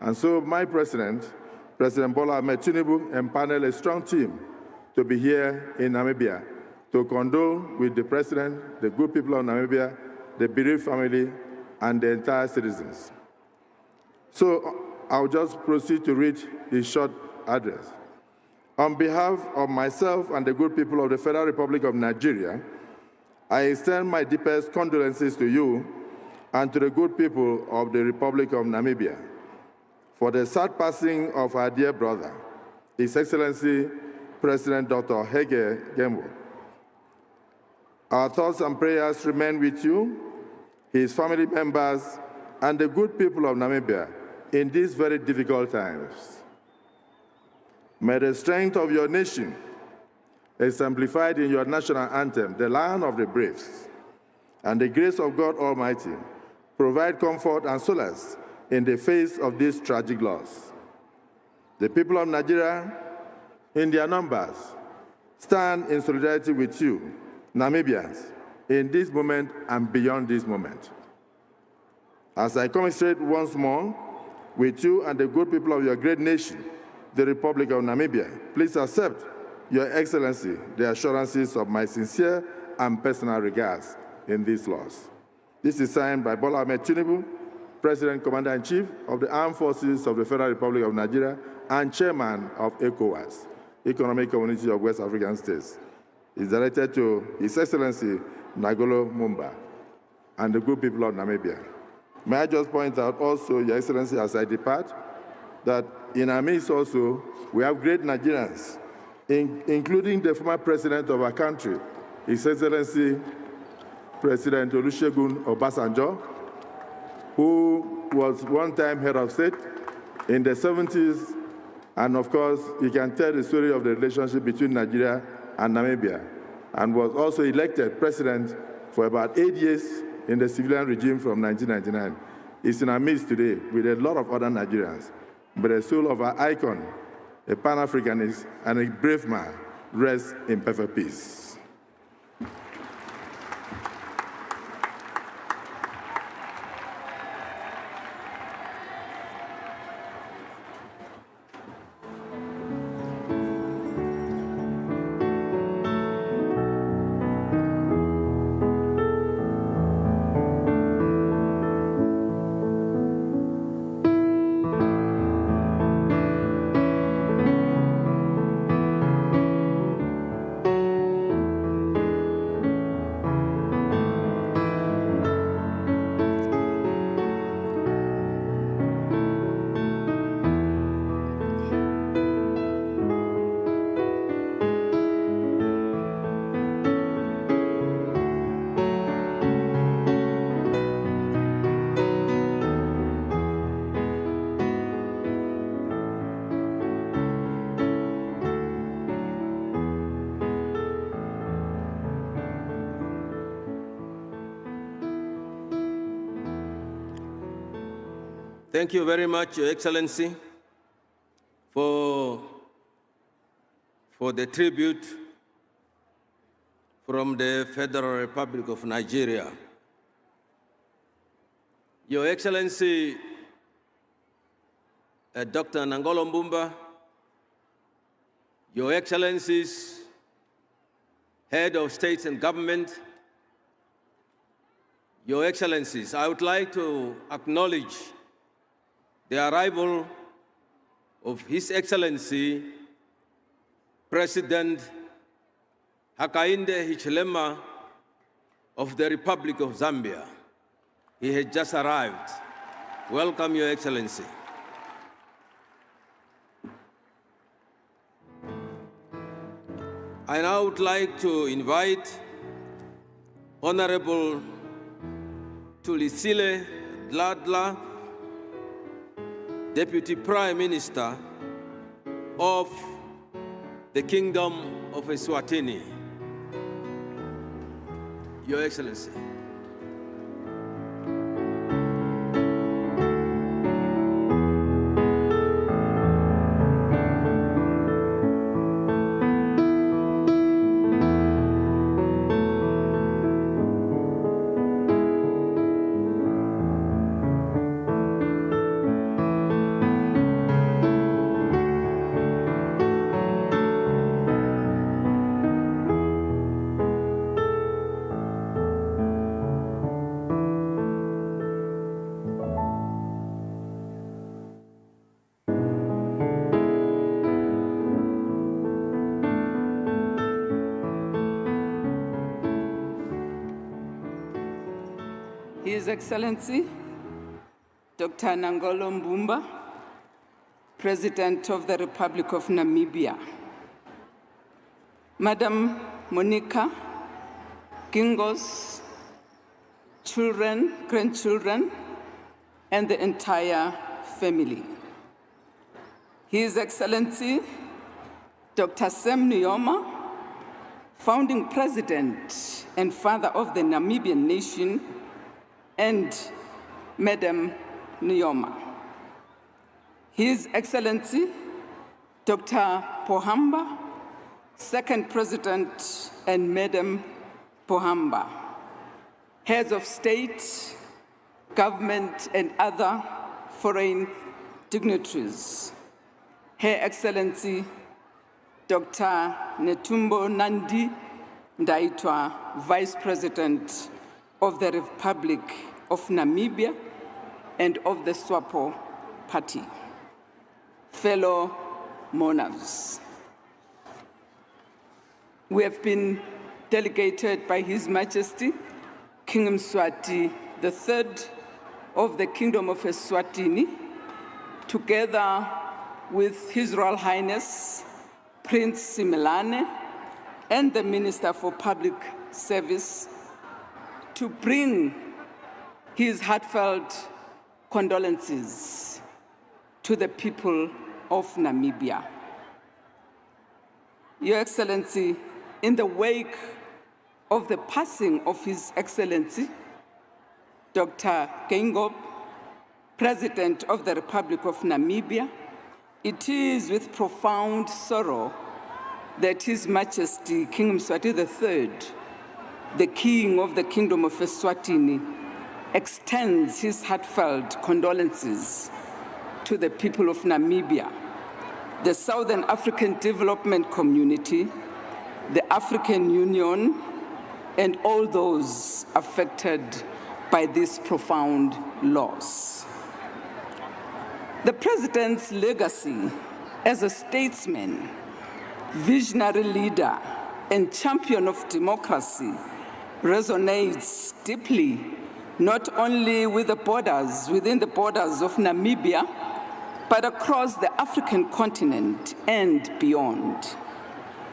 And so my president, President Bola Ahmed Tinubu, empaneled a strong team to be here in Namibia to condole with the president, the good people of Namibia, the bereaved family, and the entire citizens. So I'll just proceed to read his short address. On behalf of myself and the good people of the Federal Republic of Nigeria, I extend my deepest condolences to you and to the good people of the Republic of Namibia for the sad passing of our dear brother, His Excellency President Dr. Hage Geingob. Our thoughts and prayers remain with you, his family members, and the good people of Namibia in these very difficult times. May the strength of your nation, exemplified in your national anthem, the Lion of the Braves, and the grace of God Almighty provide comfort and solace in the face of this tragic loss. The people of Nigeria, in their numbers, stand in solidarity with you, Namibians, in this moment and beyond this moment. As I commiserate once more with you and the good people of your great nation, the Republic of Namibia, please accept, Your Excellency, the assurances of my sincere and personal regards in this loss. This is signed by Bola Ahmed Tinubu, President Commander-in-Chief of the Armed Forces of the Federal Republic of Nigeria and Chairman of ECOWAS, Economic Community of West African States. It's directed to His Excellency Ngolo Mbumba and the good people of Namibia. May I just point out also, Your Excellency, as I depart, that in our midst also, we have great Nigerians, including the former president of our country, His Excellency President Olusegun Obasanjo, who was one time head of state in the 70s, and of course, you can tell the story of the relationship between Nigeria and Namibia, and was also elected president for about 8 years in the civilian regime from 1999. He's in our midst today with a lot of other Nigerians, but the soul of our icon, a Pan-Africanist and a brave man, rests in perfect peace. Thank you very much, Your Excellency, for the tribute from the Federal Republic of Nigeria. Your Excellency, Dr. Nangolo Mbumba, Your Excellencies, Head of States and Government, Your Excellencies, I would like to acknowledge the arrival of His Excellency, President Hakainde Hichilema of the Republic of Zambia. He has just arrived. Welcome, Your Excellency. I now would like to invite Honorable Tulisile Dladla, Deputy Prime Minister of the Kingdom of Eswatini. Your Excellency. His Excellency, Dr. Nangolo Mbumba, President of the Republic of Namibia, Madam Monica Geingob, children, grandchildren, and the entire family. His Excellency, Dr. Sam Nujoma, founding president and father of the Namibian nation, and Madam Nujoma. His Excellency, Dr. Pohamba, second president, and Madam Pohamba, heads of state, government, and other foreign dignitaries. Her Excellency, Dr. Netumbo Nandi Ndaitwah, Vice President of the Republic of Namibia and of the SWAPO Party. Fellow monarchs, we have been delegated by His Majesty King Mswati III of the Kingdom of Eswatini, together with His Royal Highness Prince Simelane and the Minister for Public Service, to bring his heartfelt condolences to the people of Namibia. Your Excellency, in the wake of the passing of His Excellency, Dr. Geingob, President of the Republic of Namibia, it is with profound sorrow that His Majesty King Mswati III, the King of the Kingdom of Eswatini, extends his heartfelt condolences to the people of Namibia, the Southern African Development Community, the African Union, and all those affected by this profound loss. The President's legacy as a statesman, visionary leader, and champion of democracy resonates deeply not only with within the borders of Namibia, but across the African continent and beyond.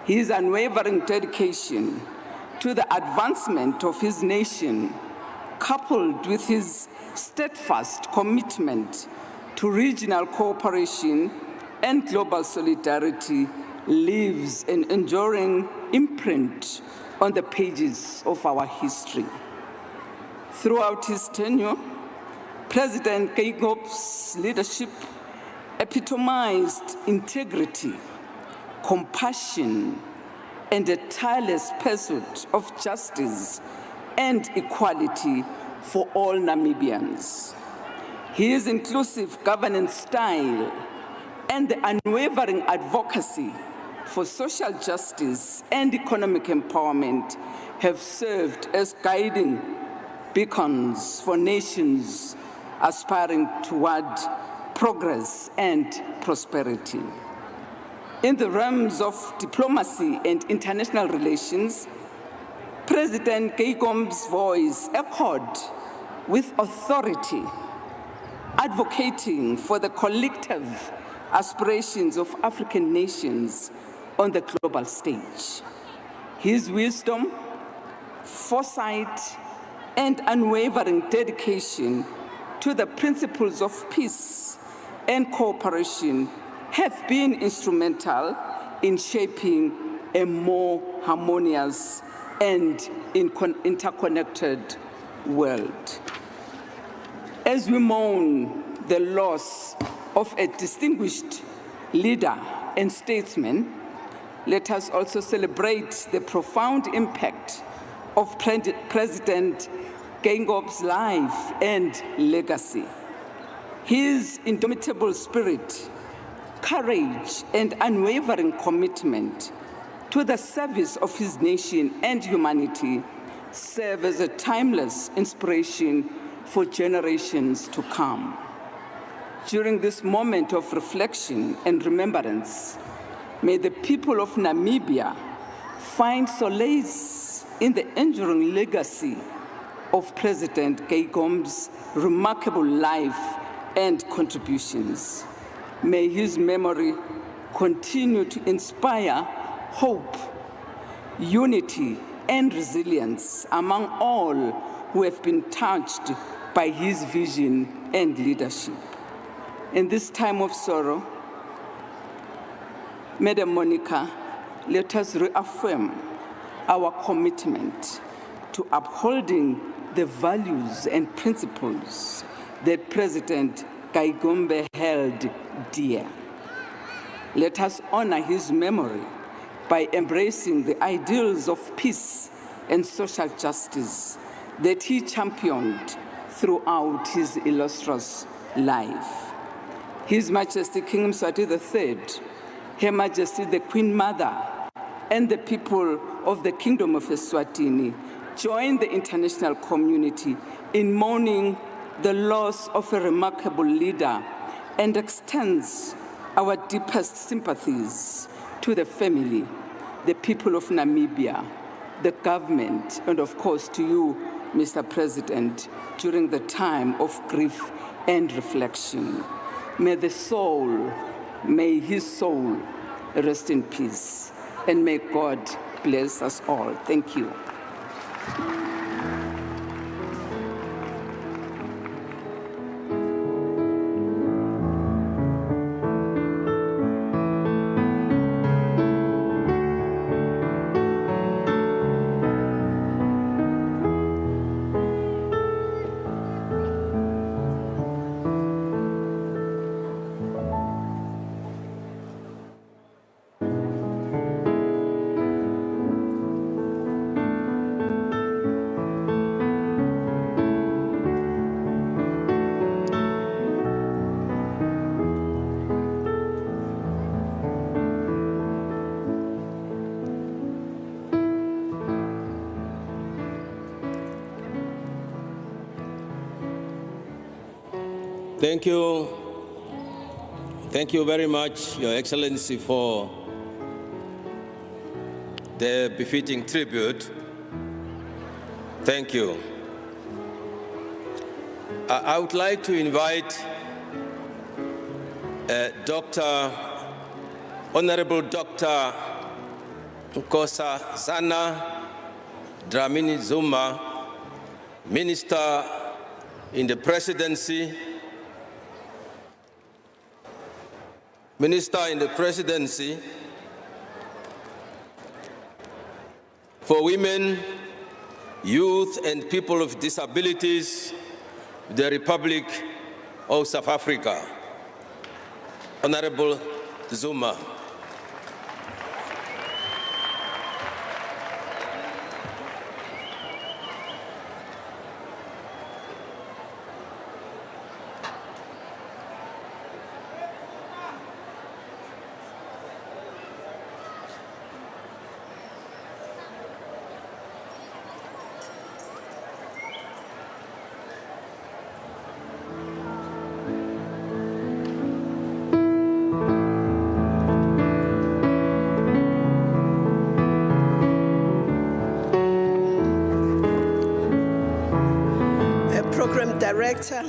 His unwavering dedication to the advancement of his nation, coupled with his steadfast commitment to regional cooperation and global solidarity, leaves an enduring imprint on the pages of our history. Throughout his tenure, President Geingob's leadership epitomized integrity, compassion, and a tireless pursuit of justice and equality for all Namibians. His inclusive governance style and the unwavering advocacy for social justice and economic empowerment have served as guiding beacons for nations aspiring toward progress and prosperity. In the realms of diplomacy and international relations, President Geingob's voice echoed with authority, advocating for the collective aspirations of African nations on the global stage. His wisdom, foresight, and unwavering dedication to the principles of peace and cooperation have been instrumental in shaping a more harmonious and interconnected world. As we mourn the loss of a distinguished leader and statesman, let us also celebrate the profound impact of President Geingob's life and legacy. His indomitable spirit, courage, and unwavering commitment to the service of his nation and humanity serve as a timeless inspiration for generations to come. During this moment of reflection and remembrance, may the people of Namibia find solace in the enduring legacy of President Geingob's remarkable life and contributions. May his memory continue to inspire hope, unity, and resilience among all who have been touched by his vision and leadership. In this time of sorrow, Madam Monica, let us reaffirm our commitment to upholding the values and principles that President Geingob held dear. Let us honor his memory by embracing the ideals of peace and social justice that he championed throughout his illustrious life. His Majesty King Mswati III, Her Majesty the Queen Mother, and the people of the Kingdom of Eswatini join the international community in mourning the loss of a remarkable leader and extends our deepest sympathies to the family, the people of Namibia, the government, and of course to you, Mr. President, during the time of grief and reflection. May his soul rest in peace, and may God bless us all. Thank you. Thank you. Thank you very much, Your Excellency, for the befitting tribute. Thank you. I would like to invite Honorable Dr. Nkosazana Dlamini Zuma, Minister in the Presidency, for Women, Youth and People with Disabilities, the Republic of South Africa. Honorable Zuma. Program Director,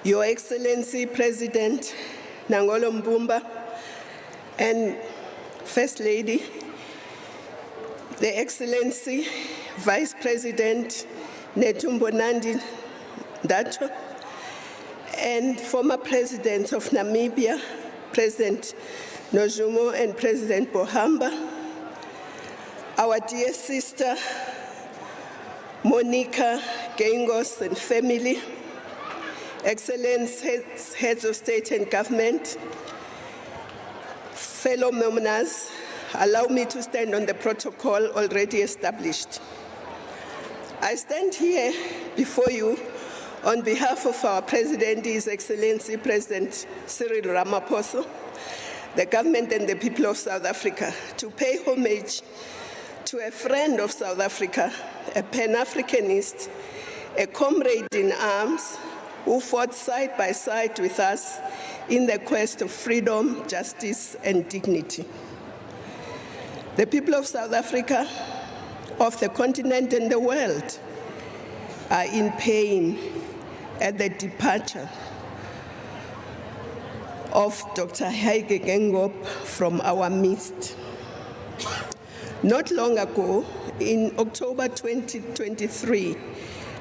Your Excellency President Nangolo Mbumba, and First Lady, the Excellency Vice President Netumbo Nandi Ndaitwah, and former President of Namibia, President Nozumo and President Bohamba, our dear sister Monica Geingob and family, Excellencies, Heads of State and Government, fellow members, allow me to stand on the protocol already established. I stand here before you on behalf of our President, His Excellency President Cyril Ramaphosa, the government and the people of South Africa, to pay homage to a friend of South Africa, a Pan-Africanist, a comrade in arms, who fought side by side with us in the quest of freedom, justice, and dignity. The people of South Africa, of the continent and the world, are in pain at the departure of Dr. Hage Geingob from our midst. Not long ago, in October 2023,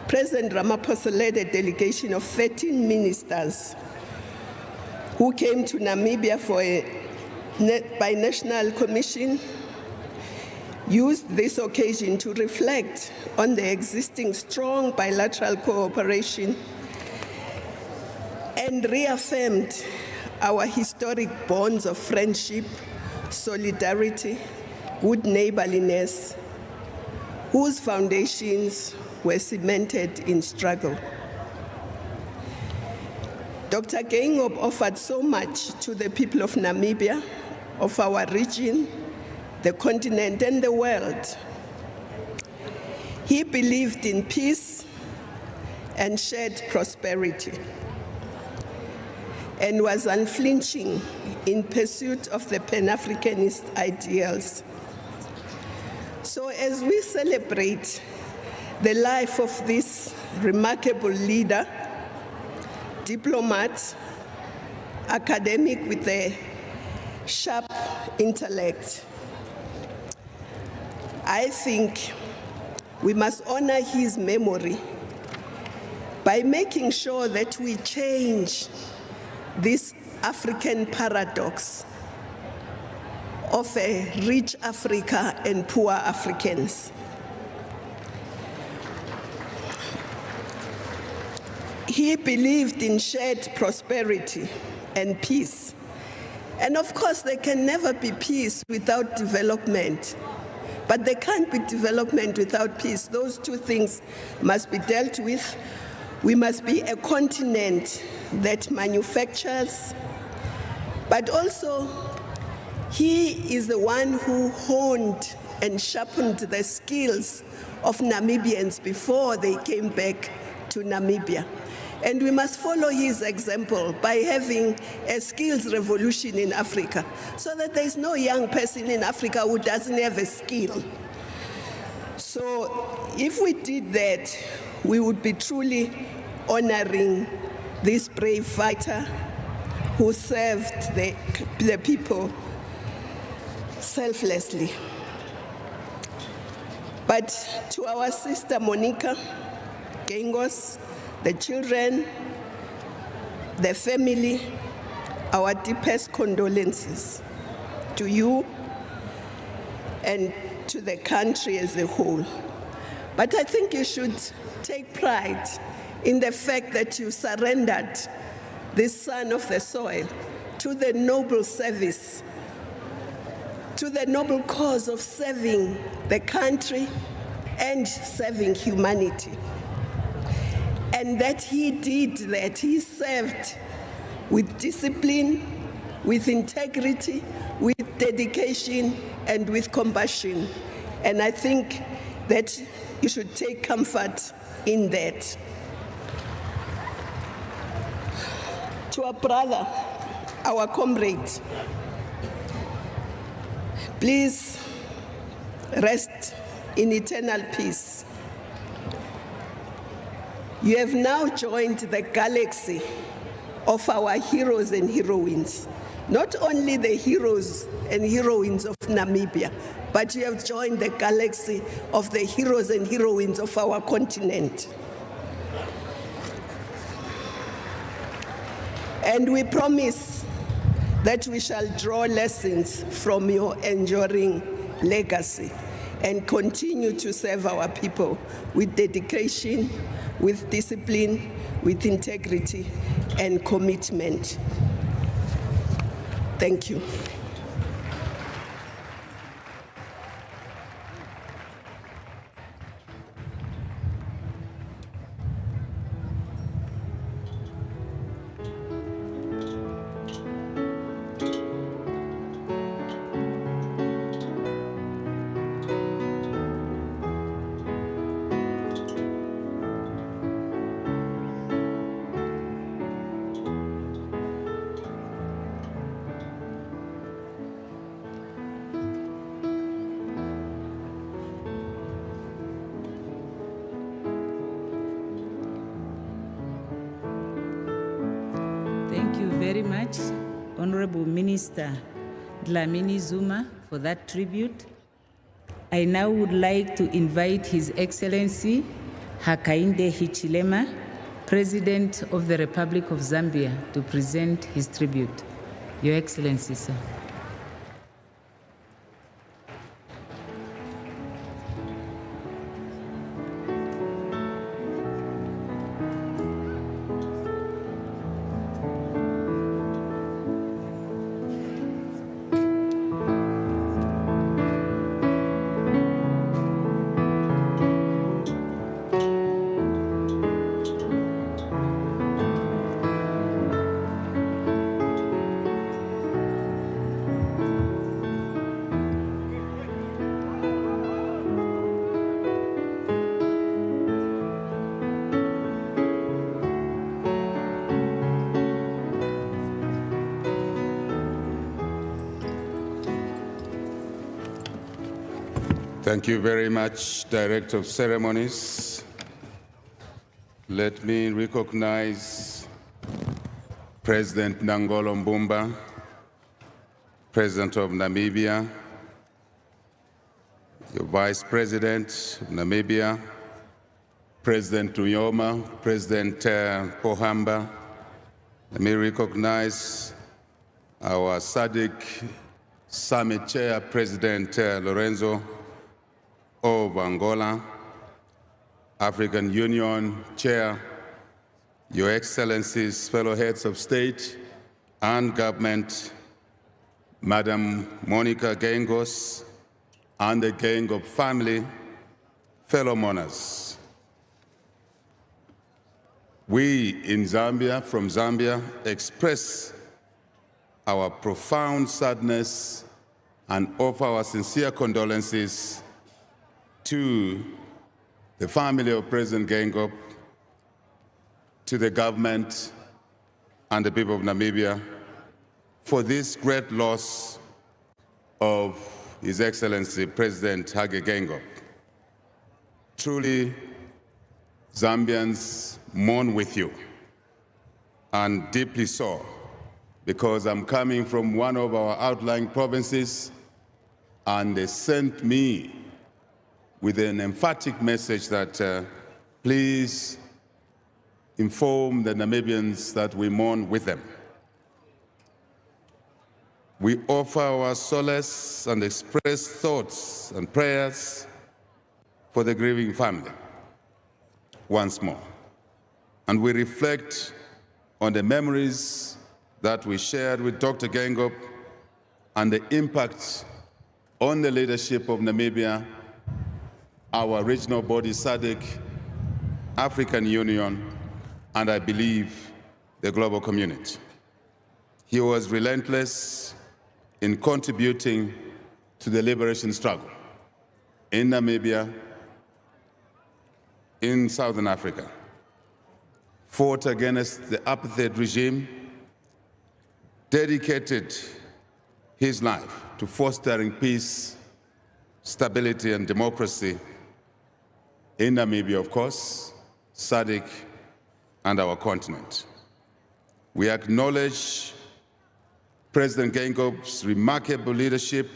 President Ramaphosa led a delegation of 13 ministers who came to Namibia for a binational commission, used this occasion to reflect on the existing strong bilateral cooperation and reaffirmed our historic bonds of friendship, solidarity, good neighborliness, whose foundations were cemented in struggle. Dr. Geingob offered so much to the people of Namibia, of our region, the continent, and the world. He believed in peace and shared prosperity, and was unflinching in pursuit of the Pan-Africanist ideals. So as we celebrate the life of this remarkable leader, diplomat, academic with a sharp intellect, I think we must honor his memory by making sure that we change this African paradox of a rich Africa and poor Africans. He believed in shared prosperity and peace. And of course, there can never be peace without development. But there can't be development without peace. Those two things must be dealt with. We must be a continent that manufactures, but also he is the one who honed and sharpened the skills of Namibians before they came back to Namibia. And we must follow his example by having a skills revolution in Africa, so that there is no young person in Africa who doesn't have a skill. So if we did that, we would be truly honoring this brave fighter who served the people selflessly. But to our sister Monica Geingob, the children, the family, our deepest condolences to you and to the country as a whole. But I think you should take pride in the fact that you surrendered this son of the soil to the noble service, to the noble cause of serving the country and serving humanity. And that he did that, he served with discipline, with integrity, with dedication, and with compassion. And I think that you should take comfort in that. To our brother, our comrade, please rest in eternal peace. You have now joined the galaxy of our heroes and heroines. Not only the heroes and heroines of Namibia, but you have joined the galaxy of the heroes and heroines of our continent. And we promise that we shall draw lessons from your enduring legacy and continue to serve our people with dedication, with discipline, with integrity, and commitment. Thank you. Thank you very much, Honorable Minister Dlamini Zuma, for that tribute. I now would like to invite His Excellency Hakainde Hichilema, President of the Republic of Zambia, to present his tribute. Your Excellency, sir. Thank you very much, Director of Ceremonies. Let me recognize President Nangolo Mbumba, President of Namibia, your Vice President of Namibia, President Uyoma, President Pohamba. Let me recognize our SADC Summit Chair, President Lorenzo of Angola, African Union Chair, Your Excellencies, fellow heads of state and government, Madam Monica Geingob and the Geingob family, fellow mourners. We in Zambia, from Zambia, express our profound sadness and offer our sincere condolences to the family of President Geingob, to the government and the people of Namibia for this great loss of His Excellency President Hage Geingob. Truly, Zambians mourn with you, and deeply so, because I'm coming from one of our outlying provinces, and they sent me with an emphatic message that please inform the Namibians that we mourn with them. We offer our solace and express thoughts and prayers for the grieving family once more. And we reflect on the memories that we shared with Dr. Geingob and the impact on the leadership of Namibia, our regional body SADC, African Union, and I believe the global community. He was relentless in contributing to the liberation struggle in Namibia, in Southern Africa, fought against the apartheid regime, dedicated his life to fostering peace, stability, and democracy in Namibia, of course, SADC, and our continent. We acknowledge President Geingob's remarkable leadership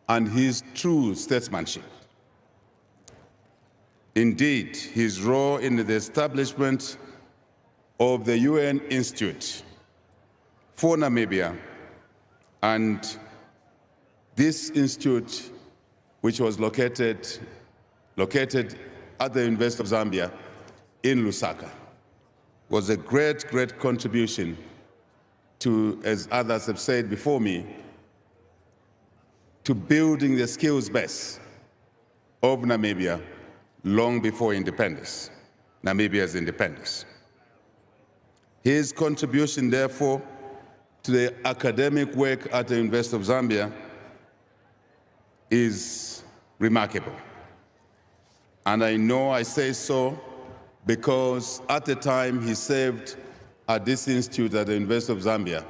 and his true statesmanship. Indeed, his role in the establishment of the UN Institute for Namibia, and this institute, which was located at the University of Zambia in Lusaka, was a great, great contribution to, as others have said before me, to building the skills base of Namibia long before independence, Namibia's independence. His contribution, therefore, to the academic work at the University of Zambia is remarkable. And I know I say so because at the time he served at this institute at the University of Zambia,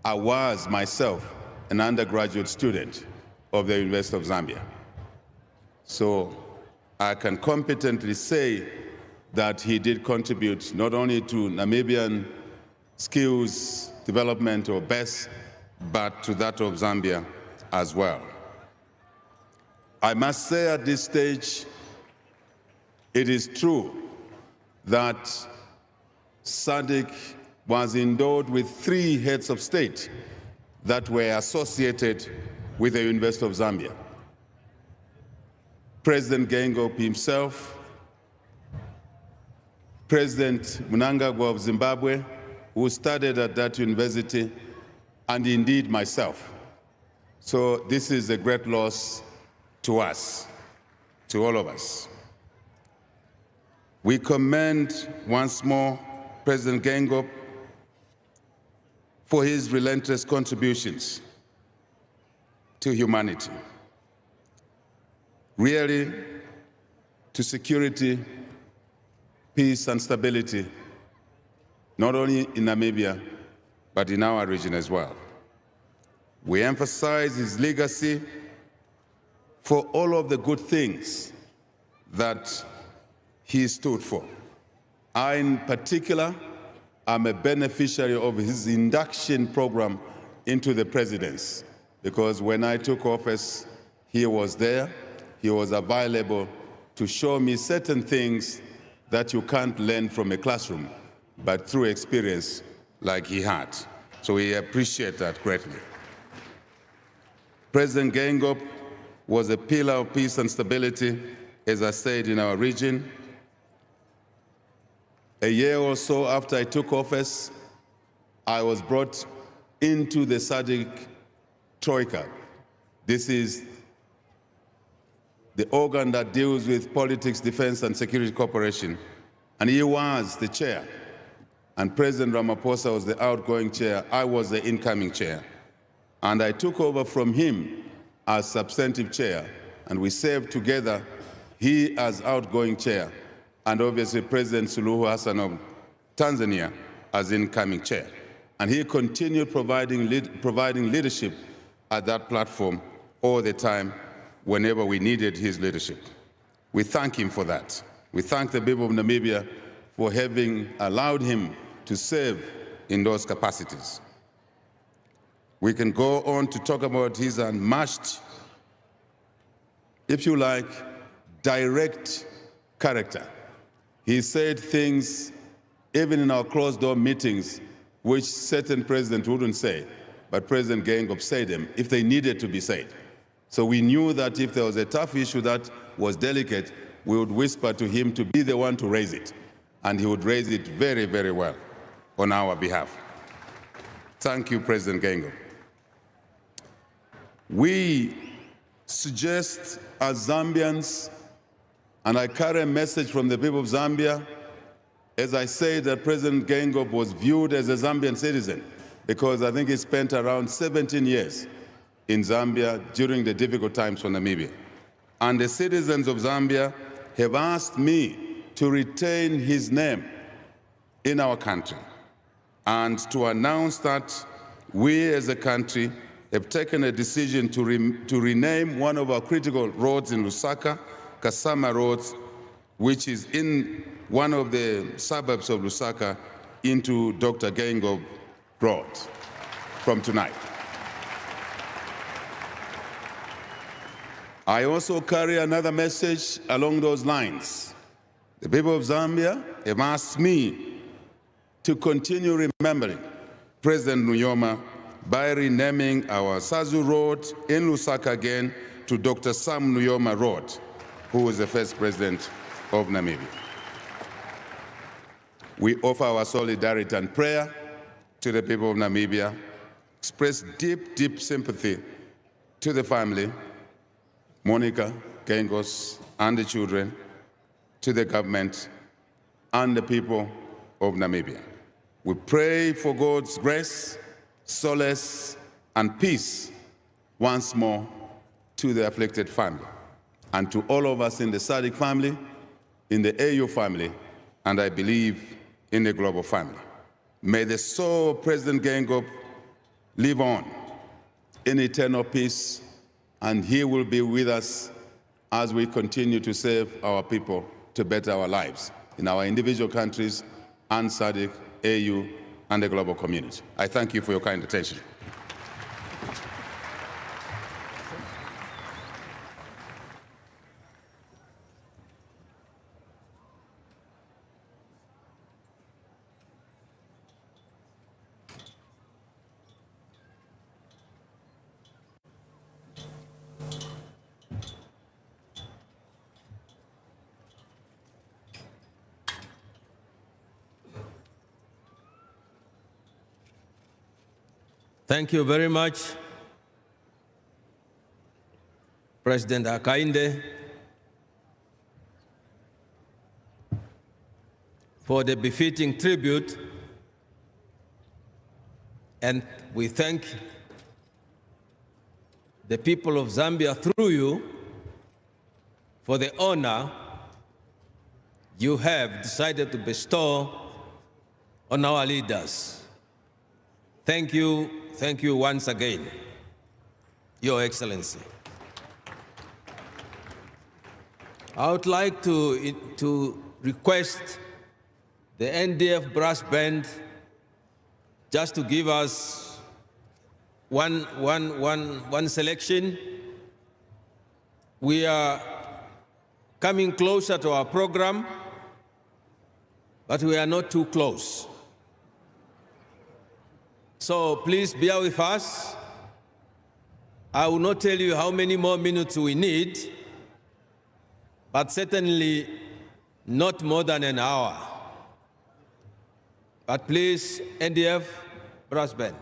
I was myself an undergraduate student of the University of Zambia. So I can competently say that he did contribute not only to Namibian skills development or best, but to that of Zambia as well. I must say at this stage, it is true that SADC was endowed with 3 heads of state that were associated with the University of Zambia. President Geingob himself, President Mnangagwa of Zimbabwe, who studied at that university, and indeed myself. So this is a great loss to us, to all of us. We commend once more President Geingob for his relentless contributions to humanity, really to security, peace, and stability, not only in Namibia, but in our region as well. We emphasize his legacy for all of the good things that he stood for. I, in particular, am a beneficiary of his induction program into the presidency, because when I took office, he was there, he was available to show me certain things that you can't learn from a classroom, but through experience like he had. So we appreciate that greatly. President Geingob was a pillar of peace and stability, as I said, in our region. A year or so after I took office, I was brought into the SADC Troika. This is the organ that deals with politics, defense, and security cooperation. And he was the chair. And President Ramaphosa was the outgoing chair. I was the incoming chair. And I took over from him as substantive chair. And we served together, he as outgoing chair, and obviously President Suluhu Hassan of Tanzania as incoming chair. And he continued providing leadership at that platform all the time whenever we needed his leadership. We thank him for that. We thank the people of Namibia for having allowed him to serve in those capacities. We can go on to talk about his unmatched, if you like, direct character. He said things, even in our closed-door meetings, which certain presidents wouldn't say, but President Geingob said them if they needed to be said. So we knew that if there was a tough issue that was delicate, we would whisper to him to be the one to raise it. And he would raise it very, very well on our behalf. Thank you, President Geingob. We suggest as Zambians, and I carry a message from the people of Zambia, as I say that President Geingob was viewed as a Zambian citizen because I think he spent around 17 years in Zambia during the difficult times for Namibia. And the citizens of Zambia have asked me to retain his name in our country and to announce that we as a country have taken a decision to rename one of our critical roads in Lusaka, Kasama Roads, which is in one of the suburbs of Lusaka, into Dr. Geingob Road from tonight. I also carry another message along those lines. The people of Zambia have asked me to continue remembering President Nujoma by renaming our Sazu Road in Lusaka again to Dr. Sam Nujoma Road, who was the first president of Namibia. We offer our solidarity and prayer to the people of Namibia, express deep, deep sympathy to the family, Monica, Gengos, and the children, to the government, and the people of Namibia. We pray for God's grace, solace, and peace once more to the afflicted family, and to all of us in the SADC family, in the AU family, and I believe in the global family. May the soul of President Geingob live on in eternal peace, and he will be with us as we continue to serve our people to better our lives in our individual countries and SADC, AU, and the global community. I thank you for your kind attention. Thank you very much, President Hakainde, for the befitting tribute, and we thank the people of Zambia through you for the honor you have decided to bestow on our leaders. Thank you once again, Your Excellency. I would like to request the NDF brass band just to give us one selection. We are coming closer to our program, but we are not too close. So please bear with us. I will not tell you how many more minutes we need, but certainly not more than an hour. But please, NDF brass band.